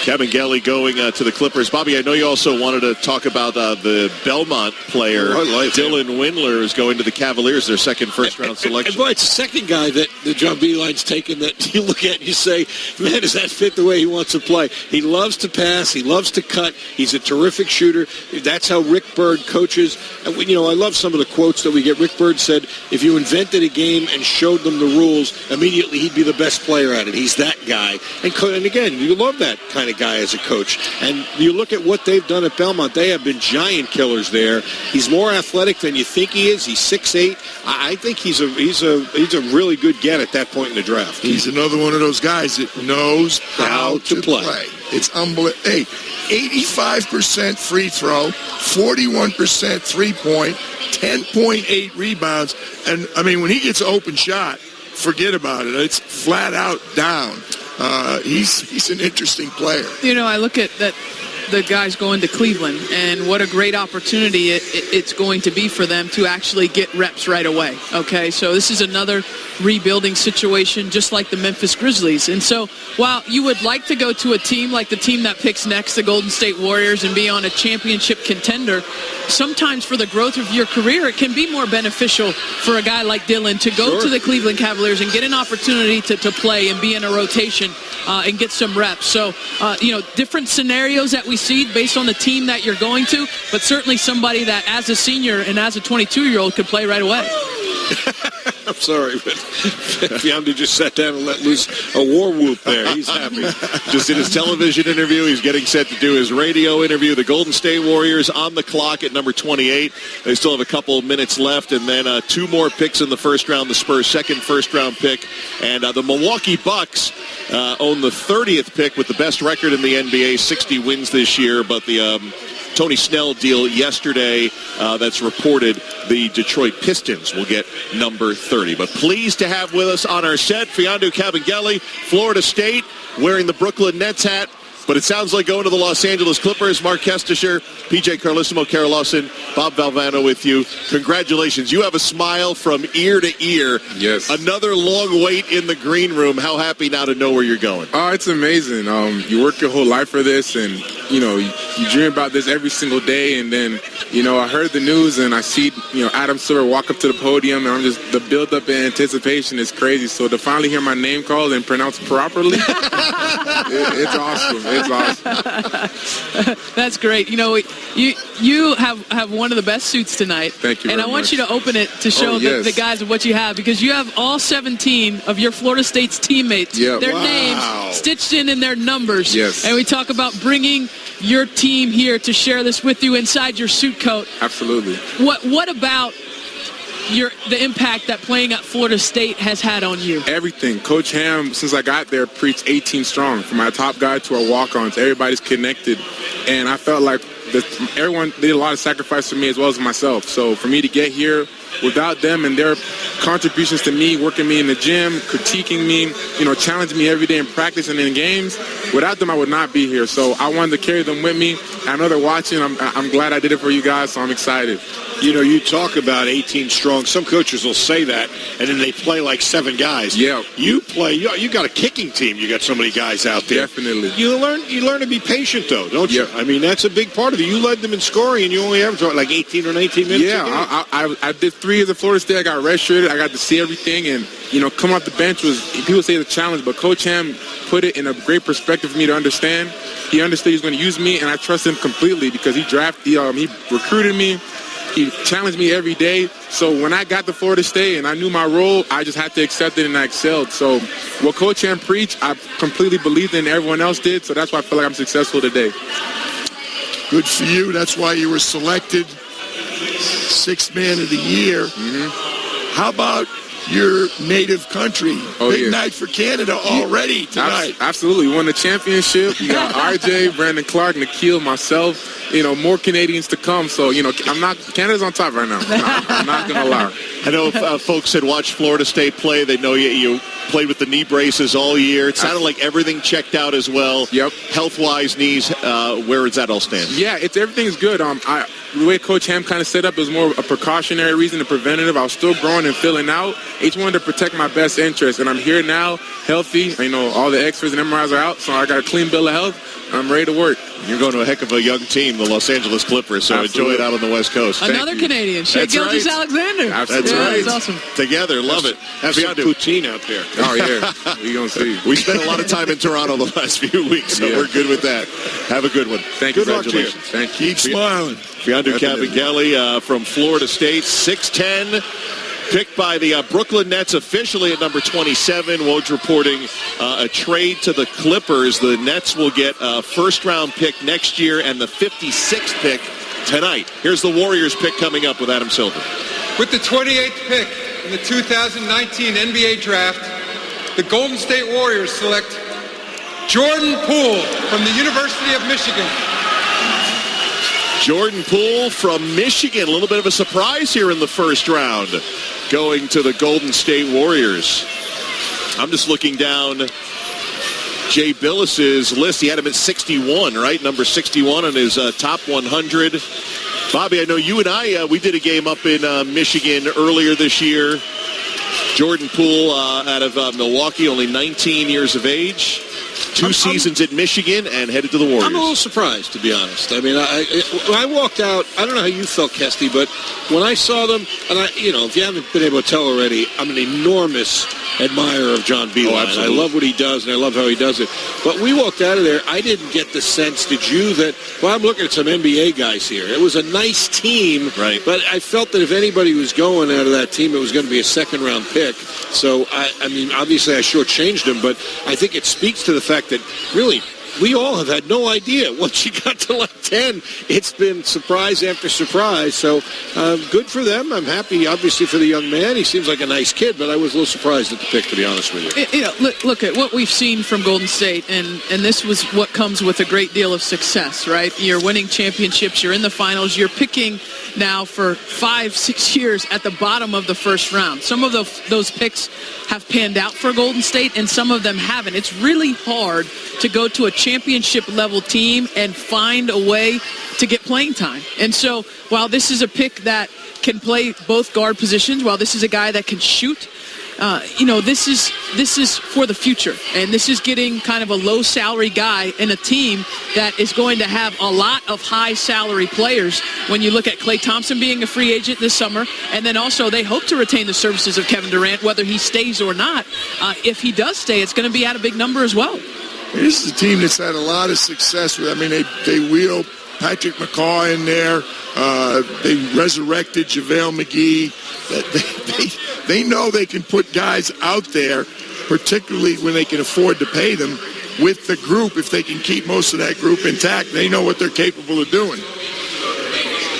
Kabengele going to the Clippers. Bobby, I know you also wanted to talk about the Belmont player. Dylan Windler is going to the Cavaliers, their second first-round selection. And boy, it's the second guy that John Beilein's taken that you look at and you say, man, does that fit the way he wants to play? He loves to pass. He loves to cut. He's a terrific shooter. That's how Rick Bird coaches, and I love some of the quotes that we get. Rick Bird said, if you invented a game and showed them the rules, immediately he'd be the best player at it. He's that guy. And again, you love that kind of guy as a coach. And you look at what they've done at Belmont. They have been giant killers there. He's more athletic than you think he is. He's 6'8". I think he's a really good get at that point in the draft. He's another one of those guys that knows how to play. It's unbelievable. Hey, 85% free throw, 41% three-point, 10.8 rebounds. And, I mean, when he gets an open shot, forget about it. It's flat out down. He's an interesting player. I look at that. The guys going to Cleveland, and what a great opportunity it's going to be for them to actually get reps right away. Okay, so this is another rebuilding situation, just like the Memphis Grizzlies. And so while you would like to go to a team like the team that picks next, the Golden State Warriors, and be on a championship contender, sometimes for the growth of your career, it can be more beneficial for a guy like Dylan to go to the Cleveland Cavaliers and get an opportunity to play and be in a rotation and get some reps. So, different scenarios that we see based on the team that you're going to, but certainly somebody that as a senior and as a 22-year-old could play right away. I'm sorry, but Biondo just sat down and let loose a war whoop there. He's happy. Just in his television interview, he's getting set to do his radio interview. The Golden State Warriors on the clock at number 28. They still have a couple of minutes left, and then 2 more picks in the first round. The Spurs' second first-round pick. And the Milwaukee Bucks own the 30th pick with the best record in the NBA, 60 wins this year, but the Tony Snell deal yesterday that's reported the Detroit Pistons will get number 30. But pleased to have with us on our set, Mfiondu Kabengele, Florida State, wearing the Brooklyn Nets hat. But it sounds like going to the Los Angeles Clippers. Mark Kestisher, PJ Carlissimo, Kara Lawson, Bob Valvano with you. Congratulations. You have a smile from ear to ear. Yes. Another long wait in the green room. How happy now to know where you're going? Oh, it's amazing. You work your whole life for this, and, you dream about this every single day. And then, I heard the news, and I see, Adam Silver walk up to the podium, and the build-up and anticipation is crazy. So to finally hear my name called and pronounced properly, it's awesome. It's awesome. That's great. You have one of the best suits tonight. Thank you. And I want you to open it to show the guys what you have, because you have all 17 of your Florida State's teammates, their names stitched in their numbers. Yes. And we talk about bringing your team here to share this with you inside your suit coat. Absolutely. What about the impact that playing at Florida State has had on you? Everything. Coach Ham, since I got there, preached 18 strong. From our top guy to our walk-ons, everybody's connected. And I felt like everyone did a lot of sacrifice for me as well as myself. So for me to get here without them and their contributions to me, working me in the gym, critiquing me, challenging me every day in practice and in games, without them I would not be here. So I wanted to carry them with me. I know they're watching. I'm glad I did it for you guys, so I'm excited. You talk about 18 strong. Some coaches will say that, and then they play like 7 guys. Yeah. You got a kicking team. You got so many guys out there. Definitely. You learn to be patient, though, don't you? I mean, that's a big part of it. You led them in scoring, and you only averaged like 18 or 19 minutes. Yeah, I did 3 years at Florida State. I got redshirted. I got to see everything, and come off the bench was, people say, the challenge, but Coach Ham put it in a great perspective for me to understand. He understood he was going to use me, and I trust him completely because he recruited me. He challenged me every day. So when I got to Florida State and I knew my role, I just had to accept it, and I excelled. So what Coach Ham preached, I completely believed in, everyone else did. So that's why I feel like I'm successful today. Good for you. That's why you were selected 6th man of the year. Mm-hmm. How about your native country? Big night for Canada already tonight. Absolutely. We won the championship. You got RJ, Brandon Clark, Nikhil, myself. More Canadians to come. So, Canada's on top right now. I'm not going to lie. I know folks had watched Florida State play. They know you played with the knee braces all year. It sounded like everything checked out as well. Yep. Health-wise, knees, where does that all stand? Yeah, everything's good. The way Coach Ham kind of set up is more a precautionary reason than preventative. I was still growing and filling out. I just wanted to protect my best interest, and I'm here now, healthy. All the X-rays and MRIs are out, so I got a clean bill of health. I'm ready to work. You're going to a heck of a young team, the Los Angeles Clippers, so Absolutely. Enjoy it out on the West Coast. Another Canadian, Shea Gilgeous-Alexander. That's yeah, right. That's awesome. Together, love it. Have some poutine out there. Oh, yeah. You're going to see. We spent a lot of time in Toronto the last few weeks, so we're good with that. Have a good one. Thank you. Congratulations. Thank you. Keep smiling. Fiondu Kabengele from Florida State, 6'10", picked by the Brooklyn Nets officially at number 27. Woj reporting a trade to the Clippers. The Nets will get a first-round pick next year and the 56th pick tonight. Here's the Warriors pick coming up with Adam Silver. With the 28th pick in the 2019 NBA Draft, the Golden State Warriors select Jordan Poole from the University of Michigan. Jordan Poole from Michigan. A little bit of a surprise here in the first round, going to the Golden State Warriors. I'm just looking down Jay Billis's list. He had him at 61, right? Number 61 on his top 100. Bobby, I know you and I, we did a game up in Michigan earlier this year. Jordan Poole out of Milwaukee, only 19 years of age. Two seasons at Michigan and headed to the Warriors. I'm a little surprised, to be honest. I mean, when I walked out, I don't know how you felt, Kesty, but when I saw them, and if you haven't been able to tell already, I'm an enormous admirer of John Beilein. I love what he does, and I love how he does it. But we walked out of there, I didn't get the sense, did you, that, well, I'm looking at some NBA guys here. It was a nice team, right? But I felt that if anybody was going out of that team, it was going to be a second-round pick. So, I mean, obviously I shortchanged him, but I think it speaks to the fact that really we all have had no idea. Once you got to like 10, it's been surprise after surprise. So good for them. I'm happy, obviously, for the young man. He seems like a nice kid, but I was a little surprised at the pick, to be honest with you. Look at what we've seen from Golden State, and this was what comes with a great deal of success, right? You're winning championships. You're in the finals. You're picking now for 5-6 years at the bottom of the first round. Some of those picks have panned out for Golden State, and some of them haven't. It's really hard to go to a championship-level team and find a way to get playing time. And so while this is a pick that can play both guard positions, while this is a guy that can shoot, this is for the future. And this is getting kind of a low-salary guy in a team that is going to have a lot of high-salary players when you look at Klay Thompson being a free agent this summer. And then also they hope to retain the services of Kevin Durant, whether he stays or not. If he does stay, it's going to be at a big number as well. This is a team that's had a lot of success with. I mean, they wheel Patrick McCaw in there. They resurrected JaVale McGee. They know they can put guys out there, particularly when they can afford to pay them, with the group. If they can keep most of that group intact, they know what they're capable of doing.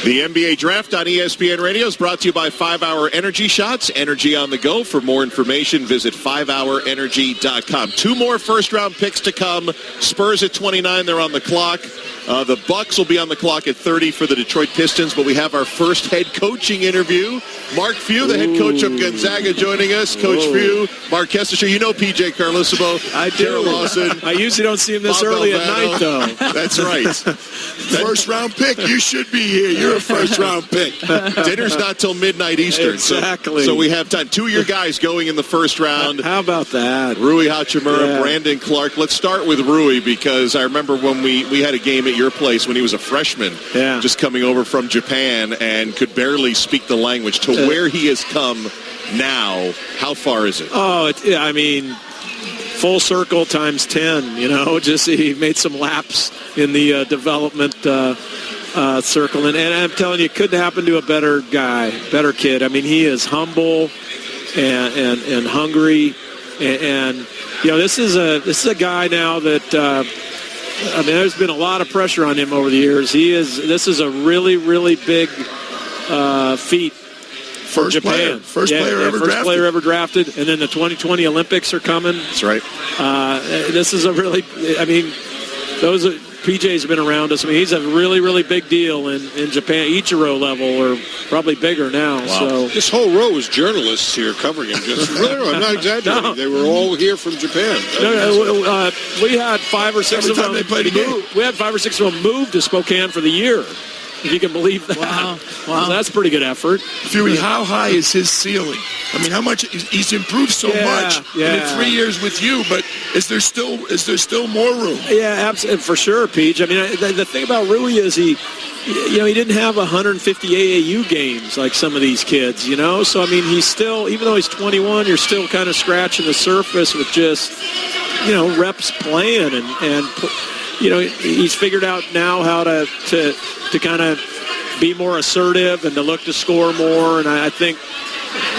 The NBA Draft on ESPN Radio is brought to you by 5-Hour Energy Shots. Energy on the go. For more information, visit 5hourenergy.com. 2 more first-round picks to come. Spurs at 29. They're on the clock. The Bucks will be on the clock at 30 for the Detroit Pistons, but we have our first head coaching interview. Mark Few, the head coach of Gonzaga, joining us. Coach Few, Mark Kestecher. You know P.J. Carlesimo. I do. Carol Lawson. I usually don't see him this early at night, though. That's right. First-round pick. You should be here. You're a first-round pick. Dinner's not till midnight Eastern. Exactly. So we have time. 2 of your guys going in the first round. How about that? Rui Hachimura, Brandon Clark. Let's start with Rui, because I remember when we had a game at your place when he was a freshman, just coming over from Japan and could barely speak the language, to where he has come now. How far is it? Oh, I mean, full circle times 10, just he made some laps in the development circle. And I'm telling you, it couldn't happen to a better guy, better kid. I mean, he is humble and hungry. And this is a guy now that, there's been a lot of pressure on him over the years. This is a really, really big feat for Japan. First player ever drafted. And then the 2020 Olympics are coming. That's right. This is a really, PJ's been around us. I mean, he's a really, really big deal in Japan. Ichiro level, or probably bigger now. Wow. So this whole row is journalists here covering him. I'm not exaggerating. No. They were all here from Japan. We had 5 or 6 of them. They played a game. We had 5 or 6 of them move to Spokane for the year. if you can believe that. Wow. So that's pretty good effort. Huey, how high is his ceiling? I mean, how much he's improved so much in 3 years with you, but is there still more room? Yeah, absolutely, for sure, Peach. I mean, the thing about Rui is he didn't have 150 AAU games like some of these kids, So, I mean, he's still, even though he's 21, you're still kind of scratching the surface with just, reps playing. And he's figured out now how to kind of be more assertive and to look to score more. And I think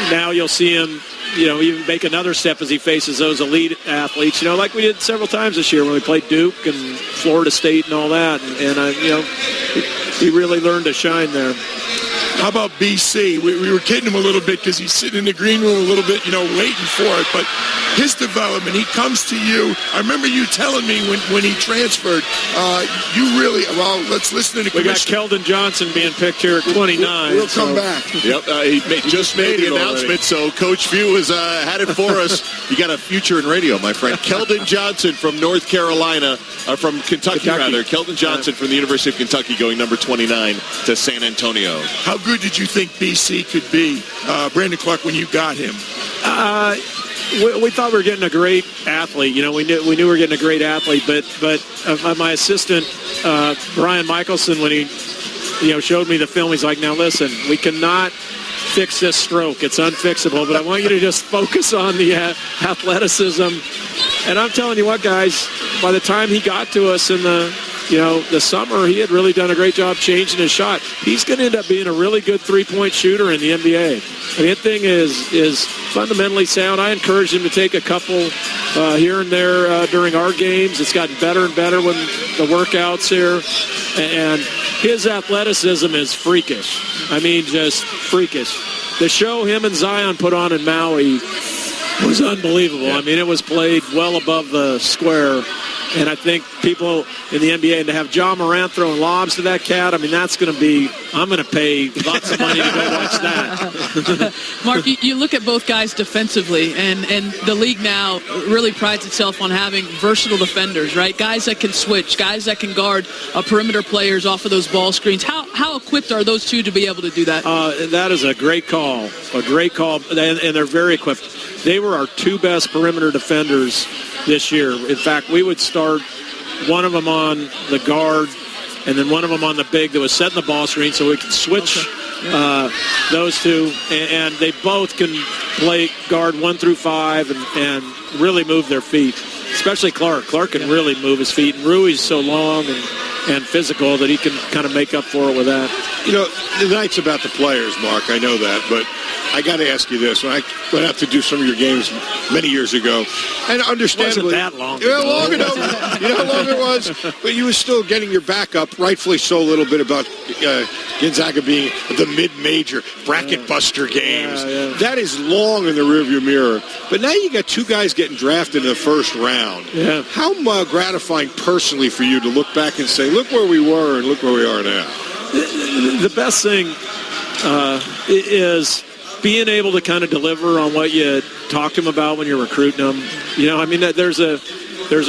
now you'll see him, even make another step as he faces those elite athletes, like we did several times this year when we played Duke and Florida State and all that. And he really learned to shine there. How about BC? We were kidding him a little bit because he's sitting in the green room a little bit, waiting for it. But his development, he comes to you. I remember you telling me when he transferred, let's listen to the commissioner. We got Keldon Johnson being picked here at 29. We'll come back. Yep, he just made the announcement, so Coach Few has had it for us. You got a future in radio, my friend. Keldon Johnson from North Carolina, from Kentucky. Keldon Johnson from the University of Kentucky going number 29 to San Antonio. How good did you think BC could be, Brandon Clark, when you got him? We thought we were getting a great athlete. We knew we were getting a great athlete. But my assistant Brian Michelson, when he showed me the film, he's like, "Now listen, we cannot fix this stroke. It's unfixable. But I want you to just focus on the athleticism." And I'm telling you what, guys, by the time he got to us in the summer, he had really done a great job changing his shot. He's going to end up being a really good three-point shooter in the NBA. I mean, that thing is fundamentally sound. I encourage him to take a couple here and there during our games. It's gotten better and better when the workouts here. And his athleticism is freakish. I mean, just freakish. The show him and Zion put on in Maui was unbelievable. I mean, it was played well above the square. And I think people in the NBA, and to have John Morant throwing lobs to that cat, I mean, that's going to be, I'm going to pay lots of money to go watch that. Mark, you look at both guys defensively, and the league now really prides itself on having versatile defenders, right? Guys that can switch, guys that can guard perimeter players off of those ball screens. How equipped are those two to be able to do that? That is a great call, and they're very equipped. They were our two best perimeter defenders this year. In fact, we would start one of them on the guard and then one of them on the big that was setting the ball screen so we could switch those two. And they both can play guard 1 through 5 and really move their feet, especially Clark. Clark can really move his feet. And Rui's so long and physical that he can kind of make up for it with that. The night's about the players, Mark. I know that, but I got to ask you this. When I went out to do some of your games many years ago, and understandably, it wasn't that long ago. Yeah, long enough. You know how long it was? But you were still getting your back up, rightfully so, a little bit about Gonzaga being the mid-major bracket buster games. That is long in the rearview mirror. But now you got two guys getting drafted in the first round. Yeah. How gratifying personally for you to look back and say, look where we were and look where we are now? The best thing is being able to kind of deliver on what you talk to them about when you're recruiting them. I mean, there's a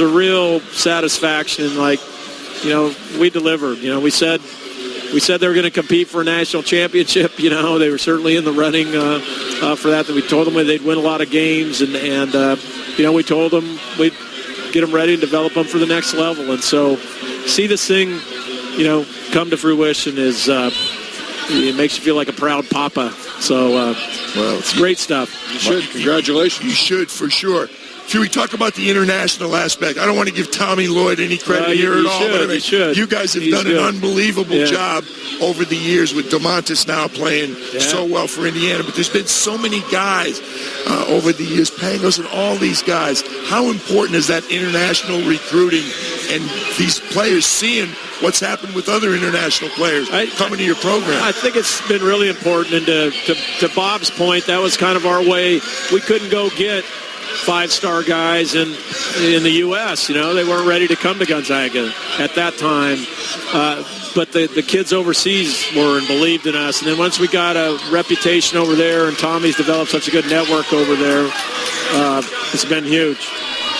real satisfaction in, like, we delivered. We said they were going to compete for a national championship. They were certainly in the running for that. We told them they'd win a lot of games, and we told them we'd get them ready and develop them for the next level. And so see this thing, come to fruition is it makes you feel like a proud papa. So, it's great stuff. You should. Congratulations. You should, for sure. Should we talk about the international aspect? I don't want to give Tommy Lloyd any credit here at all. But you guys have done an unbelievable job over the years with DeMontis now playing so well for Indiana. But there's been so many guys over the years, Pangos and all these guys. How important is that international recruiting and these players seeing what's happened with other international players coming to your program? I think it's been really important. And to Bob's point, that was kind of our way. We couldn't go get five-star guys in the U.S. They weren't ready to come to Gonzaga at that time. But the kids overseas were and believed in us. And then once we got a reputation over there and Tommy's developed such a good network over there, it's been huge.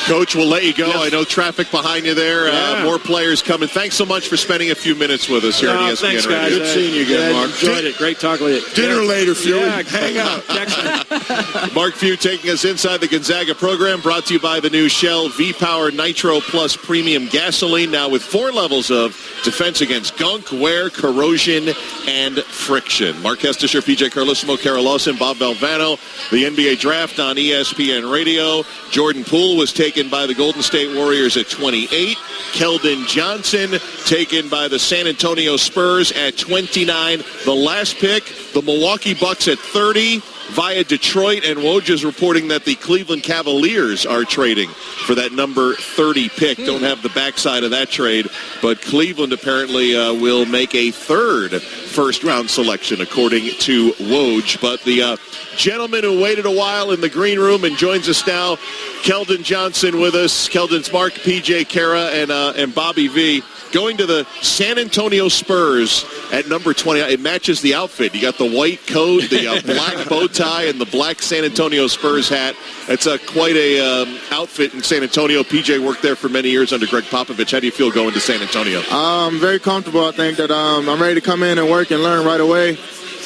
Coach, we'll let you go. Yes. I know traffic behind you there. More players coming. Thanks so much for spending a few minutes with us here on ESPN thanks, guys. Radio. Good seeing you again, Mark. Enjoyed it. Great talking with you. Dinner later, Few. Yeah, hang out. Mark Few taking us inside the Gonzaga program, brought to you by the new Shell V-Power Nitro Plus Premium Gasoline, now with 4 levels of defense against gunk, wear, corrosion, and friction. Mark Kestisher, PJ Carlissimo, Kara Lawson, Bob Valvano. The NBA Draft on ESPN Radio. Jordan Poole was taken by the Golden State Warriors at 28. Keldon Johnson taken by the San Antonio Spurs at 29. The last pick, the Milwaukee Bucks at 30 via Detroit, and Woj is reporting that the Cleveland Cavaliers are trading for that number 30 pick. Don't have the backside of that trade, but Cleveland apparently will make a third first-round selection, according to Woj. But the gentleman who waited a while in the green room and joins us now, Keldon Johnson with us. Keldon's Mark, PJ, Kara, and Bobby V. Going to the San Antonio Spurs at number 20. It matches the outfit. You got the white coat, the black bow tie, and the black San Antonio Spurs hat. It's quite a outfit in San Antonio. PJ worked there for many years under Greg Popovich. How do you feel going to San Antonio? I'm very comfortable. I think that I'm ready to come in and work and learn right away.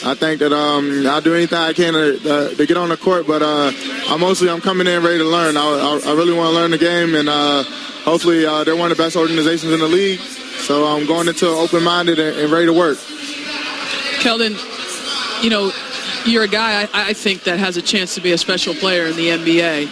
I think that I'll do anything I can to get on the court, but I'm coming in ready to learn. I really want to learn the game, and hopefully they're one of the best organizations in the league. So I'm going into open-minded and ready to work. Keldon, you're a guy, I think, that has a chance to be a special player in the NBA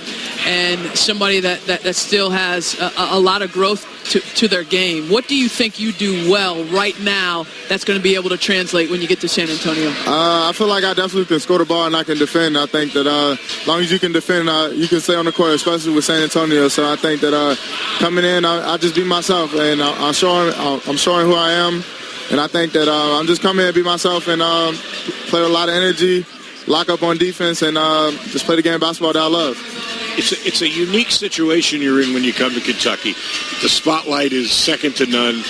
and somebody that still has a lot of growth to their game. What do you think you do well right now that's going to be able to translate when you get to San Antonio? I feel like I definitely can score the ball and I can defend. I think that as long as you can defend, you can stay on the court, especially with San Antonio. So I think that coming in, I'll just be myself, and I'm showing who I am. And I think that I'm just coming in and be myself and play with a lot of energy, lock up on defense, and just play the game of basketball that I love. It's a unique situation you're in when you come to Kentucky. The spotlight is second to none.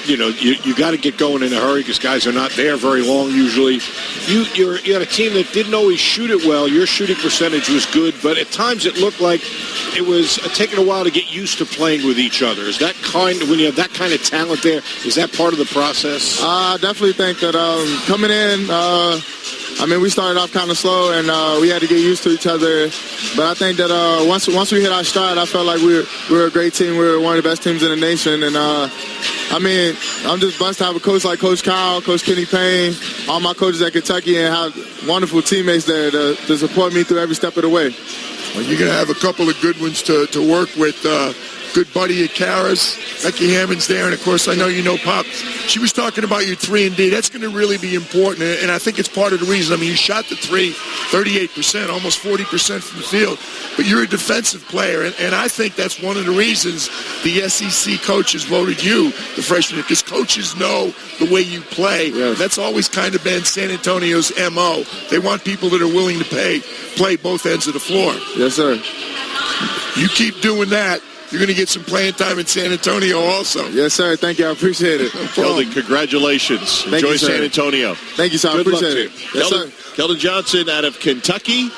You got to get going in a hurry because guys are not there very long usually. You had a team that didn't always shoot it well. Your shooting percentage was good, but at times it looked like it was taking a while to get used to playing with each other. Is that when you have that kind of talent there, is that part of the process? I definitely think that coming in, we started off kind of slow, and we had to get used to each other. But I think that once we hit our stride, I felt like we were a great team. We were one of the best teams in the nation. And, I'm just blessed to have a coach like Coach Kyle, Coach Kenny Payne, all my coaches at Kentucky, and have wonderful teammates there to support me through every step of the way. Well, you're going to have a couple of good ones to work with. Good buddy at Kara's, Becky Hammond's there, and of course I know you know Pop. She was talking about your 3-and-D. That's going to really be important, and I think it's part of the reason. You shot the 3, 38%, almost 40% from the field, but you're a defensive player, and I think that's one of the reasons the SEC coaches voted you the freshman, because coaches know the way you play. Yes. That's always kind of been San Antonio's MO. They want people that are willing to play both ends of the floor. Yes, sir. You keep doing that, you're going to get some playing time in San Antonio also. Yes, sir. Thank you. I appreciate it. Keldon, congratulations. Enjoy San Antonio. Thank you, sir. I appreciate it. Yes, sir. Keldon Johnson out of Kentucky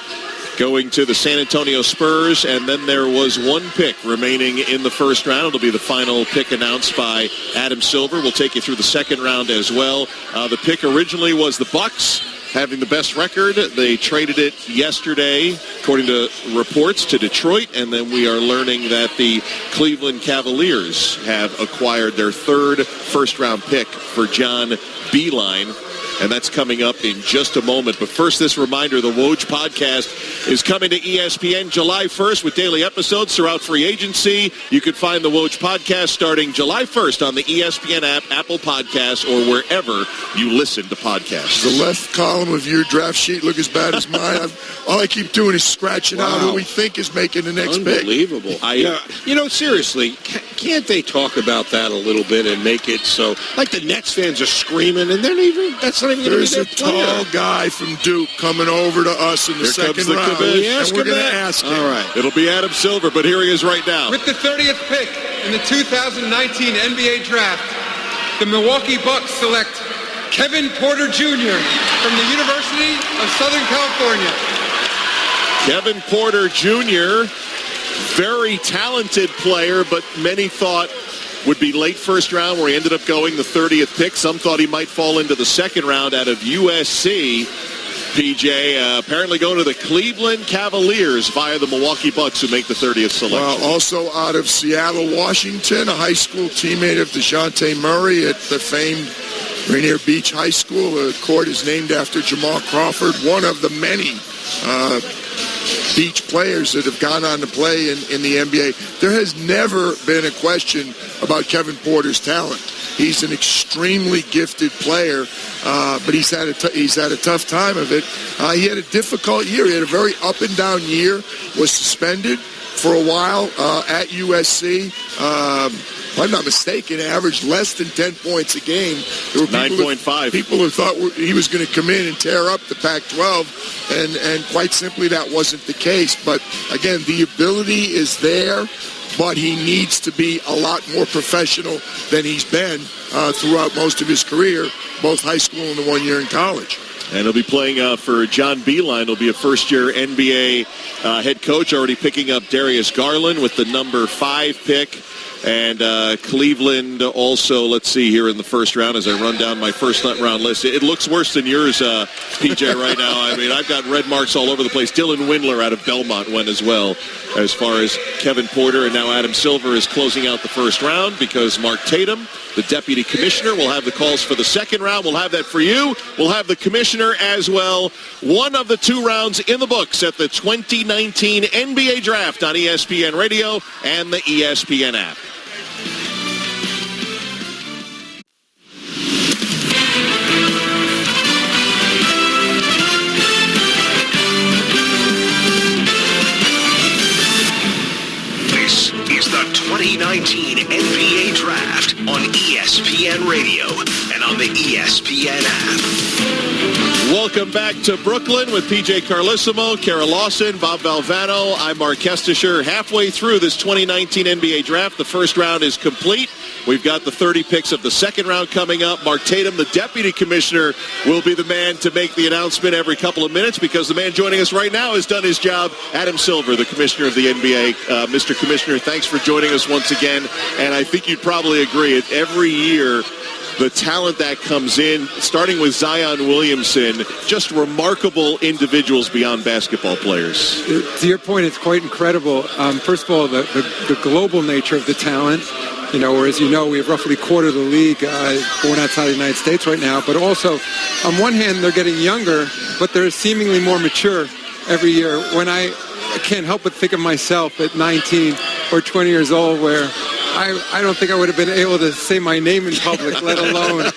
going to the San Antonio Spurs, and then there was one pick remaining in the first round. It'll be the final pick announced by Adam Silver. We'll take you through the second round as well. The pick originally was the Bucks, having the best record. They traded it yesterday, according to reports, to Detroit, and then we are learning that the Cleveland Cavaliers have acquired their third first-round pick for John Beilein, and that's coming up in just a moment. But first, this reminder, the Woj podcast is coming to ESPN July 1st with daily episodes throughout free agency. You can find the Woj podcast starting July 1st on the ESPN app, Apple Podcasts, or wherever you listen to podcasts. Does the left column of your draft sheet look as bad as mine? All I keep doing is scratching out who we think is making the next pick. Unbelievable. Seriously, can't they talk about that a little bit and make it so, like the Nets fans are screaming, and that's not even going to be their player. There's a tall guy from Duke coming over to us in the second round, and we're going to ask him. All right. It'll be Adam Silver, but here he is right now. With the 30th pick in the 2019 NBA Draft, the Milwaukee Bucks select Kevin Porter Jr. from the University of Southern California. Kevin Porter Jr., very talented player, but many thought would be late first round, where he ended up going the 30th pick. Some thought he might fall into the second round out of USC. PJ apparently going to the Cleveland Cavaliers via the Milwaukee Bucks, who make the 30th selection. Well, also out of Seattle, Washington, a high school teammate of DeJounte Murray at the famed Rainier Beach High School. The court is named after Jamal Crawford, one of the many Beach players that have gone on to play in the NBA. There has never been a question about Kevin Porter's talent. He's an extremely gifted player, but he's had a tough time of it. He had a difficult year. He had a very up and down year. Was suspended for a while at USC. If I'm not mistaken, averaged less than 10 points a game. There were 9.5. People who thought he was going to come in and tear up the Pac-12, and quite simply that wasn't the case. But again, the ability is there, but he needs to be a lot more professional than he's been throughout most of his career, both high school and the 1 year in college. And he'll be playing for John Beilein. He'll be a first-year NBA head coach, already picking up Darius Garland with the number 5 pick. And Cleveland also, let's see here in the first round as I run down my first round list. It looks worse than yours, PJ, right now. I mean, I've got red marks all over the place. Dylan Windler out of Belmont went as well, as far as Kevin Porter. And now Adam Silver is closing out the first round because Mark Tatum, the deputy commissioner, will have the calls for the second round. We'll have that for you. We'll have the commissioner as well. One of the 2 rounds in the books at the 2019 NBA Draft on ESPN Radio and the ESPN app. This is the 2019 NBA Draft on ESPN Radio and on the ESPN app. Welcome back to Brooklyn with PJ Carlissimo, Kara Lawson, Bob Valvano. I'm Mark Kestisher. Halfway through this 2019 NBA Draft, the first round is complete. We've got the 30 picks of the second round coming up. Mark Tatum, the deputy commissioner, will be the man to make the announcement every couple of minutes because the man joining us right now has done his job. Adam Silver, the commissioner of the NBA. Mr. Commissioner, thanks for joining us once again. And I think you'd probably agree, every year, the talent that comes in, starting with Zion Williamson, just remarkable individuals beyond basketball players. To your point, it's quite incredible. First of all, the global nature of the talent. You know, whereas we have roughly a quarter of the league born outside the United States right now. But also, on one hand, they're getting younger, but they're seemingly more mature every year. When I can't help but think of myself at 19 or 20 years old, where I don't think I would have been able to say my name in public, let alone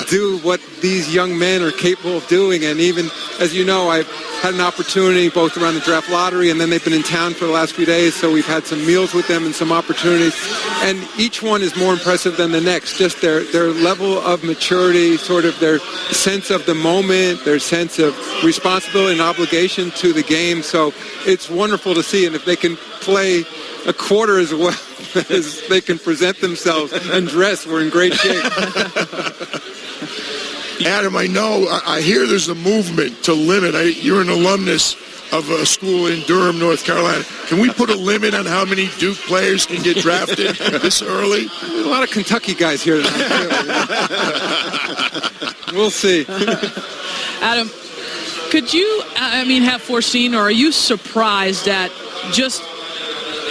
do what these young men are capable of doing. And even, as you know, I've had an opportunity both around the draft lottery, and then they've been in town for the last few days, so we've had some meals with them and some opportunities. And each one is more impressive than the next. Just their level of maturity, sort of their sense of the moment, their sense of responsibility and obligation to the game. So it's wonderful to see. And if they can play a quarter as well as they can present themselves and dress, we're in great shape. Adam, I hear there's a movement to limit. You're an alumnus of a school in Durham, North Carolina. Can we put a limit on how many Duke players can get drafted this early? There's a lot of Kentucky guys here tonight. We'll see. Adam, could you, have foreseen, or are you surprised at just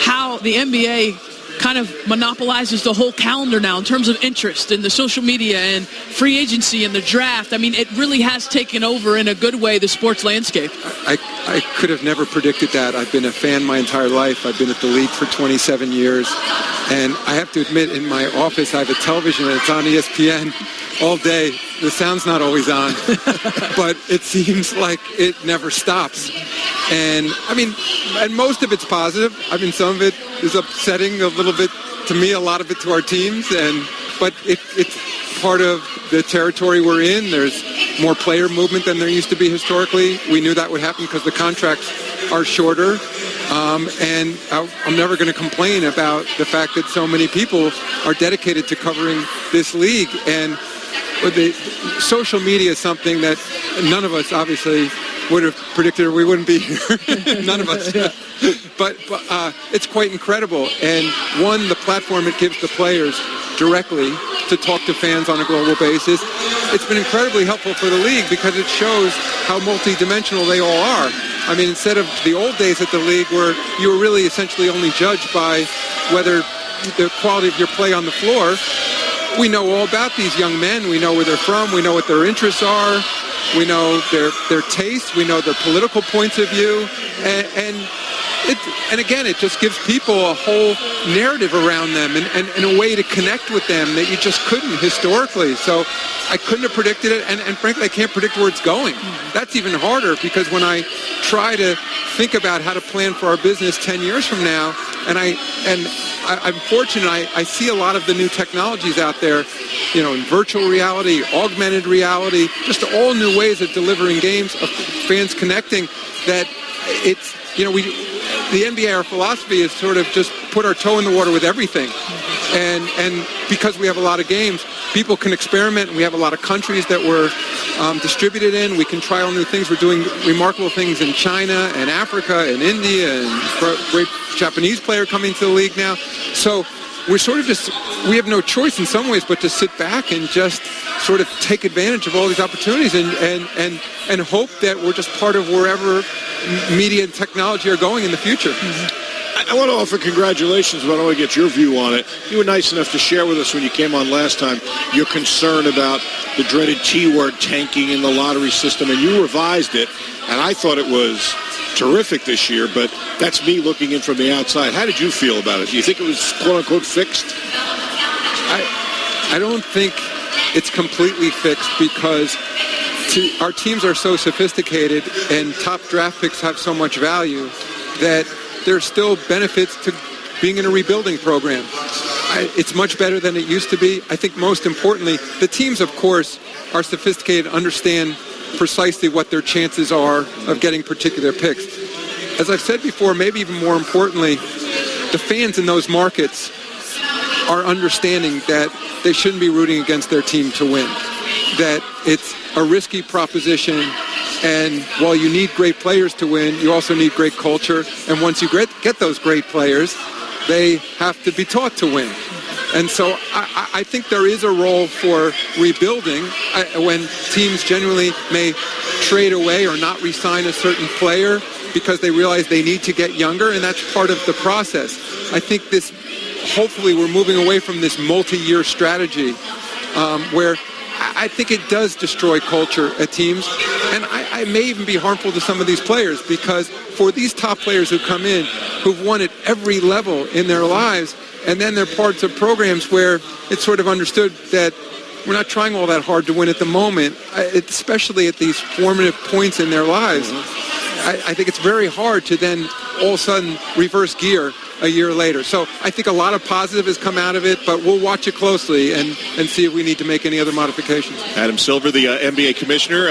how the NBA kind of monopolizes the whole calendar now in terms of interest in the social media and free agency and the draft? I mean, it really has taken over in a good way the sports landscape. I could have never predicted that. I've been a fan my entire life. I've been at the league for 27 years. And I have to admit, in my office, I have a television and it's on ESPN all day. The sound's not always on, but it seems like it never stops. And and most of it's positive. Some of it is upsetting a little bit to me, a lot of it to our teams. But it's part of the territory we're in. There's more player movement than there used to be historically. We knew that would happen because the contracts are shorter. And I'm never going to complain about the fact that so many people are dedicated to covering this league. And the social media is something that none of us obviously would have predicted we wouldn't be here. None of us. But it's quite incredible. And one, the platform it gives the players directly to talk to fans on a global basis. It's been incredibly helpful for the league because it shows how multidimensional they all are. I mean, instead of the old days at the league where you were really essentially only judged by whether the quality of your play on the floor, we know all about these young men. We know where they're from. We know what their interests are. We know their tastes. We know their political points of view. And again, it just gives people a whole narrative around them and a way to connect with them that you just couldn't historically. So I couldn't have predicted it, and frankly, I can't predict where it's going. That's even harder because when I try to think about how to plan for our business 10 years from now, I'm fortunate, I see a lot of the new technologies out there, in virtual reality, augmented reality, just all new ways of delivering games, of fans connecting, that it's, the NBA, our philosophy is sort of just put our toe in the water with everything. And because we have a lot of games, people can experiment, and we have a lot of countries that we're distributed in. We can try all new things. We're doing remarkable things in China and Africa and India, and great Japanese player coming to the league now. So we're sort of we have no choice in some ways but to sit back and just sort of take advantage of all these opportunities and hope that we're just part of wherever media and technology are going in the future. I want to offer congratulations, but I want to get your view on it. You were nice enough to share with us when you came on last time your concern about the dreaded T word tanking in the lottery system, and you revised it, and I thought it was terrific this year, but that's me looking in from the outside. How did you feel about it? Do you think it was quote-unquote fixed? I don't think it's completely fixed because our teams are so sophisticated and top draft picks have so much value that there's still benefits to being in a rebuilding program. It's much better than it used to be. I think most importantly, the teams, of course, are sophisticated, understand precisely what their chances are of getting particular picks. As I've said before, maybe even more importantly, the fans in those markets are understanding that they shouldn't be rooting against their team to win, that it's a risky proposition, and while you need great players to win, you also need great culture, and once you get those great players, they have to be taught to win. And so I think there is a role for rebuilding when teams generally may trade away or not re-sign a certain player because they realize they need to get younger, and that's part of the process. I think hopefully we're moving away from this multi-year strategy where I think it does destroy culture at teams, and I may even be harmful to some of these players because for these top players who come in, who've won at every level in their lives, and then they're parts of programs where it's sort of understood that we're not trying all that hard to win at the moment, especially at these formative points in their lives. I think it's very hard to then all of a sudden reverse gear a year later. So I think a lot of positive has come out of it, but we'll watch it closely and see if we need to make any other modifications. Adam Silver, the NBA commissioner,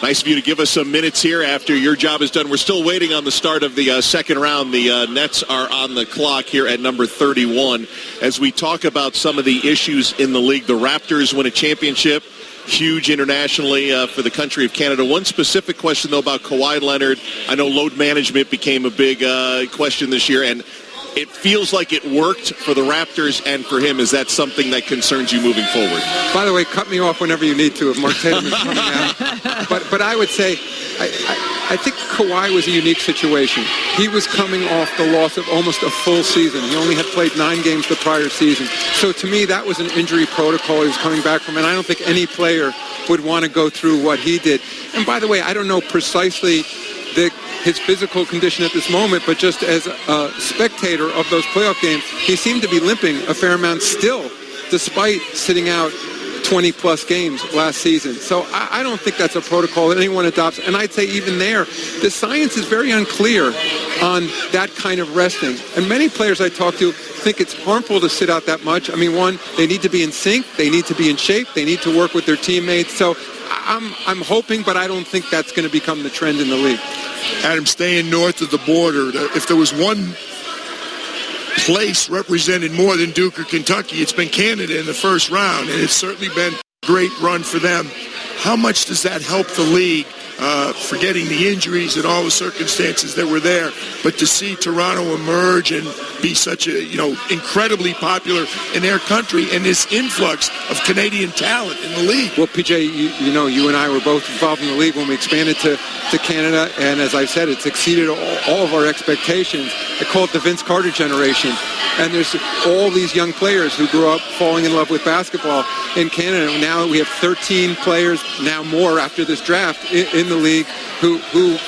nice of you to give us some minutes here after your job is done. We're still waiting on the start of the second round. The Nets are on the clock here at number 31. As we talk about some of the issues in the league, the Raptors win a championship. Huge internationally for the country of Canada. One specific question, though, about Kawhi Leonard. I know load management became a big question this year, and it feels like it worked for the Raptors and for him. Is that something that concerns you moving forward? By the way, cut me off whenever you need to if Mark Tatum is coming out. But I would say I think Kawhi was a unique situation. He was coming off the loss of almost a full season. He only had played 9 games the prior season. So to me, that was an injury protocol he was coming back from, and I don't think any player would want to go through what he did. And by the way, I don't know precisely his physical condition at this moment, but just as a spectator of those playoff games, he seemed to be limping a fair amount still, despite sitting out 20-plus games last season. So I don't think that's a protocol that anyone adopts. And I'd say even there, the science is very unclear on that kind of resting. And many players I talk to think it's harmful to sit out that much. I mean, one, they need to be in sync, they need to be in shape, they need to work with their teammates. So I'm hoping, but I don't think that's going to become the trend in the league. Adam, staying north of the border, if there was one place represented more than Duke or Kentucky, it's been Canada in the first round, and it's certainly been a great run for them. How much does that help the league forgetting the injuries and all the circumstances that were there. But to see Toronto emerge and be such a, incredibly popular in their country, and this influx of Canadian talent in the league. Well, PJ, you and I were both involved in the league when we expanded to Canada, and as I've said, it's exceeded all of our expectations. I call it the Vince Carter generation. And there's all these young players who grew up falling in love with basketball in Canada. Now we have 13 players, now more after this draft, in the league who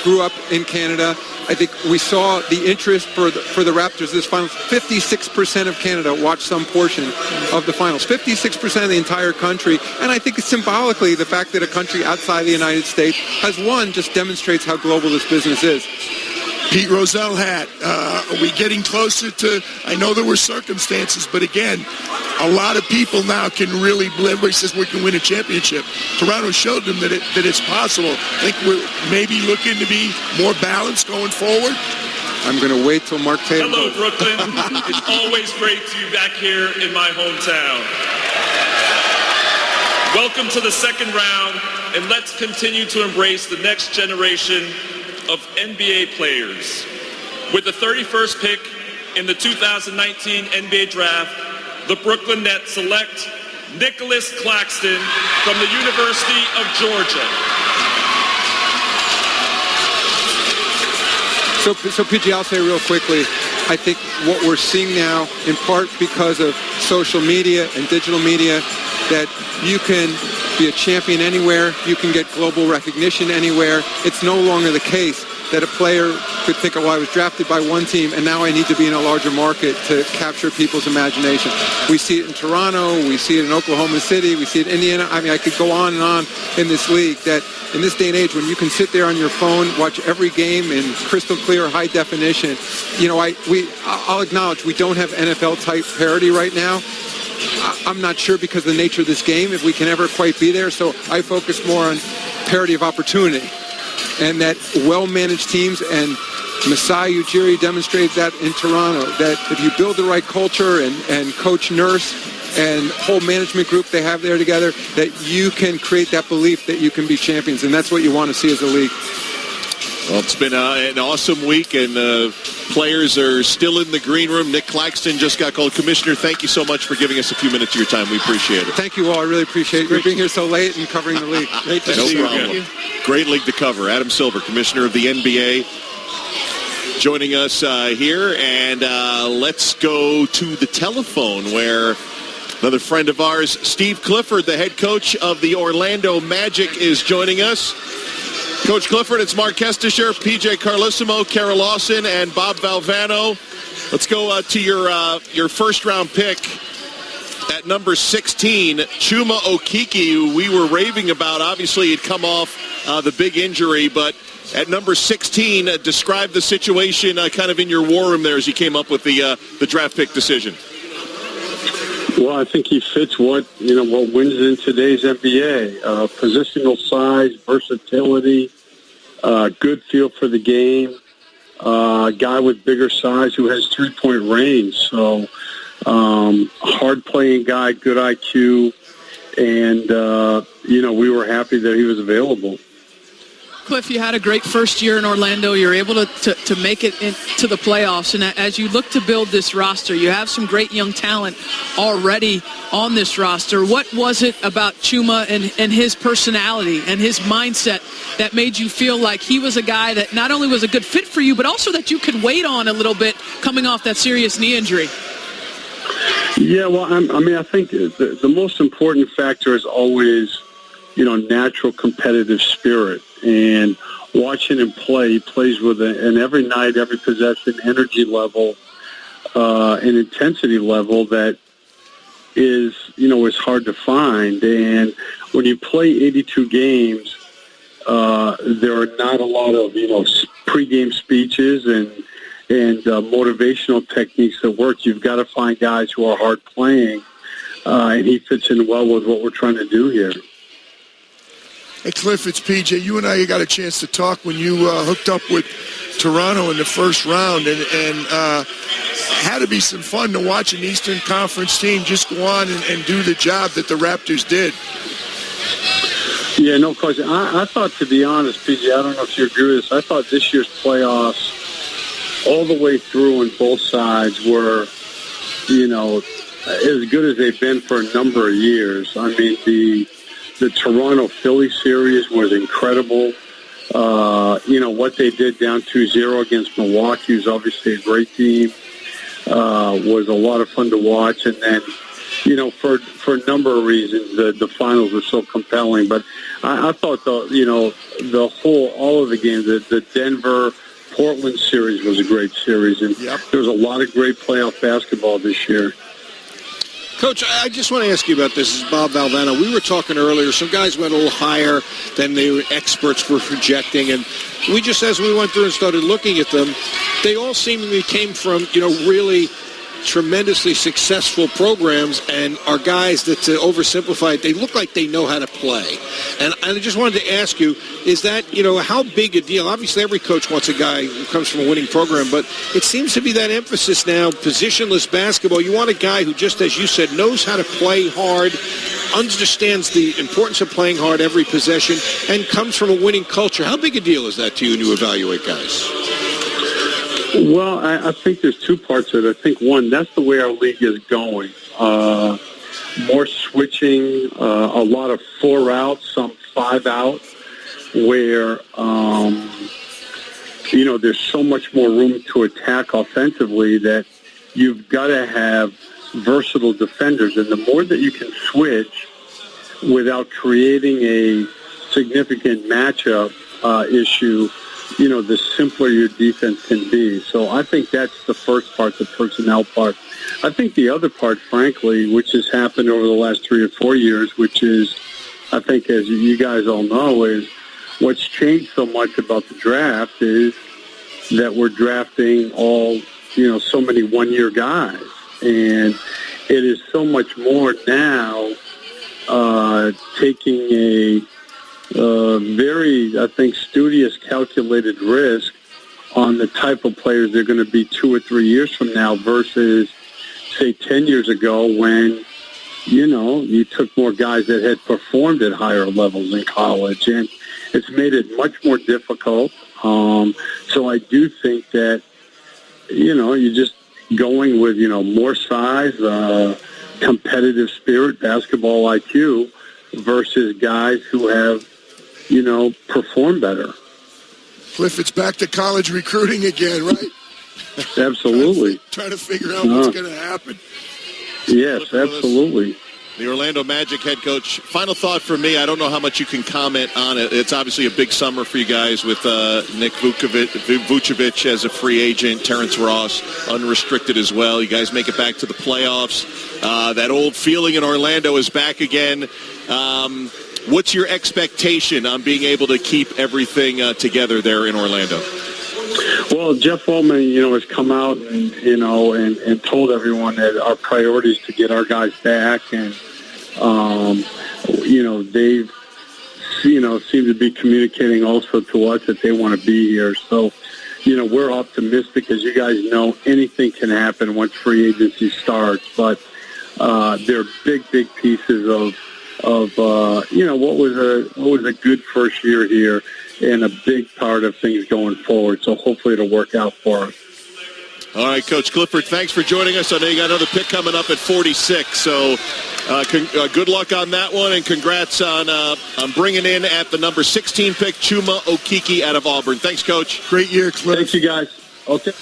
grew up in Canada. I think we saw the interest for the Raptors this finals. 56% of Canada watched some portion of the finals. 56% of the entire country. And I think symbolically, the fact that a country outside the United States has won just demonstrates how global this business is. Pete Rozelle hat. Are we getting closer to, I know there were circumstances, but again, a lot of people now can really, everybody says we can win a championship. Toronto showed them that it's possible. I think we're maybe looking to be more balanced going forward. I'm going to wait till Mark Tatum. Hello, Brooklyn. It's always great to be back here in my hometown. Welcome to the second round, and let's continue to embrace the next generation of NBA players. With the 31st pick in the 2019 NBA Draft, the Brooklyn Nets select Nicholas Claxton from the University of Georgia. So PG, I'll say real quickly, I think what we're seeing now, in part because of social media and digital media, that you can be a champion anywhere, you can get global recognition anywhere. It's no longer the case that a player could think, oh, I was drafted by one team and now I need to be in a larger market to capture people's imagination. We see it in Toronto, we see it in Oklahoma City, we see it in Indiana. I mean, I could go on and on in this league, that in this day and age when you can sit there on your phone, watch every game in crystal clear, high definition, I'll acknowledge we don't have NFL-type parity right now. I'm not sure because of the nature of this game if we can ever quite be there, so I focus more on parity of opportunity. And that well-managed teams, and Masai Ujiri demonstrated that in Toronto, that if you build the right culture and Coach Nurse and whole management group they have there together, that you can create that belief that you can be champions, and that's what you want to see as a league. Well, it's been an awesome week, and players are still in the green room. Nick Claxton just got called. Commissioner, thank you so much for giving us a few minutes of your time. We appreciate it. Thank you all. I really appreciate you being here so late and covering the league. Great to see you again. Great league to cover. Adam Silver, Commissioner of the NBA, joining us here. And let's go to the telephone where another friend of ours, Steve Clifford, the head coach of the Orlando Magic, is joining us. Coach Clifford, it's Mark Kestisher, PJ Carlesimo, Kara Lawson, and Bob Valvano. Let's go to your first-round pick at number 16, Chuma Okeke, who we were raving about. Obviously, he'd come off the big injury, but at number 16, describe the situation kind of in your war room there as you came up with the draft pick decision. Well, I think he fits what wins in today's NBA. Positional size, versatility, good feel for the game, a guy with bigger size who has three-point range. So hard-playing guy, good IQ, and, we were happy that he was available. Cliff, you had a great first year in Orlando. You're able to make it into the playoffs. And as you look to build this roster, you have some great young talent already on this roster. What was it about Chuma and his personality and his mindset that made you feel like he was a guy that not only was a good fit for you, but also that you could wait on a little bit coming off that serious knee injury? Yeah, well, I think the most important factor is always, natural competitive spirit. And watching him play, he plays with an every night, every possession energy level, an intensity level that is hard to find. And when you play 82 games, there are not a lot of, pregame speeches and motivational techniques that work. You've got to find guys who are hard playing, and he fits in well with what we're trying to do here. Hey, Cliff, it's PJ. You and I got a chance to talk when you hooked up with Toronto in the first round, and had to be some fun to watch an Eastern Conference team just go on and do the job that the Raptors did. Yeah, no question. I thought, to be honest, PJ, I don't know if you agree with this, I thought this year's playoffs all the way through on both sides were, as good as they've been for a number of years. I mean, the Toronto-Philly series was incredible. What they did down 2-0 against Milwaukee was obviously a great team. Was a lot of fun to watch. And then, for a number of reasons, the finals were so compelling. But I thought all of the games, the Denver-Portland series was a great series. And there was a lot of great playoff basketball this year. Coach, I just want to ask you about this. This is Bob Valvano. We were talking earlier. Some guys went a little higher than the experts were projecting. And we just, as we went through and started looking at them, they all seemingly came from, really tremendously successful programs and are guys that, to oversimplify it, they look like they know how to play. And I just wanted to ask you, is that, how big a deal? Obviously, every coach wants a guy who comes from a winning program, but it seems to be that emphasis now, positionless basketball. You want a guy who, just as you said, knows how to play hard, understands the importance of playing hard every possession, and comes from a winning culture. How big a deal is that to you when you evaluate guys? Well, I think there's two parts of it. I think, one, that's the way our league is going. More switching, a lot of 4 out, some 5 out, where, there's so much more room to attack offensively that you've got to have versatile defenders. And the more that you can switch without creating a significant matchup issue, the simpler your defense can be. So I think that's the first part, the personnel part. I think the other part, frankly, which has happened over the last 3 or 4 years, which is, I think, as you guys all know, is what's changed so much about the draft is that we're drafting all, so many one-year guys. And it is so much more now taking a very, I think, studious, calculated risk on the type of players they're going to be 2 or 3 years from now versus, say, 10 years ago when, you took more guys that had performed at higher levels in college. And it's made it much more difficult. So I do think that, you're just going with, more size, competitive spirit, basketball IQ versus guys who have, perform better. Cliff, it's back to college recruiting again, right? Absolutely. Trying to figure out what's going to happen. Yes, absolutely. The Orlando Magic head coach. Final thought for me, I don't know how much you can comment on it. It's obviously a big summer for you guys with Nick Vucevic as a free agent, Terrence Ross unrestricted as well. You guys make it back to the playoffs. That old feeling in Orlando is back again. What's your expectation on being able to keep everything together there in Orlando? Well, Jeff Wellman, has come out and, and told everyone that our priority is to get our guys back. And, they've, seem to be communicating also to us that they want to be here. So, we're optimistic. As you guys know, anything can happen once free agency starts. But they're big pieces of what was a good first year here and a big part of things going forward. So hopefully it'll work out for us. All right, Coach Clifford, thanks for joining us. I know you got another pick coming up at 46, so good luck on that one, and congrats on bringing in at the number 16 pick Chuma Okeke out of Auburn. Thanks, Coach. Great year, Cliff. Thank you, guys. Okay.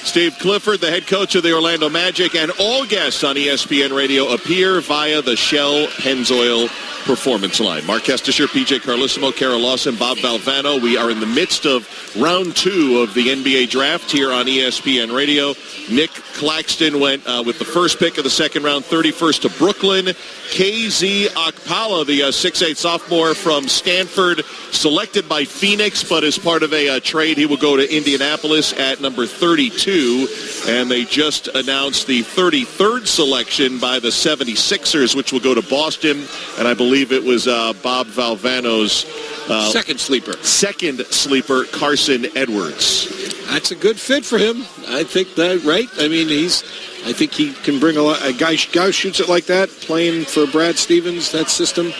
Steve Clifford, the head coach of the Orlando Magic, and all guests on ESPN Radio appear via the Shell Pennzoil Performance Line. Mark Kestisher, PJ Carlissimo, Kara Lawson, Bob Valvano. We are in the midst of round 2 of the NBA draft here on ESPN Radio. Nick Claxton went with the first pick of the second round, 31st to Brooklyn. KZ Okpala, the 6'8 sophomore from Stanford, selected by Phoenix, but as part of a trade, he will go to Indianapolis at number 32. And they just announced the 33rd selection by the 76ers, which will go to Boston. And I believe it was Bob Valvano's second sleeper, Carson Edwards. That's a good fit for him. I think that, right? I mean, I think he can bring a guy who shoots it like that, playing for Brad Stevens, that system.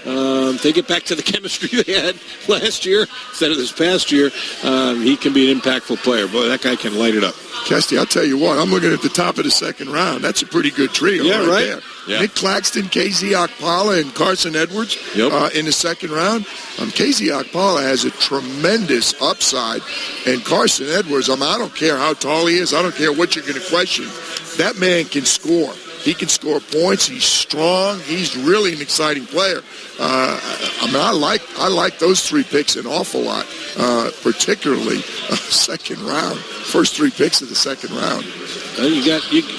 They get back to the chemistry they had last year instead of this past year. He can be an impactful player. Boy, that guy can light it up. Kesty, I'll tell you what, I'm looking at the top of the second round. That's a pretty good trio right there. Yeah. Nick Claxton, KZ Okpala, and Carson Edwards in the second round. KZ Okpala has a tremendous upside, and Carson Edwards, I don't care how tall he is. I don't care what you're going to question. That man can score. He can score points. He's strong. He's really an exciting player. I like those three picks an awful lot, particularly second round. First three picks of the second round.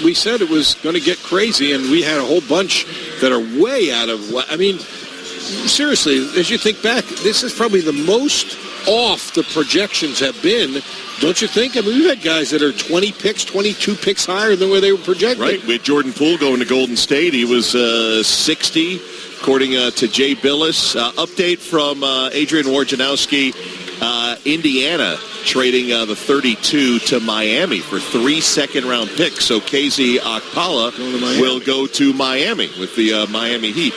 We said it was going to get crazy, and we had a whole bunch that are way out of. I mean, seriously, as you think back, this is probably the most off the projections have been. Don't you think? I mean, we've had guys that are 20 picks, 22 picks higher than where they were projected. Right. We had Jordan Poole going to Golden State. He was 60, according to Jay Billis. Update from Adrian Wojnarowski. Indiana trading the 32 to Miami for 3 second-round picks. So KZ Okpala will go to Miami with the Miami Heat.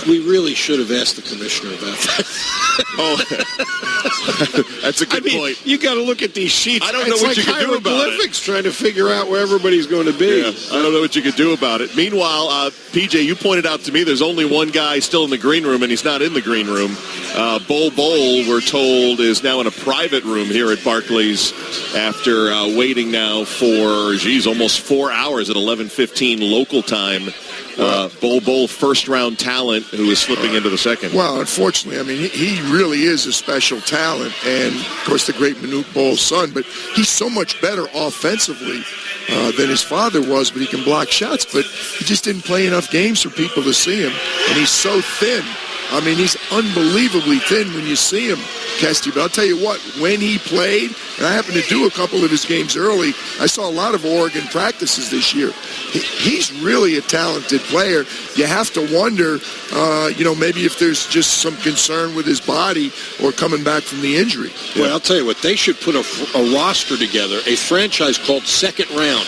We really should have asked the commissioner about that. That's a good point. You got to look at these sheets. I don't know what you can do about it. Trying to figure out where everybody's going to be. Yeah, I don't know what you could do about it. Meanwhile, PJ, you pointed out to me there's only one guy still in the green room, and he's not in the green room. Bol Bol, we're told, is now in a private room here at Barclays after waiting now for, almost 4 hours at 11:15 local time. Bol Bol, first-round talent who is slipping into the second. Well, unfortunately, I mean, he really is a special talent, and, of course, the great Manute Bol's son, but he's so much better offensively than his father was, but he can block shots, but he just didn't play enough games for people to see him, and he's so thin. I mean, he's unbelievably thin when you see him, Kesty. But I'll tell you what, when he played, and I happened to do a couple of his games early, I saw a lot of Oregon practices this year. He's really a talented player. You have to wonder, maybe if there's just some concern with his body or coming back from the injury. Well, I'll tell you what, they should put a roster together, a franchise called Second Round.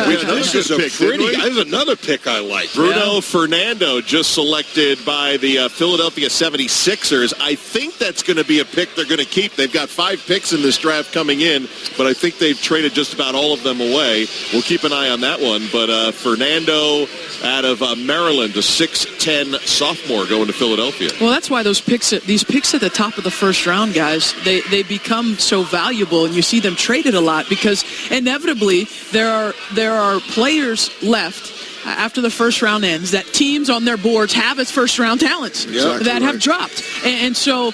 This is another pick I like. Bruno Fernando just selected by the Philadelphia 76ers. I think that's going to be a pick they're going to keep. They've got 5 picks in this draft coming in, but I think they've traded just about all of them away. We'll keep an eye on that one. But Fernando out of Maryland, a 6'10 sophomore going to Philadelphia. Well, that's why these picks at the top of the first round, guys, they become so valuable, and you see them traded a lot because inevitably there are players left after the first round ends that teams on their boards have as first round talents that have dropped. And so,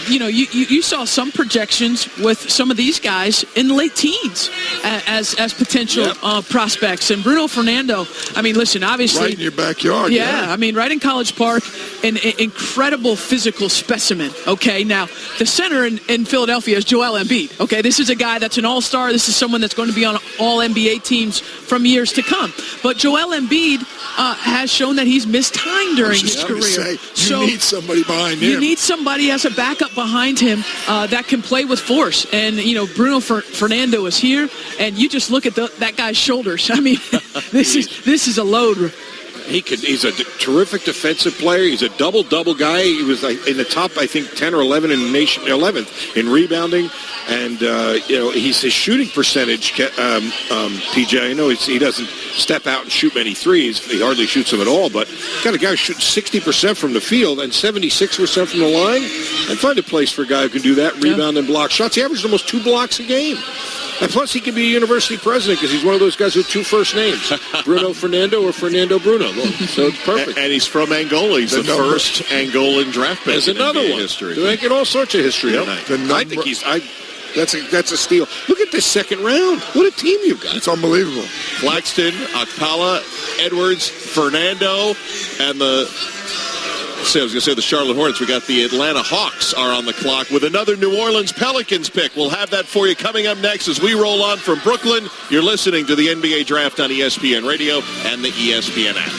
you saw some projections with some of these guys in the late teens as potential prospects. And Bruno Fernando, I mean, listen, obviously. Right in your backyard. Yeah, I mean, right in College Park, an incredible physical specimen. Okay, now, the center in Philadelphia is Joel Embiid. Okay, this is a guy that's an all-star. This is someone that's going to be on all NBA teams from years to come. But Joel Embiid has shown that he's missed time during his career. You need somebody behind him. You need somebody as a backup behind him that can play with force. And, Bruno Fernando is here, and you just look at that guy's shoulders. I mean, this is a load. He's a terrific defensive player. He's a double-double guy. He was in the top, I think, 10 or 11 in the nation, 11th in rebounding. And, his shooting percentage, PJ, I know he doesn't step out and shoot many threes. He hardly shoots them at all. But got a guy who shoots 60% from the field and 76% from the line. And find a place for a guy who can do that, rebound and block shots. He averaged almost 2 blocks a game. And plus, he can be a university president because he's one of those guys with 2 first names, Bruno Fernando or Fernando Bruno. So it's perfect. And he's from Angola. He's the first Angolan draft pick. There's another one. History. They're making all sorts of history tonight. I think that's a steal. Look at this second round. What a team you've got. It's unbelievable. Claxton, Okpala, Edwards, Fernando, and the Charlotte Hornets. We got the Atlanta Hawks are on the clock with another New Orleans Pelicans pick. We'll have that for you coming up next as we roll on from Brooklyn. You're listening to the NBA Draft on ESPN Radio and the ESPN app.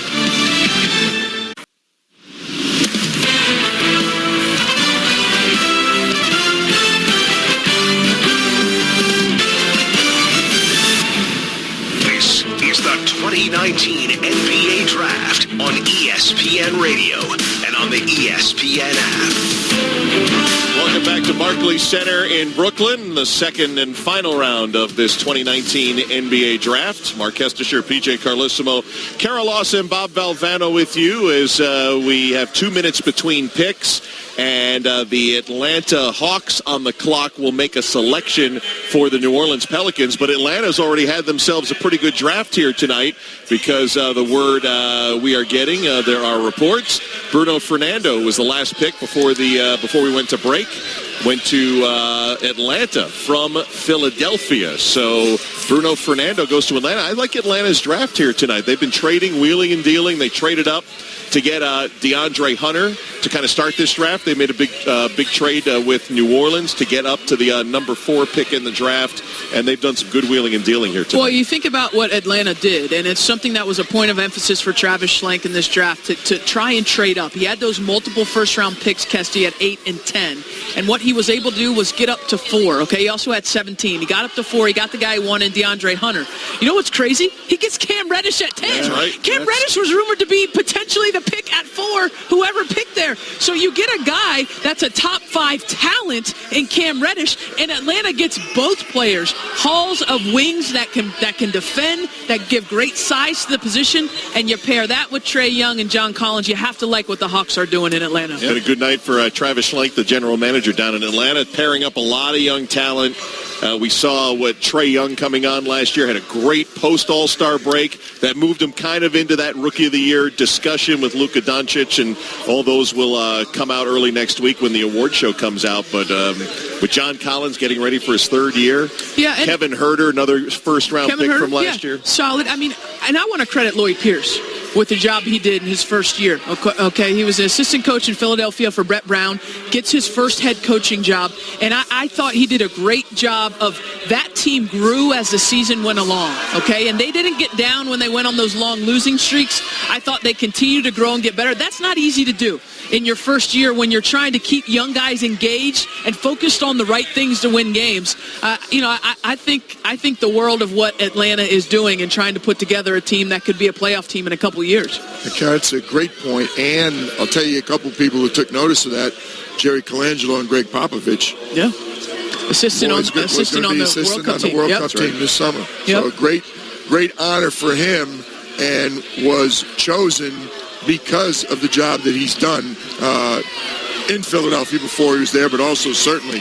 This is the 2019 NBA Draft on ESPN Radio on the ESPN app. Welcome back to Barclays Center in Brooklyn, the second and final round of this 2019 NBA Draft. Mark Kestisher, PJ Carlissimo, Kara Lawson, Bob Valvano with you as we have 2 minutes between picks. And the Atlanta Hawks on the clock will make a selection for the New Orleans Pelicans. But Atlanta's already had themselves a pretty good draft here tonight because the word we are getting, there are reports. Bruno Fernando was the last pick before we went to break. Went to Atlanta from Philadelphia. So Bruno Fernando goes to Atlanta. I like Atlanta's draft here tonight. They've been trading, wheeling and dealing. They traded up to get DeAndre Hunter to kind of start this draft. They made a big trade with New Orleans to get up to the number 4 pick in the draft, and they've done some good wheeling and dealing here tonight. Well, you think about what Atlanta did, and it's something that was a point of emphasis for Travis Schlenk in this draft to try and trade up. He had those multiple first-round picks, Kesty, at 8 and 10, and what he was able to do was get up to 4, okay? He also had 17. He got up to 4. He got the guy he wanted, DeAndre Hunter. You know what's crazy? He gets Cam Reddish at 10. That's right. Cam Reddish was rumored to be potentially the pick at 4, whoever picked there. So you get a guy that's a top 5 talent in Cam Reddish, and Atlanta gets both players, hauls of wings that can defend, that give great size to the position, and you pair that with Trae Young and John Collins. You have to like what the Hawks are doing in Atlanta. It's been a good night for Travis Schlenk, the general manager down in Atlanta, pairing up a lot of young talent. We saw what Trae Young coming on last year, had a great post-All-Star break that moved him kind of into that Rookie of the Year discussion with Luka Doncic, and all those will come out early next week when the award show comes out. But with John Collins getting ready for his 3rd year, Kevin Huerter, another first-round pick from last year. Solid. I mean, and I want to credit Lloyd Pierce with the job he did in his first year. Okay, he was an assistant coach in Philadelphia for Brett Brown, gets his first head coaching job, and I thought he did a great job of that team grew as the season went along, okay? And they didn't get down when they went on those long losing streaks. I thought they continued to grow and get better. That's not easy to do in your first year when you're trying to keep young guys engaged and focused on the right things to win games. I think the world of what Atlanta is doing and trying to put together a team that could be a playoff team in a couple years. That's a great point. And I'll tell you a couple people who took notice of that, Jerry Colangelo and Greg Popovich. Yeah. Assistant on the World Cup team this summer. Yep. So a great honor for him, and was chosen because of the job that he's done in Philadelphia before he was there, but also certainly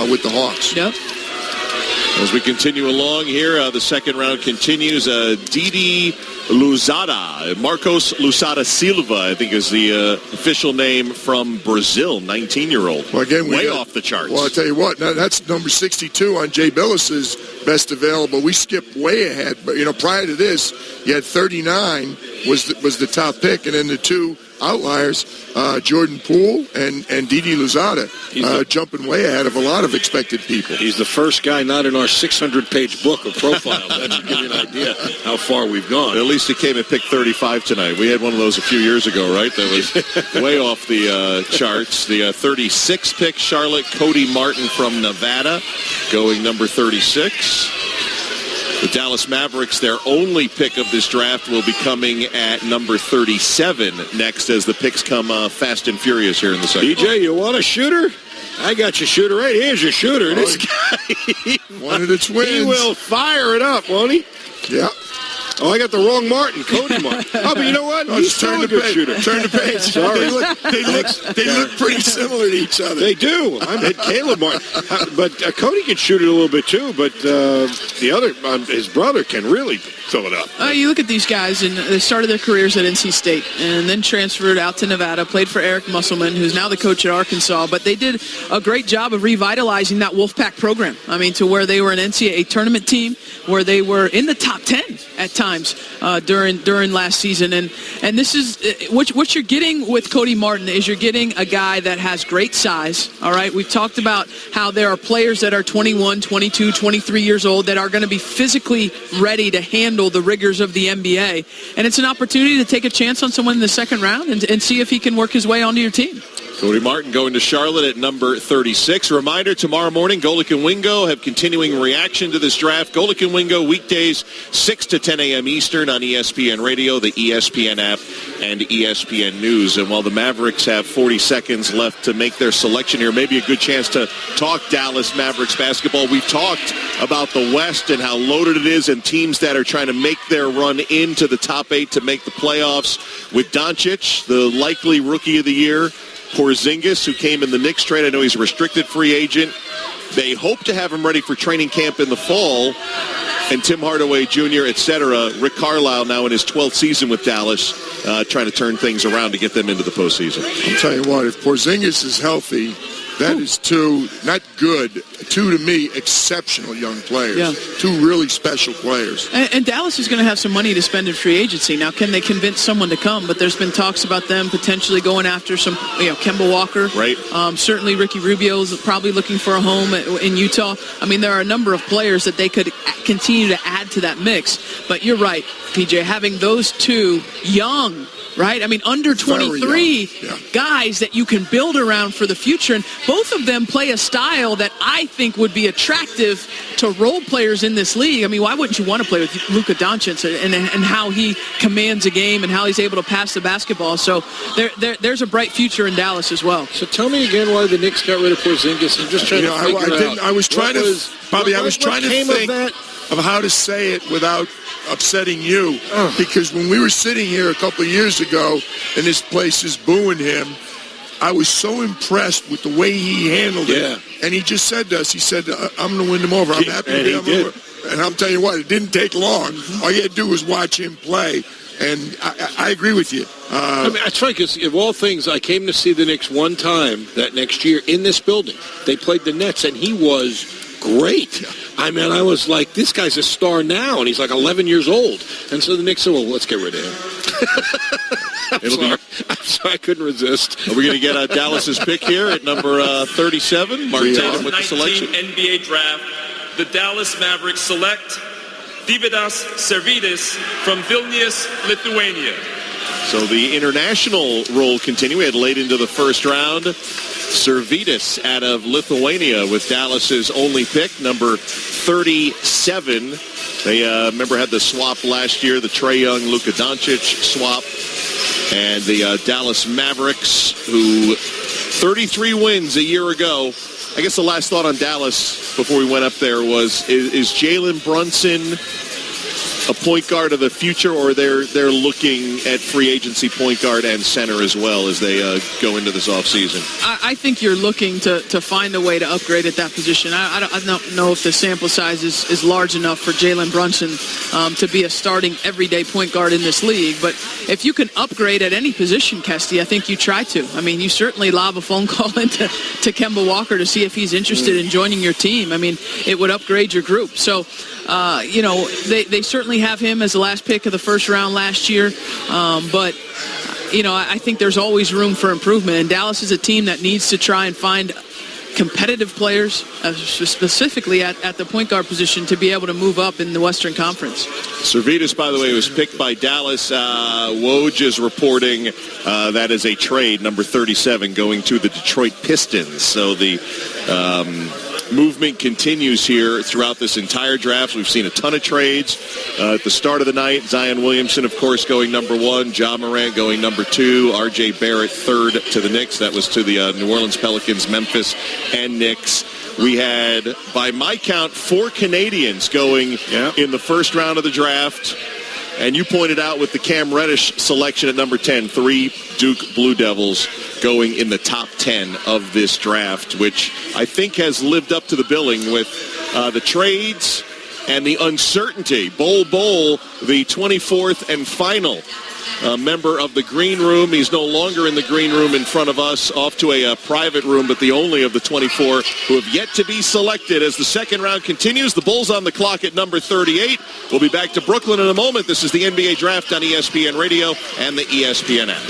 with the Hawks. Yep. As we continue along here, the second round continues. Didi Louzada, Marcos Louzada Silva, I think is the official name from Brazil, 19-year-old. Well, again, way off the charts. Well, I'll tell you what, that's number 62 on Jay Billis's best available. We skipped way ahead, but prior to this, you had 39 was the top pick, and then the two outliers, Jordan Poole and Didi Louzada, jumping way ahead of a lot of expected people. He's the first guy not in our 600-page book of profiles. That should give you an idea how far we've gone. At least he came at pick 35 tonight. We had one of those a few years ago, right? That was way off the charts. The 36th pick, Charlotte, Cody Martin from Nevada, going number 36. The Dallas Mavericks, their only pick of this draft, will be coming at number 37 next as the picks come fast and furious here in the second. DJ, you want a shooter? I got your shooter right here's your shooter. This guy one of the twins. He will fire it up, won't he? Yeah. Oh, I got the wrong Martin, Cody Martin. Oh, but you know what? He's still a good shooter. Turn the page. Sorry. They look pretty similar to each other. They do. I met Caleb Martin. But Cody can shoot it a little bit too, but the other, his brother, can really fill it up. You look at these guys, and they started their careers at NC State and then transferred out to Nevada, played for Eric Musselman, who's now the coach at Arkansas. But they did a great job of revitalizing that Wolfpack program. I mean, to where they were an NCAA tournament team, where they were in the top 10 at times during last season. And this is what you're getting with Cody Martin is you're getting a guy that has great size. All right, we've talked about how there are players that are 21, 22, 23 years old that are going to be physically ready to handle the rigors of the NBA. And it's an opportunity to take a chance on someone in the second round and see if he can work his way onto your team. Cody Martin going to Charlotte at number 36. A reminder, tomorrow morning, Golic and Wingo have continuing reaction to this draft. Golic and Wingo weekdays 6 to 10 a.m. Eastern on ESPN Radio, the ESPN app, and ESPN News. And while the Mavericks have 40 seconds left to make their selection here, maybe a good chance to talk Dallas Mavericks basketball. We've talked about the West and how loaded it is and teams that are trying to make their run into the top 8 to make the playoffs. With Doncic, the likely rookie of the year, Porzingis, who came in the Knicks trade. I know he's a restricted free agent. They hope to have him ready for training camp in the fall. And Tim Hardaway Jr., etc. Rick Carlisle now in his 12th season with Dallas, trying to turn things around to get them into the postseason. I'll tell you what, if Porzingis is healthy, that is two, not good, two to me, exceptional young players. Yeah. Two really special players. And Dallas is going to have some money to spend in free agency. Now, can they convince someone to come? But there's been talks about them potentially going after some, Kemba Walker. Right. Certainly Ricky Rubio is probably looking for a home in Utah. I mean, there are a number of players that they could continue to add to that mix. But you're right, PJ, having those two young, right? I mean, under 23 guys that you can build around for the future. And both of them play a style that I think would be attractive to role players in this league. I mean, why wouldn't you want to play with Luka Doncic and how he commands a game and how he's able to pass the basketball? So there's a bright future in Dallas as well. So tell me again why the Knicks got rid of Porzingis. I'm just trying to figure out. I was trying to, Bobby, I was trying to think of how to say it without upsetting you, because when we were sitting here a couple of years ago and this place is booing him, I was so impressed with the way he handled it. And he just said to us, he said, I'm going to win them over. I'm happy to be able to. And I'm telling you what, it didn't take long. All you had to do was watch him play. And I agree with you. I mean, that's right, because of all things, I came to see the Knicks one time that next year in this building. They played the Nets, and he was great. I mean, I was like, this guy's a star now, and he's like 11 years old. And so the Knicks said, well, let's get rid of him. I'm sorry, I couldn't resist. Are we going to get Dallas's pick here at number 37? Mark Tatum with the selection. 2019 NBA Draft, the Dallas Mavericks select Dividas Servidis from Vilnius, Lithuania. So the international role continued late into the first round. Servidis out of Lithuania with Dallas's only pick, number 37. They, remember, had the swap last year, the Trae Young, Luka Doncic swap. And the Dallas Mavericks, who 33 wins a year ago. I guess the last thought on Dallas before we went up there was, is Jalen Brunson a point guard of the future, or they're looking at free agency point guard and center as well as they go into this offseason? I think you're looking to find a way to upgrade at that position. I don't know if the sample size is large enough for Jalen Brunson to be a starting everyday point guard in this league. But if you can upgrade at any position, Kesty, I think you try to. I mean, you certainly lob a phone call into Kemba Walker to see if he's interested in joining your team. I mean, it would upgrade your group. So, they certainly have him as the last pick of the first round last year. But, I think there's always room for improvement. And Dallas is a team that needs to try and find competitive players, specifically at the point guard position, to be able to move up in the Western Conference. Servidis, by the way, was picked by Dallas. Woj is reporting that is a trade, number 37, going to the Detroit Pistons. So the movement continues here throughout this entire draft. We've seen a ton of trades. At the start of the night, Zion Williamson, of course, going number 1. Ja Morant going number 2. R.J. Barrett third to the Knicks. That was to the New Orleans Pelicans, Memphis, and Knicks. We had, by my count, 4 Canadians going in the first round of the draft. And you pointed out with the Cam Reddish selection at number 10, 3 Duke Blue Devils going in the top 10 of this draft, which I think has lived up to the billing with the trades and the uncertainty. Bol Bol, the 24th and final member of the green room. He's no longer in the green room in front of us, off to a private room, but the only of the 24 who have yet to be selected. As the second round continues, the Bulls on the clock at number 38. We'll be back to Brooklyn in a moment. This is the NBA Draft on ESPN Radio and the ESPN app.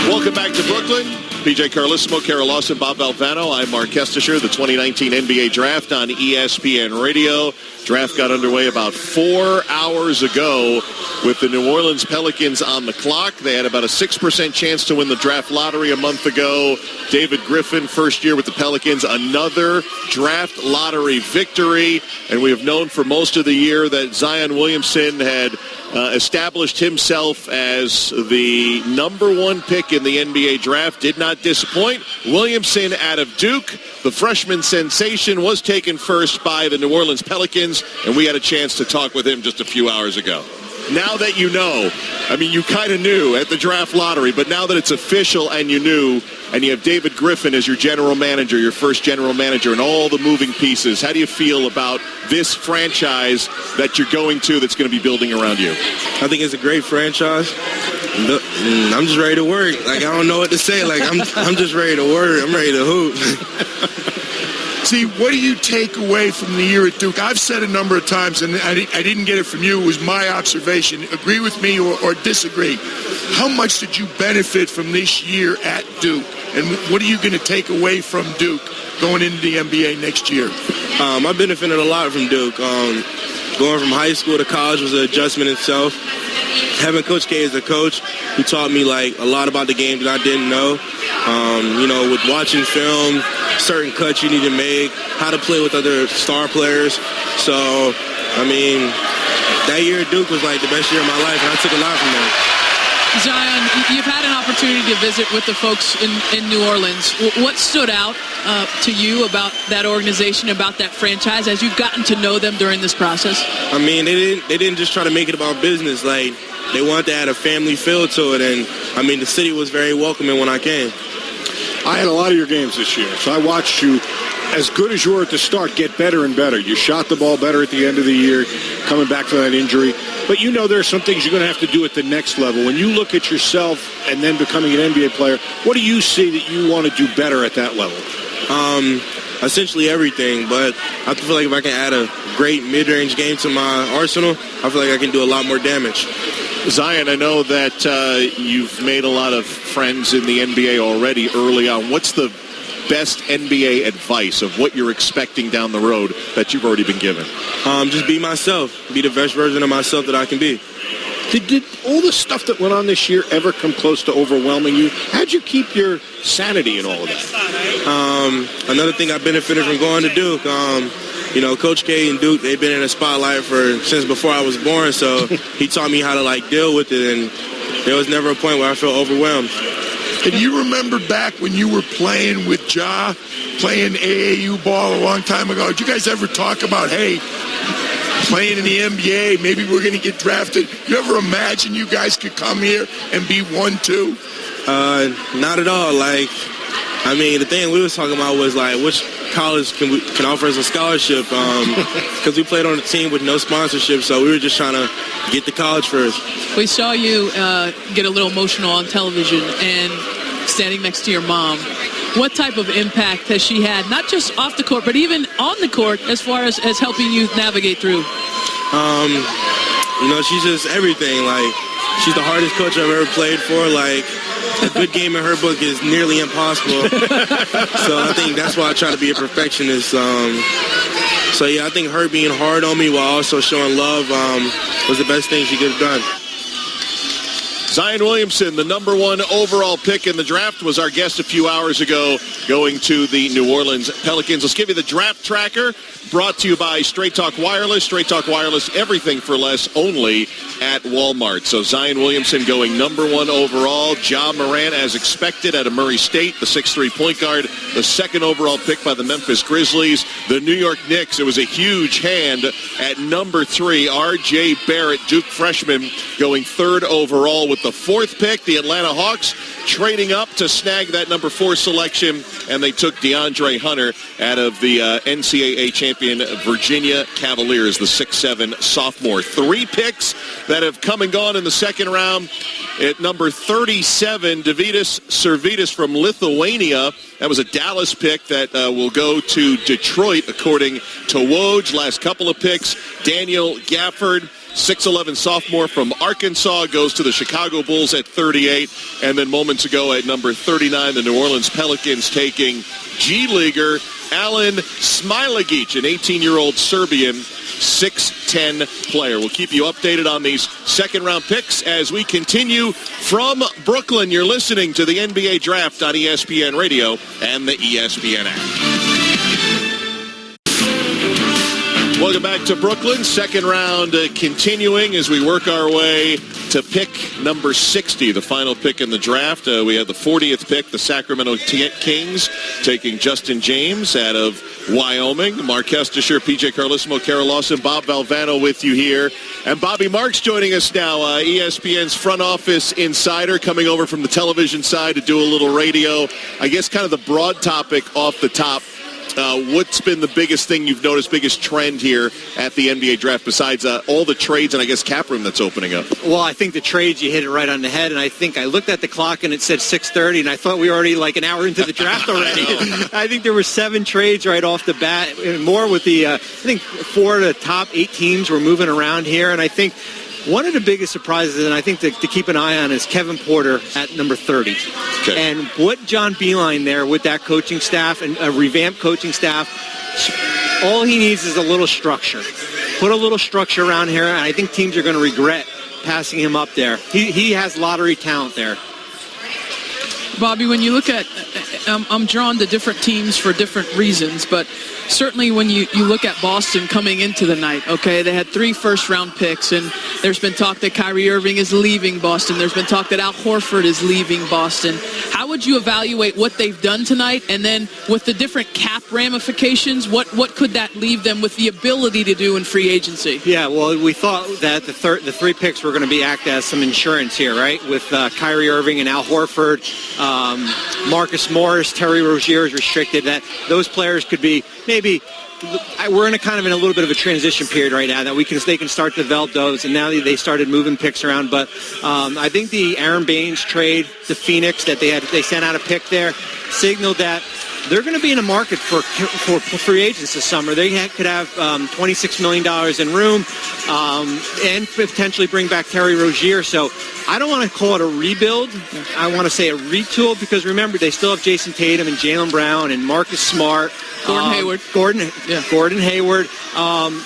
Welcome back to Brooklyn. PJ Carlissimo, Kara Lawson, Bob Valvano. I'm Mark Kestisher. The 2019 NBA Draft on ESPN Radio. Draft got underway about 4 hours ago with the New Orleans Pelicans on the clock. They had about a 6% chance to win the draft lottery a month ago. David Griffin, first year with the Pelicans, another draft lottery victory. And we have known for most of the year that Zion Williamson had established himself as the number one pick in the NBA draft. Did not disappoint. Williamson out of Duke, the freshman sensation, was taken first by the New Orleans Pelicans, and we had a chance to talk with him just a few hours ago. Now that you know, I mean, you kind of knew at the draft lottery, but now that it's official and you knew, and you have David Griffin as your general manager, your first general manager, and all the moving pieces, how do you feel about this franchise that you're going to that's going to be building around you? I think it's a great franchise. I'm just ready to work. Like, I don't know what to say. Like, I'm just ready to work. I'm ready to hoop. See, what do you take away from the year at Duke? I've said a number of times, and I didn't get it from you. It was my observation. Agree with me or disagree. How much did you benefit from this year at Duke? And what are you going to take away from Duke going into the NBA next year? I benefited a lot from Duke. Going from high school to college was an adjustment itself. Having Coach K as a coach, who taught me like a lot about the game that I didn't know. With watching film, certain cuts you need to make, how to play with other star players. So, I mean, that year at Duke was like the best year of my life, and I took a lot from that. Zion, you've had an opportunity to visit with the folks in New Orleans. What stood out to you about that organization, about that franchise, as you've gotten to know them during this process? I mean, they didn't just try to make it about business. Like, they wanted to add a family feel to it, and I mean, the city was very welcoming when I came. I had a lot of your games this year, so I watched you, as good as you were at the start, get better and better. You shot the ball better at the end of the year, coming back from that injury. But you know there are some things you're going to have to do at the next level. When you look at yourself and then becoming an NBA player, what do you see that you want to do better at that level? Essentially everything, but I feel like if I can add a great mid-range game to my arsenal, I feel like I can do a lot more damage. Zion, I know that you've made a lot of friends in the NBA already early on. What's the best NBA advice of what you're expecting down the road that you've already been given? Just be myself. Be the best version of myself that I can be. Did all the stuff that went on this year ever come close to overwhelming you? How'd you keep your sanity in all of that? Another thing I benefited from going to Duke, Coach K and Duke, they've been in the spotlight since before I was born, so he taught me how to, deal with it, and there was never a point where I felt overwhelmed. And you remember back when you were playing with Ja, playing AAU ball a long time ago, did you guys ever talk about, hey, playing in the NBA, maybe we're going to get drafted? You ever imagine you guys could come here and be 1-2? Not at all. The thing we was talking about was, which college can offer us a scholarship, because we played on a team with no sponsorship, so we were just trying to get to college first. We saw you get a little emotional on television and standing next to your mom. What type of impact has she had, not just off the court, but even on the court, as far as helping you navigate through? She's just everything. She's the hardest coach I've ever played for. A good game in her book is nearly impossible. So I think that's why I try to be a perfectionist. I think her being hard on me while also showing love was the best thing she could have done. Zion Williamson, the number one overall pick in the draft, was our guest a few hours ago going to the New Orleans Pelicans. Let's give you the draft tracker, brought to you by Straight Talk Wireless. Straight Talk Wireless, everything for less, only at Walmart. So Zion Williamson going number one overall. Ja Morant, as expected, out of Murray State, the 6'3" point guard, the second overall pick by the Memphis Grizzlies. The New York Knicks, it was a huge hand at number 3. R.J. Barrett, Duke freshman, going third overall with the fourth pick. The Atlanta Hawks trading up to snag that number 4 selection, and they took DeAndre Hunter out of the NCAA champion Virginia Cavaliers, the 6'7" sophomore. 3 picks that have come and gone in the second round. At number 37, Davidas Servitas from Lithuania. That was a Dallas pick that will go to Detroit, according to Woj. Last couple of picks, Daniel Gafford 6'11 sophomore from Arkansas, goes to the Chicago Bulls at 38. And then moments ago at number 39, the New Orleans Pelicans taking G-Leaguer Alen Smilagic, an 18-year-old Serbian 6'10 player. We'll keep you updated on these second-round picks as we continue from Brooklyn. You're listening to the NBA Draft on ESPN Radio and the ESPN app. Welcome back to Brooklyn. Second round continuing as we work our way to pick number 60, the final pick in the draft. We have the 40th pick, the Sacramento Kings, taking Justin James out of Wyoming. Marquez Desher, PJ Carlissimo, Kara Lawson, Bob Valvano with you here. And Bobby Marks joining us now, ESPN's front office insider, coming over from the television side to do a little radio. I guess kind of the broad topic off the top. What's been the biggest thing you've noticed, biggest trend here at the NBA draft besides all the trades and I guess cap room that's opening up? Well, I think the trades, you hit it right on the head, and I think I looked at the clock and it said 6:30, and I thought we were already like an hour into the draft already. I think there were 7 trades right off the bat, and more with the, I think 4 of the top 8 teams were moving around here, and I think one of the biggest surprises, and I think to keep an eye on, is Kevin Porter at number 30. Okay. And what John Beilein there with that coaching staff and a revamped coaching staff, all he needs is a little structure. Put a little structure around here, and I think teams are going to regret passing him up there. He has lottery talent there. Bobby, when you look at, I'm drawn to different teams for different reasons, but certainly when you look at Boston coming into the night, okay, they had 3 first-round picks, and there's been talk that Kyrie Irving is leaving Boston. There's been talk that Al Horford is leaving Boston. How would you evaluate what they've done tonight, and then with the different cap ramifications, what could that leave them with the ability to do in free agency? Yeah, well, we thought that the 3 picks were going to act as some insurance here, right, with Kyrie Irving and Al Horford. Marcus Morris, Terry Rozier is restricted. That those players could be maybe. We're in a little bit of a transition period right now that they can start to develop those, and now they started moving picks around. But I think the Aaron Baines trade to Phoenix that they sent out a pick there signaled that they're going to be in a market for free agents this summer. They could have $26 million in room and potentially bring back Terry Rozier. So I don't want to call it a rebuild. I want to say a retool because, remember, they still have Jason Tatum and Jaylen Brown and Marcus Smart. Gordon Hayward. Gordon Hayward.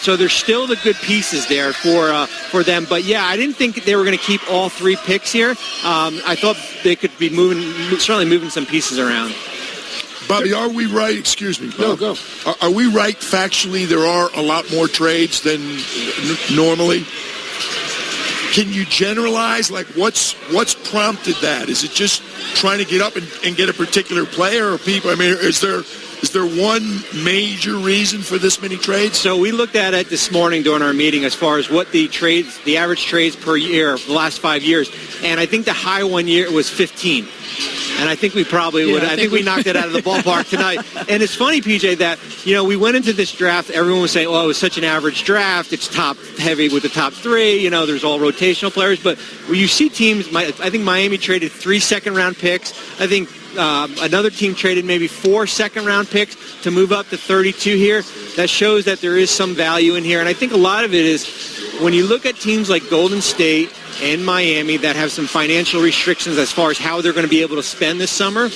So there's still the good pieces there for them. But, yeah, I didn't think they were going to keep all 3 picks here. I thought they could be certainly moving some pieces around. Bobby, are we right? Excuse me, Bob. No, go. Are we right factually there are a lot more trades than normally? Can you generalize, like, what's prompted that? Is it just trying to get up and get a particular player or people? I mean, is there one major reason for this many trades? So we looked at it this morning during our meeting as far as what the average trades per year for the last 5 years. And I think the high one year was 15. And I think we probably would. I think we knocked it out of the ballpark tonight. And it's funny, PJ, that, we went into this draft, everyone was saying, it was such an average draft. It's top heavy with the top 3. There's all rotational players. But when you see teams, I think Miami traded 3 second-round picks. I think another team traded maybe 4 second-round picks to move up to 32 here. That shows that there is some value in here. And I think a lot of it is when you look at teams like Golden State and Miami that have some financial restrictions as far as how they're going to be able to spend this summer,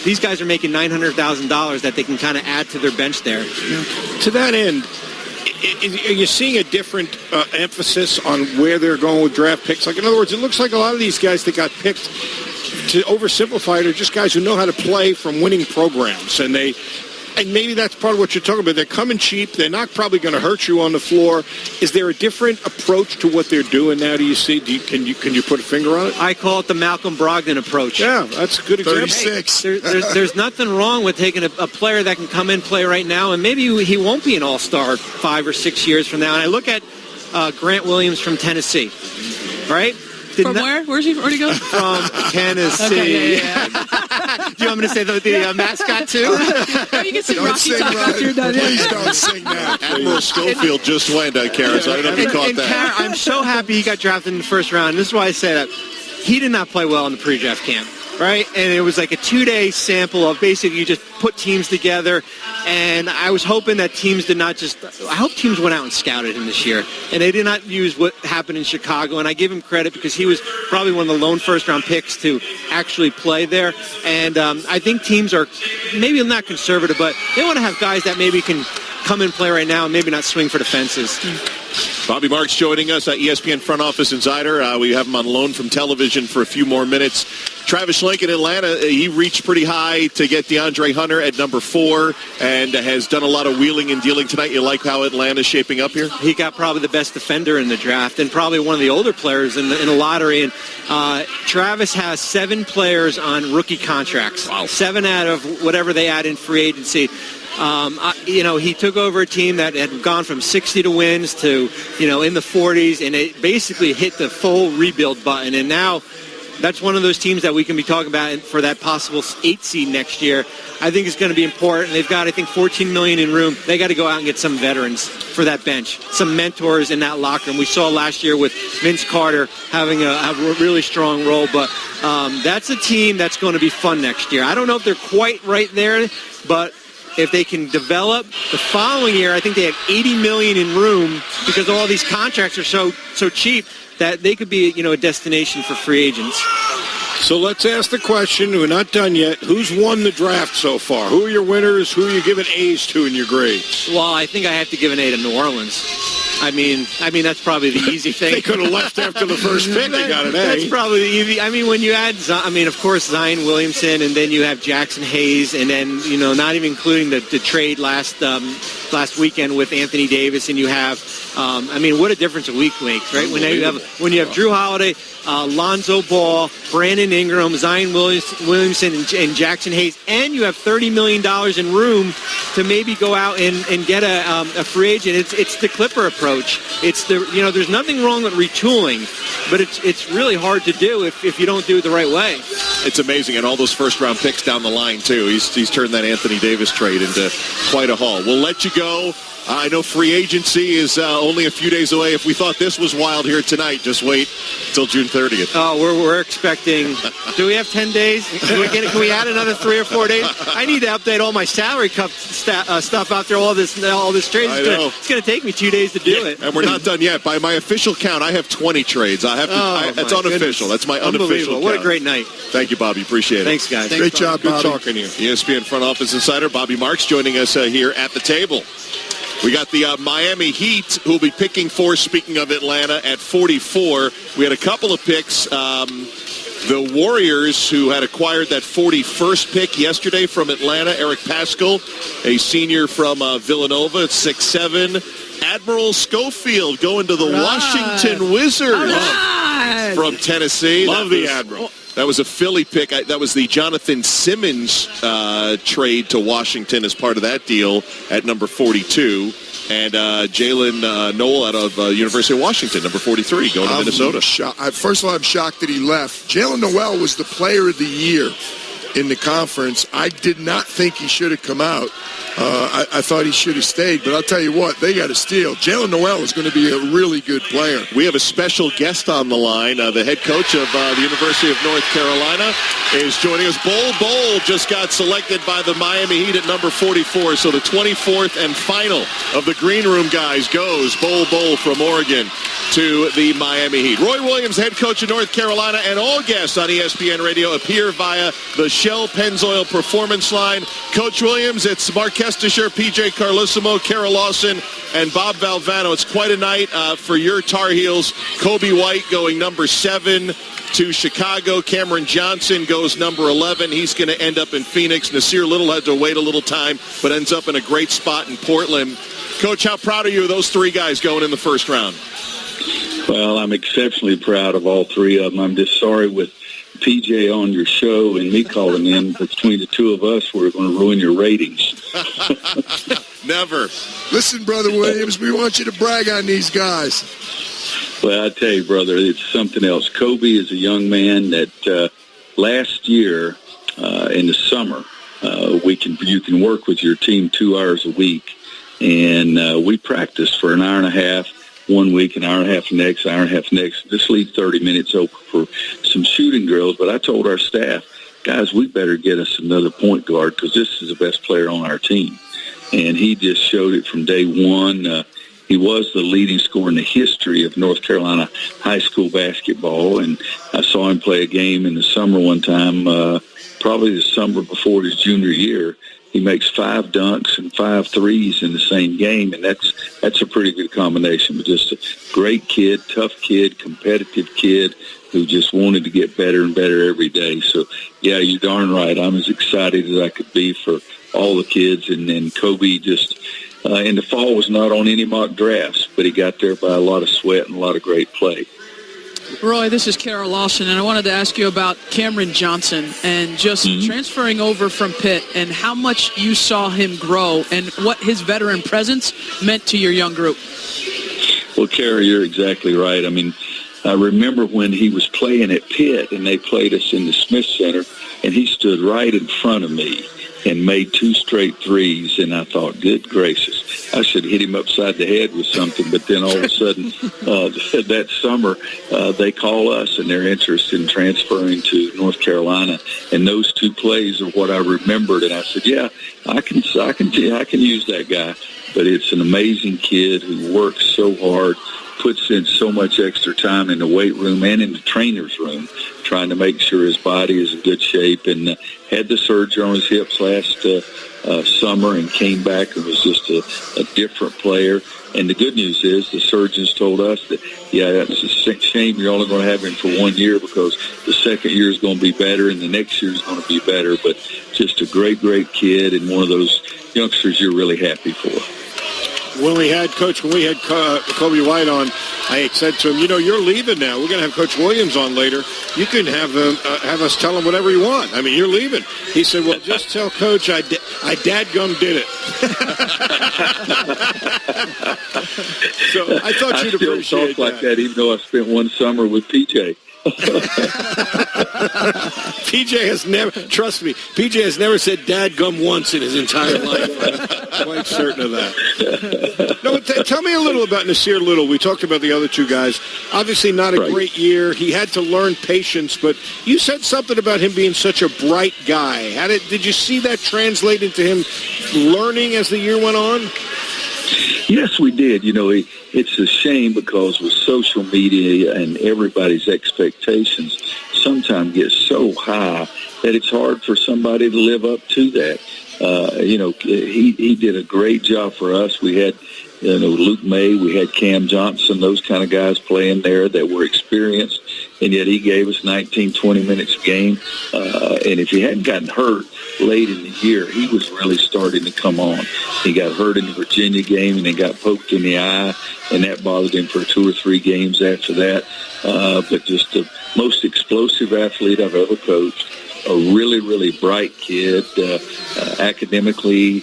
these guys are making $900,000 that they can kind of add to their bench there. Yeah. To that end, are you seeing a different emphasis on where they're going with draft picks? Like, in other words, it looks like a lot of these guys that got picked, to oversimplify it, are just guys who know how to play from winning programs, and maybe that's part of what you're talking about. They're coming cheap. They're not probably going to hurt you on the floor. Is there a different approach to what they're doing now? Do you see? Can you put a finger on it? I call it the Malcolm Brogdon approach. Yeah, that's a good example. 36. There's nothing wrong with taking a player that can come in, play right now, and maybe he won't be an all-star 5 or 6 years from now. And I look at Grant Williams from Tennessee, right? Where? Where's he already go? From Tennessee. Okay, yeah. Do you want me to say the mascot, too? No, you can sing Rocky Top after you're done. Please don't sing that. Admiral Schofield just went, Kara, so I don't know if you caught that. Kara, I'm so happy he got drafted in the first round. This is why I say that. He did not play well in the pre-draft camp. right? And it was like a 2-day sample of basically you just put teams together. And I was hoping that teams did not just – I hope teams went out and scouted him this year. And they did not use what happened in Chicago. And I give him credit because he was probably one of the lone first-round picks to actually play there. And I think teams are maybe not conservative, but they want to have guys that maybe can come and play right now and maybe not swing for the fences. Bobby Marks joining us, ESPN Front Office Insider. We have him on loan from television for a few more minutes. Travis Schlenk in Atlanta, he reached pretty high to get DeAndre Hunter at number 4 and has done a lot of wheeling and dealing tonight. You like how Atlanta's shaping up here? He got probably the best defender in the draft and probably one of the older players in the lottery. And Travis has 7 players on rookie contracts. Wow. 7 out of whatever they add in free agency. He took over a team that had gone from 60 to wins to, in the 40s, and it basically hit the full rebuild button. And now that's one of those teams that we can be talking about for that possible 8 seed next year. I think it's going to be important. They've got, I think, $14 million in room. They got to go out and get some veterans for that bench, some mentors in that locker room. We saw last year with Vince Carter having a really strong role, but that's a team that's going to be fun next year. I don't know if they're quite right there, but if they can develop the following year, I think they have $80 million in room because all these contracts are so cheap that they could be, a destination for free agents. So let's ask the question. We're not done yet. Who's won the draft so far? Who are your winners? Who are you giving A's to in your grades? Well, I think I have to give an A to New Orleans. I mean, that's probably the easy thing. They could have left after the first pick. They got an A. That's probably the easy. I mean, when you add, of course, Zion Williamson, and then you have Jackson Hayes, and then, not even including the trade last weekend with Anthony Davis, and you have, what a difference a week makes, right? When you have Drew Holiday, Lonzo Ball, Brandon Ingram, Zion Williamson, and Jackson Hayes, and you have $30 million in room to maybe go out and get a free agent. It's the Clipper approach. It's there's nothing wrong with retooling, but it's really hard to do if you don't do it the right way. It's amazing, and all those first-round picks down the line, too. He's turned that Anthony Davis trade into quite a haul. We'll let you go. I know free agency is only a few days away. If we thought this was wild here tonight, just wait till June 30th. Oh, we're expecting. Do we have 10 days? Can we add another 3 or 4 days? I need to update all my salary cup stuff after all this trades. It's going to take me 2 days to do it. And we're not done yet. By my official count, I have 20 trades. That's unofficial. That's my unofficial count. What a great night. Thank you, Bobby. Appreciate it. Thanks, guys. Great job, Bobby. Good talking to you. ESPN Front Office Insider Bobby Marks joining us here at the table. We got the Miami Heat, who will be picking 4, speaking of Atlanta, at 44. We had a couple of picks. The Warriors, who had acquired that 41st pick yesterday from Atlanta, Eric Paschall, a senior from Villanova, at 6'7". Admiral Schofield going to the Washington Wizards from Tennessee. Love the Admiral. That was a Philly pick. That was the Jonathan Simmons trade to Washington as part of that deal at number 42. And Jalen Noel out of University of Washington, number 43, going to Minnesota. First of all, I'm shocked that he left. Jalen Noel was the player of the year in the conference. I did not think he should have come out. I thought he should have stayed, but I'll tell you what, they got to steal. Jalen Noel is going to be a really good player. We have a special guest on the line. The head coach of the University of North Carolina is joining us. Bol just got selected by the Miami Heat at number 44, so the 24th and final of the Green Room guys goes Bol from Oregon to the Miami Heat. Roy Williams, head coach of North Carolina, and all guests on ESPN Radio appear via the Shell Pennzoil Performance Line. Coach Williams, it's Mark Kestisher, PJ Carlissimo, Kara Lawson, and Bob Valvano. It's quite a night for your Tar Heels. Kobe White going number 7 to Chicago. Cameron Johnson goes number 11. He's going to end up in Phoenix. Nasir Little had to wait a little time, but ends up in a great spot in Portland. Coach, how proud are you of those 3 guys going in the first round? Well, I'm exceptionally proud of all 3 of them. I'm just sorry with PJ on your show and me calling in. Between the 2 of us, we're going to ruin your ratings. Never. Listen, Brother Williams, we want you to brag on these guys. Well, I tell you, brother, it's something else. Kobe is a young man that last year in the summer, you can work with your team 2 hours a week, and we practiced for an hour and a half. 1 week, an hour and a half next, hour and a half next. Just leave 30 minutes open for some shooting drills. But I told our staff, guys, we better get us another point guard because this is the best player on our team. And he just showed it from day one. He was the leading scorer in the history of North Carolina high school basketball, and I saw him play a game in the summer one time, probably the summer before his junior year. He makes 5 dunks and 5 threes in the same game, and that's a pretty good combination. But just a great kid, tough kid, competitive kid who just wanted to get better and better every day. So, yeah, you're darn right. I'm as excited as I could be for all the kids, and Kobe just in the fall was not on any mock drafts, but he got there by a lot of sweat and a lot of great play. Roy, this is Carol Lawson, and I wanted to ask you about Cameron Johnson and just transferring over from Pitt and how much you saw him grow and what his veteran presence meant to your young group. Well, Carol, you're exactly right. I mean, I remember when he was playing at Pitt and they played us in the Smith Center, and he stood right in front of me and made 2 straight threes, and I thought, good gracious, I should hit him upside the head with something. But then all of a sudden, that summer, they call us, and they're interested in transferring to North Carolina. And those 2 plays are what I remembered, and I said, yeah, I can use that guy. But it's an amazing kid who works so hard, puts in so much extra time in the weight room and in the trainer's room, trying to make sure his body is in good shape, and had the surgery on his hips last summer and came back and was just a different player. And the good news is the surgeons told us that, yeah, it's a shame you're only going to have him for 1 year because the second year is going to be better and the next year is going to be better. But just a great, great kid and one of those youngsters you're really happy for. When we had Kobe White on, I said to him, you're leaving now. We're going to have Coach Williams on later. You can have us tell him whatever you want. I mean, you're leaving. He said, well, just tell Coach I dadgum did it. So I thought you'd appreciate I still talk like that, even though I spent one summer with PJ. PJ has never, trust me, PJ has never said dadgum once in his entire life. I'm quite certain of that. No, tell me a little about Nasir Little. We talked about the other 2 guys. Obviously not a great year. He had to learn patience, but you said something about him being such a bright guy. Did you see that translate into him learning as the year went on? Yes, we did. It's a shame because with social media and everybody's expectations sometimes get so high that it's hard for somebody to live up to that. He did a great job for us. We had, Luke May, we had Cam Johnson, those kind of guys playing there that were experienced, and yet he gave us 19, 20 minutes a game. And if he hadn't gotten hurt late in the year, he was really starting to come on. He got hurt in the Virginia game and then got poked in the eye, and that bothered him for 2 or 3 games after that. But just the most explosive athlete I've ever coached. A really, really bright kid, academically,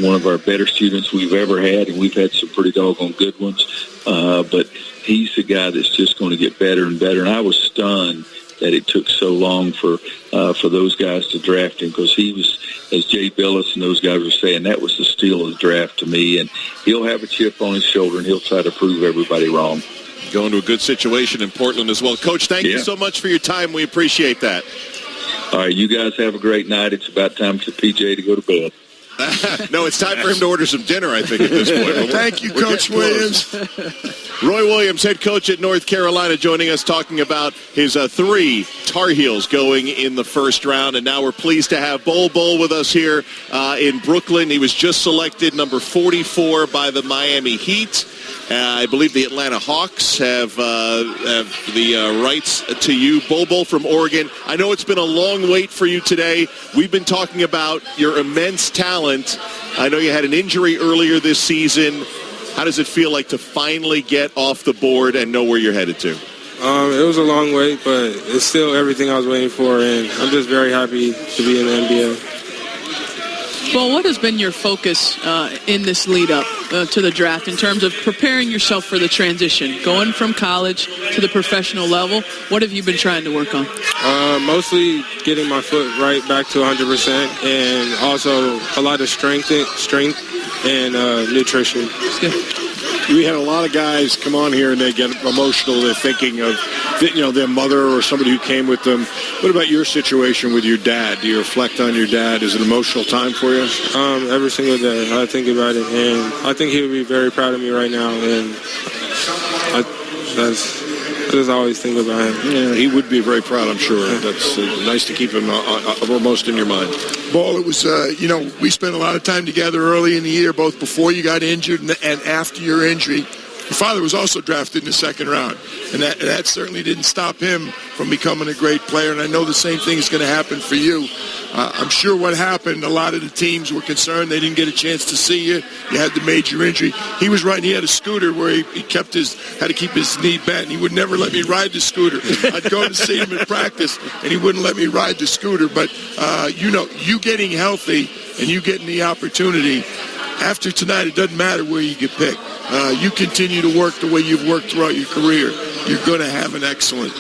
one of our better students we've ever had, and we've had some pretty doggone good ones. But he's the guy that's just going to get better and better. And I was stunned that it took so long for those guys to draft him because he was, as Jay Billis and those guys were saying, that was the steal of the draft to me. And he'll have a chip on his shoulder, and he'll try to prove everybody wrong. Going to a good situation in Portland as well. Coach, thank you so much for your time. We appreciate that. All right, you guys have a great night. It's about time for PJ to go to bed. No, it's time for him to order some dinner, I think, at this point. Thank you, Coach Williams. Roy Williams, head coach at North Carolina, joining us talking about his 3 Tar Heels going in the first round. And now we're pleased to have Bol Bol with us here in Brooklyn. He was just selected number 44 by the Miami Heat. I believe the Atlanta Hawks have the rights to you. Bol Bol from Oregon. I know it's been a long wait for you today. We've been talking about your immense talent. I know you had an injury earlier this season. How does it feel like to finally get off the board and know where you're headed to? It was a long wait, but it's still everything I was waiting for, and I'm just very happy to be in the NBA. Well, what has been your focus in this lead-up to the draft in terms of preparing yourself for the transition, going from college to the professional level? What have you been trying to work on? Mostly getting my foot right back to 100%, and also a lot of strength and nutrition. That's good. we had a lot of guys come on here and they get emotional. They're thinking of, their mother or somebody who came with them. What about your situation with your dad? Do you reflect on your dad? Is it an emotional time for you? Every single day I think about it, and I think he would be very proud of me right now, and I just always think about him. Yeah, he would be very proud, I'm sure. That's nice to keep him uppermost in your mind. Ball, it was, we spent a lot of time together early in the year, both before you got injured and after your injury. Your father was also drafted in the second round, and that certainly didn't stop him from becoming a great player, and I know the same thing is going to happen for you. I'm sure what happened, a lot of the teams were concerned they didn't get a chance to see you. You had the major injury. He was right. He had a scooter where he had to keep his knee bent, and he would never let me ride the scooter. I'd go to see him in practice, and he wouldn't let me ride the scooter. But, you getting healthy and you getting the opportunity, after tonight, it doesn't matter where you get picked. You continue to work the way you've worked throughout your career. You're going to have an excellent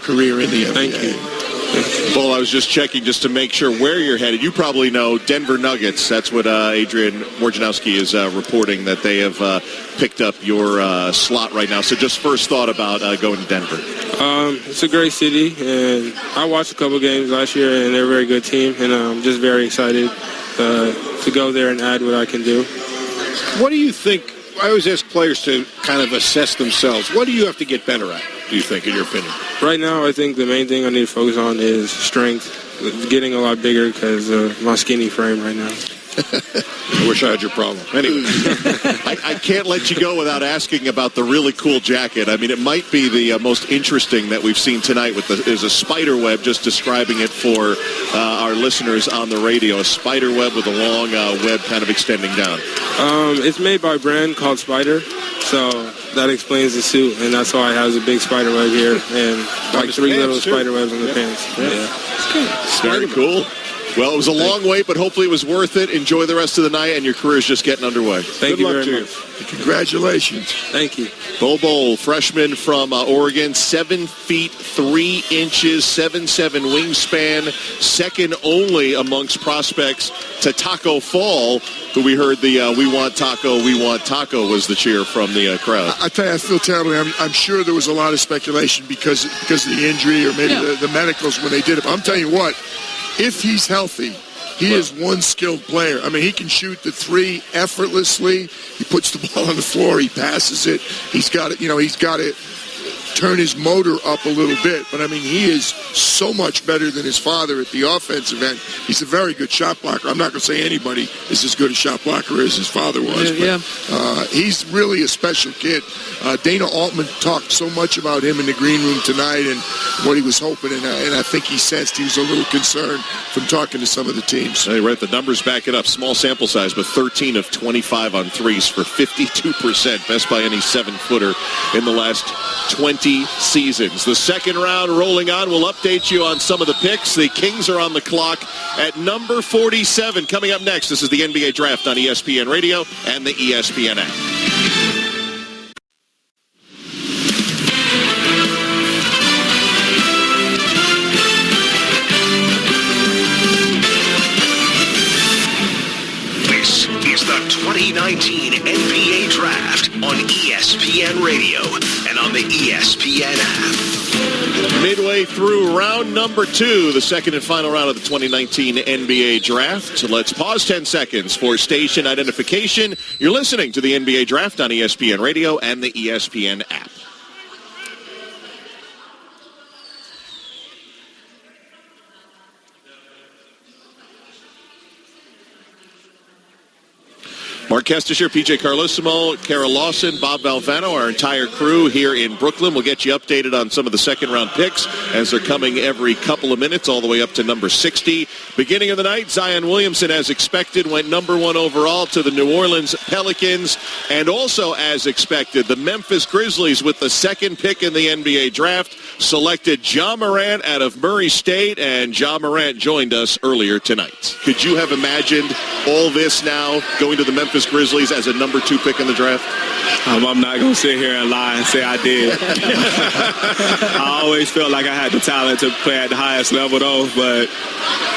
career in the NBA. Thank you. Well, I was just checking just to make sure where you're headed. You probably know Denver Nuggets. That's what Adrian Wojnarowski is reporting, that they have picked up your slot right now. So just first thought about going to Denver. It's a great city, and I watched a couple games last year, and they're a very good team, and I'm just very excited to go there and add what I can do. What do you think? I always ask players to kind of assess themselves. What do you have to get better at, do you think, in your opinion? Right now, I think the main thing I need to focus on is strength, getting a lot bigger because of my skinny frame right now. I wish I had your problem. Anyway. I can't let you go without asking about the really cool jacket. I mean, it might be the most interesting that we've seen tonight. There's a spider web, just describing it for our listeners on the radio. A spider web with a long web kind of extending down. It's made by a brand called Spider, so that explains the suit, and that's why it has a big spider web here and like 3 little spider webs on the pants. Yeah. Very cool. Well, it was a long wait, but hopefully it was worth it. Enjoy the rest of the night, and your career is just getting underway. Thank you very much. Congratulations. Thank you. Bol Bol, freshman from Oregon, 7 feet 3 inches, 7'7" wingspan, second only amongst prospects to Taco Fall, who we heard the we want taco was the cheer from the crowd. I tell you, I feel terribly. I'm sure there was a lot of speculation because of the injury or maybe the medicals when they did it. But I'm telling you what, if he's healthy, he is one skilled player. I mean, he can shoot the three effortlessly. He puts the ball on the floor. He passes it. He's got it. He's got to turn his motor up a little bit. But, I mean, he is so much better than his father at the offensive end. He's a very good shot blocker. I'm not going to say anybody is as good a shot blocker as his father was. But he's really a special kid. Dana Altman talked so much about him in the green room tonight and what he was hoping, and I think he sensed he was a little concerned from talking to some of the teams. Hey, right, the numbers back it up. Small sample size, but 13 of 25 on threes for 52%. Best by any 7-footer in the last 20 seasons. The second round rolling on. We'll update you on some of the picks. The Kings are on the clock at number 47. Coming up next, this is the NBA Draft on ESPN Radio and the ESPN app. This is the 2019 NBA Draft on ESPN Radio and on the ESPN app. Midway through round number 2, the second and final round of the 2019 NBA Draft. Let's pause 10 seconds for station identification. You're listening to the NBA Draft on ESPN Radio and the ESPN app. Mark Kestis here, PJ Carlosimo, Kara Lawson, Bob Valvano, our entire crew here in Brooklyn. We'll get you updated on some of the second-round picks as they're coming every couple of minutes, all the way up to number 60. Beginning of the night, Zion Williamson, as expected, went number 1 overall to the New Orleans Pelicans. And also, as expected, the Memphis Grizzlies, with the second pick in the NBA Draft, selected Ja Morant out of Murray State, and Ja Morant joined us earlier tonight. Could you have imagined all this now going to the Memphis Grizzlies as a number 2 pick in the draft? I'm not going to sit here and lie and say I did. I always felt like I had the talent to play at the highest level, though, but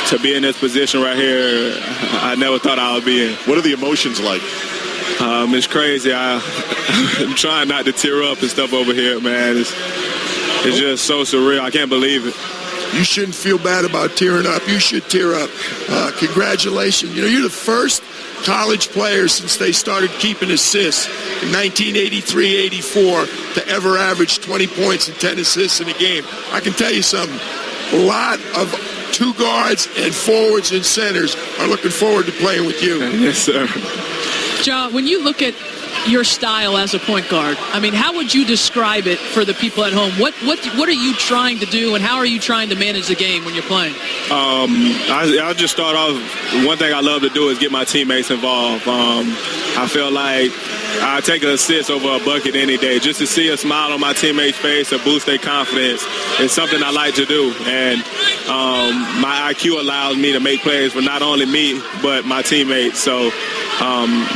to be in this position right here, I never thought I would be in. What are the emotions like? It's crazy. I'm trying not to tear up and stuff over here, man. It's just so surreal. I can't believe it. You shouldn't feel bad about tearing up. You should tear up. Congratulations. You're the first college player since they started keeping assists in 1983-84 to ever average 20 points and 10 assists in a game. I can tell you something. A lot of two guards and forwards and centers are looking forward to playing with you. Yes, sir. John, when you look at your style as a point guard, I mean, how would you describe it for the people at home? What are you trying to do, and how are you trying to manage the game when you're playing? I'll just start off. One thing I love to do is get my teammates involved. I feel like I take an assist over a bucket any day. Just to see a smile on my teammates' face or boost their confidence is something I like to do. And my IQ allows me to make plays for not only me, but my teammates. So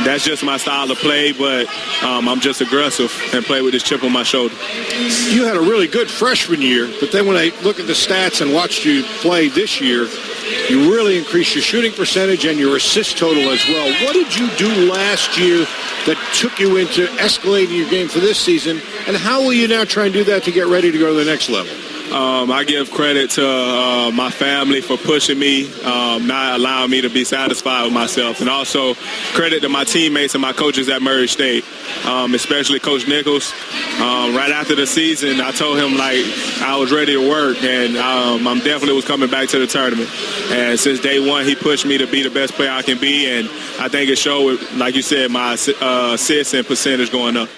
that's just my style of play, but I'm just aggressive and play with this chip on my shoulder. You had a really good freshman year, but then when I look at the stats and watched you play this year, you really increased your shooting percentage and your assist total as well. What did you do last year that took you into escalating your game for this season, and how will you now try and do that to get ready to go to the next level? I give credit to my family for pushing me, not allowing me to be satisfied with myself, and also credit to my teammates and my coaches at Murray State, especially Coach Nichols. Right after the season, I told him I was ready to work, and I'm definitely was coming back to the tournament. And since day one, he pushed me to be the best player I can be, and I think it showed, like you said, my assists and percentage going up.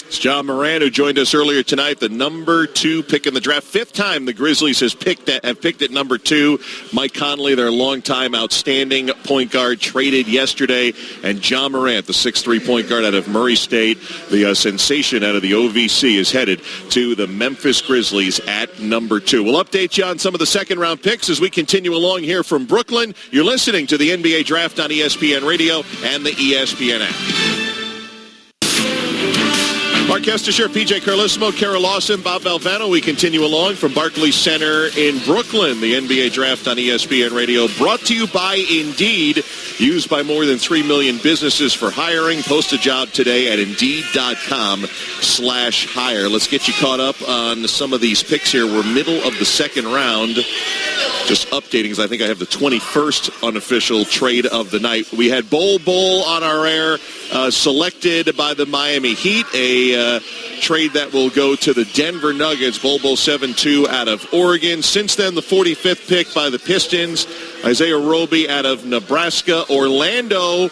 It's John Moran, who joined us earlier tonight, the number 2 pick in the draft. 5th time the Grizzlies have picked at number 2. Mike Conley, their longtime outstanding point guard, traded yesterday. And John Morant, the 6'3" point guard out of Murray State, the sensation out of the OVC, is headed to the Memphis Grizzlies at number 2. We'll update you on some of the second-round picks as we continue along here from Brooklyn. You're listening to the NBA Draft on ESPN Radio and the ESPN app. Mark Kestisher, PJ Carlissimo, Kara Lawson, Bob Valvano. We continue along from Barclays Center in Brooklyn. The NBA Draft on ESPN Radio, brought to you by Indeed, used by more than 3 million businesses for hiring. Post a job today at Indeed.com/hire. Let's get you caught up on some of these picks here. We're middle of the second round. Just updating, because I think I have the 21st unofficial trade of the night. We had Bol Bol on our air, selected by the Miami Heat, a trade that will go to the Denver Nuggets. Bol Bol 7-2 out of Oregon. Since then, the 45th pick by the Pistons, Isaiah Roby out of Nebraska. Orlando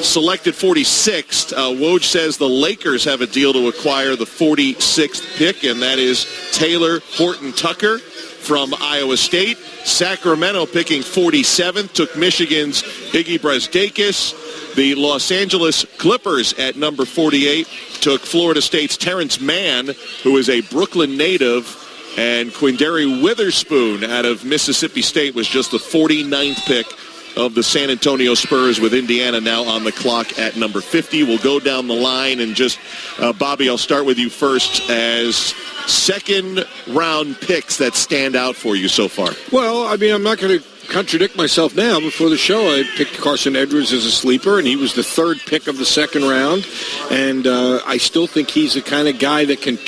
selected 46th. Woj says the Lakers have a deal to acquire the 46th pick, and that is Taylor Horton-Tucker from Iowa State. Sacramento picking 47th, took Michigan's Iggy Brasdeikis. The Los Angeles Clippers at number 48 took Florida State's Terrence Mann, who is a Brooklyn native, and Quindary Witherspoon out of Mississippi State was just the 49th pick of the San Antonio Spurs, with Indiana now on the clock at number 50. We'll go down the line, and just, Bobby, I'll start with you first as second-round picks that stand out for you so far. Well, I mean, I'm not going to contradict myself now. Before the show, I picked Carson Edwards as a sleeper, and he was the 3rd pick of the second round. And I still think he's the kind of guy that can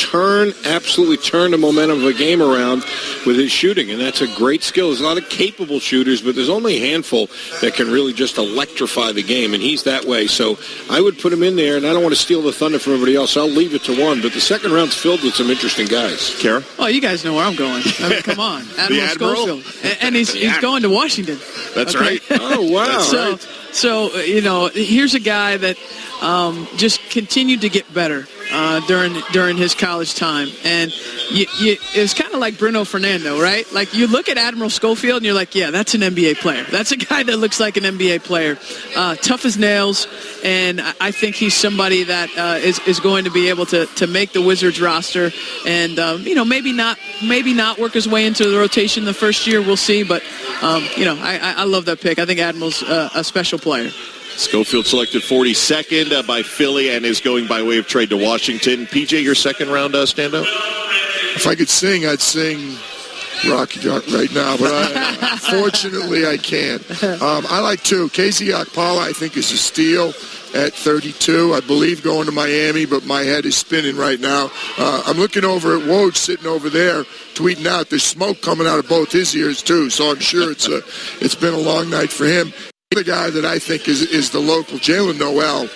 absolutely turn the momentum of a game around with his shooting, and that's a great skill. There's a lot of capable shooters, but there's only a handful that can really just electrify the game, and he's that way. So I would put him in there, and I don't want to steal the thunder from everybody else. I'll leave it to one, but the second round's filled with some interesting guys. Kara? Oh, you guys know where I'm going. I mean, come on. Admiral Schofield. And he's going to Washington. That's right. Oh, wow. So, here's a guy that just continued to get better during his college time. And it's kind of like Bruno Fernando, right? Like, you look at Admiral Schofield and you're like, yeah, that's an NBA player. That's a guy that looks like an NBA player. Tough as nails, and I think he's somebody that is going to be able to make the Wizards roster, and maybe not work his way into the rotation the first year. We'll see, but I love that pick. I think Admiral's a special player. Schofield selected 42nd by Philly and is going by way of trade to Washington. PJ, your second round standout? If I could sing, I'd sing Rocky right now, but unfortunately I can't. I like 2. KZ Okpala, I think, is a steal. at 32, I believe, going to Miami, but my head is spinning right now. I'm looking over at Woj sitting over there, tweeting out. There's smoke coming out of both his ears, too, so I'm sure it's been a long night for him. The guy that I think is the local, Jalen Noel,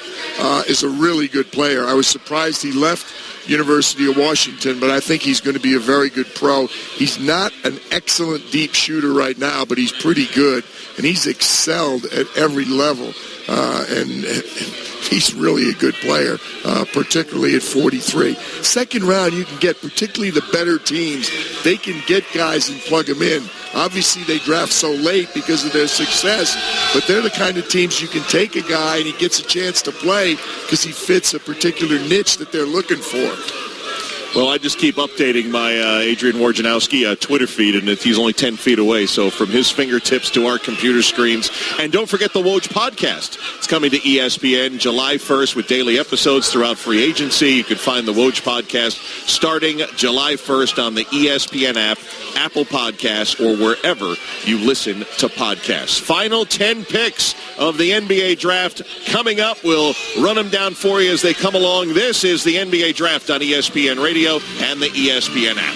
is a really good player. I was surprised he left University of Washington, but I think he's going to be a very good pro. He's not an excellent deep shooter right now, but he's pretty good, and he's excelled at every level, and he's really a good player, particularly at 43. Second round, you can get, particularly the better teams, they can get guys and plug them in. Obviously, they draft so late because of their success, but they're the kind of teams you can take a guy and he gets a chance to play because he fits a particular niche that they're looking for. Well, I just keep updating my Adrian Wojnarowski Twitter feed, and he's only 10 feet away. So from his fingertips to our computer screens. And don't forget the Woj podcast. It's coming to ESPN July 1st with daily episodes throughout free agency. You can find the Woj podcast starting July 1st on the ESPN app, Apple Podcasts, or wherever you listen to podcasts. Final 10 picks of the NBA draft coming up. We'll run them down for you as they come along. This is the NBA draft on ESPN Radio and the ESPN app.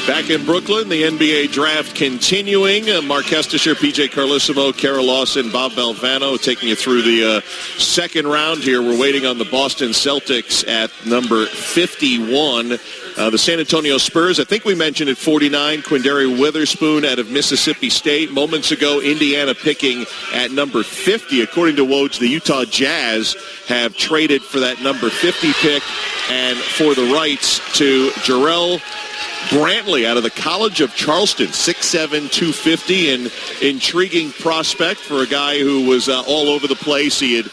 Back in Brooklyn, the NBA draft continuing. Mark Kestisher, PJ Carlesimo, Kara Lawson, Bob Belvano taking you through the second round here. We're waiting on the Boston Celtics at number 51. The San Antonio Spurs, I think we mentioned at 49, Quindary Witherspoon out of Mississippi State. Moments ago, Indiana picking at number 50. According to Woj, the Utah Jazz have traded for that number 50 pick and for the rights to Jarrell Brantley out of the College of Charleston, 6'7", 250, an intriguing prospect for a guy who was all over the place. He had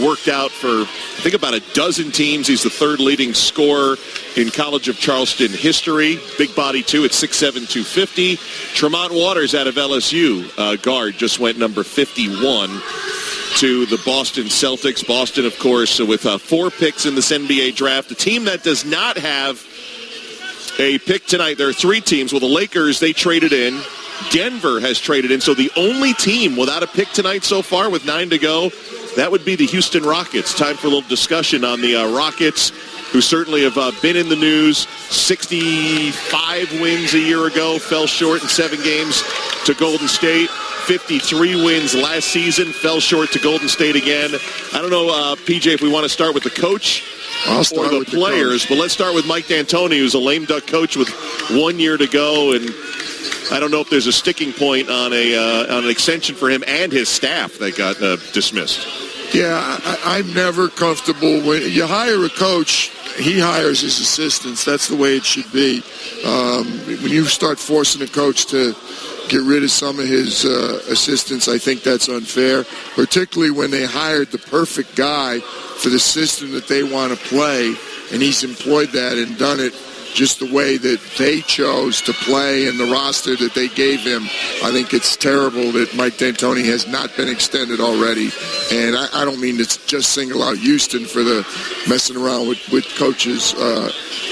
worked out for, I think, about a dozen teams. He's the third leading scorer in College of Charleston history. Big body, too, at 6'7", 250. Tremont Waters out of LSU, guard, just went number 51 to the Boston Celtics. Boston, of course, with 4 picks in this NBA draft. A team that does not have a pick tonight. There are 3 teams. Well, the Lakers, they traded in. Denver has traded in. So the only team without a pick tonight so far with 9 to go, that would be the Houston Rockets. Time for a little discussion on the Rockets, who certainly have been in the news. 65 wins a year ago, fell short in 7 games to Golden State. 53 wins last season, fell short to Golden State again. I don't know, PJ, if we want to start with the coach or the players, but let's start with Mike D'Antoni, who's a lame duck coach with 1 year to go, and I don't know if there's a sticking point on an extension for him and his staff that got dismissed. Yeah, I'm never comfortable. When you hire a coach, he hires his assistants. That's the way it should be. When you start forcing a coach to get rid of some of his assistants, I think that's unfair, particularly when they hired the perfect guy for the system that they want to play, and he's employed that and done it just the way that they chose to play and the roster that they gave him. I think it's terrible that Mike D'Antoni has not been extended already. And I don't mean to just single out Houston for the messing around with coaches'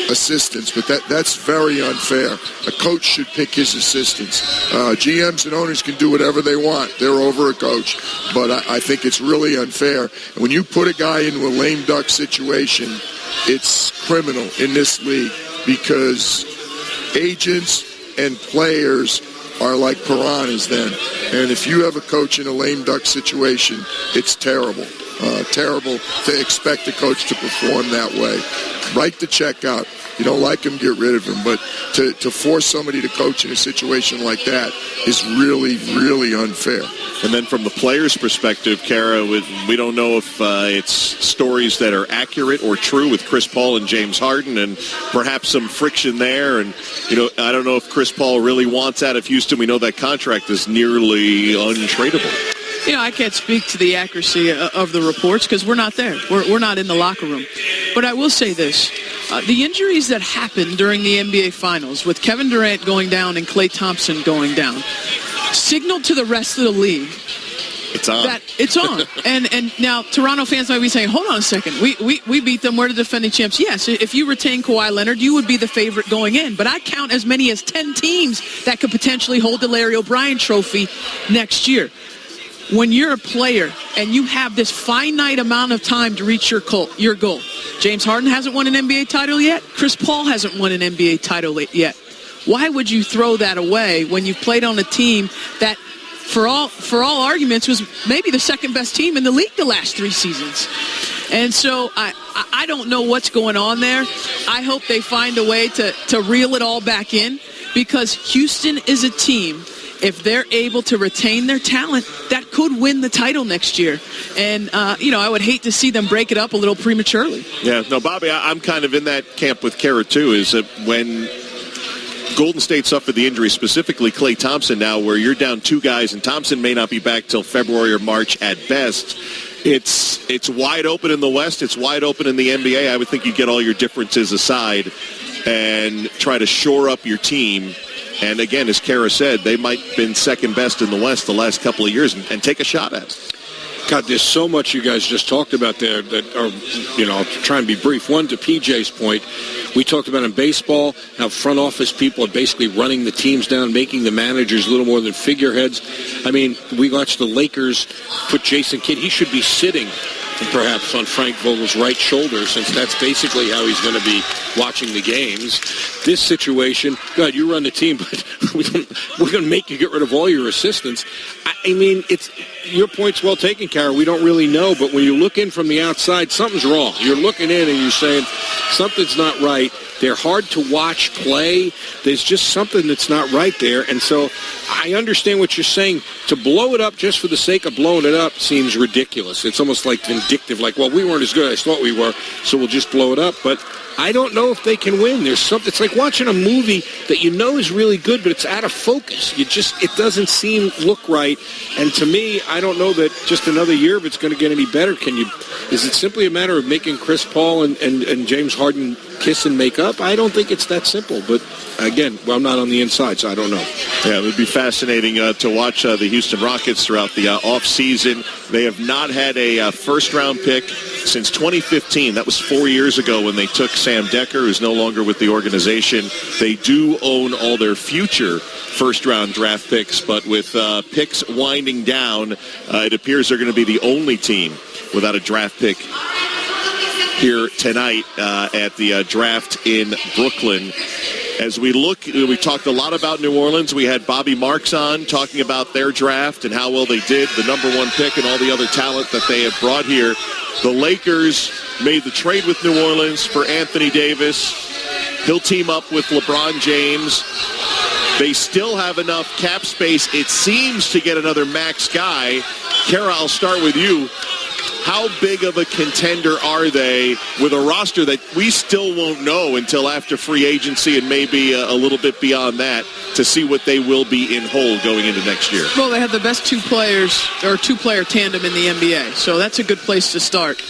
assistants, but that's very unfair. A coach should pick his assistants. GMs and owners can do whatever they want. They're over a coach. But I think it's really unfair. And when you put a guy into a lame duck situation, it's criminal in this league, because agents and players are like piranhas then. And if you have a coach in a lame duck situation, it's terrible. Terrible to expect a coach to perform that way. Write the check out. You don't like him, get rid of him. But to force somebody to coach in a situation like that is really, really unfair. And then from the player's perspective, Kara, we don't know if it's stories that are accurate or true with Chris Paul and James Harden, and perhaps some friction there. And, I don't know if Chris Paul really wants out of Houston. We know that contract is nearly untradeable. I can't speak to the accuracy of the reports because we're not there. We're not in the locker room. But I will say this. The injuries that happened during the NBA Finals, with Kevin Durant going down and Klay Thompson going down, signaled to the rest of the league It's on. It's on. And now Toronto fans might be saying, hold on a second. We beat them. We're the defending champs. Yes, if you retain Kawhi Leonard, you would be the favorite going in. But I count as many as 10 teams that could potentially hold the Larry O'Brien trophy next year. When you're a player and you have this finite amount of time to reach your goal. James Harden hasn't won an NBA title yet. Chris Paul hasn't won an NBA title yet. Why would you throw that away when you've played on a team that, for all arguments, was maybe the second best team in the league the last 3 seasons? And so I don't know what's going on there. I hope they find a way to reel it all back in, because Houston is a team, if they're able to retain their talent, that could win the title next year. And, I would hate to see them break it up a little prematurely. Yeah, no, Bobby, I'm kind of in that camp with Kara, too, is that when Golden State suffered the injury, specifically Klay Thompson now, where you're down 2 guys, and Thompson may not be back till February or March at best. It's wide open in the West. It's wide open in the NBA. I would think you get all your differences aside and try to shore up your team. And again, as Kara said, they might have been second best in the West the last couple of years and take a shot at it. God, there's so much you guys just talked about there that are, I'll try and be brief. One, to PJ's point, we talked about in baseball how front office people are basically running the teams down, making the managers a little more than figureheads. I mean, we watched the Lakers put Jason Kidd. He should be sitting perhaps on Frank Vogel's right shoulder, since that's basically how he's going to be watching the games. This situation, God, you run the team, but we're going to make you get rid of all your assistants. I mean, it's your point's well taken, Kara. We don't really know, but when you look in from the outside, something's wrong. You're looking in and you're saying something's not right. They're hard to watch play. There's just something that's not right there. And so I understand what you're saying. To blow it up just for the sake of blowing it up seems ridiculous. It's almost like vindictive, like, well, we weren't as good as I thought we were, so we'll just blow it up. But I don't know if they can win. There's something. It's like watching a movie that you know is really good, but it's out of focus. It doesn't look right. And to me, I don't know that just another year of it's going to get any better. Is it simply a matter of making Chris Paul and James Harden kiss and make up? I don't think it's that simple. But again, I'm not on the inside, so I don't know. Yeah, it would be fascinating to watch the Houston Rockets throughout the offseason. They have not had a first-round pick since 2015. That was 4 years ago when they took Sam Decker, who's no longer with the organization. They do own all their future first-round draft picks, but with picks winding down, it appears they're going to be the only team without a draft pick here tonight at the draft in Brooklyn. As we look, we talked a lot about New Orleans. We had Bobby Marks on talking about their draft and how well they did, the number 1 pick and all the other talent that they have brought here. The Lakers made the trade with New Orleans for Anthony Davis. He'll team up with LeBron James. They still have enough cap space, it seems, to get another max guy. Kara, I'll start with you. How big of a contender are they with a roster that we still won't know until after free agency and maybe a little bit beyond that to see what they will be in whole going into next year? Well, they have the best two-player tandem in the NBA, so that's a good place to start.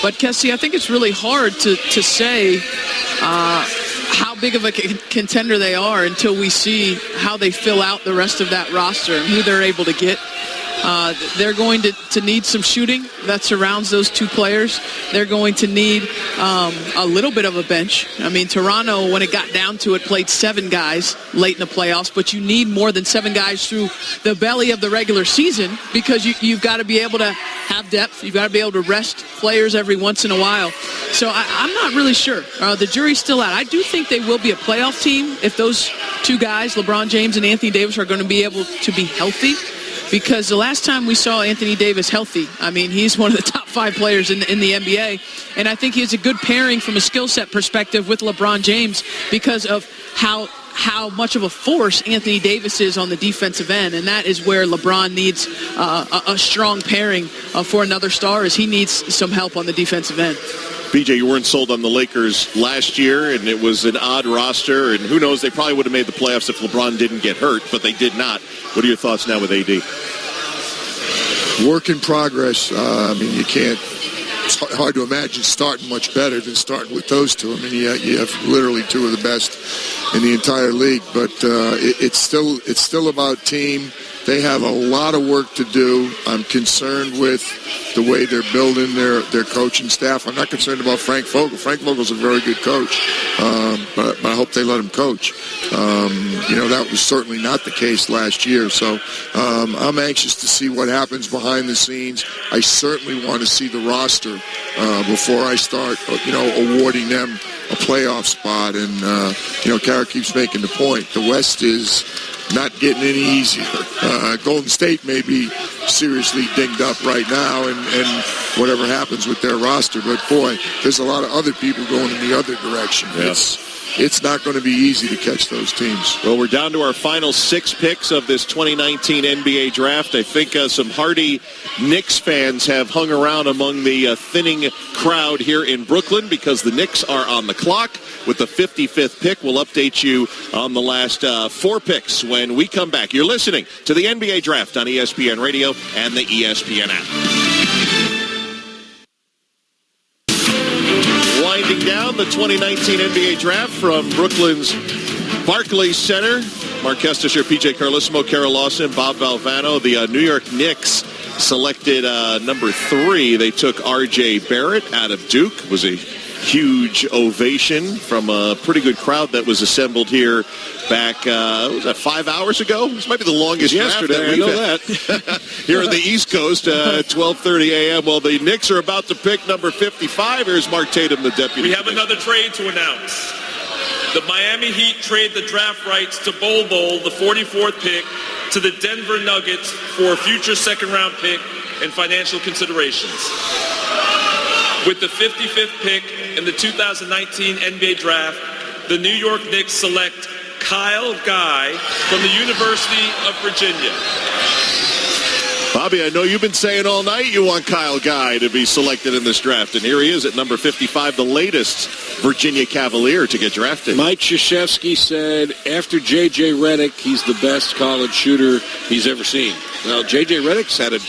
But, Kessie, I think it's really hard to say how big of a contender they are until we see how they fill out the rest of that roster and who they're able to get. They're going to need some shooting that surrounds those 2 players. They're going to need a little bit of a bench. I mean, Toronto, when it got down to it, played 7 guys late in the playoffs, but you need more than 7 guys through the belly of the regular season because you've got to be able to have depth. You've got to be able to rest players every once in a while. So I'm not really sure. The jury's still out. I do think they will be a playoff team if those 2 guys, LeBron James and Anthony Davis, are going to be able to be healthy. Because the last time we saw Anthony Davis healthy, I mean, he's one of the top 5 players in the NBA. And I think he's a good pairing from a skill set perspective with LeBron James because of how much of a force Anthony Davis is on the defensive end. And that is where LeBron needs a strong pairing for another star, as he needs some help on the defensive end. BJ, you weren't sold on the Lakers last year, and it was an odd roster, and who knows, they probably would have made the playoffs if LeBron didn't get hurt, but they did not. What are your thoughts now with AD? Work in progress. It's hard to imagine starting much better than starting with those 2. I mean, you have literally 2 of the best in the entire league, but it's still about team. They have a lot of work to do. I'm concerned with the way they're building their coaching staff. I'm not concerned about Frank Vogel. Frank Vogel's a very good coach, but I hope they let him coach. That was certainly not the case last year. So I'm anxious to see what happens behind the scenes. I certainly want to see the roster before I start, awarding them a playoff spot. And, Kara keeps making the point. The West is not getting any easier. Golden State may be seriously dinged up right now and whatever happens with their roster. But, boy, there's a lot of other people going in the other direction. Yes. It's not going to be easy to catch those teams. Well, we're down to our final 6 picks of this 2019 NBA draft. I think some hardy Knicks fans have hung around among the thinning crowd here in Brooklyn because the Knicks are on the clock with the 55th pick. We'll update you on the last 4 picks when we come back. You're listening to the NBA Draft on ESPN Radio and the ESPN app. Winding down the 2019 NBA Draft from Brooklyn's Barclays Center. Mark Kestis here, PJ Carlissimo, Kara Lawson, Bob Valvano. The New York Knicks selected number 3. They took R.J. Barrett out of Duke. It was a huge ovation from a pretty good crowd that was assembled here back, was that 5 hours ago? This might be the longest yesterday. draft that we've had here on the East Coast, 12:30 a.m. Well, the Knicks are about to pick number 55. Here's Mark Tatum, the deputy. We have another trade to announce. The Miami Heat trade the draft rights to Bol Bol, the 44th pick, to the Denver Nuggets for a future second-round pick and financial considerations. With the 55th pick in the 2019 NBA Draft, the New York Knicks select Kyle Guy from the University of Virginia. Bobby, I know you've been saying all night you want Kyle Guy to be selected in this draft, and here he is at number 55, the latest Virginia Cavalier to get drafted. Mike Krzyzewski said after J.J. Redick, he's the best college shooter he's ever seen. Now, J.J. Redick's had a,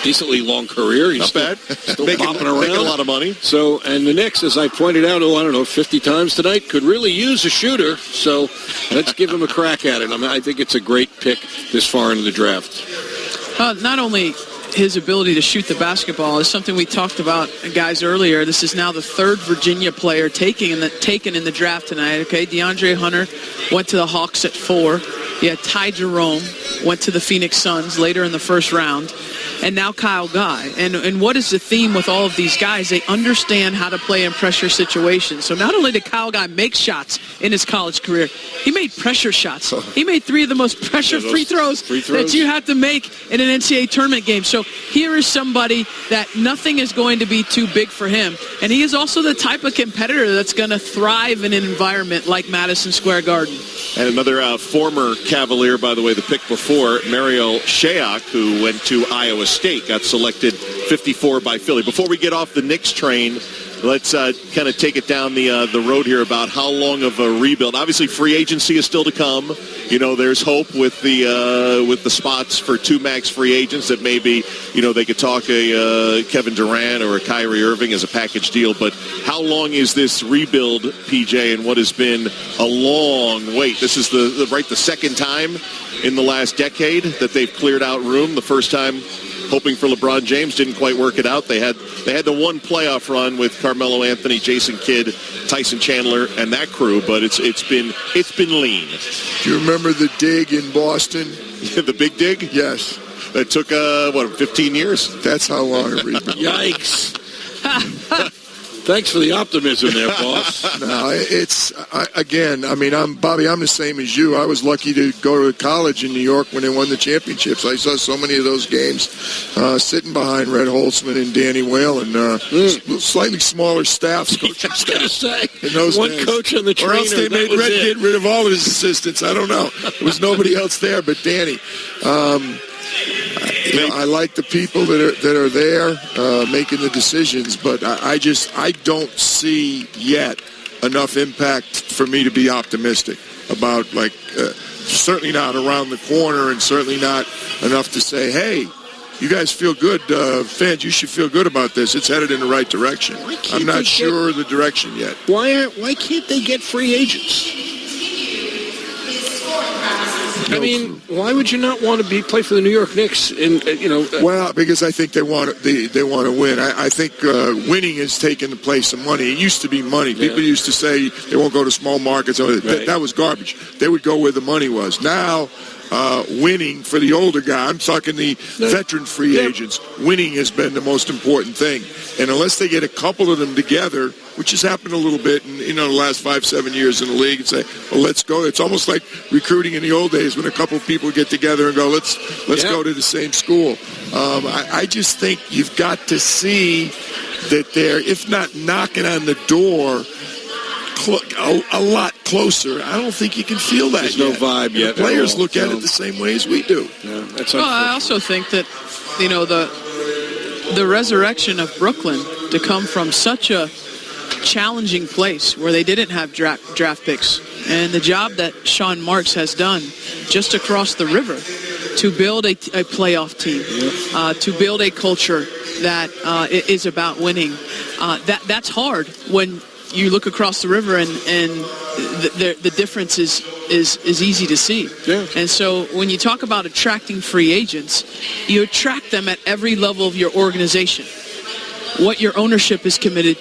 decently long career. He's not bad. Still making popping around. Making a lot of money. So, and the Knicks, as I pointed out, 50 times tonight, could really use a shooter. So let's give him a crack at it. I think it's a great pick this far into the draft. Not only his ability to shoot the basketball is something we talked about, guys, earlier. This is now the 3rd Virginia player taken in the draft tonight. Okay, DeAndre Hunter went to the Hawks at 4. You had Ty Jerome went to the Phoenix Suns later in the first round. And now Kyle Guy. And what is the theme with all of these guys? They understand how to play in pressure situations. So not only did Kyle Guy make shots in his college career, he made pressure shots. He made 3 of the most pressure free throws that you have to make in an NCAA tournament game. So here is somebody that nothing is going to be too big for him. And he is also the type of competitor that's going to thrive in an environment like Madison Square Garden. And another former Cavalier, by the way, the pick before, Marial Shayok, who went to Iowa State, got selected 54 by Philly. Before we get off the Knicks train, let's kind of take it down the road here about how long of a rebuild. Obviously, free agency is still to come. There's hope with the spots for 2 max free agents that maybe, they could talk a Kevin Durant or a Kyrie Irving as a package deal. But how long is this rebuild, PJ, and what has been a long wait? This is the second time in the last decade that they've cleared out room. The first time hoping for LeBron James, didn't quite work it out. They had the one playoff run with Carmelo Anthony, Jason Kidd, Tyson Chandler, and that crew, but it's been lean. Do you remember the dig in Boston? The big dig? Yes. That took 15 years. That's how long it rebuilt. Yikes. Thanks for the optimism there, boss. No, I'm Bobby, I'm the same as you. I was lucky to go to college in New York when they won the championships. I saw so many of those games sitting behind Red Holtzman and Danny Whalen, slightly smaller staffs. I was going to say, in those one days. Coach on the trainer. Or else they made Red get rid of all of his assistants. I don't know. There was nobody else there but Danny. I like the people that are there making the decisions, but I don't see yet enough impact for me to be optimistic about, certainly not around the corner and certainly not enough to say, hey, you guys feel good, fans, you should feel good about this. It's headed in the right direction. I'm not sure the direction yet. Why can't they get free agents? I mean, why would you not want to play for the New York Knicks? Well, because I think they want to win. I think winning has taken the place of money. It used to be money. People used to say they won't go to small markets. That was garbage. They would go where the money was. Now, winning for the older guy, I'm talking the veteran free agents, winning has been the most important thing. And unless they get a couple of them together, which has happened a little bit in the last 5-7 years in the league, and say, well, let's go. It's almost like recruiting in the old days when a couple of people get together and go, let's go to the same school. I just think you've got to see that they're, if not knocking on the door, a lot closer. I don't think you can feel that There's yet. no vibe yet. The players look at it the same way as we do. Yeah, I also think that, the resurrection of Brooklyn to come from such a challenging place where they didn't have draft picks, and the job that Sean Marks has done just across the river to build a playoff team, to build a culture that is about winning. That's hard when you look across the river and the difference is easy to see. Yeah. And so when you talk about attracting free agents, you attract them at every level of your organization. What your ownership is committed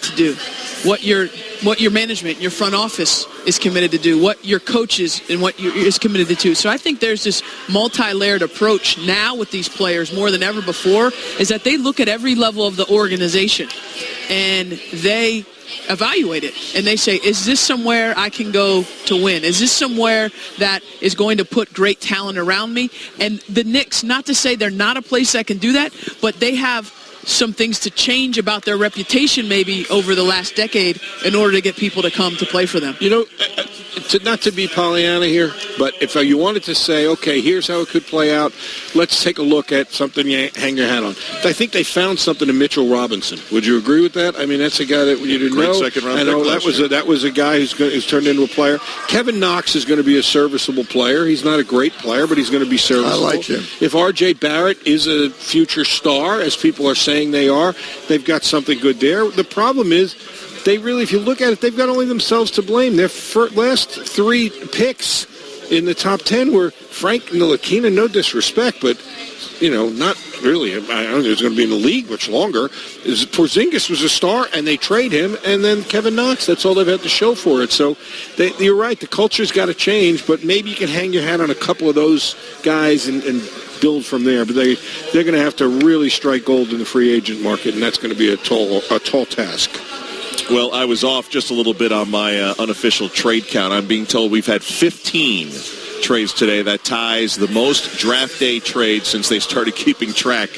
to do, what your management, your front office is committed to do, what your coaches and is committed to do. So I think there's this multi-layered approach now with these players more than ever before, is that they look at every level of the organization and they evaluate it and they say, is this somewhere I can go to win? Is this somewhere that is going to put great talent around me? And the Knicks, not to say they're not a place that can do that, but they have some things to change about their reputation maybe over the last decade in order to get people to come to play for them. Not to be Pollyanna here, but if you wanted to say, okay, here's how it could play out, let's take a look at something you hang your hat on. I think they found something in Mitchell Robinson. Would you agree with that? I mean, that's a guy that you didn't know. Second-round I know pick that was a guy who's turned into a player. Kevin Knox is going to be a serviceable player. He's not a great player, but he's going to be serviceable. I like him. If R.J. Barrett is a future star, as people are saying they are, they've got something good there. The problem is, they really, if you look at it, they've got only themselves to blame. Their last three picks in the top 10 were Frank Ntilikina, no disrespect, but, not really. I don't think he's going to be in the league much longer. Porzingis was a star, and they trade him, and then Kevin Knox. That's all they've had to show for it. So you're right. The culture's got to change, but maybe you can hang your hat on a couple of those guys and build from there. But they're going to have to really strike gold in the free agent market, and that's going to be a tall task. Well, I was off just a little bit on my unofficial trade count. I'm being told we've had 15 trades today. That ties the most draft day trades since they started keeping track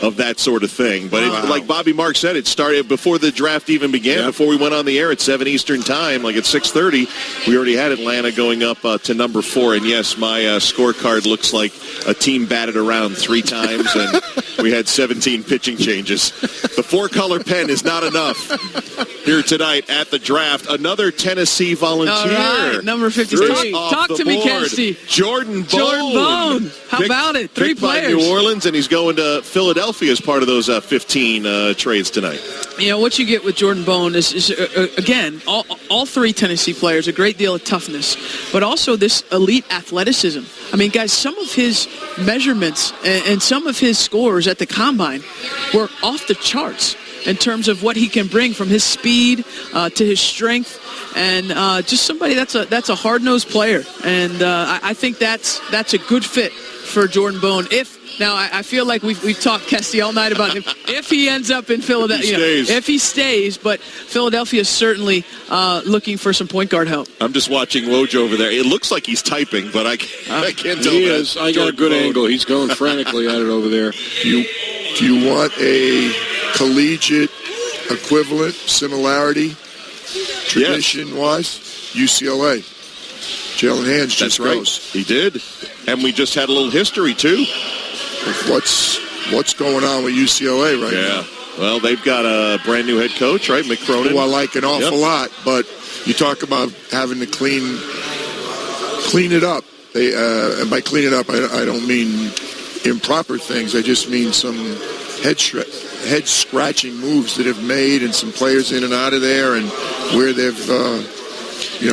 of that sort of thing. But like Bobby Marks said, it started before the draft even began, before we went on the air at 7 Eastern time, like at 6:30. We already had Atlanta going up to number 4. And, yes, my scorecard looks like a team batted around 3 times, and we had 17 pitching changes. The 4-color pen is not enough. Here tonight at the draft, another Tennessee volunteer. All right, number 50. Talk to me, Kesty. Jordan Bone. How about it? 3 players. By New Orleans, and he's going to Philadelphia as part of those 15 trades tonight. What you get with Jordan Bone is again, all 3 Tennessee players, a great deal of toughness, but also this elite athleticism. I mean, guys, some of his measurements and some of his scores at the Combine were off the charts in terms of what he can bring from his speed to his strength, and just somebody that's a hard-nosed player. And I think that's a good fit for Jordan Bone. Now, I feel like we've talked, Kesty, all night about him. If he ends up in Philadelphia, if he stays, but Philadelphia is certainly looking for some point guard help. I'm just watching Woj over there. It looks like he's typing, but I can't tell. He is. I got a good angle. He's going frantically at it over there. Do you want a collegiate equivalent, similarity, tradition-wise? UCLA. Jalen Hands just goes. He did. And we just had a little history, too. What's going on with UCLA right now? Yeah. Well, they've got a brand-new head coach, right, Mick Cronin? Who I like an awful lot, but you talk about having to clean it up. And by clean it up, I don't mean improper things. I just mean some head-scratching moves that have made and some players in and out of there and where they've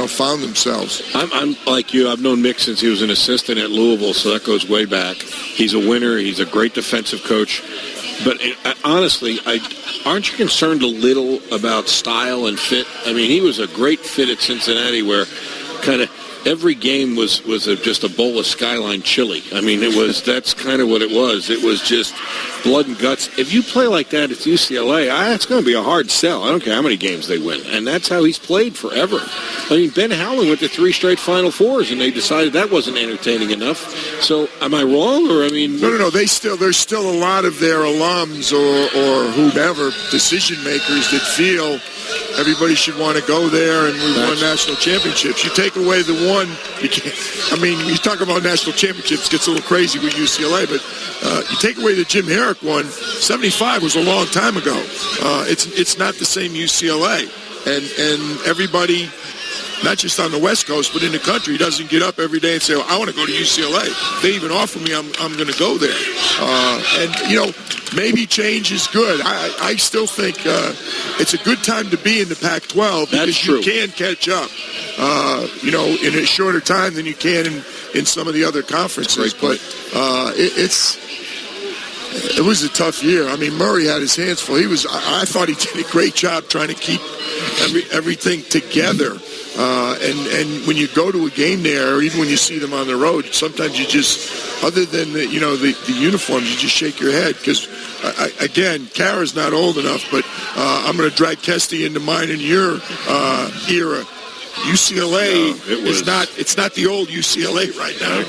found themselves. I'm like you. I've known Mick since he was an assistant at Louisville, so that goes way back. He's a winner. He's a great defensive coach. But honestly, aren't you concerned a little about style and fit? I mean, he was a great fit at Cincinnati where kind of every game was just a bowl of Skyline chili. I mean, that's kind of what it was. It was just blood and guts. If you play like that at UCLA, it's going to be a hard sell. I don't care how many games they win. And that's how he's played forever. I mean, Ben Howland went to 3 straight Final Fours, and they decided that wasn't entertaining enough. So am I wrong? Or, I mean... No. There's still a lot of their alums or whomever, decision makers that feel everybody should want to go there, and we won national championships. You take away the one, you can't. I mean, you talk about national championships, it gets a little crazy with UCLA, but you take away the Jim Herrick one. 75 was a long time ago. It's not the same UCLA, and everybody, not just on the West Coast, but in the country, doesn't get up every day and say, well, I want to go to UCLA. If they even offer me, I'm going to go there. Maybe change is good. I still think it's a good time to be in the Pac-12 because you can catch up, in a shorter time than you can in some of the other conferences. But it was a tough year. I mean, Murray had his hands full. I thought he did a great job trying to keep everything together. And when you go to a game there, or even when you see them on the road, sometimes you just, other than the uniforms, you just shake your head because, again, Kara's not old enough, but I'm going to drag Kesty into mine and your era. UCLA it's not the old UCLA right now.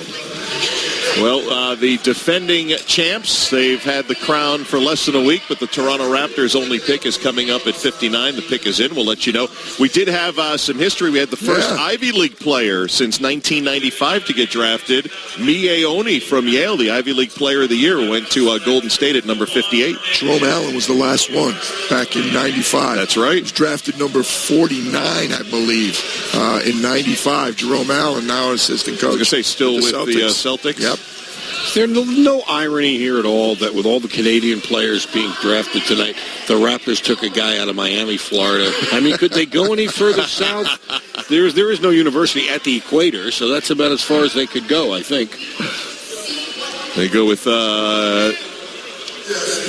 Well, the defending champs, they've had the crown for less than a week, but the Toronto Raptors' only pick is coming up at 59. The pick is in. We'll let you know. We did have some history. We had the first Ivy League player since 1995 to get drafted. Mie Oni from Yale, the Ivy League Player of the Year, went to Golden State at number 58. Jerome Allen was the last one back in 95. That's right. He was drafted number 49, I believe, in 95. Jerome Allen, now assistant coach. I was going to say, still with the Celtics. Yep. There's no irony here at all that with all the Canadian players being drafted tonight, the Raptors took a guy out of Miami, Florida. I mean, could they go any further south? There is no university at the equator, so that's about as far as they could go, I think. They go with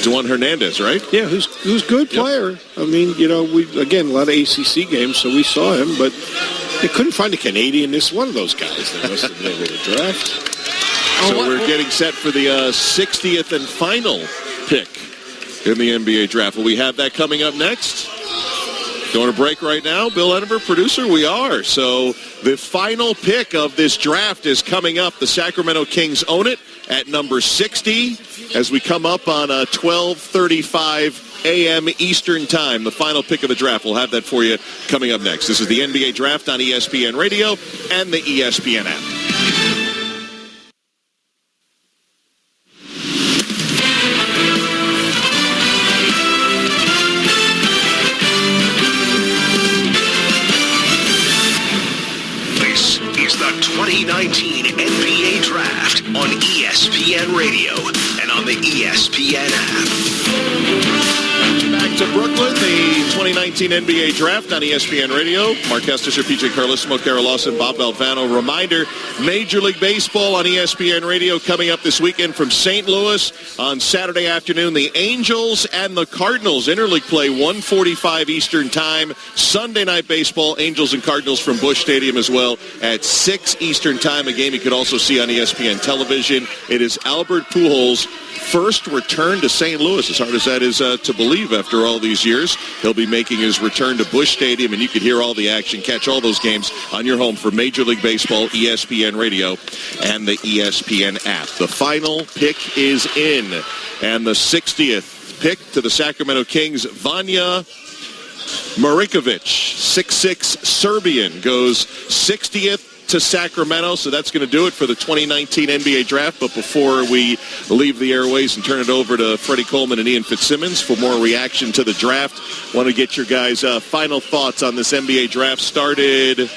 Juan Hernandez, right? Yeah, who's a good player. Yep. I mean, a lot of ACC games, so we saw him, but they couldn't find a Canadian. This one of those guys they must have been able to draft. So we're getting set for the 60th and final pick in the NBA draft. Will we have that coming up next? Going to break right now. Bill Edinburgh, producer, we are. So the final pick of this draft is coming up. The Sacramento Kings own it at number 60 as we come up on 12:35 a.m. Eastern Time. The final pick of the draft. We'll have that for you coming up next. This is the NBA Draft on ESPN Radio and the ESPN app. This is the 2019 NBA Draft on ESPN Radio and on the ESPN app. Back to Brooklyn, the 2019 NBA Draft on ESPN Radio. Mark Estes, PJ Carlesimo, Kara Lawson, Bob Valvano. Reminder, Major League Baseball on ESPN Radio coming up this weekend from St. Louis on Saturday afternoon. The Angels and the Cardinals interleague play 1:45 Eastern Time. Sunday Night Baseball, Angels and Cardinals from Busch Stadium as well at 6 Eastern Time. A game you could also see on ESPN television. It is Albert Pujols' first return to St. Louis, as hard as that is to believe after all these years. He'll be making his return to Busch Stadium, and you can hear all the action, catch all those games on your home for Major League Baseball, ESPN Radio, and the ESPN app. The final pick is in, and the 60th pick to the Sacramento Kings, Vanja Marinkovic, 6'6", Serbian, goes 60th to Sacramento, so that's going to do it for the 2019 NBA Draft. But before we leave the airways and turn it over to Freddie Coleman and Ian Fitzsimmons for more reaction to the draft, want to get your guys' final thoughts on this NBA Draft. Started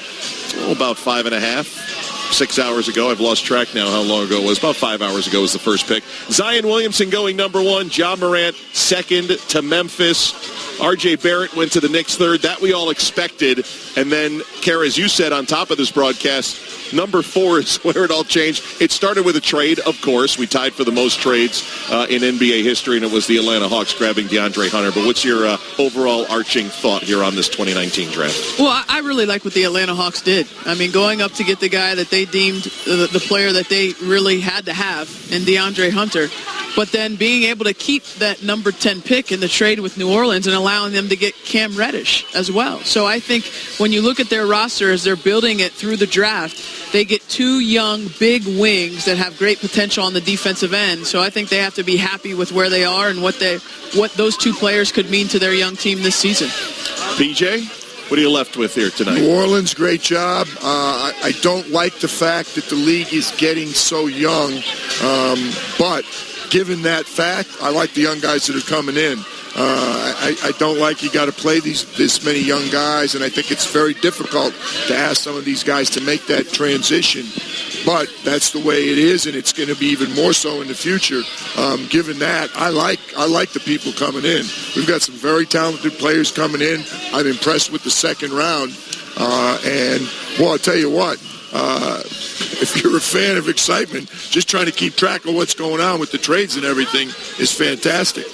about 6 hours ago. I've lost track now how long ago it was. About 5 hours ago was the first pick. Zion Williamson going number 1. Ja Morant second to Memphis. R.J. Barrett went to the Knicks third. That we all expected. And then, Kara, as you said on top of this broadcast, number 4 is where it all changed. It started with a trade, of course. We tied for the most trades in NBA history, and it was the Atlanta Hawks grabbing DeAndre Hunter. But what's your overall arching thought here on this 2019 draft? Well, I really like what the Atlanta Hawks did. I mean, going up to get the guy that they deemed the player that they really had to have in DeAndre Hunter, but then being able to keep that number 10 pick in the trade with New Orleans and allowing them to get Cam Reddish as well. So I think when you look at their roster as they're building it through the draft, they get 2 young, big wings that have great potential on the defensive end. So I think they have to be happy with where they are and what those 2 players could mean to their young team this season. PJ? What are you left with here tonight? New Orleans, great job. I don't like the fact that the league is getting so young, but given that fact, I like the young guys that are coming in. I don't like you got to play this many young guys, and I think it's very difficult to ask some of these guys to make that transition. But that's the way it is, and it's going to be even more so in the future. Given that, I like the people coming in. We've got some very talented players coming in. I'm impressed with the second round. And, well, I'll tell you what, if you're a fan of excitement, just trying to keep track of what's going on with the trades and everything is fantastic.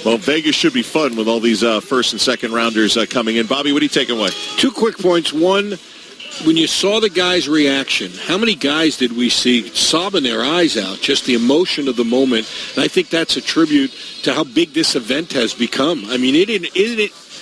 Well, Vegas should be fun with all these first and second rounders coming in. Bobby, what are you taking away? 2 quick points. One, when you saw the guys' reaction, how many guys did we see sobbing their eyes out, just the emotion of the moment? And I think that's a tribute to how big this event has become. I mean,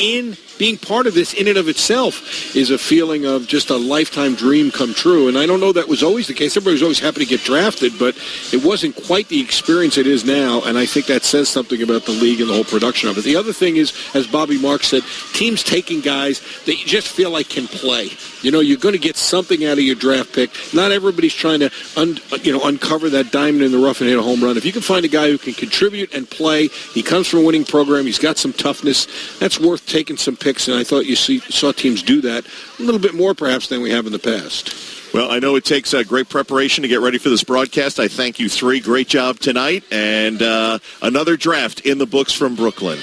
in being part of this in and of itself is a feeling of just a lifetime dream come true. And I don't know that was always the case. Everybody was always happy to get drafted, but it wasn't quite the experience it is now. And I think that says something about the league and the whole production of it. The other thing is, as Bobby Marks said, teams taking guys that you just feel like can play. You know, you're going to get something out of your draft pick. Not everybody's trying to uncover that diamond in the rough and hit a home run. If you can find a guy who can contribute and play, he comes from a winning program, he's got some toughness, that's worth taking some picks. And I thought you saw teams do that a little bit more perhaps than we have in the past. Well, I know it takes great preparation to get ready for this broadcast. I thank you 3. Great job tonight. And another draft in the books from Brooklyn.